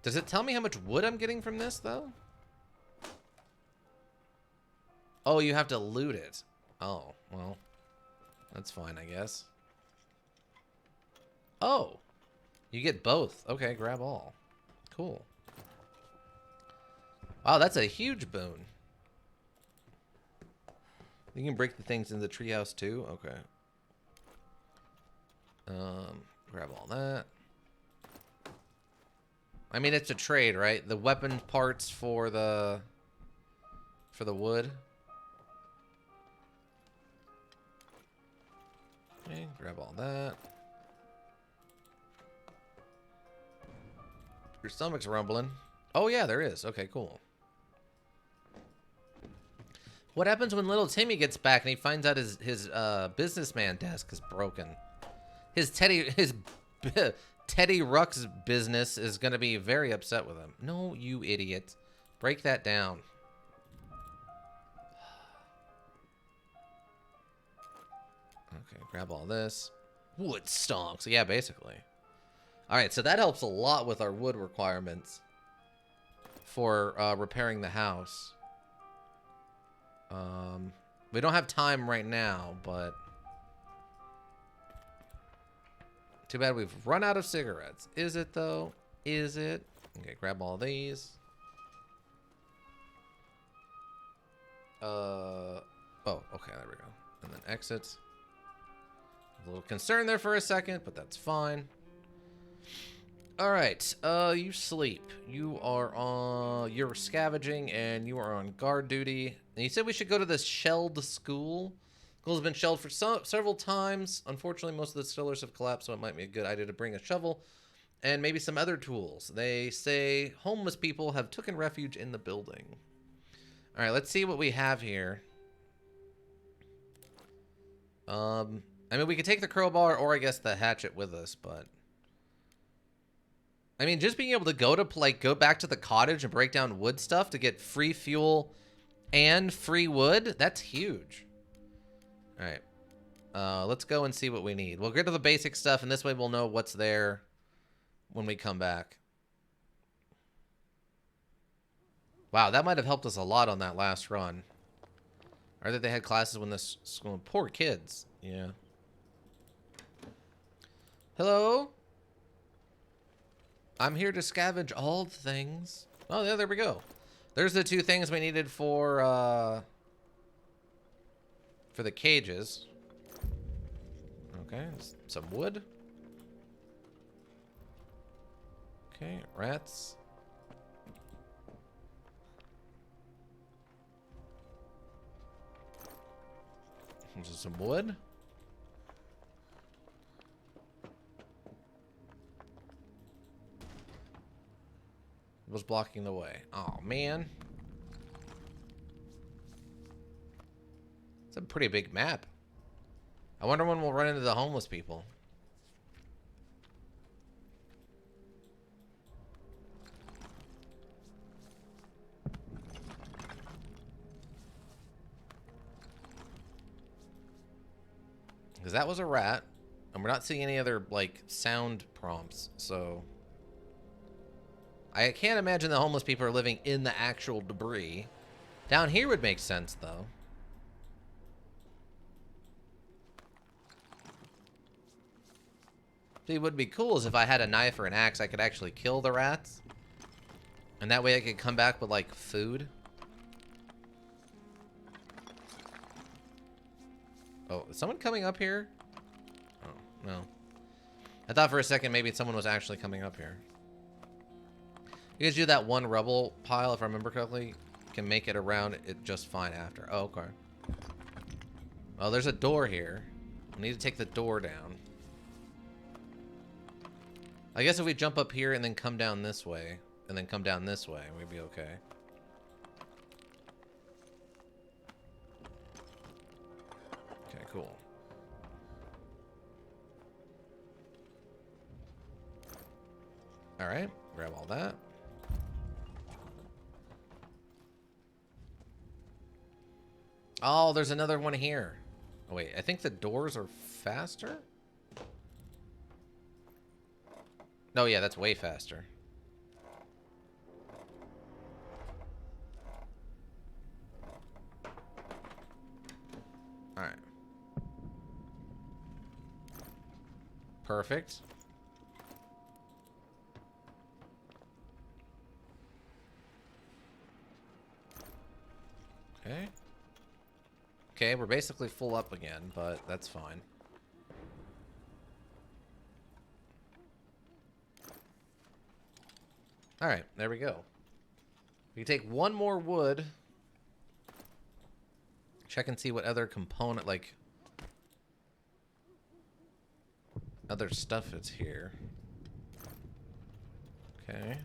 Does it tell me how much wood I'm getting from this, though? Oh, you have to loot it. Oh, well, that's fine, I guess. Oh, you get both. Okay, grab all. Cool. Wow, that's a huge boon. You can break the things in the treehouse too? Okay. Grab all that. I mean, it's a trade, right? The weapon parts for the wood. Okay, grab all that. Your stomach's rumbling. Oh yeah, there is. Okay, cool. What happens when little Timmy gets back and he finds out his businessman desk is broken? His Teddy Rux's business is gonna be very upset with him. No, you idiot. Break that down. Okay, grab all this. Wood stonks. Yeah, basically. Alright, so that helps a lot with our wood requirements for repairing the house. We don't have time right now, but too bad we've run out of cigarettes. Is it, though? Is it? Okay, grab all these. Oh, okay, there we go. And then exit. A little concerned there for a second, but that's fine. All right, you sleep. You're scavenging, and you are on guard duty. And you said we should go to this shelled school. School's been shelled for several times. Unfortunately, most of the distillers have collapsed, so it might be a good idea to bring a shovel and maybe some other tools. They say homeless people have taken refuge in the building. All right, let's see what we have here. I mean, we could take the crowbar or I guess the hatchet with us, but I mean, just being able to go back to the cottage and break down wood stuff to get free fuel and free wood, that's huge. All right, let's go and see what we need. We'll get to the basic stuff, and this way we'll know what's there when we come back. Wow, that might have helped us a lot on that last run. Or that they had classes when this school. Poor kids. Yeah. Hello? I'm here to scavenge all things. Oh, yeah, there we go. There's the two things we needed for the cages. Okay, some wood. Okay, rats. There's some wood. Was blocking the way. Oh, man. It's a pretty big map. I wonder when we'll run into the homeless people. Because that was a rat, and we're not seeing any other, like, sound prompts, so I can't imagine the homeless people are living in the actual debris. Down here would make sense, though. See, what would be cool is if I had a knife or an axe, I could actually kill the rats. And that way I could come back with, like, food. Oh, is someone coming up here? Oh, no. I thought for a second maybe someone was actually coming up here. You guys do that one rubble pile, if I remember correctly. You can make it around it just fine after. Oh, okay. Oh, there's a door here. I need to take the door down. I guess if we jump up here and then come down this way, and then come down this way, we'd be okay. Okay, cool. All right, grab all that. Oh, there's another one here. Oh, wait, I think the doors are faster? No, yeah, that's way faster. All right. Perfect. Okay. Okay, we're basically full up again, but that's fine. All right, there we go. We can take one more wood. Check and see what other component, like, other stuff is here. Okay.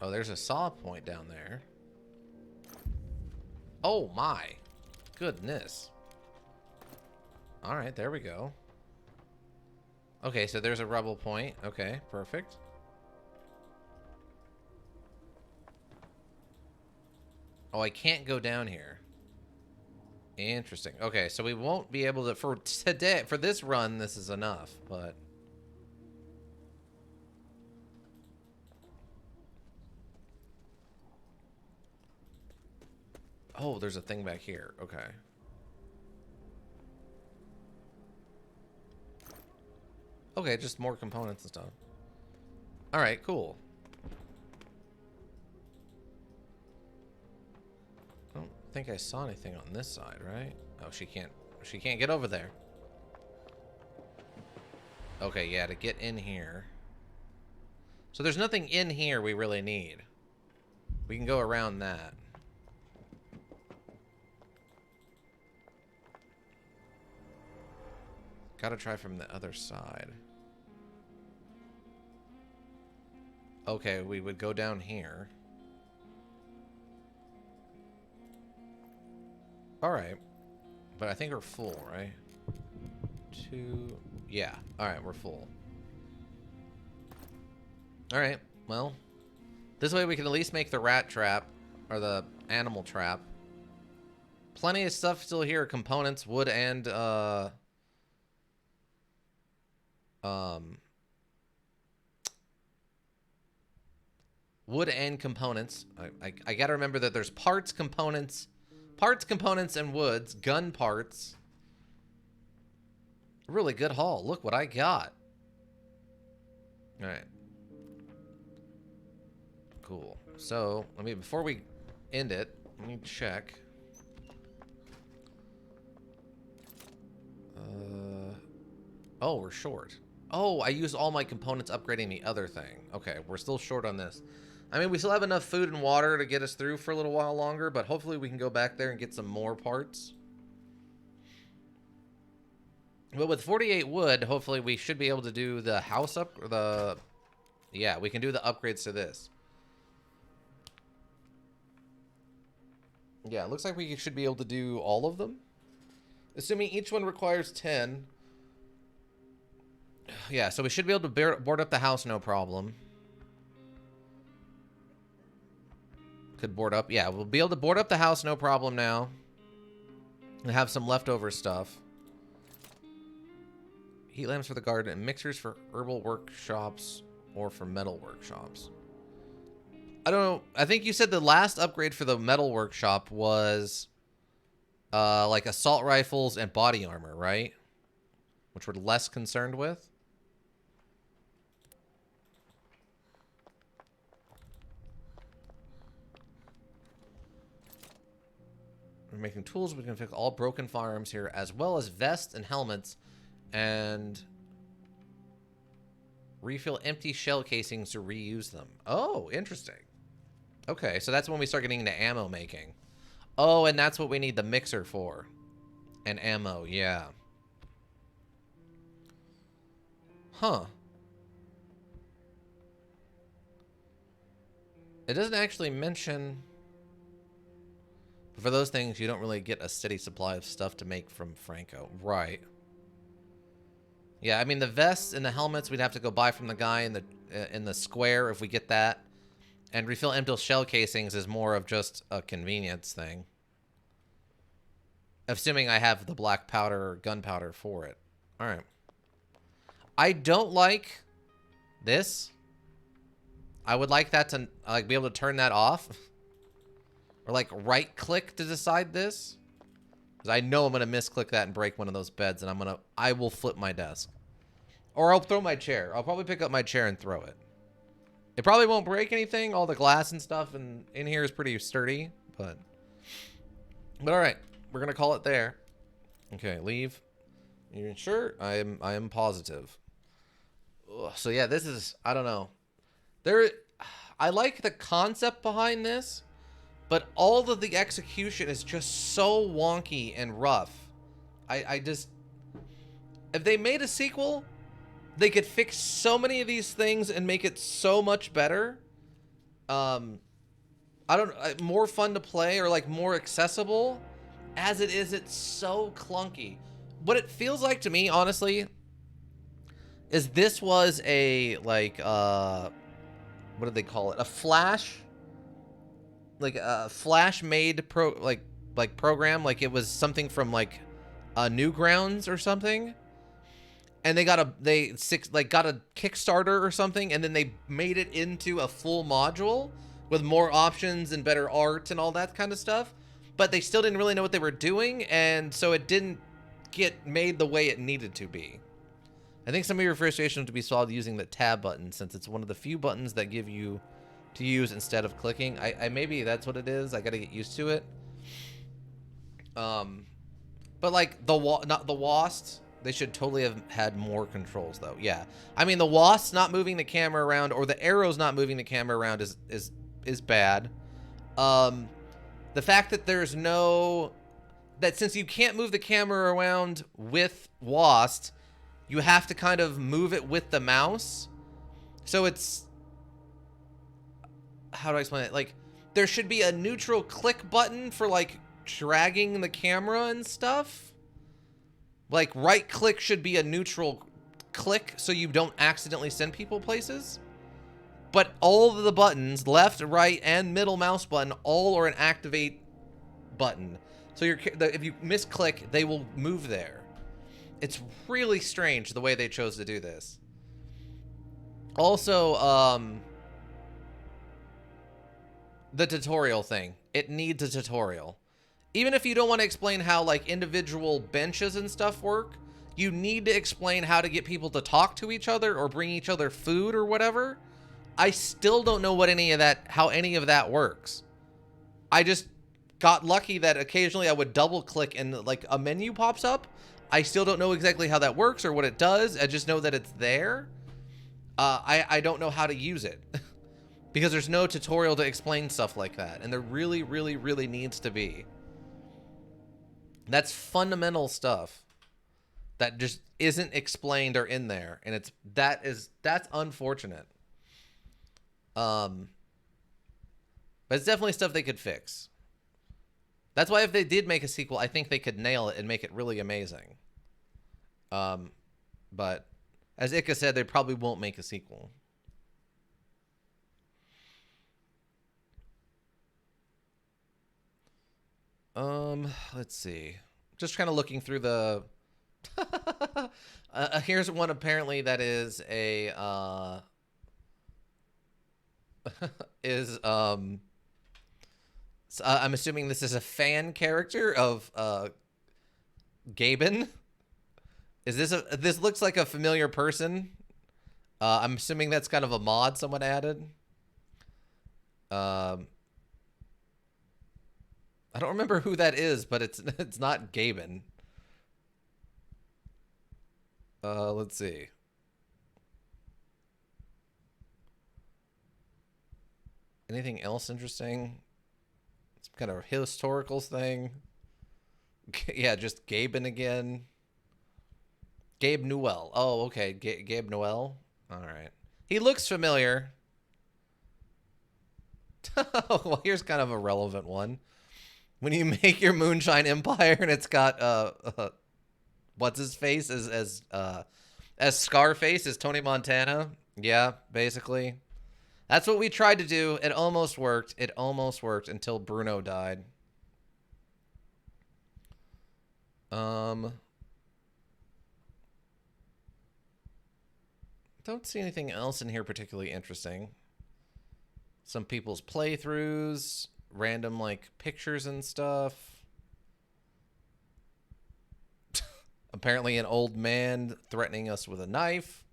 Oh, there's a saw point down there. Oh my goodness. All right, there we go. Okay, so there's a rubble point. Okay, perfect. Oh, I can't go down here. Interesting. Okay, so we won't be able to, for today, for this run, this is enough, but oh, there's a thing back here. Okay. Okay, just more components and stuff. All right, cool. I don't think I saw anything on this side, right? Oh, she can't get over there. Okay, yeah, to get in here. So there's nothing in here we really need. We can go around that. Gotta try from the other side. Okay, we would go down here. Alright. But I think we're full, right? Yeah. Alright, we're full. Alright, well. This way we can at least make the rat trap. Or the animal trap. Plenty of stuff still here. Components, wood, and, wood and components. I gotta remember that there's parts, components, and woods. Gun parts. Really good haul. Look what I got. Alright. Cool. So, before we end it, let me check. Oh, we're short. Oh, I used all my components upgrading the other thing. Okay, we're still short on this. I mean, we still have enough food and water to get us through for a little while longer, but hopefully we can go back there and get some more parts. But with 48 wood, hopefully we should be able to do the house yeah, we can do the upgrades to this. Yeah, it looks like we should be able to do all of them. Assuming each one requires 10. Yeah, so we should be able to board up the house, no problem. Could board up. Yeah, we'll be able to board up the house, no problem now. And have some leftover stuff. Heat lamps for the garden and mixers for herbal workshops or for metal workshops. I don't know. I think you said the last upgrade for the metal workshop was like assault rifles and body armor, right? Which we're less concerned with. We're making tools. We can fix all broken firearms here, as well as vests and helmets, and refill empty shell casings to reuse them. Oh, interesting. Okay, so that's when we start getting into ammo making. Oh, and that's what we need the mixer for. And ammo, yeah. Huh. It doesn't actually mention... But for those things, you don't really get a steady supply of stuff to make from Franco. Right. Yeah, I mean, the vests and the helmets we'd have to go buy from the guy in the square if we get that. And refill empty shell casings is more of just a convenience thing. Assuming I have the black powder or gunpowder for it. Alright. I don't like this. I would like that to like be able to turn that off. Or like right click to decide this. Because I know I'm going to misclick that and break one of those beds. And I will flip my desk. Or I'll throw my chair. I'll probably pick up my chair and throw it. It probably won't break anything. All the glass and stuff in here is pretty sturdy. But all right. We're going to call it there. Okay, leave. You're sure? I am positive. Ugh, so yeah, this is, I don't know. I like the concept behind this, but all of the execution is just so wonky and rough. I just, if they made a sequel, they could fix so many of these things and make it so much better. I don't, more fun to play or like more accessible. As it is, it's so clunky. What it feels like to me, honestly, is this was a, like, what do they call it? A Flash, like a Flash-made program. Like it was something from like Newgrounds or something. And they got a Kickstarter or something, and then they made it into a full module with more options and better art and all that kind of stuff. But they still didn't really know what they were doing, and so it didn't get made the way it needed to be. I think some of your frustration to be solved using the tab button, since it's one of the few buttons that give you to use instead of clicking. I maybe that's what it is. I gotta get used to it. But like not the WASD, they should totally have had more controls though. Yeah, I mean the WASD not moving the camera around or the arrows not moving the camera around is bad. The fact that there's no since you can't move the camera around with WASD, you have to kind of move it with the mouse. So it's, how do I explain it? Like, there should be a neutral click button for like dragging the camera and stuff. Like, right click should be a neutral click so you don't accidentally send people places. But all of the buttons, left, right, and middle mouse button, all are an activate button. So if you misclick, they will move there. It's really strange the way they chose to do this. Also, the tutorial thing. It needs a tutorial. Even if you don't want to explain how like individual benches and stuff work, you need to explain how to get people to talk to each other or bring each other food or whatever. I still don't know what how any of that works. I just got lucky that occasionally I would double click and like a menu pops up. I still don't know exactly how that works or what it does. I just know that it's there. I don't know how to use it because there's no tutorial to explain stuff like that. And there really, really, really needs to be. That's fundamental stuff that just isn't explained or in there. And that's unfortunate. But it's definitely stuff they could fix. That's why if they did make a sequel, I think they could nail it and make it really amazing. But as Ika said, they probably won't make a sequel. Let's see. Just kind of looking through the... here's one apparently that is a... I'm assuming this is a fan character of Gaben. Is this looks like a familiar person? I'm assuming that's kind of a mod someone added. I don't remember who that is, but it's not Gaben. Let's see. Anything else interesting? Some kind of historical thing. Yeah, just Gaben again. Gabe Newell. Oh, okay. Gabe Newell. All right. He looks familiar. Well, here's kind of a relevant one. When you make your moonshine empire and it's got what's his face as Scarface as Tony Montana. Yeah, basically. That's what we tried to do. It almost worked. It almost worked until Bruno died. Don't see anything else in here particularly interesting. Some people's playthroughs, random like pictures and stuff. Apparently an old man threatening us with a knife.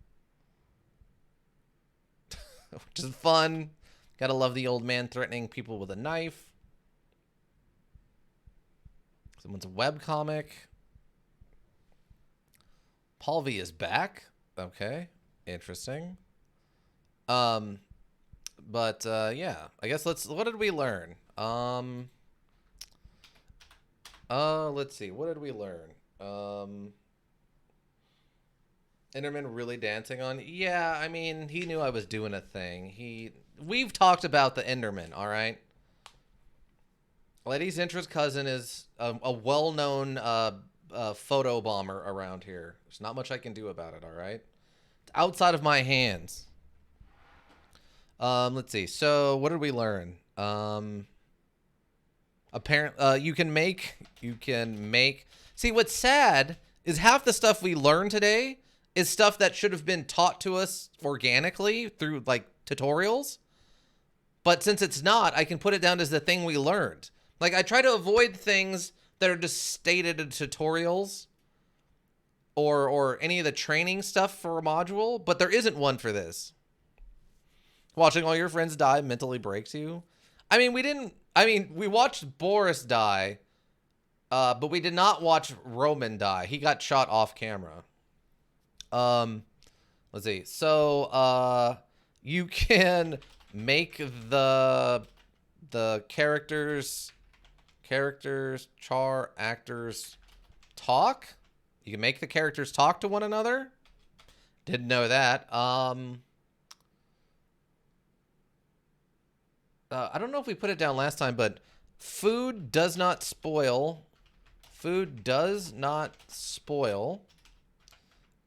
Which is fun. Gotta love the old man threatening people with a knife. Someone's webcomic. Paul V is back. Okay. Interesting. But yeah. I guess what did we learn? Let's see. What did we learn? Enderman really dancing on? Yeah, I mean, he knew I was doing a thing. We've talked about the Enderman, all right? Letty's interest cousin is a well-known photo bomber around here. There's not much I can do about it, all right? It's outside of my hands. Let's see. So, what did we learn? You can make... See, what's sad is half the stuff we learned today is stuff that should have been taught to us organically through, like, tutorials. But since it's not, I can put it down as the thing we learned. Like, I try to avoid things that are just stated in tutorials. or any of the training stuff for a module, but there isn't one for this. Watching all your friends die mentally breaks you. I mean, we watched Boris die, but we did not watch Roman die. He got shot off camera. Let's see. So, you can make the characters, actors talk. You can make the characters talk to one another. Didn't know that. I don't know if we put it down last time, but food does not spoil. Food does not spoil.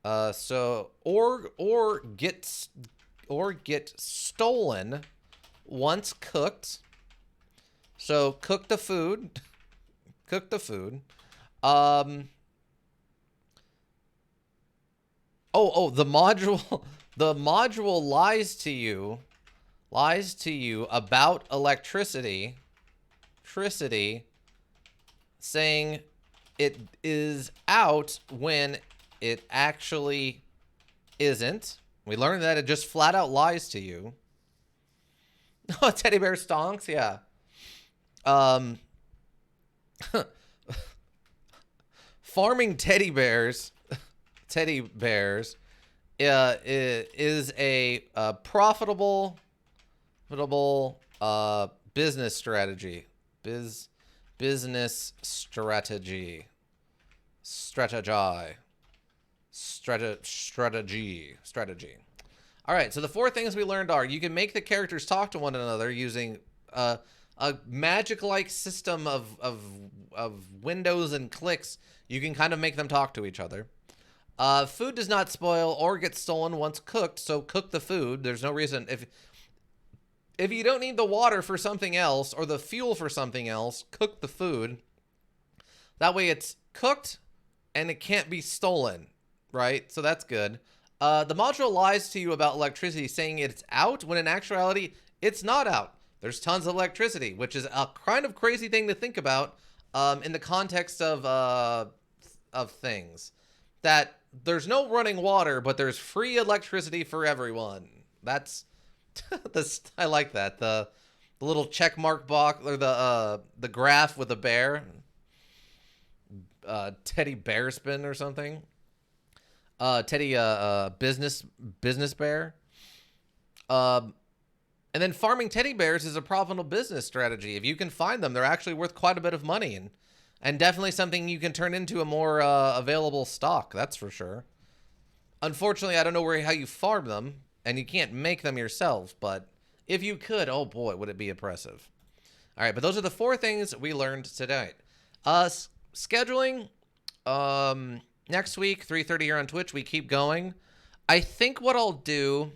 So or get stolen once cooked. So cook the food. Cook the food. The module the module lies to you about electricity, saying it is out when it actually isn't. We learned that it just flat out lies to you. Oh, teddy bear stonks, yeah. Farming teddy bears is a profitable business strategy. Business strategy. Strategy. All right, so the 4 things we learned are: you can make the characters talk to one another using a magic-like system of windows and clicks. You can kind of make them talk to each other. Food does not spoil or get stolen once cooked, so cook the food. There's no reason if you don't need the water for something else or the fuel for something else, cook the food. That way it's cooked and it can't be stolen, right? So that's good. The module lies to you about electricity, saying it's out when in actuality it's not out. There's tons of electricity, which is a kind of crazy thing to think about in the context of things. That there's no running water, but there's free electricity for everyone. That's I like that. The little check mark box, or the graph with a bear. Teddy Bearspin or something. Teddy business bear. And then farming teddy bears is a profitable business strategy. If you can find them, they're actually worth quite a bit of money, and definitely something you can turn into a more available stock. That's for sure. Unfortunately, I don't know how you farm them, and you can't make them yourself. But if you could, oh boy, would it be impressive. All right, but those are the 4 things we learned tonight. Scheduling. Next week, 3:30 here on Twitch. We keep going. I think what I'll do,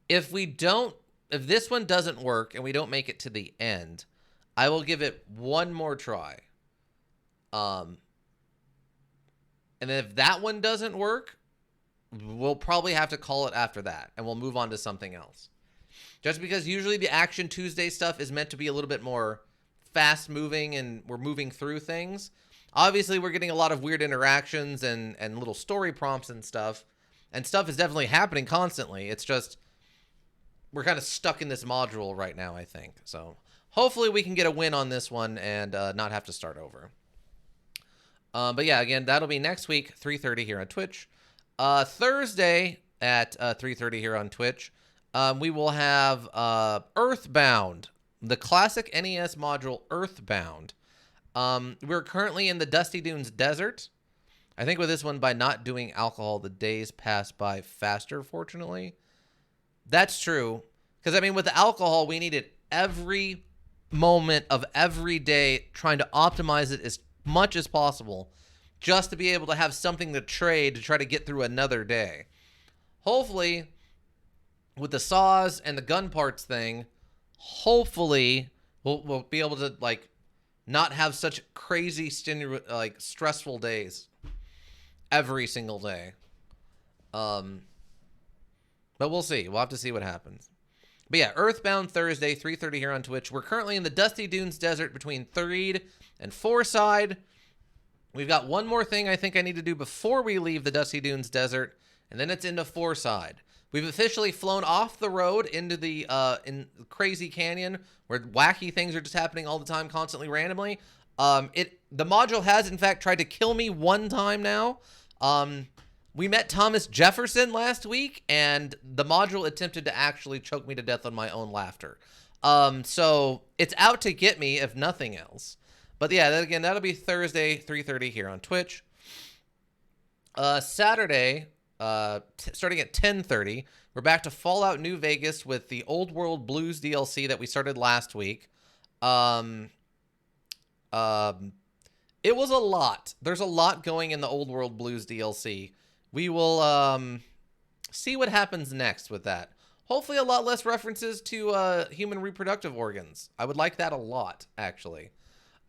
if this one doesn't work and we don't make it to the end, I will give it one more try. And if that one doesn't work, we'll probably have to call it after that, and we'll move on to something else. Just because usually the Action Tuesday stuff is meant to be a little bit more fast-moving, and we're moving through things. Obviously, we're getting a lot of weird interactions and little story prompts and stuff is definitely happening constantly. It's just we're kind of stuck in this module right now, I think. So hopefully we can get a win on this one and not have to start over. But yeah, again, that'll be next week, 3:30 here on Twitch. Thursday at 3:30 here on Twitch, we will have Earthbound, the classic NES module Earthbound. We're currently in the Dusty Dunes Desert. I think with this one, by not doing alcohol, the days pass by faster, fortunately. That's true. Because, I mean, with the alcohol, we needed every moment of every day trying to optimize it as much as possible just to be able to have something to trade to try to get through another day. Hopefully, with the saws and the gun parts thing, hopefully we'll be able to, like, not have such crazy, stressful days every single day. But we'll see. We'll have to see what happens. But yeah, Earthbound Thursday, 3:30 here on Twitch. We're currently in the Dusty Dunes Desert between Threed and Fourside. We've got one more thing I think I need to do before we leave the Dusty Dunes Desert, and then it's into Fourside. We've officially flown off the road into the in crazy canyon where wacky things are just happening all the time, constantly, randomly. The module has in fact tried to kill me one time now. We met Thomas Jefferson last week, and the module attempted to actually choke me to death on my own laughter. So it's out to get me, if nothing else. But yeah, again, that'll be Thursday, 3:30 here on Twitch. Saturday, starting at 10:30, we're back to Fallout New Vegas with the Old World Blues DLC that we started last week. It was a lot. There's a lot going in the Old World Blues DLC. We will see what happens next with that. Hopefully a lot less references to human reproductive organs. I would like that a lot, actually.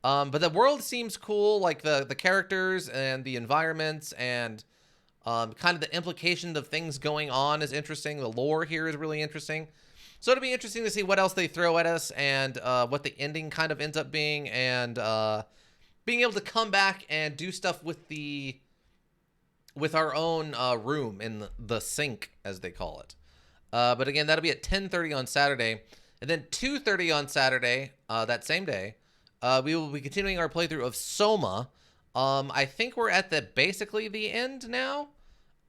But the world seems cool, like the characters and the environments and kind of the implications of things going on is interesting. The lore here is really interesting. So it'll be interesting to see what else they throw at us and what the ending kind of ends up being, and being able to come back and do stuff with our own room in the sink, as they call it. But again, that'll be at 10:30 on Saturday. And then 2:30 on Saturday, that same day, we will be continuing our playthrough of Soma. I think we're at basically the end now.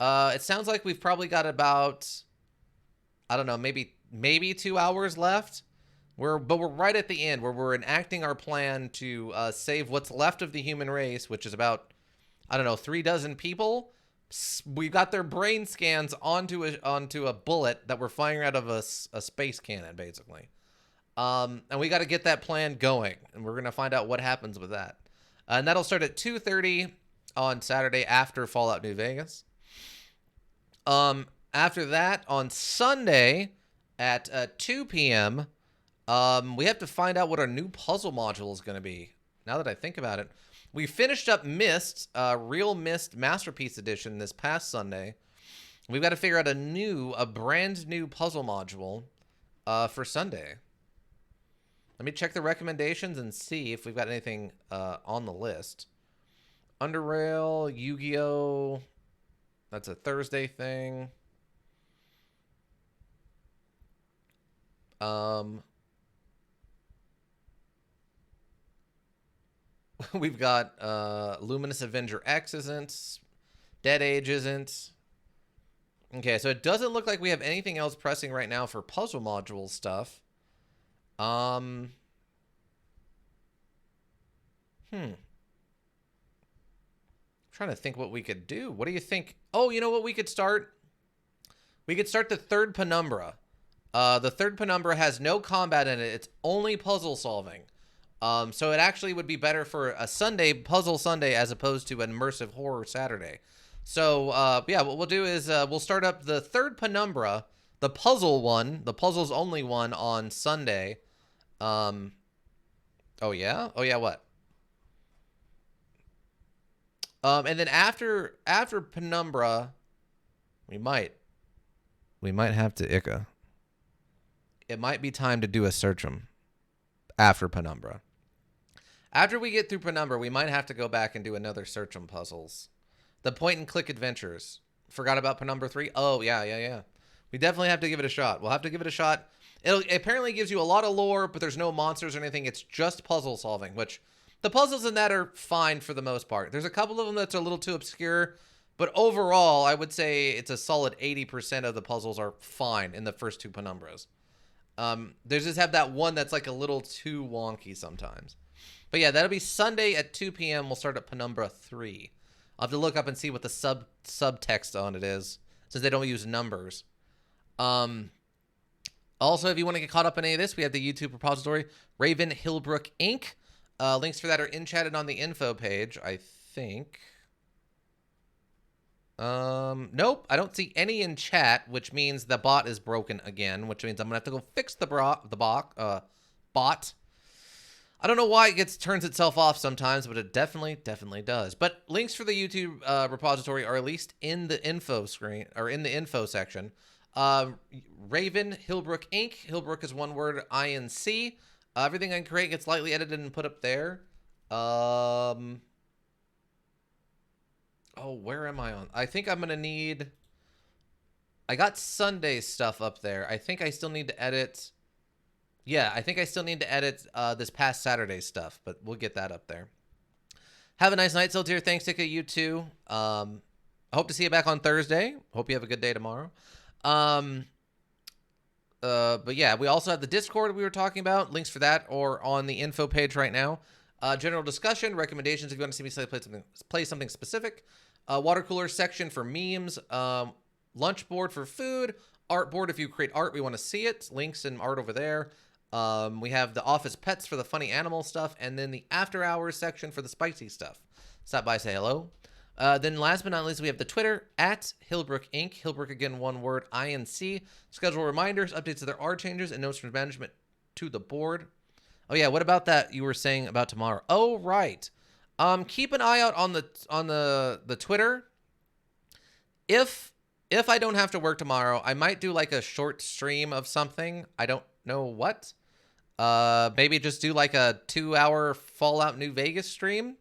It sounds like we've probably got about, I don't know, maybe 2 hours left. But we're right at the end where we're enacting our plan to save what's left of the human race, which is about, I don't know, 36 people. We got their brain scans onto a bullet that we're firing out of a space cannon, basically. And we got to get that plan going, and we're going to find out what happens with that. And that'll start at 2:30 on Saturday after Fallout New Vegas. After that, on Sunday at 2 p.m., we have to find out what our new puzzle module is going to be. Now that I think about it, we finished up Myst, Real Myst Masterpiece Edition this past Sunday. We've got to figure out a brand new puzzle module for Sunday. Let me check the recommendations and see if we've got anything on the list. Underrail, Yu-Gi-Oh! That's a Thursday thing. We've got Luminous Avenger X isn't. Dead Age isn't. Okay, so it doesn't look like we have anything else pressing right now for puzzle module stuff. Trying to think what we could do. What do you think? Oh, you know what we could start? We could start the third Penumbra. The third Penumbra has no combat in it. It's only puzzle solving. So it actually would be better for a puzzle Sunday as opposed to an immersive horror Saturday. So, yeah, what we'll do is we'll start up the third Penumbra, the puzzles only one on Sunday. Oh yeah? Oh yeah, what? And then after Penumbra, we might have to Ica. It might be time to do a Search'em after Penumbra. After we get through Penumbra, we might have to go back and do another Search'em puzzles. The point-and-click adventures. Forgot about Penumbra 3? Oh, yeah. We definitely have to give it a shot. We'll have to give it a shot. It apparently gives you a lot of lore, but there's no monsters or anything. It's just puzzle solving, which the puzzles in that are fine for the most part. There's a couple of them that's a little too obscure, but overall, I would say it's a solid 80% of the puzzles are fine in the first two Penumbras. There's just have that one that's like a little too wonky sometimes. But yeah, that'll be Sunday at 2 p.m. We'll start at Penumbra 3. I'll have to look up and see what the subtext on it is, since they don't use numbers. Also, if you want to get caught up in any of this, we have the YouTube repository, Raven Hillbrook Inc. Links for that are in chatted on the info page, I think. Nope, I don't see any in chat, which means the bot is broken again, which means I'm gonna have to go fix the bot. I don't know why it turns itself off sometimes, but it definitely does. But links for the YouTube repository are at least in the info screen, or in the info section. Raven Hillbrook Inc. Hillbrook is one word, INC. Everything I create gets lightly edited and put up there. Oh, where am I on? I think I'm gonna need. I got Sunday stuff up there. I think I still need to edit. Yeah, I think I still need to edit this past Saturday stuff, but we'll get that up there. Have a nice night, Siltier. Thanks, Tika. You too. I hope to see you back on Thursday. Hope you have a good day tomorrow. But yeah, we also have the Discord we were talking about. Links for that or on the info page right now. General discussion, recommendations if you want to see me play something specific. Water cooler section for memes. Lunch board for food. Art board if you create art, we want to see it. Links and art over there. We have the office pets for the funny animal stuff, and then the after hours section for the spicy stuff. Stop by, say hello. Then last but not least, we have the Twitter at Hillbrook Inc. Hillbrook, again, one word, INC. Schedule reminders, updates if there are changes, and notes from management to the board. Oh yeah, what about that you were saying about tomorrow? Oh right. Keep an eye out on the Twitter. If I don't have to work tomorrow, I might do like a short stream of something. I don't know what. Maybe just do like a 2-hour Fallout New Vegas stream.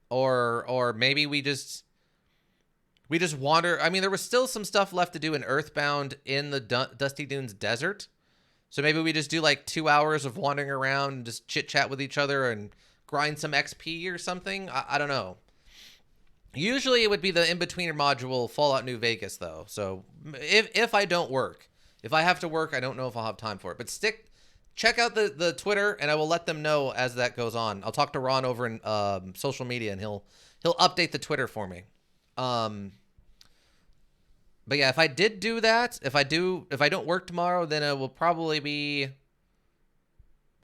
Or maybe we just wander. I mean, there was still some stuff left to do in Earthbound in the Dusty Dunes desert. So maybe we just do like 2 hours of wandering around and just chit chat with each other and grind some XP or something. I don't know. Usually it would be the in-betweener module Fallout New Vegas though. So if I don't work, if I have to work, I don't know if I'll have time for it. But check out the Twitter, and I will let them know as that goes on. I'll talk to Ron over in social media, and he'll update the Twitter for me. But yeah, if I did do that, if I don't work tomorrow, then it will probably be.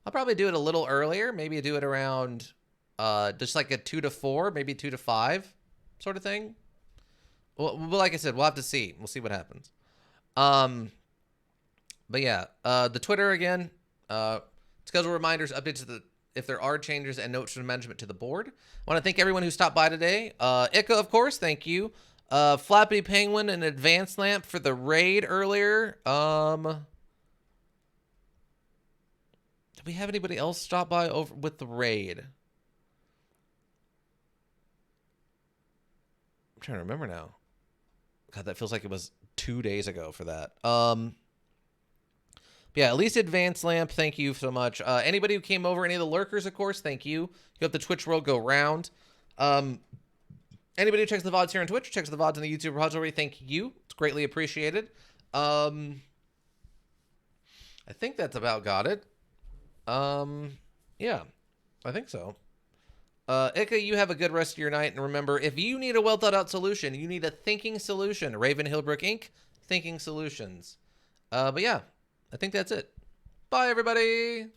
I'll probably do it a little earlier. Maybe do it around, just like a 2 to 4, maybe 2 to 5, sort of thing. Well, like I said, we'll have to see. We'll see what happens. But yeah, the Twitter again. Schedule reminders, updates if there are changes, and notes from management to the board. I want to thank everyone who stopped by today. Ika, of course, thank you. Flappy Penguin and Advanced Lamp for the raid earlier. Did we have anybody else stop by over with the raid? I'm trying to remember now. God, that feels like it was 2 days ago for that. Yeah, at least Advanced Lamp, thank you so much. Anybody who came over, any of the lurkers, of course, thank you. You got the Twitch world go round. Anybody who checks the VODs here on Twitch, checks the VODs on the YouTube repository, thank you. It's greatly appreciated. I think that's about got it. Yeah, I think so. Ika, you have a good rest of your night. And remember, if you need a well thought out solution, you need a thinking solution. Raven Hillbrook Inc. Thinking Solutions. But yeah, I think that's it. Bye, everybody.